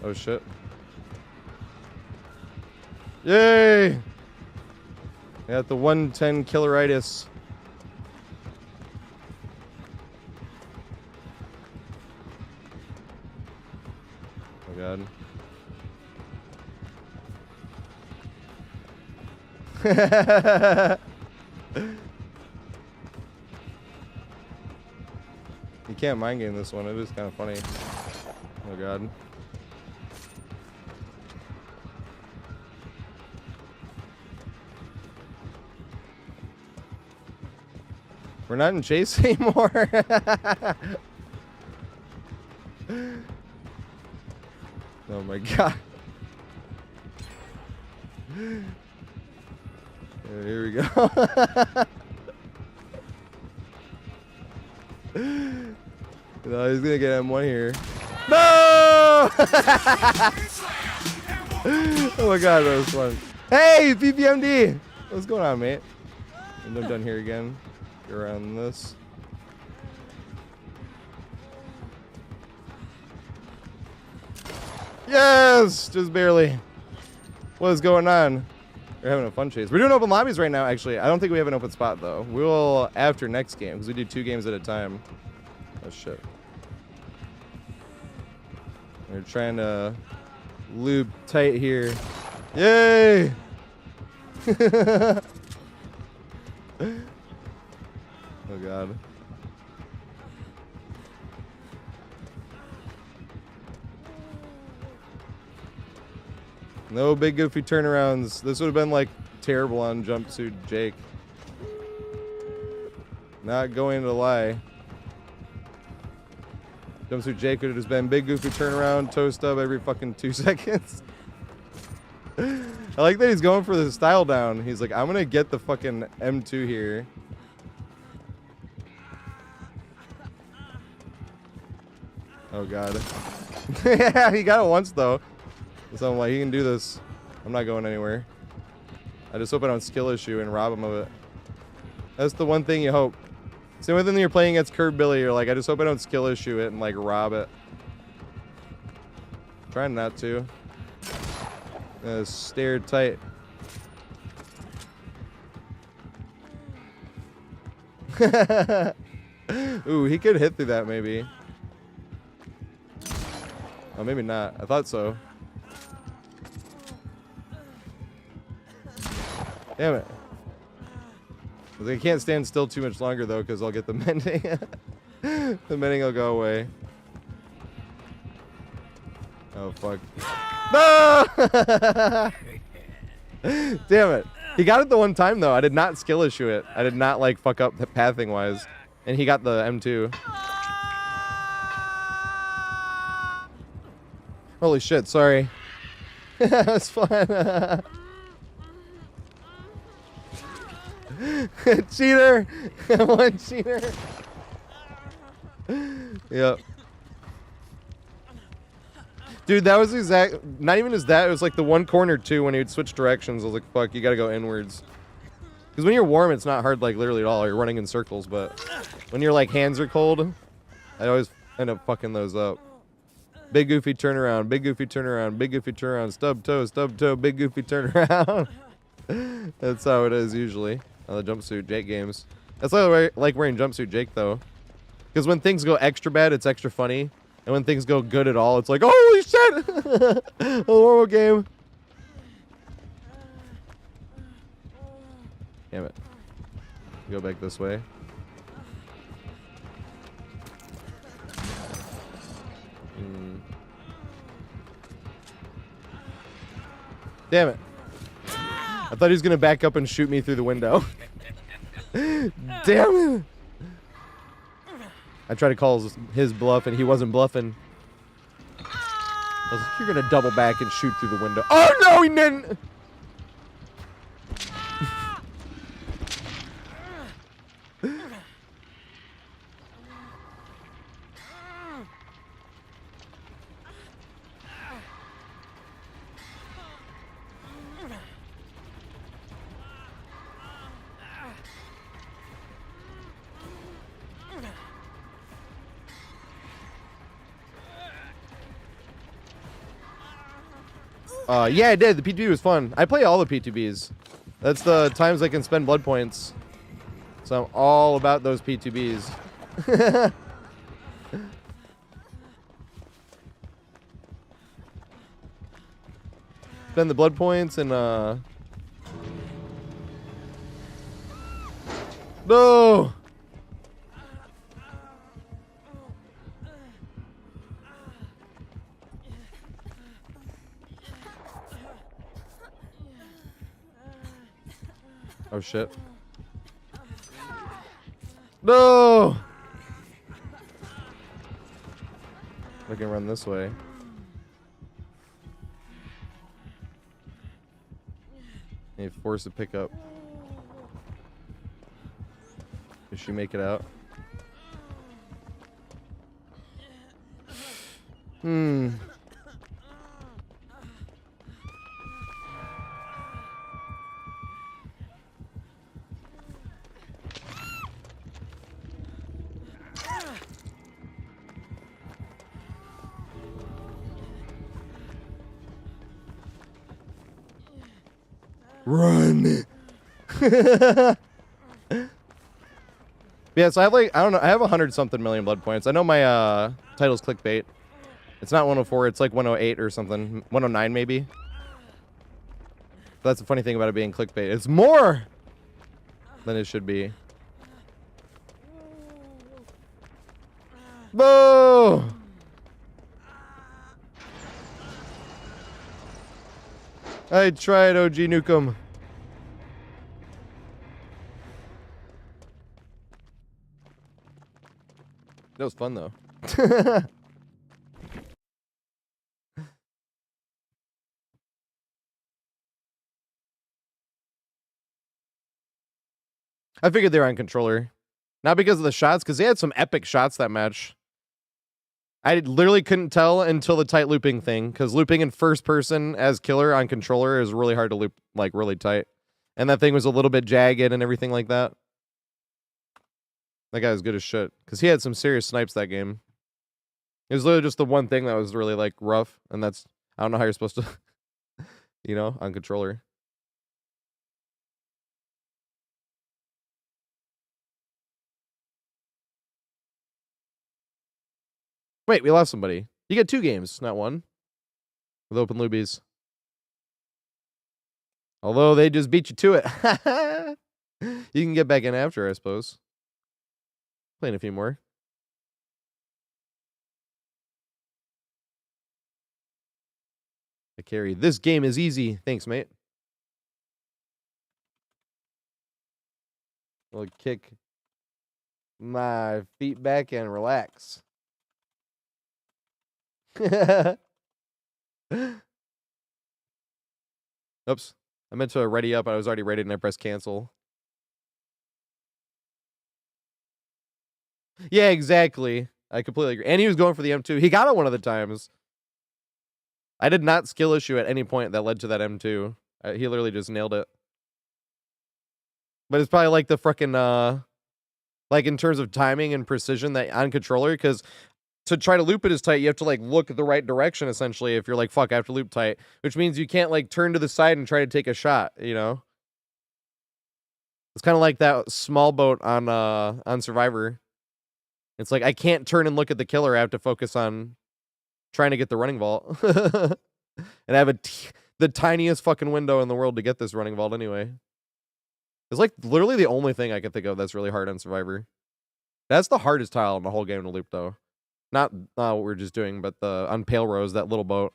Oh shit. Yay! I got the 110 killeritis. Oh god. You can't mind game this one. It is kind of funny. Oh god. We're not in chase anymore. Oh my god. Here we go. No, he's gonna get M1 here. No! Oh my god, that was fun. Hey, PPMD! What's going on, mate? And I'm done here again. Go around this. Yes! Just barely. What is going on? We're having a fun chase. We're doing open lobbies right now, actually. I don't think we have an open spot, though. We will after next game, because we do 2 games at a time. Oh, shit. We're trying to loop tight here. Yay! Oh, God. No big goofy turnarounds. This would have been like terrible on Jumpsuit Jake. Not going to lie. Jumpsuit Jake would have just been big goofy turnaround, toe stub every fucking 2 seconds. I like that he's going for the style down. He's like, I'm gonna get the fucking M2 here. Oh god. Yeah, he got it once though. So I'm like, he can do this. I'm not going anywhere. I just hope I don't skill issue and rob him of it. That's the one thing you hope. Same with when you're playing against Curb Billy, you're like, I just hope I don't skill issue it and like rob it. Trying not to. Stare tight. Ooh, he could hit through that maybe. Oh, maybe not. I thought so. Damn it. I can't stand still too much longer though, because I'll get the mending. The mending will go away. Oh fuck. No! Damn it. He got it the one time though. I did not skill issue it. I did not like fuck up pathing wise. And he got the M2. Holy shit, sorry. That was fun. Cheater! One cheater. Yep. Dude, that was exact. Not even just that. It was like the one corner too. When he would switch directions, I was like, "Fuck, you gotta go inwards." Because when you're warm, it's not hard, like literally at all. You're running in circles. But when your like hands are cold, I always end up fucking those up. Big goofy turnaround. Big goofy turnaround. Big goofy turnaround. Stub toe. Big goofy turnaround. That's how it is usually on the Jumpsuit Jake games. That's why I like wearing Jumpsuit Jake though, because when things go extra bad, it's extra funny, and when things go good at all, it's like, holy shit! A horrible game. Damn it. Go back this way. Damn it. I thought he was gonna back up and shoot me through the window. Damn it! I tried to call his bluff, and he wasn't bluffing. I was like, you're gonna double back and shoot through the window. Oh no, he didn't! Yeah, I did. The P2B was fun. I play all the P2Bs. That's the times I can spend blood points. So I'm all about those P2Bs. Spend the blood points and no! Oh shit. No! I can run this way. Need force to pick up. Does she make it out? Run. Yeah, so I have like, I don't know, I have 100-something million blood points. I know my title's clickbait. It's not 104, it's like 108 or something. 109 maybe. But that's the funny thing about it being clickbait. It's more than it should be. Boo! I tried, OG Nukem. That was fun though. I figured they were on controller. Not because of the shots, because they had some epic shots that match. I literally couldn't tell until the tight looping thing, because looping in first person as killer on controller is really hard to loop, like, really tight. And that thing was a little bit jagged and everything like that. That guy was good as shit, because he had some serious snipes that game. It was literally just the one thing that was really, like, rough, and that's, I don't know how you're supposed to, you know, on controller. Wait, we lost somebody. You get 2 games, not 1. With open loobies. Although they just beat you to it. You can get back in after, I suppose. Playing a few more. I carry. This game is easy. Thanks, mate. I'll kick my feet back and relax. Oops. I meant to ready up. I was already ready and I pressed cancel. Yeah, exactly. I completely agree. And he was going for the M2. He got it one of the times. I did not skill issue at any point that led to that M2. He literally just nailed it. But it's probably like the frickin', like in terms of timing and precision that on controller, because to try to loop it as tight, you have to like look the right direction, essentially, if you're like, fuck, I have to loop tight. Which means you can't like turn to the side and try to take a shot, you know? It's kind of like that small boat on Survivor. It's like, I can't turn and look at the killer. I have to focus on trying to get the running vault. And I have the tiniest fucking window in the world to get this running vault anyway. It's like literally the only thing I can think of that's really hard on Survivor. That's the hardest tile in the whole game to loop, though. Not what we're just doing, but on Pale Rose, that little boat.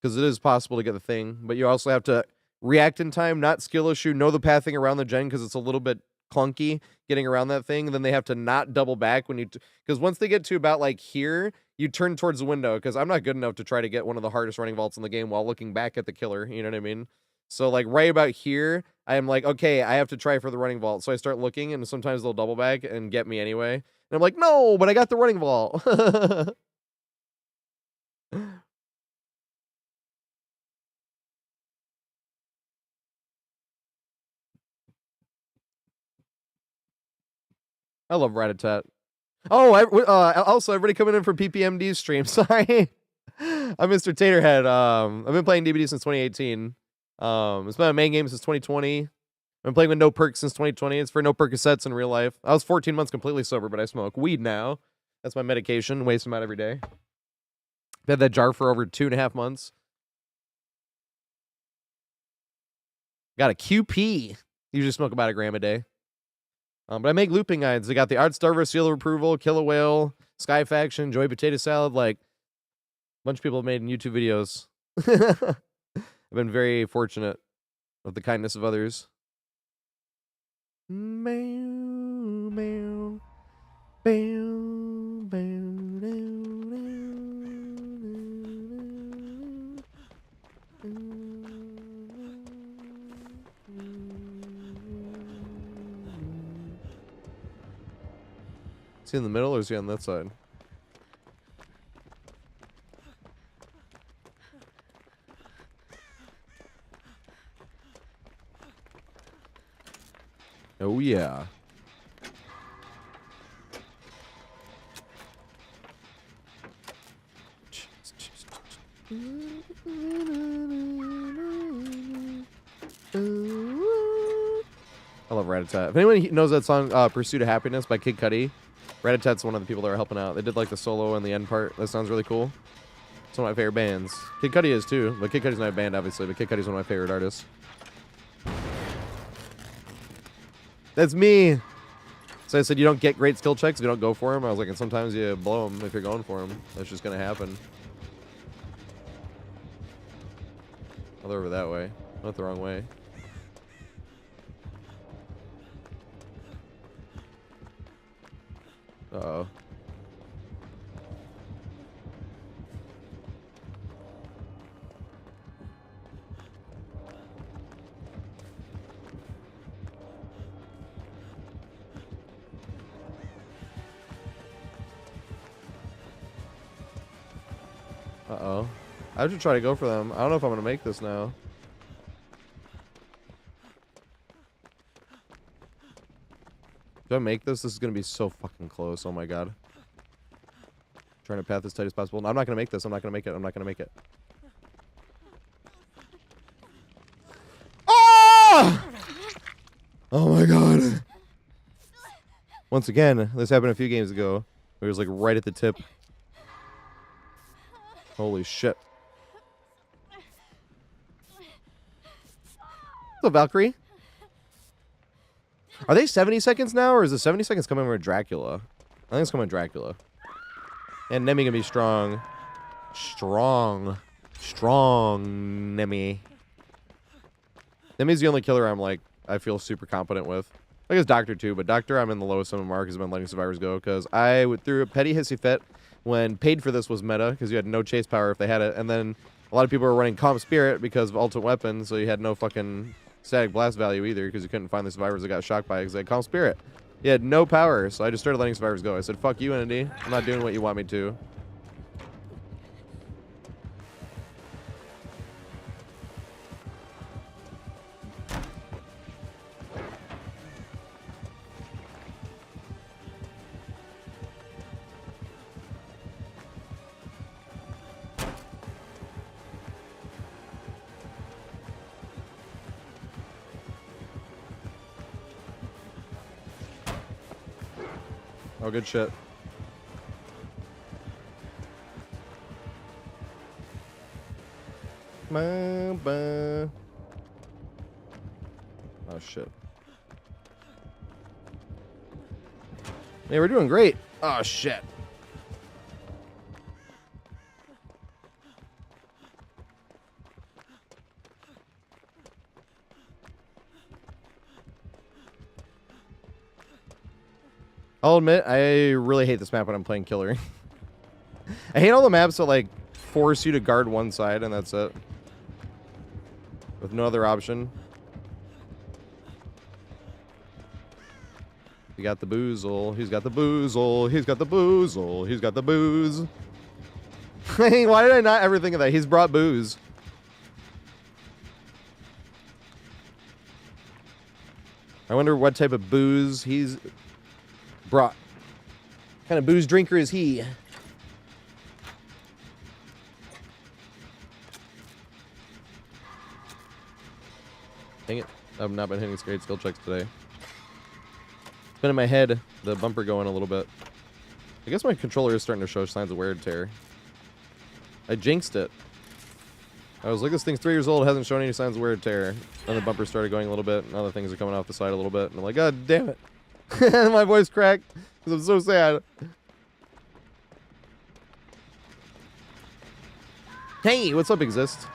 Because it is possible to get the thing, but you also have to react in time, not skill issue, know the pathing around the gen because it's a little bit clunky getting around that thing. Then they have to not double back when you, because once they get to about like here, you turn towards the window because I'm not good enough to try to get one of the hardest running vaults in the game while looking back at the killer. You know what I mean? So like right about here, I am like, okay, I have to try for the running vault. So I start looking and sometimes they'll double back and get me anyway. And I'm like, no, but I got the running vault. I love Rat-a-tat. Oh, also everybody coming in from PPMD stream. Sorry. I'm Mr. TatorHead. I've been playing DBD since 2018. It's been a main game since 2020. I've been playing with no perks since 2020. It's for no Percocets in real life. I was 14 months completely sober, but I smoke weed now. That's my medication. Waste them out every day. I've had that jar for over 2.5 months. Got a QP. Usually smoke about 1 gram a day. But I make looping guides. I got the Art Starver, Seal of Approval, Kill a Whale, Sky Faction, Joy Potato Salad. Like, a bunch of people have made YouTube videos. I've been very fortunate with the kindness of others. Meow, meow, meow, is he in the middle or is he on that side? Oh yeah. I love Rat-a-tat. If anyone knows that song, Pursuit of Happiness by Kid Cudi, Rat-a-tat's one of the people that are helping out. They did like the solo and the end part. That sounds really cool. It's one of my favorite bands. Kid Cudi is too, but Kid Cudi's not a band, obviously, but Kid Cudi's one of my favorite artists. That's me. So I said, you don't get great skill checks if you don't go for them. I was like, and sometimes you blow them if you're going for them. That's just going to happen. Oh, they're over that way. Not the wrong way. Uh-oh. Uh-oh. I should try to go for them. I don't know if I'm going to make this now. Do I make this? This is going to be so fucking close. Oh my god. Trying to path as tight as possible. No, I'm not going to make this. I'm not going to make it. I'm not going to make it. Oh! Oh my god. Once again, this happened a few games ago. It was like right at the tip. Holy shit. What's up, Valkyrie? Are they 70 seconds now, or is the 70 seconds coming with Dracula? I think it's coming with Dracula. And Nemi gonna be strong. Strong. Strong Nemi. Nemi's the only killer I'm like, I feel super competent with. I guess Doctor too, but Doctor I'm in the lowest MMR because I've been letting survivors go, because I threw a petty hissy fit when paid for this was meta, because you had no chase power if they had it, and then a lot of people were running Calm Spirit because of ultimate weapon, so you had no fucking static blast value either, because you couldn't find the survivors that got shocked by it because they had Calm Spirit. You had no power, so I just started letting survivors go. I said, fuck you, Entity. I'm not doing what you want me to. Oh, good shit. Oh, shit. Hey, we're doing great. Oh, shit. I'll admit, I really hate this map when I'm playing killer. I hate all the maps that, like, force you to guard one side, and that's it. With no other option. He got the boozle. He's got the boozle. He's got the boozle. He's got the booze. Hey, why did I not ever think of that? He's brought booze. I wonder what type of booze he's brought. What kind of booze drinker is he? Dang it. I've not been hitting great skill checks today. It's been in my head, the bumper going a little bit. I guess my controller is starting to show signs of wear and tear. I jinxed it. I was like, this thing's 3 years old, hasn't shown any signs of wear and tear. Then the bumper started going a little bit, and other things are coming off the side a little bit. And I'm like, God damn it. My voice cracked because I'm so sad. Hey, what's up, Exist?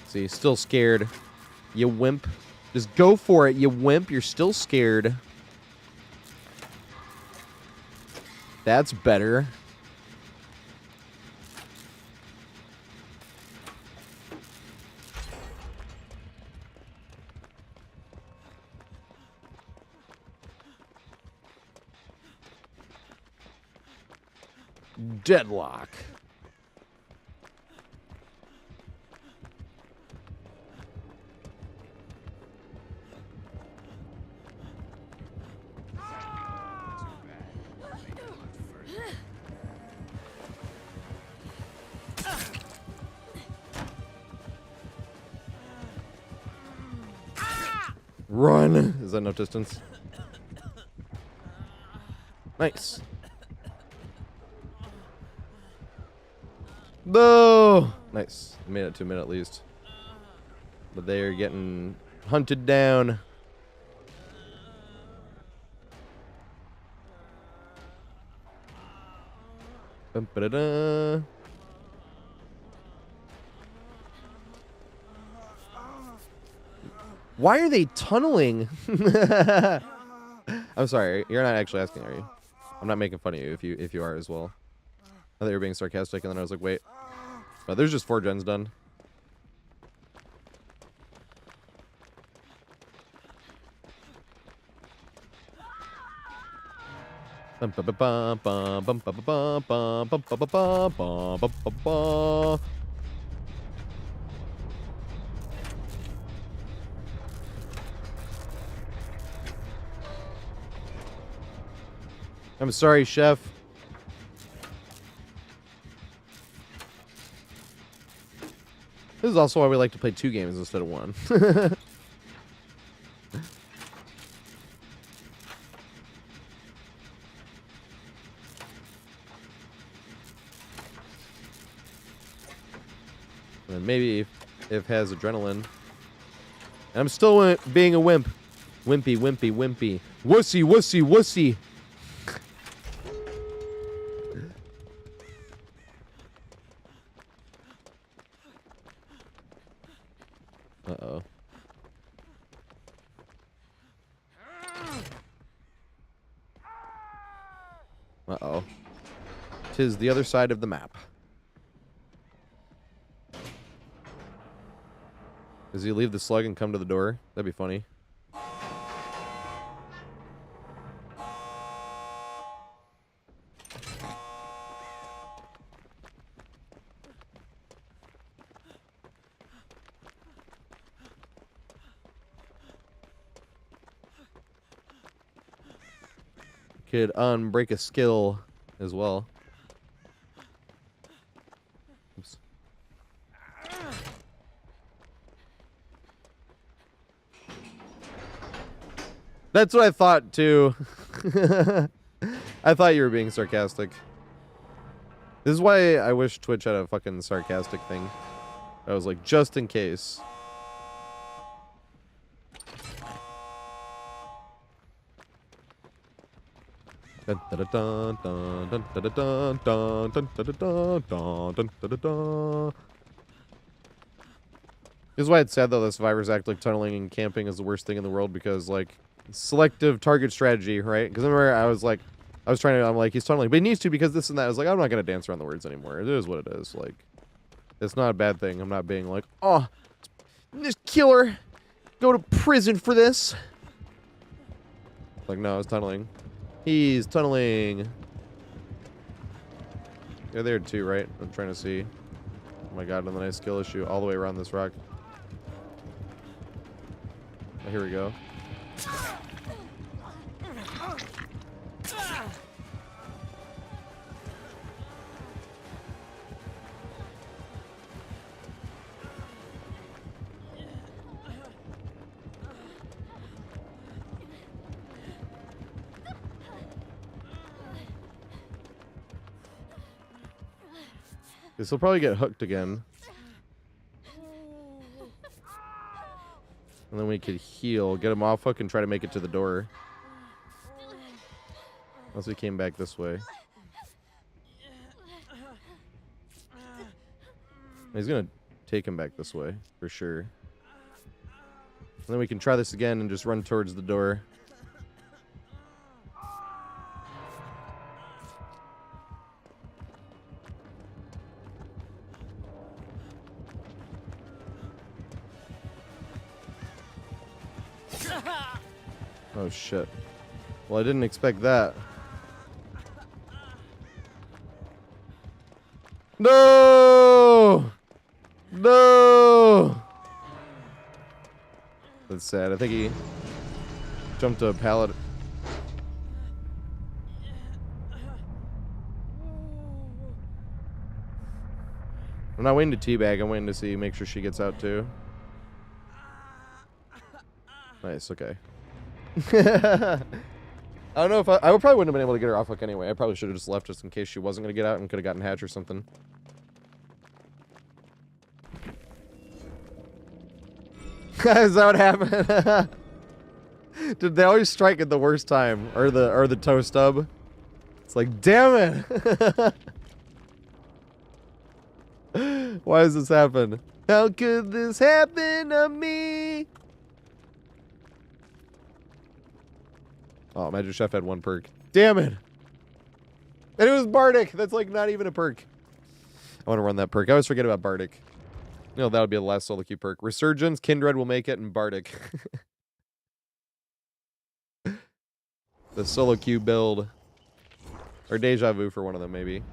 See, still scared. You wimp. Just go for it, you wimp. You're still scared. That's better. Deadlock. Run. Is that enough distance? Nice. No. Nice. Made it to a minute at least. But they are getting hunted down. Bum-ba-da-da. Why are they tunneling? I'm sorry. You're not actually asking, are you? I'm not making fun of you if you are as well. I thought you were being sarcastic, and then I was like, wait. But there's just 4 gens done. I'm sorry, chef. This is also why we like to play 2 games instead of 1. And maybe if has adrenaline. And I'm still being a wimp. Wimpy, wimpy, wimpy. Wussy, wussy, wussy. Uh-oh. Uh-oh. 'Tis the other side of the map. Does he leave the slug and come to the door? That'd be funny. Could unbreak a skill as well. Oops. That's what I thought too. I thought you were being sarcastic. This is why I wish Twitch had a fucking sarcastic thing. I was like, just in case. Dun, dun, dun, dun, dun, dun, dun, dun, dun, dun, dun, dun, dun, dun, dun. This is why it's sad though that survivors act like tunneling and camping is the worst thing in the world because like selective target strategy, right? Because I remember I was trying to, I'm like, he's tunneling, but he needs to because this and that. I was like, I'm not gonna dance around the words anymore. It is what it is. Like, it's not a bad thing. I'm not being like, oh, this killer, go to prison for this. Like, no, it's tunneling. He's tunneling. You're there too, right? I'm trying to see. Oh my god, another nice skill issue all the way around this rock. Oh, here we go. This will probably get hooked again. And then we could heal, get him off hook, and try to make it to the door. Unless we came back this way. He's gonna take him back this way, for sure. And then we can try this again and just run towards the door. Oh shit. Well, I didn't expect that. No! No! That's sad. I think he jumped a pallet. I'm not waiting to teabag. I'm waiting to see, make sure she gets out too. Nice, okay. I don't know if I probably wouldn't have been able to get her off hook anyway. I probably should have just left just in case she wasn't going to get out and could have gotten hatch or something. Is that what happened? Did they always strike at the worst time? Or the toe stub? It's like, damn it! Why does this happen? How could this happen to me? Oh, Magic Chef had one perk. Damn it! And it was Bardic! That's like not even a perk. I want to run that perk. I always forget about Bardic. No, that would be the last solo queue perk. Resurgence, Kindred will make it, and Bardic. The solo queue build. Or Deja Vu for one of them, maybe.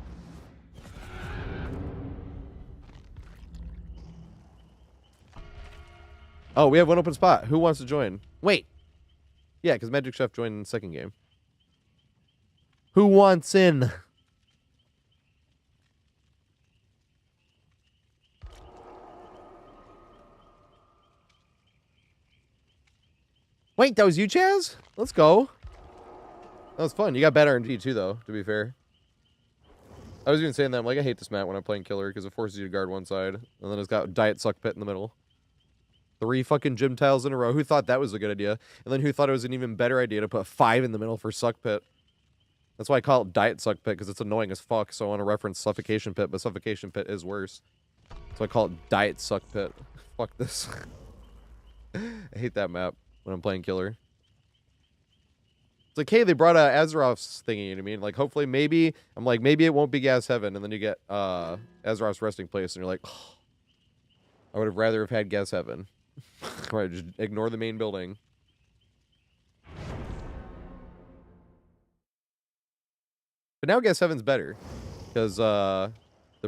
Oh, we have one open spot. Who wants to join? Wait. Yeah, because Magic Chef joined in the second game. Who wants in? Wait, that was you, Chaz? Let's go. That was fun. You got bad RNG too, though, to be fair. I was even saying that, I'm like, I hate this map when I'm playing Killer because it forces you to guard one side. And then it's got Diet Suck Pit in the middle. 3 fucking gym tiles in a row. Who thought that was a good idea? And then who thought it was an even better idea to put 5 in the middle for Suck Pit? That's why I call it Diet Suck Pit, because it's annoying as fuck. So I want to reference Suffocation Pit, but Suffocation Pit is worse. So I call it Diet Suck Pit. Fuck this. I hate that map when I'm playing Killer. It's like, hey, they brought Azeroth's thingy, you know what I mean? Like, hopefully, maybe, I'm like, maybe it won't be Gas Heaven, and then you get Azeroth's resting place, and you're like, oh, I would have rather have had Gas Heaven. Right, just ignore the main building. But now Gas Heaven's better, because the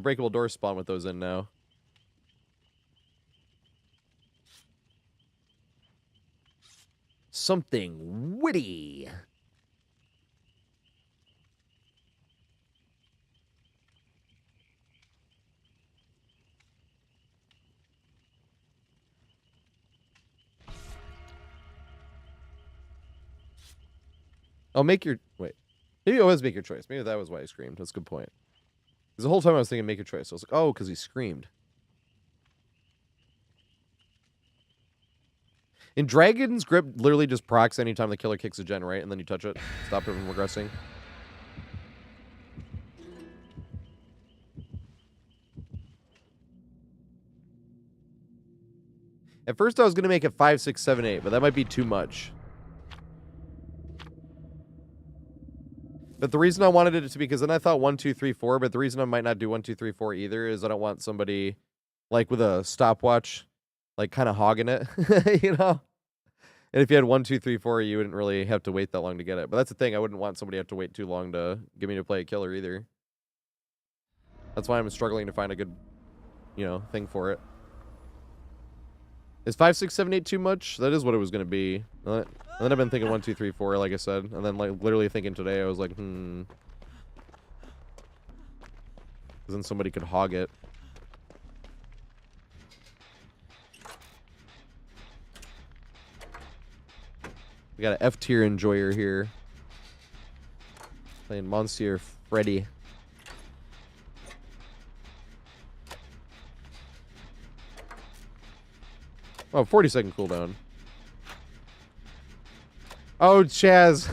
breakable doors spawn with those in now. Something witty. Oh, make your... Wait. Maybe you always make your choice. Maybe that was why he screamed. That's a good point. Because the whole time I was thinking make your choice. I was like, oh, because he screamed. In Dragon's Grip, literally just procs anytime the killer kicks a gen, right? And then you touch it. Stop it from regressing. At first I was going to make it 5, 6, 7, 8, but that might be too much. But the reason I wanted it to be, because then I thought 1, 2, 3, 4, but the reason I might not do 1, 2, 3, 4 either is I don't want somebody, like, with a stopwatch, like, kind of hogging it, you know? And if you had 1, 2, 3, 4, you wouldn't really have to wait that long to get it. But that's the thing, I wouldn't want somebody to have to wait too long to get me to play a killer either. That's why I'm struggling to find a good, you know, thing for it. Is 5, 6, 7, 8 too much? That is what it was going to be. And then I've been thinking 1, 2, 3, 4, like I said. And then, like, literally thinking today, I was like, Because then somebody could hog it. We got an F tier enjoyer here. Playing Monsieur Freddy. Oh, 40-second cooldown. Oh, Chaz.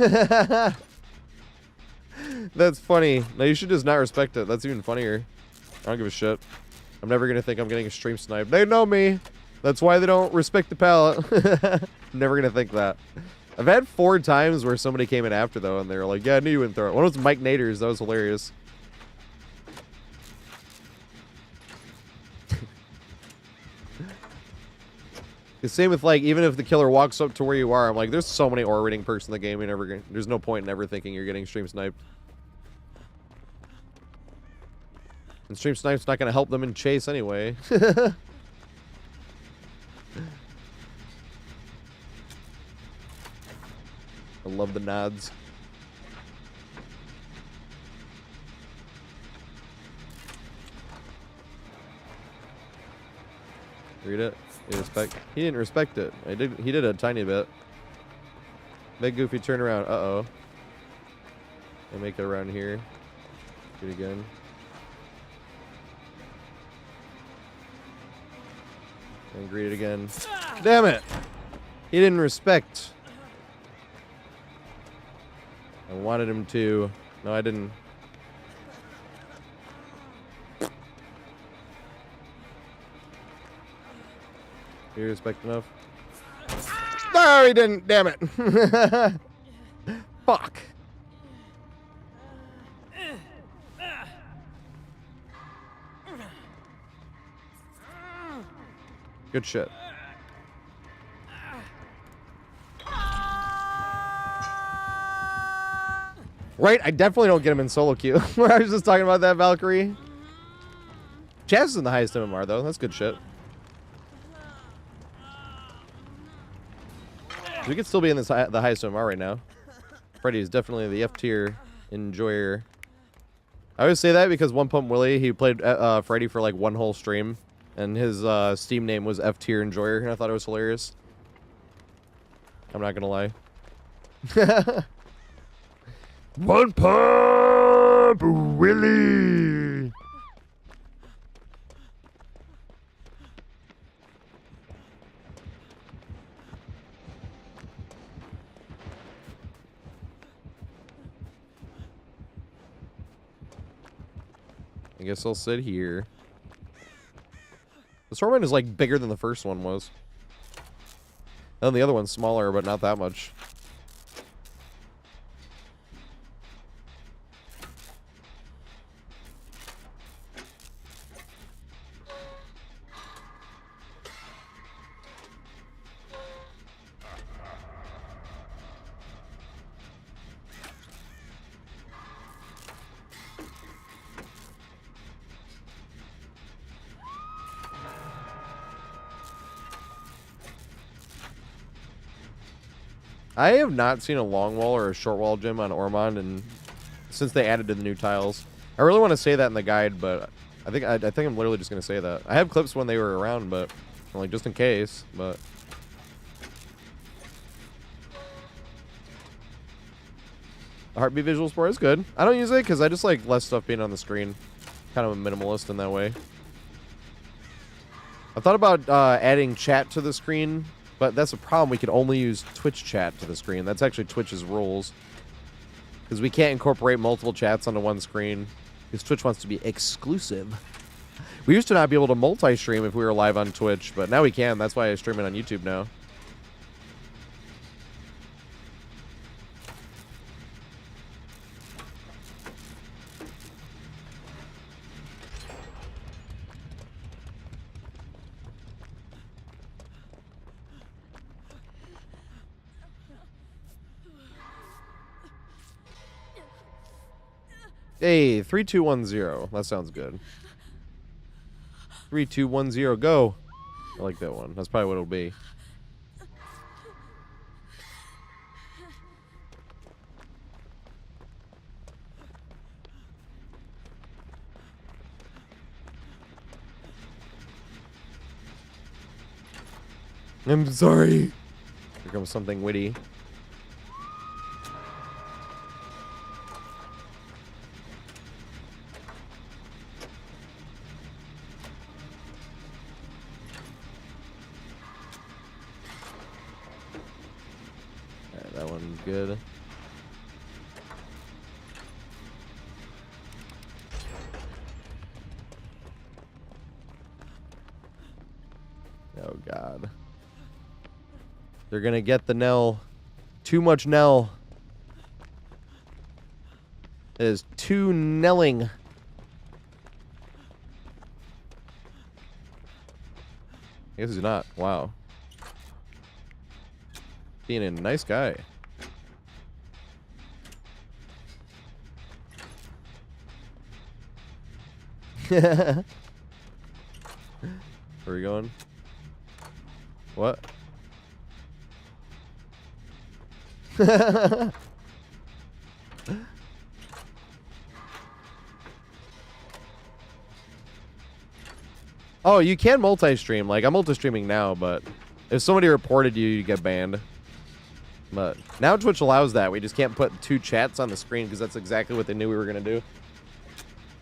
That's funny. No, you should just not respect it. That's even funnier. I don't give a shit. I'm never going to think I'm getting a stream snipe. They know me. That's why they don't respect the palette. I'm never going to think that. I've had 4 times where somebody came in after, though, and they were like, yeah, I knew you wouldn't throw it. One was Mike Naders. That was hilarious. The same with, like, even if the killer walks up to where you are, I'm like, there's so many aura reading perks in the game, there's no point in ever thinking you're getting stream sniped. And stream snipe's not going to help them in chase anyway. I love the nods. Read it. He didn't respect it. He did a tiny bit. Big goofy turn around. Uh-oh. And make it around here. Do it again. And greet it again. Damn it! He didn't respect. I wanted him to. No, I didn't. You respect enough? No, he didn't. Damn it. Fuck. Good shit. Right? I definitely don't get him in solo queue. I was just talking about that, Valkyrie. Chaz is in the highest MMR, though. That's good shit. We could still be in the highest MMR right now. Freddy is definitely the F tier enjoyer. I always say that because One Pump Willie, he played Freddy for like one whole stream, and his Steam name was F tier enjoyer, and I thought it was hilarious. I'm not gonna lie. One Pump Willie. I guess I'll sit here. The Stormwind is like bigger than the first one was. And the other one's smaller, but not that much. I have not seen a long wall or a short wall gym on Ormond and since they added to the new tiles. I really want to say that in the guide, but I think I'm literally just gonna say that. I have clips when they were around, but like just in case. But the heartbeat visual sport is good. I don't use it because I just like less stuff being on the screen. Kind of a minimalist in that way. I thought about adding chat to the screen. But that's a problem. We could only use Twitch chat to the screen. That's actually Twitch's rules. Because we can't incorporate multiple chats onto one screen. Because Twitch wants to be exclusive. We used to not be able to multi-stream if we were live on Twitch, but now we can. That's why I stream it on YouTube now. Hey, 3210. That sounds good. 3210, go. I like that one. That's probably what it'll be. I'm sorry. Here comes something witty. Alright, that one's good. Oh, God. They're gonna get the Nell. Too much Nell. It is too Nelling. I guess he's not. Wow. Being a nice guy. Where are we going? What? Oh, you can multi-stream. Like, I'm multi-streaming now, but if somebody reported you, you get banned. But now Twitch allows that. We just can't put two chats on the screen because that's exactly what they knew we were going to do.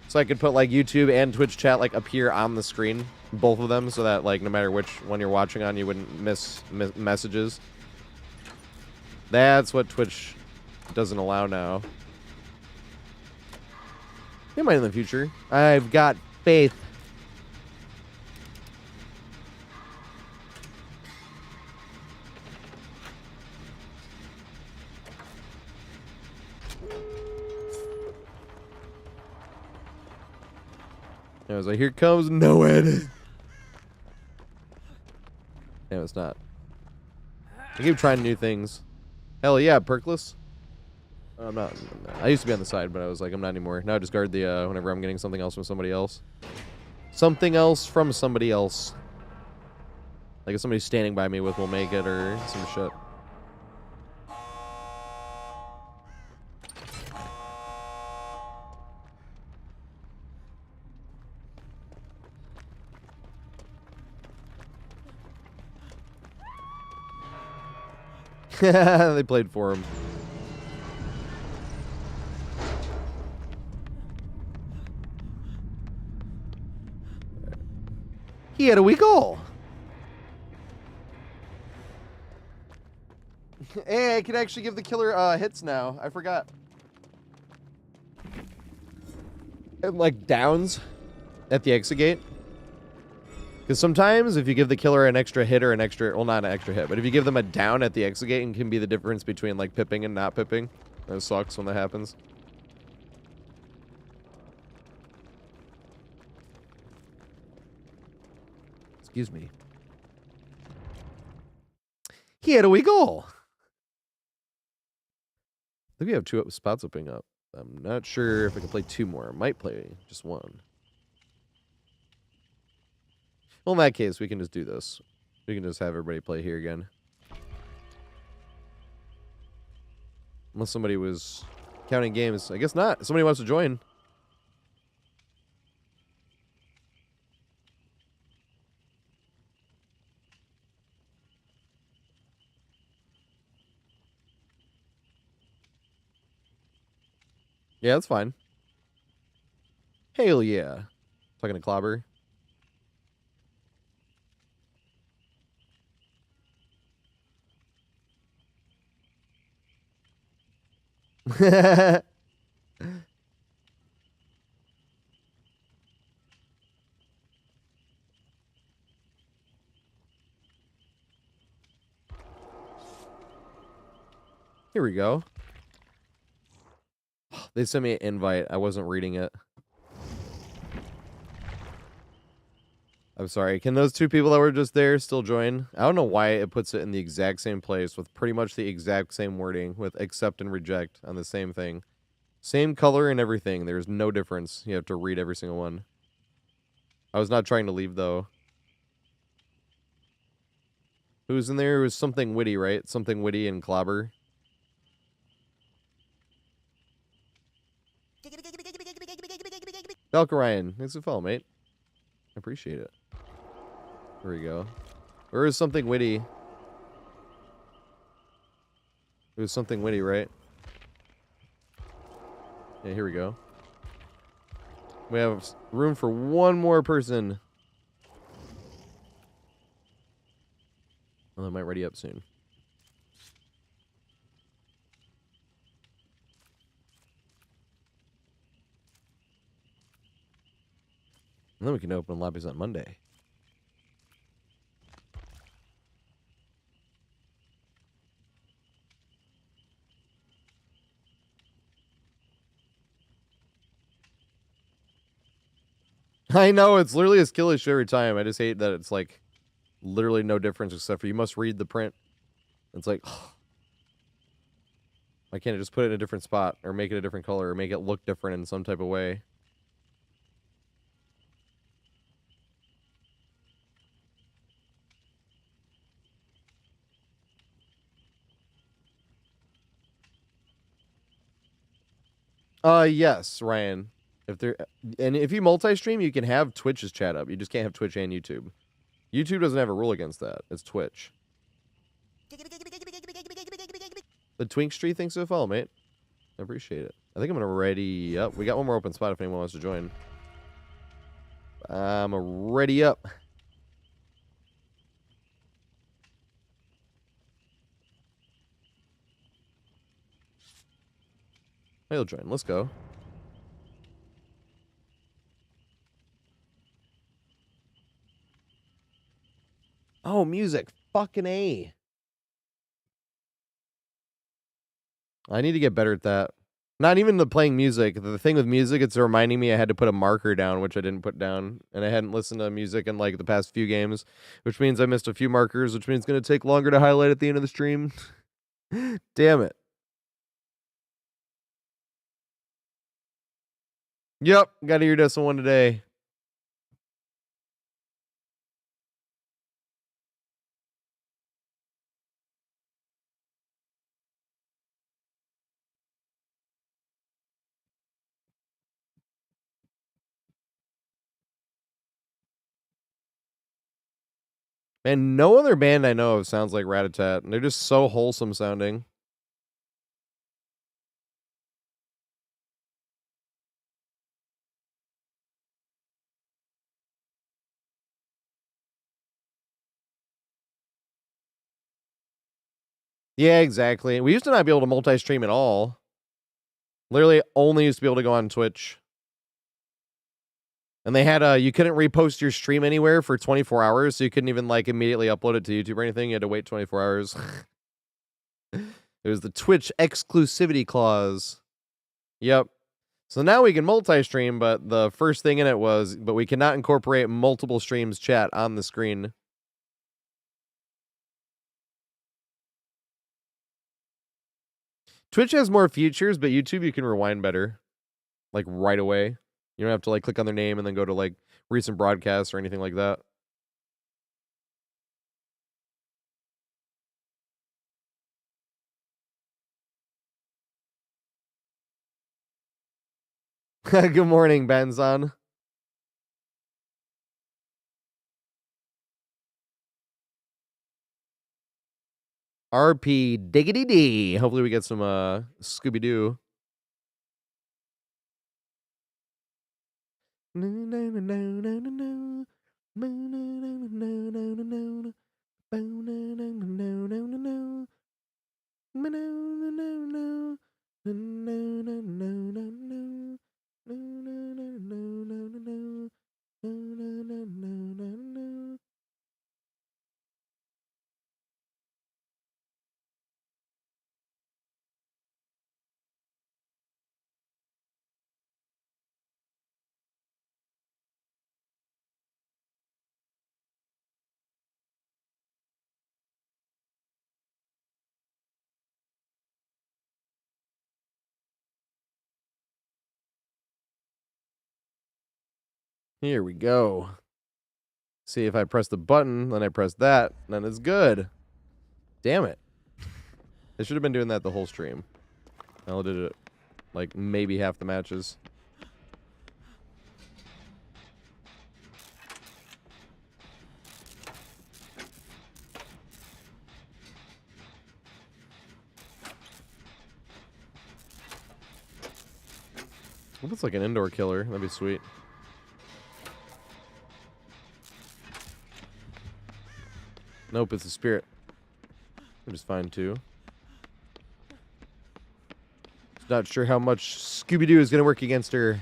So I could put, like, YouTube and Twitch chat, like, appear on the screen, both of them, so that, like, no matter which one you're watching on, you wouldn't miss messages. That's what Twitch doesn't allow now. They might in the future. I've got faith. I was like, here comes Noed. No, it's not. I keep trying new things. Hell yeah, perkless. I'm not. I used to be on the side, but I was like, I'm not anymore. Now I just guard the, whenever I'm getting something else from somebody else. Something else from somebody else. Like if somebody's standing by me with will make it or some shit. They played for him. He had a weak goal. Hey, I can actually give the killer hits now. I forgot. And like downs at the exit gate. Because sometimes if you give the killer an extra hit or an extra, well, not an extra hit, but if you give them a down at the exit gate, it can be the difference between like pipping and not pipping. That sucks when that happens. Excuse me. He had a wee goal. I think we have two spots opening up. I'm not sure if I can play two more. I might play just one. Well, in that case, we can just do this. We can just have everybody play here again. Unless somebody was counting games. I guess not. Somebody wants to join. Yeah, that's fine. Hell yeah. Talking to Clobber. Here we go. They sent me an invite. I wasn't reading it. I'm sorry. Can those two people that were just there still join? I don't know why it puts it in the exact same place with pretty much the exact same wording with accept and reject on the same thing. Same color and everything. There's no difference. You have to read every single one. I was not trying to leave, though. Who's in there? It was something witty, right? Something witty and clobber. Valkyrian, thanks for follow, mate. I appreciate it. There we go. Where is something witty? It was something witty, right? Yeah, here we go. We have room for one more person. Well, I might ready up soon. And then we can open lobbies on Monday. I know, it's literally a skill issue every time. I just hate that it's like literally no difference except for you must read the print. It's like, why can't I just put it in a different spot or make it a different color or make it look different in some type of way? Yes, Ryan. If you multi-stream, you can have Twitch's chat up. You just can't have Twitch and YouTube. YouTube doesn't have a rule against that. It's Twitch. The Twink Street thinks so follow, mate. I appreciate it. I think I'm gonna ready up. We got one more open spot if anyone wants to join. I'm ready up. He'll join. Let's go. Oh, music. Fucking A. I need to get better at that. Not even the playing music. The thing with music, it's reminding me I had to put a marker down, which I didn't put down. And I hadn't listened to music in like the past few games, which means I missed a few markers, which means it's going to take longer to highlight at the end of the stream. Damn it. Yep, got to hear this one today. Man, no other band I know of sounds like Rat-a-Tat. And they're just so wholesome sounding. Yeah, exactly. We used to not be able to multi-stream at all. Literally only used to be able to go on Twitch. And they had you couldn't repost your stream anywhere for 24 hours, so you couldn't even like immediately upload it to YouTube or anything. You had to wait 24 hours. It was the Twitch exclusivity clause. Yep. So now we can multi-stream, but the first thing in it was, but we cannot incorporate multiple streams chat on the screen. Twitch has more features, but YouTube you can rewind better. Like right away. You don't have to like click on their name and then go to like recent broadcasts or anything like that. Good morning, Benzon. RP Diggity D. Hopefully we get some Scooby Doo. Here we go. See if I press the button, then I press that, then it's good. Damn it. I should have been doing that the whole stream. I only did it like maybe half the matches. What if it's like an indoor killer? That'd be sweet. Nope, it's a spirit. Which is fine too. Not sure how much Scooby-Doo is going to work against her.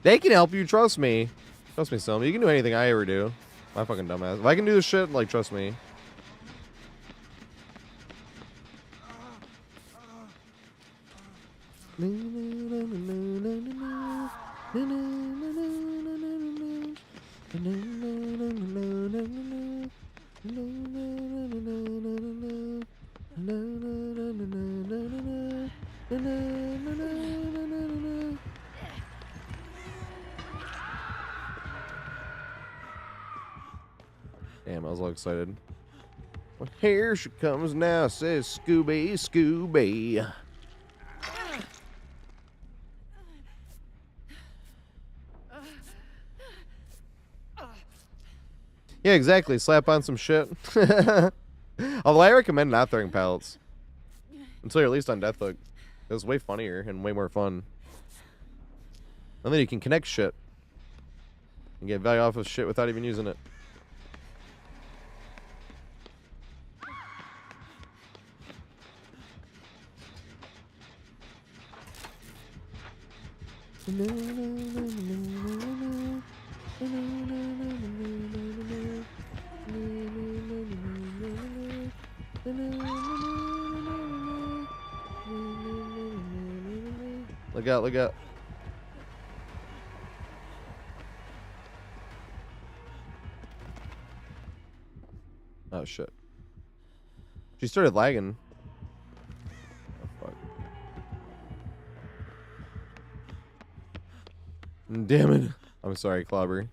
They can help you, trust me. Trust me, Selma. You can do anything I ever do. My fucking dumbass. If I can do this shit, like, trust me. Damn, I was all excited. Well, here she comes now, says Scooby, Scooby. Yeah, exactly. Slap on some shit. Although I recommend not throwing pallets. Until you're at least on Death Hook. It's way funnier and way more fun. And then you can connect shit. And get value off of shit without even using it. Look out, look out. Oh shit. She started lagging. Oh fuck. Damn it. I'm sorry, Clobber.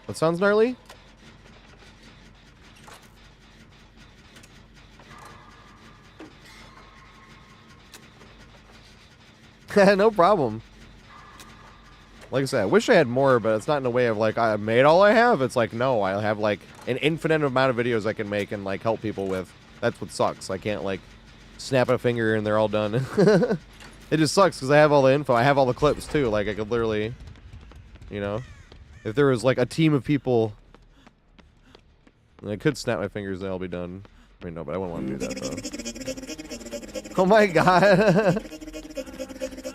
That sounds gnarly. No problem. Like I said, I wish I had more, but it's not in a way of like I made all I have. It's like no, I have like an infinite amount of videos I can make and like help people with. That's what sucks. I can't like snap a finger and they're all done. It just sucks because I have all the info. I have all the clips too. Like I could literally, you know, if there was like a team of people, I could snap my fingers and they'll be done. I mean, no, but I wouldn't want to do that though. Oh my god.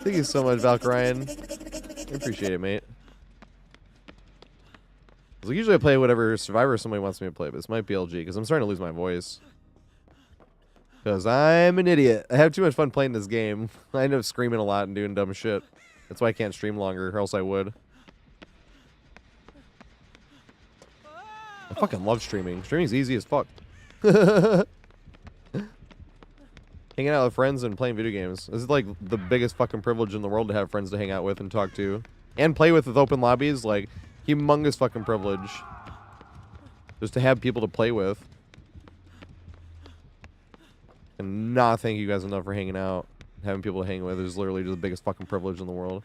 Thank you so much, Valkyrian. I appreciate it, mate. So usually I play whatever Survivor somebody wants me to play, but this might be LG because I'm starting to lose my voice. Because I'm an idiot. I have too much fun playing this game. I end up screaming a lot and doing dumb shit. That's why I can't stream longer, or else I would. I fucking love streaming. Streaming's easy as fuck. Hanging out with friends and playing video games. This is like the biggest fucking privilege in the world to have friends to hang out with and talk to. And play with open lobbies. Like, humongous fucking privilege. Just to have people to play with. And not thank you guys enough for hanging out. Having people to hang with is literally just the biggest fucking privilege in the world.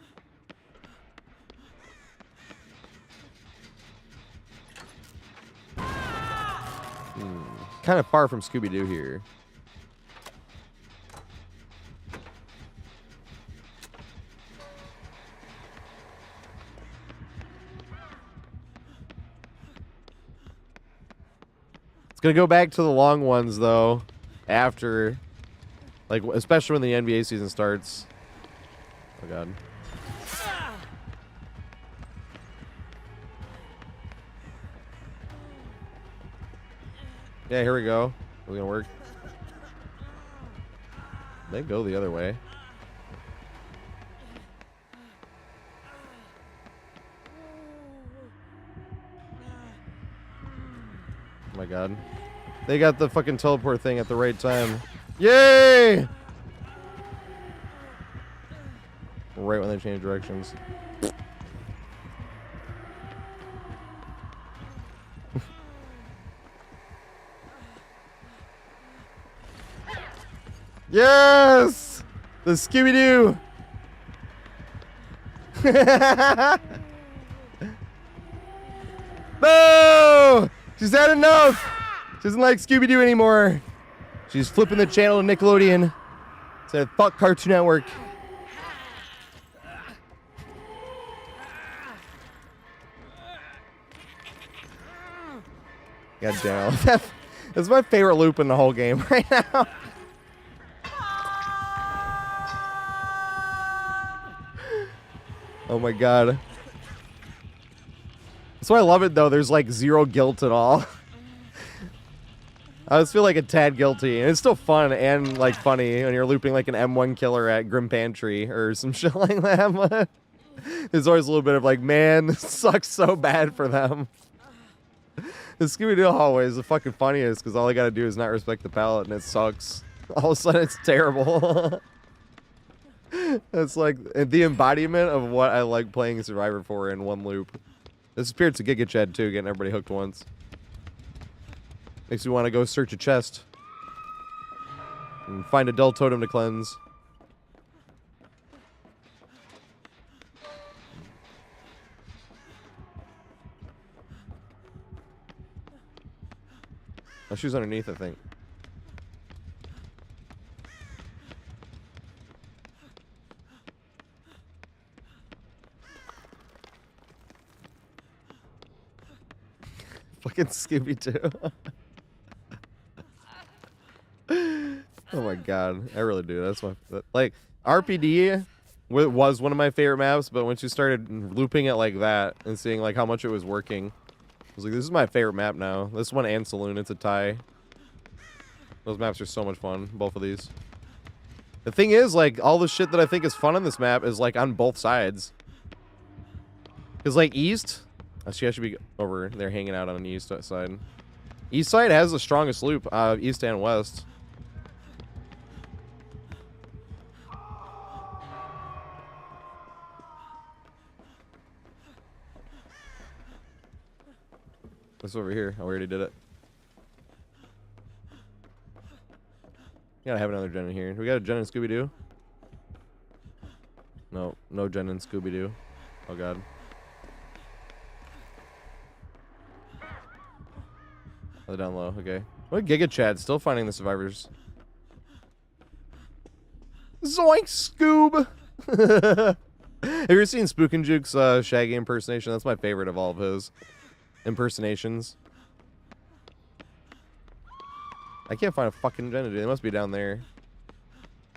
Kind of far from Scooby-Doo here. It's gonna go back to the long ones though. After, like, especially when the NBA season starts. Oh god. Yeah, here we go. We're gonna work. They go the other way. Oh my god. They got the fucking teleport thing at the right time. Yay! Right when they change directions. Yes! The Scooby-Doo! No! She's had enough! She doesn't like Scooby-Doo anymore. She's flipping the channel to Nickelodeon. Said, fuck Cartoon Network. God damn. That's my favorite loop in the whole game right now. Oh my god. That's why I love it though. There's like zero guilt at all. I just feel like a tad guilty, and it's still fun and like funny when you're looping like an M1 killer at Grim Pantry or some shit like that. There's always a little bit of like, man, this sucks so bad for them. The Scooby-Doo hallway is the fucking funniest because all I gotta do is not respect the palette and it sucks. All of a sudden it's terrible. It's like the embodiment of what I like playing Survivor for in one loop. This appeared to Giga Chad too, getting everybody hooked once. Makes me want to go search a chest and find a dull totem to cleanse. Oh, she was underneath, I think. Fucking Scooby-Doo. Oh my god, I really do. That's my like RPD was one of my favorite maps, but once you started looping it like that and seeing like how much it was working, I was like, this is my favorite map now. This one and Saloon, it's a tie. Those maps are so much fun, both of these. The thing is, like, all the shit that I think is fun on this map is like on both sides. Cause like East, actually I should be over there hanging out on the East side. East side has the strongest loop, East and West. What's over here? Oh, we already did it. Gotta have another gen in here. We got a gen in Scooby-Doo? No, no gen in Scooby-Doo. Oh god. Oh, down low, okay. What Giga Chad? Still finding the survivors. Zoink, Scoob! Have you ever seen Spook and Juke's Shaggy impersonation? That's my favorite of all of his impersonations. I can't find a fucking gen to do. They must be down there.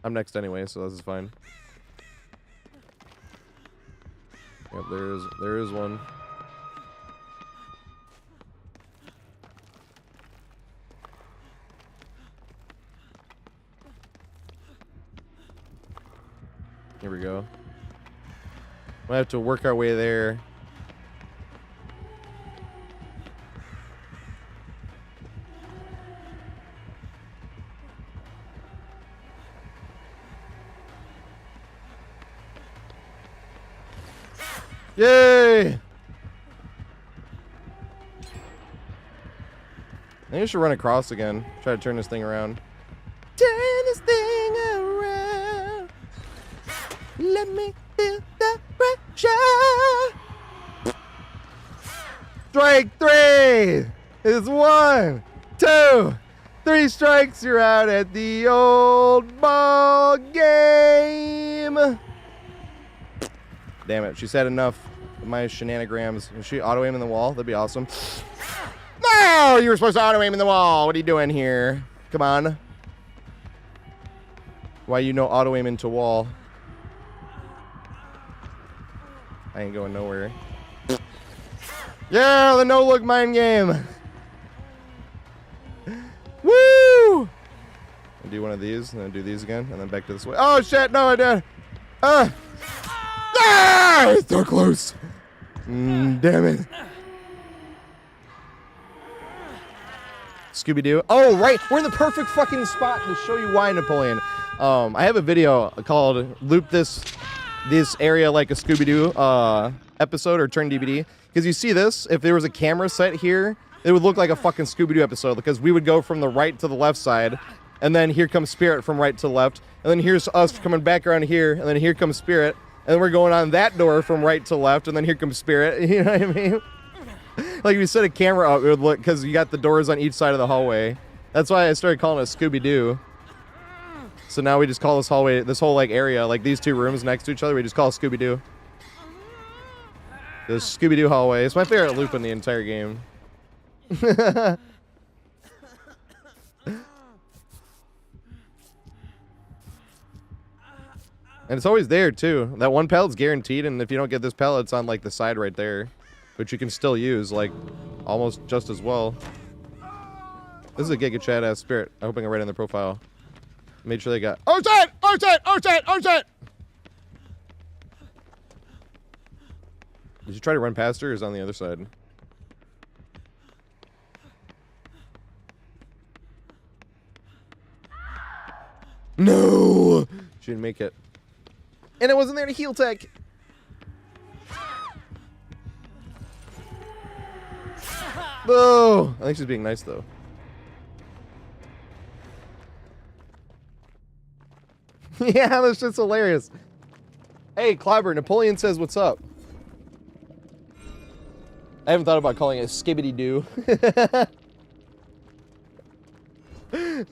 I'm next anyway, so this is fine. Yep, there is one. Here we go. Might have to work our way there. Yay! I think I should run across again. Try to turn this thing around. Turn this thing around. Let me feel the pressure. Strike 3 is 1, 2, 3 strikes. You're out at the old ball game. Damn it, she said enough of my shenanigans. Is she auto-aim in the wall? That'd be awesome. No! You were supposed to auto-aim in the wall. What are you doing here? Come on. Why you no auto-aim into wall? I ain't going nowhere. Yeah, the no-look mind game. one of these, and then do these again, and then back to this way. Oh shit! No, I did. Ah! It's so close. Damn it. Scooby-Doo. Oh, right. We're in the perfect fucking spot to show you why, Napoleon. I have a video called "Loop This Area Like a Scooby-Doo" episode or turn DVD. Because you see this, if there was a camera set here, it would look like a fucking Scooby-Doo episode. Because we would go from the right to the left side, and then here comes Spirit from right to left, and then here's us coming back around here, and then here comes Spirit, and then we're going on that door from right to left, and then here comes Spirit. You know what I mean? Like if you set a camera up, it would look, because you got the doors on each side of the hallway. That's why I started calling it Scooby-Doo. So now we just call this hallway, this whole like area, like these two rooms next to each other, we just call it Scooby-Doo. The Scooby-Doo hallway. It's my favorite loop in the entire game. And it's always there too. That one pallet's guaranteed, and if you don't get this pallet, it's on like the side right there, which you can still use like almost just as well. This is a Giga Chad ass Spirit. I'm hoping I read in the profile. Made sure they got. Oh shit! Oh shit! Oh shit! Oh shit! Did you try to run past her, or is it on the other side? No! She didn't make it. And it wasn't there to heal tech! Oh! I think she's being nice, though. Yeah, that's just hilarious. Hey, Clobber, Napoleon says what's up. I haven't thought about calling it Skibbity-Doo.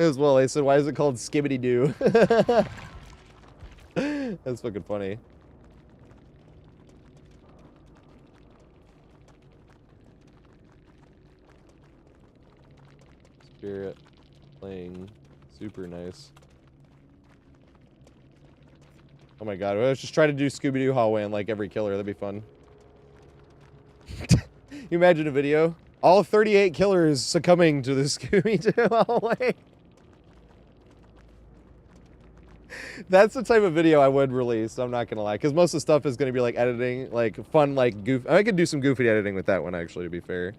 As well, they said, why is it called Skibbity-Doo? That's fucking funny. Spirit playing super nice. Oh my god, let's just try to do Scooby-Doo hallway and like every killer, that'd be fun. You imagine a video? All 38 killers succumbing to the Scooby-Doo hallway. That's the type of video I would release, I'm not gonna lie. Because most of the stuff is gonna be like editing, like fun, like goof. I could do some goofy editing with that one actually, to be fair.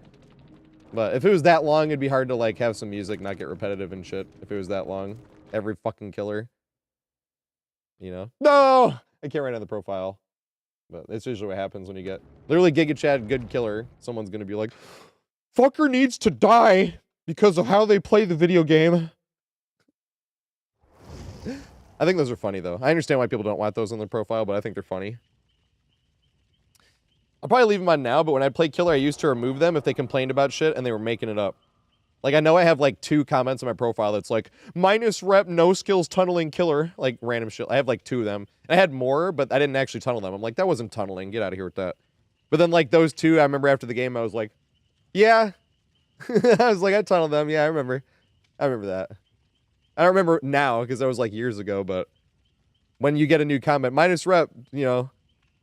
But if it was that long, it'd be hard to like have some music, not get repetitive and shit. If it was that long. Every fucking killer. You know? No! I can't write on the profile. But that's usually what happens when you get literally Giga Chad good killer. Someone's gonna be like, fucker needs to die because of how they play the video game. I think those are funny though. I understand why people don't want those on their profile, but I think they're funny. I'll probably leave them on now, but when I play killer, I used to remove them if they complained about shit and they were making it up. Like, I know I have, like, 2 comments on my profile that's like, -rep, no skills, tunneling killer. Like, random shit. I have, like, 2 of them. And I had more, but I didn't actually tunnel them. I'm like, that wasn't tunneling. Get out of here with that. But then, like, those 2, I remember after the game, I was like, yeah. I was like, I tunneled them. Yeah, I remember. I remember that. I don't remember now, because that was, like, years ago, but when you get a new comment, -rep, you know,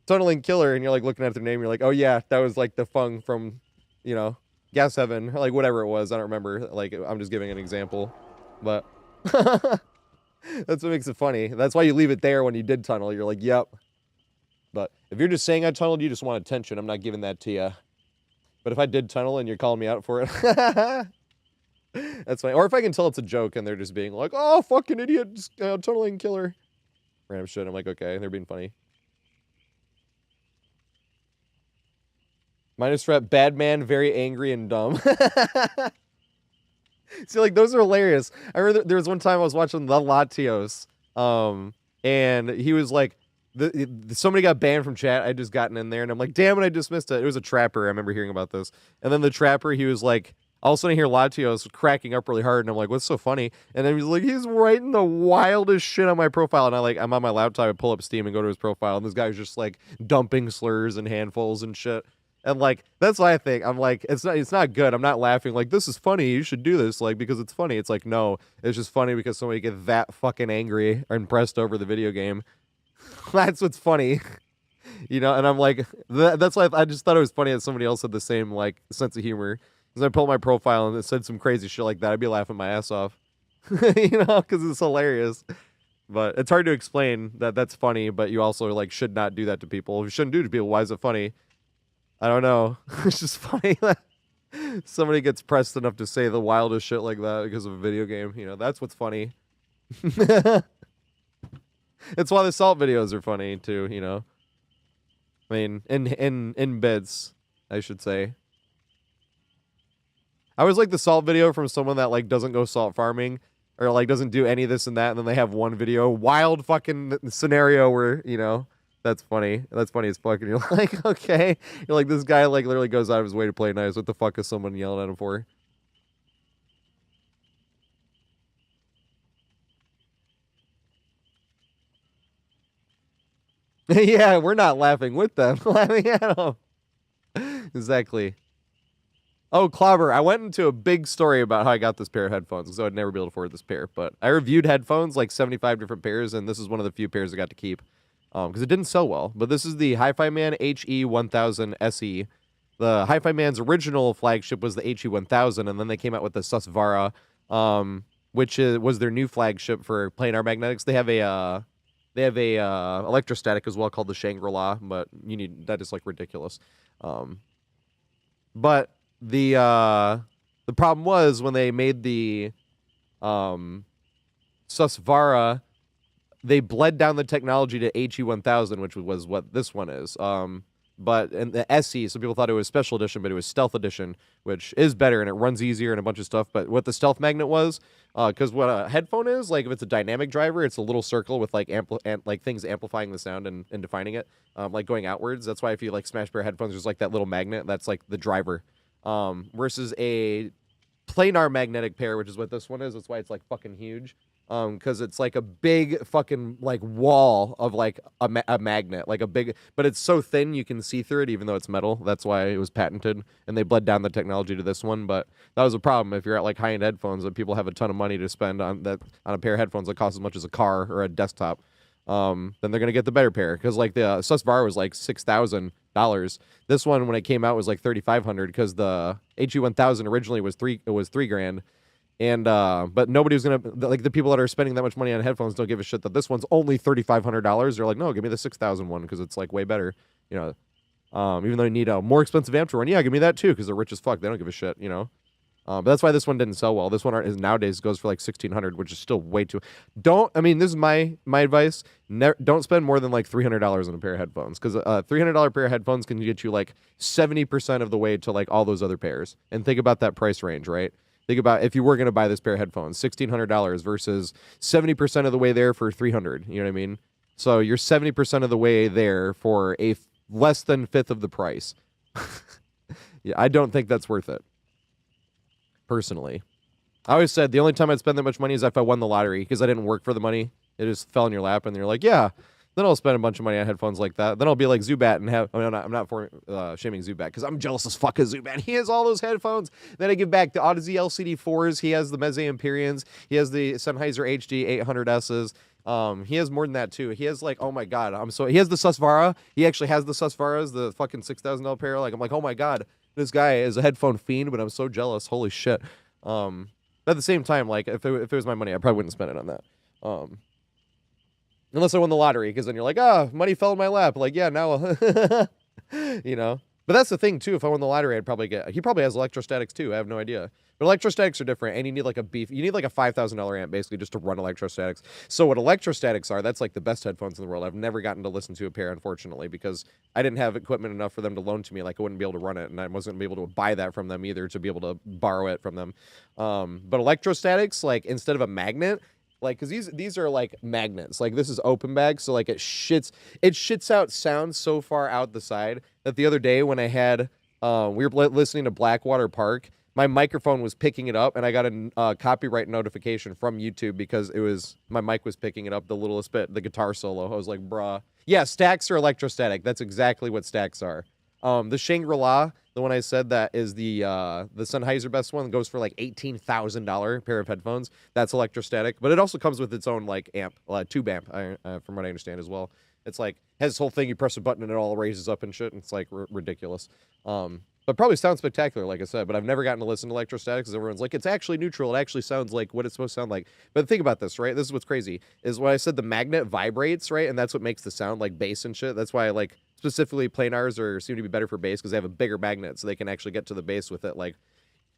tunneling killer, and you're, like, looking at their name, you're like, oh, yeah, that was, like, the Fung from, you know, Gas Heaven, or like whatever it was, I don't remember. Like, I'm just giving an example, but that's what makes it funny. That's why you leave it there when you did tunnel. You're like, yep. But if you're just saying I tunneled, you just want attention. I'm not giving that to you. But if I did tunnel and you're calling me out for it, that's fine. Or if I can tell it's a joke and they're just being like, oh, fucking idiot, just, tunneling killer. Random shit. I'm like, okay, they're being funny. -rep, bad man, very angry and dumb. See, like, those are hilarious. I remember there was one time I was watching The Latios, and he was like, somebody got banned from chat. I just gotten in there, and I'm like, damn it, I just missed it. It was a trapper. I remember hearing about this. And then the trapper, he was like, all of a sudden I hear Latios cracking up really hard, and I'm like, what's so funny? And then he's like, he's writing the wildest shit on my profile, and I'm on my laptop, I pull up Steam and go to his profile, and this guy's just like dumping slurs and handfuls and shit. And like, that's what I think. I'm like, it's not good. I'm not laughing like, this is funny, you should do this, like, because it's funny. It's like, no, it's just funny because somebody get that fucking angry or impressed over the video game. That's what's funny. You know, and I'm like, that's why I just thought it was funny that somebody else had the same, like, sense of humor. Because I pulled my profile and it said some crazy shit like that, I'd be laughing my ass off. you know, because it's hilarious. But it's hard to explain that that's funny, but you also like should not do that to people. If you shouldn't do it to people, why is it funny? I don't know. It's just funny that somebody gets pressed enough to say the wildest shit like that because of a video game. You know, that's what's funny. It's why the salt videos are funny too, you know. I mean, in bits, I should say. I always like the salt video from someone that like doesn't go salt farming or like doesn't do any of this and that, and then they have one video, wild fucking scenario where, you know, that's funny. That's funny as fuck. And you're like, okay. You're like, this guy like literally goes out of his way to play nice. What the fuck is someone yelling at him for? Yeah, we're not laughing with them. Laughing at them. Exactly. Oh, Clobber, I went into a big story about how I got this pair of headphones because I'd never be able to afford this pair. But I reviewed headphones, like 75 different pairs, and this is one of the few pairs I got to keep because it didn't sell well. But this is the Hi-Fi Man HE1000 SE. The Hi-Fi Man's original flagship was the HE1000, and then they came out with the Susvara, which was their new flagship for planar magnetics. They have a electrostatic as well called the Shangri-La, but that is like ridiculous. But the problem was when they made the Susvara, they bled down the technology to HE1000, which was what this one is. And the SE, some people thought it was special edition, but it was stealth edition, which is better and it runs easier and a bunch of stuff. But what the stealth magnet was, because what a headphone is, like if it's a dynamic driver, it's a little circle with like things amplifying the sound and defining it, like going outwards. That's why if you like smash pair of headphones, there's like that little magnet that's like the driver. Versus a planar magnetic pair, which is what this one is. That's why it's like fucking huge. Because it's like a big fucking like wall of like a magnet, like a big, but it's so thin you can see through it even though it's metal. That's why it was patented, and they bled down the technology to this one. But that was a problem if you're at like high-end headphones and people have a ton of money to spend on a pair of headphones that cost as much as a car or a desktop. Then they're gonna get the better pair because like the Susvara was like $6,000. This one when it came out was like $3,500 because the HE1000 originally was $3,000. And but nobody was gonna like the people that are spending that much money on headphones don't give a shit that this one's only $3,500. They're like, no, give me the 6,000 one because it's like way better, you know. Even though you need a more expensive amp to run, yeah, give me that too because they're rich as fuck. They don't give a shit, you know. But that's why this one didn't sell well. This one is nowadays goes for like $1,600, which is still way too. I mean, this is my advice. Don't spend more than like $300 on a pair of headphones because a $300 pair of headphones can get you like 70% of the way to like all those other pairs. And think about that price range, right? Think about if you were going to buy this pair of headphones, $1,600 versus 70% of the way there for $300. You know what I mean? So you're 70% of the way there for a less than fifth of the price. Yeah, I don't think that's worth it. Personally, I always said the only time I'd spend that much money is if I won the lottery because I didn't work for the money. It just fell in your lap, and you're like, yeah. Then I'll spend a bunch of money on headphones like that. Then I'll be like Zubat and have. I mean, I'm not shaming Zubat because I'm jealous as fuck of Zubat. He has all those headphones. Then I give back the Odyssey LCD 4s. He has the Meze Empyreans. He has the Sennheiser HD 800Ss. He has more than that too. He has like, oh my god, he has the Susvara. He actually has the Susvaras, the fucking $6,000 pair. Like I'm like, oh my god, this guy is a headphone fiend. But I'm so jealous. Holy shit. But at the same time, like if it was my money, I probably wouldn't spend it on that. Unless I won the lottery, because then you're like, money fell in my lap. Like, yeah, now, you know. But that's the thing, too. If I won the lottery, I'd probably get... He probably has electrostatics, too. I have no idea. But electrostatics are different, and you need, like, a $5,000 amp, basically, just to run electrostatics. So what electrostatics are, that's, like, the best headphones in the world. I've never gotten to listen to a pair, unfortunately, because I didn't have equipment enough for them to loan to me. Like, I wouldn't be able to run it, and I wasn't able to buy that from them, either, to be able to borrow it from them. But electrostatics, like, instead of a magnet... Like, because these are like magnets. Like, this is open bag, so like it shits out sound so far out the side that the other day when I had we were listening to Blackwater Park, my microphone was picking it up, and I got a copyright notification from YouTube because my mic was picking it up the littlest bit, the guitar solo. I was like, bruh. Yeah, stacks are electrostatic. That's exactly what stacks are. The Shangri-La, the one I said that is the Sennheiser best one, goes for like $18,000 pair of headphones. That's electrostatic, but it also comes with its own like amp, tube amp, from what I understand as well. It's like has this whole thing. You press a button and it all raises up and shit. And it's like ridiculous. But probably sounds spectacular, like I said, but I've never gotten to listen to electrostatics because everyone's like, it's actually neutral. It actually sounds like what it's supposed to sound like. But think about this, right? This is what's crazy, is when I said the magnet vibrates, right? And that's what makes the sound like bass and shit. That's why I like specifically planars seem to be better for bass because they have a bigger magnet so they can actually get to the bass with it. Like,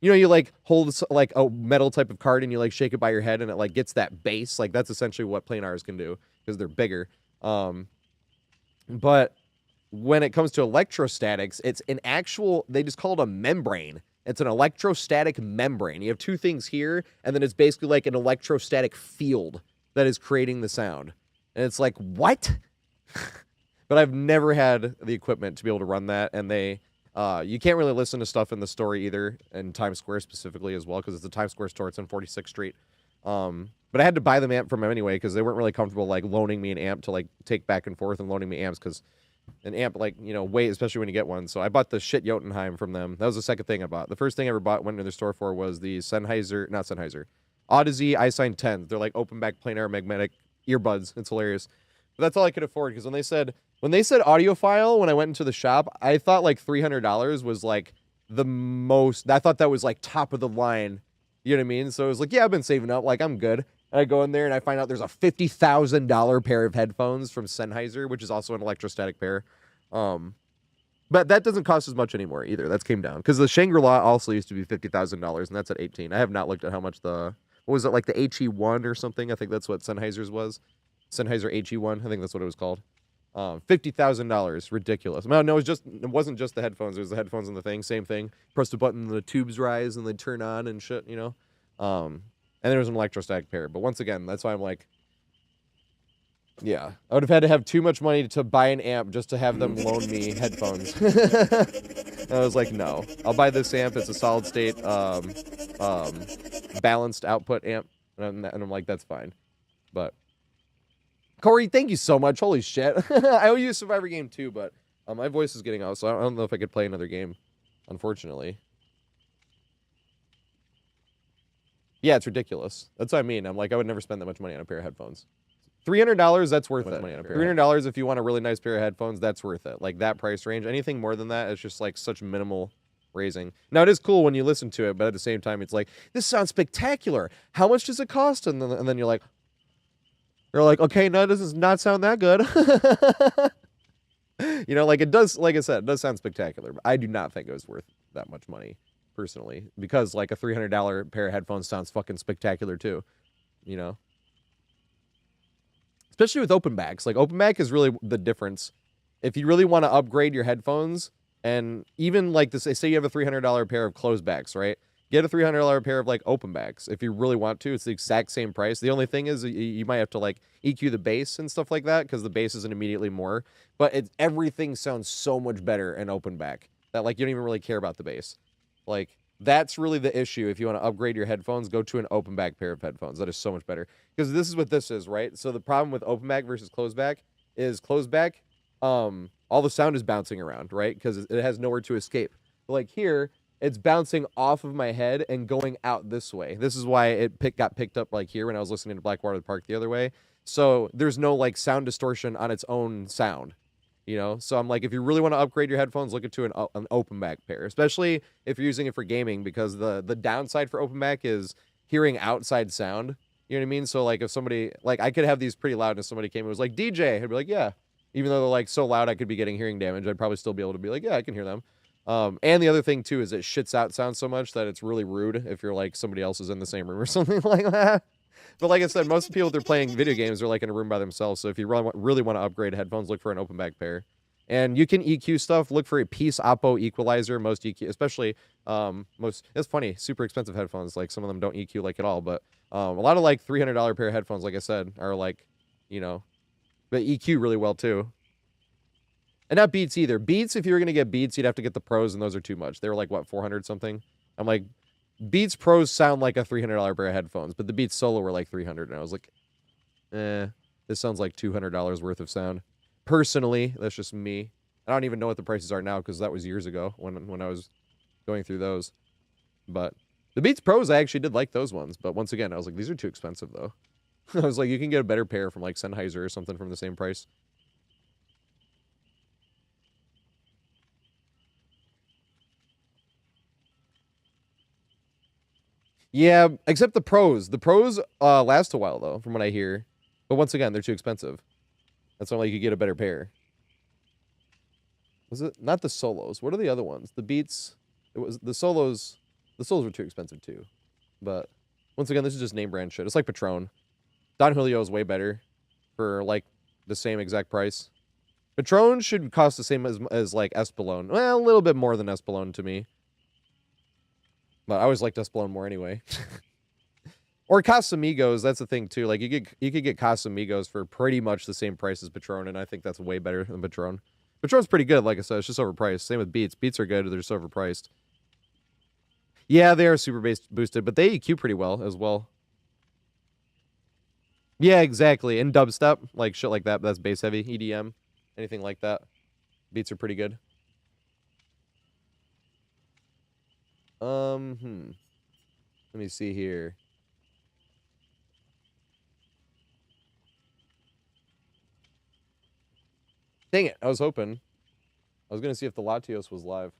you know, you like hold like a metal type of card and you like shake it by your head and it like gets that bass. Like that's essentially what planars can do because they're bigger. But when it comes to electrostatics, it's an actual, they just call it a membrane. It's an electrostatic membrane. You have two things here, and then it's basically like an electrostatic field that is creating the sound. And it's like, what? But I've never had the equipment to be able to run that, and they, you can't really listen to stuff in the story either, in Times Square specifically as well, because it's a Times Square store, it's on 46th Street. But I had to buy the amp from them anyway, because they weren't really comfortable, like, loaning me an amp to, like, take back and forth and loaning me amps, because an amp, like, you know, weight, especially when you get one. So I bought the shit Jotunheim from them. That was the second thing I bought. The first thing I ever went to their store for was the Odyssey iSign 10. They're like open back plain air magnetic earbuds. It's hilarious. But that's all I could afford, because when they said audiophile, when I went into the shop, I thought like $300 was like the most, I thought that was like top of the line. You know what I mean? So it was like, yeah, I've been saving up. Like, I'm good. And I go in there and I find out there's a $50,000 pair of headphones from Sennheiser, which is also an electrostatic pair. But that doesn't cost as much anymore either. That's came down. Because the Shangri-La also used to be $50,000, and that's at 18. I have not looked at how much what was it, like the HE1 or something? I think that's what Sennheiser's was. Sennheiser HE1. I think that's what it was called. $50,000. Ridiculous. No, it wasn't just the headphones. It was the headphones and the thing. Same thing. Press the button, the tubes rise, and they turn on and shit, you know? And there was an electrostatic pair. But once again, that's why I'm like, yeah. I would have had to have too much money to buy an amp just to have them loan me headphones. I was like, no. I'll buy this amp. It's a solid state, balanced output amp. And I'm like, that's fine. But Corey, thank you so much. Holy shit. I owe you a Survivor game too, but my voice is getting out, so I don't know if I could play another game, unfortunately. Yeah, it's ridiculous. That's what I mean. I'm like, I would never spend that much money on a pair of headphones. $300, that's worth it. $300 if you want a really nice pair of headphones, that's worth it. Like that price range. Anything more than that, it's just like such minimal raising. Now, it is cool when you listen to it, but at the same time, it's like, this sounds spectacular. How much does it cost? And then you're like, okay, no, this does not sound that good. You know, like it does, like I said, it does sound spectacular, but I do not think it was worth that much money, personally, because like a $300 pair of headphones sounds fucking spectacular too, you know? Especially with open backs. Like, open back is really the difference. If you really want to upgrade your headphones, and even like this, say you have a $300 pair of closed backs, right? Get a $300 pair of like open backs if you really want to. It's the exact same price. The only thing is you might have to like EQ the bass and stuff like that, because the bass isn't immediately more. But everything sounds so much better in open back that like you don't even really care about the bass. Like, that's really the issue. If you want to upgrade your headphones, go to an open back pair of headphones. That is so much better. Because this is what this is, right? So the problem with open back versus closed back is closed back, all the sound is bouncing around, right? Because it has nowhere to escape. But like here, it's bouncing off of my head and going out this way. This is why it got picked up like here when I was listening to Blackwater Park the other way. So there's no like sound distortion on its own sound. You know, so I'm like, if you really want to upgrade your headphones, look into an open back pair, especially if you're using it for gaming, because the downside for open back is hearing outside sound. You know what I mean? So like if somebody, like I could have these pretty loud and if somebody came and was like, DJ, I'd be like, yeah. Even though they're like so loud I could be getting hearing damage, I'd probably still be able to be like, yeah, I can hear them. And the other thing too is it shits out sound so much that it's really rude if you're like somebody else is in the same room or something like that. But like I said, most people that are playing video games are like in a room by themselves. So if you really want to upgrade headphones, look for an open back pair. And you can EQ stuff. Look for a Peace Oppo equalizer. Most EQ, especially it's funny, super expensive headphones. Like some of them don't EQ like at all. But a lot of like $300 pair of headphones, like I said, are like, you know, but EQ really well too. And not Beats either. Beats, if you were gonna get Beats, you'd have to get the Pros, and those are too much. They were like what, 400 something. I'm like, Beats Pros sound like a $300 pair of headphones, but the Beats Solo were like 300, and I was like, this sounds like $200 worth of sound. Personally, that's just me. I don't even know what the prices are now because that was years ago when I was going through those. But the Beats Pros, I actually did like those ones. But once again, I was like, these are too expensive though. I was like, you can get a better pair from like Sennheiser or something from the same price. Yeah, except the pros. The pros last a while though, from what I hear. But once again, they're too expensive. That's why like you get a better pair. Was it not the solos? What are the other ones? The beats. It was the solos. The solos were too expensive too. But once again, this is just name brand shit. It's like Patron. Don Julio is way better for like the same exact price. Patron should cost the same as like Espolón. Well, a little bit more than Espolón to me. But I always liked Espolón more anyway. Or Casamigos, that's the thing too. Like you could get Casamigos for pretty much the same price as Patron, and I think that's way better than Patron. Patron's pretty good, like I said, it's just overpriced. Same with Beats. Beats are good, they're just overpriced. Yeah, they are super bass boosted, but they EQ pretty well as well. Yeah, exactly. And dubstep, like shit like that, that's bass heavy, EDM, anything like that. Beats are pretty good. Let me see here. Dang it, I was hoping. I was going to see if the Latios was live.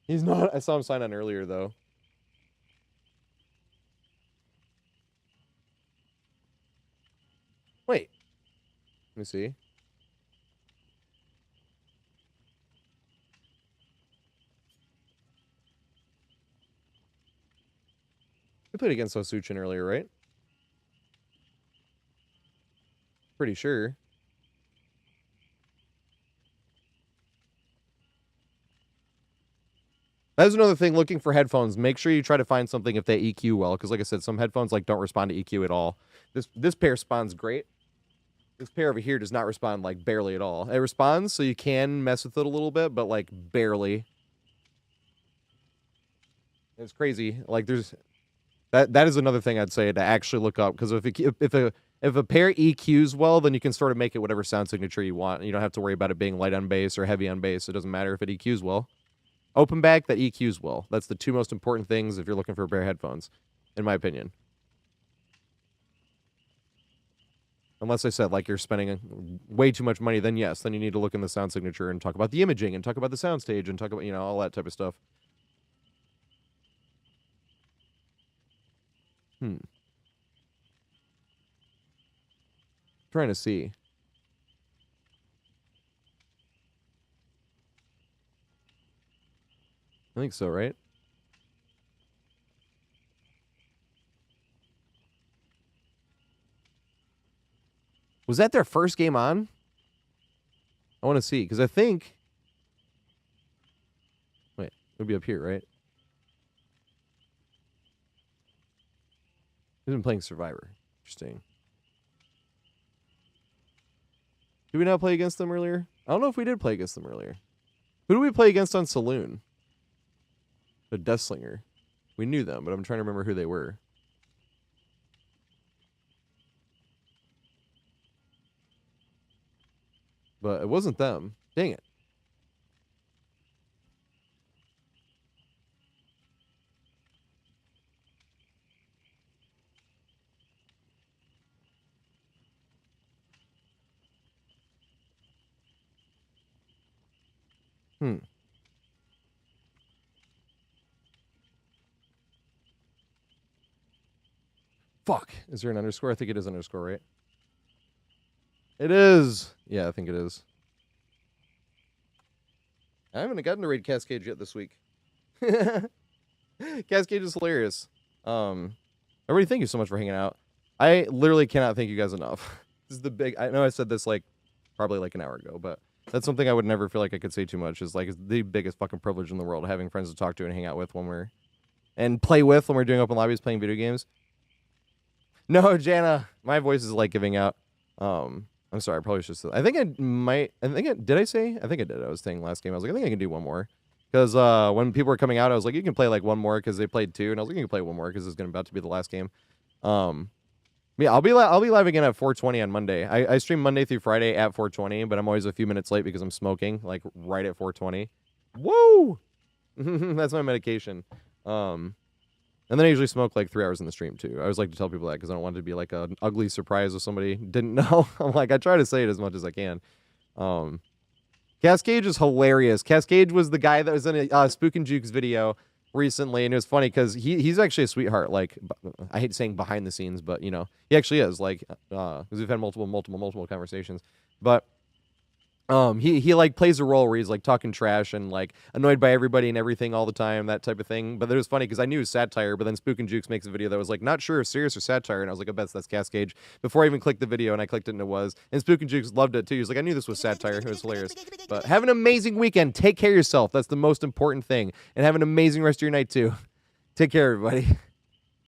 He's not. I saw him sign on earlier, though. Wait. Let me see. We played against Osuchin earlier, right? Pretty sure. That's another thing, looking for headphones. Make sure you try to find something if they EQ well, because like I said, some headphones like don't respond to EQ at all. This pair responds great. This pair over here does not respond like barely at all. It responds, so you can mess with it a little bit, but like barely. It's crazy. Like there's that is another thing I'd say to actually look up, because if a pair EQs well, then you can sort of make it whatever sound signature you want. You don't have to worry about it being light on bass or heavy on bass. It doesn't matter if it EQs well. Open back, that EQs well. That's the two most important things if you're looking for a pair of headphones, in my opinion. Unless I said, like, you're spending way too much money, then yes, then you need to look in the sound signature and talk about the imaging and talk about the soundstage and talk about, you know, all that type of stuff. Trying to see. I think so, right? Was that their first game on? I want to see, because I think... Wait, it would be up here, right? He's been playing Survivor. Interesting. Did we not play against them earlier? I don't know if we did play against them earlier. Who did we play against on Saloon? The Deathslinger. We knew them, but I'm trying to remember who they were. But it wasn't them. Dang it. Fuck. Is there an underscore? I think it is underscore, right? It is. Yeah, I think it is. I haven't gotten to raid Cascade yet this week. Cascade is hilarious. Everybody, thank you so much for hanging out. I literally cannot thank you guys enough. This is the big... I know I said this like probably like an hour ago, but that's something I would never feel like I could say too much. Is like it's the biggest fucking privilege in the world, having friends to talk to and hang out with when we're... And play with when we're doing open lobbies, playing video games. No, Jana, my voice is like giving out. I'm sorry, I probably should say. I think I might. Did I say? I think I did. I was saying last game. I was like, I think I can do one more. Because when people were coming out, I was like, you can play like one more because they played two, and I was like, you can play one more because it's about to be the last game. Yeah, I'll be live again at 4:20 on Monday. I stream Monday through Friday at 4:20, but I'm always a few minutes late because I'm smoking like right at 4:20. Woo! That's my medication. And then I usually smoke like 3 hours in the stream too. I always like to tell people that because I don't want it to be like an ugly surprise if somebody didn't know. I'm like, I try to say it as much as I can. Cascade is hilarious. Cascade was the guy that was in a Spook and Jukes video recently, and it was funny because he's actually a sweetheart. Like, I hate saying behind the scenes, but you know, he actually is. Like, because we've had multiple conversations, but. He like plays a role where he's like talking trash and like annoyed by everybody and everything all the time, that type of thing. But it was funny because I knew it was satire, but then Spook and Jukes makes a video that was like not sure if serious or satire, and I was like, I bet that's Cascade before I even clicked the video, and I clicked it and it was. And Spook and Jukes loved it too. He was like, I knew this was satire. It was hilarious. But have an amazing weekend. Take care of yourself. That's the most important thing. And have an amazing rest of your night too. Take care, everybody.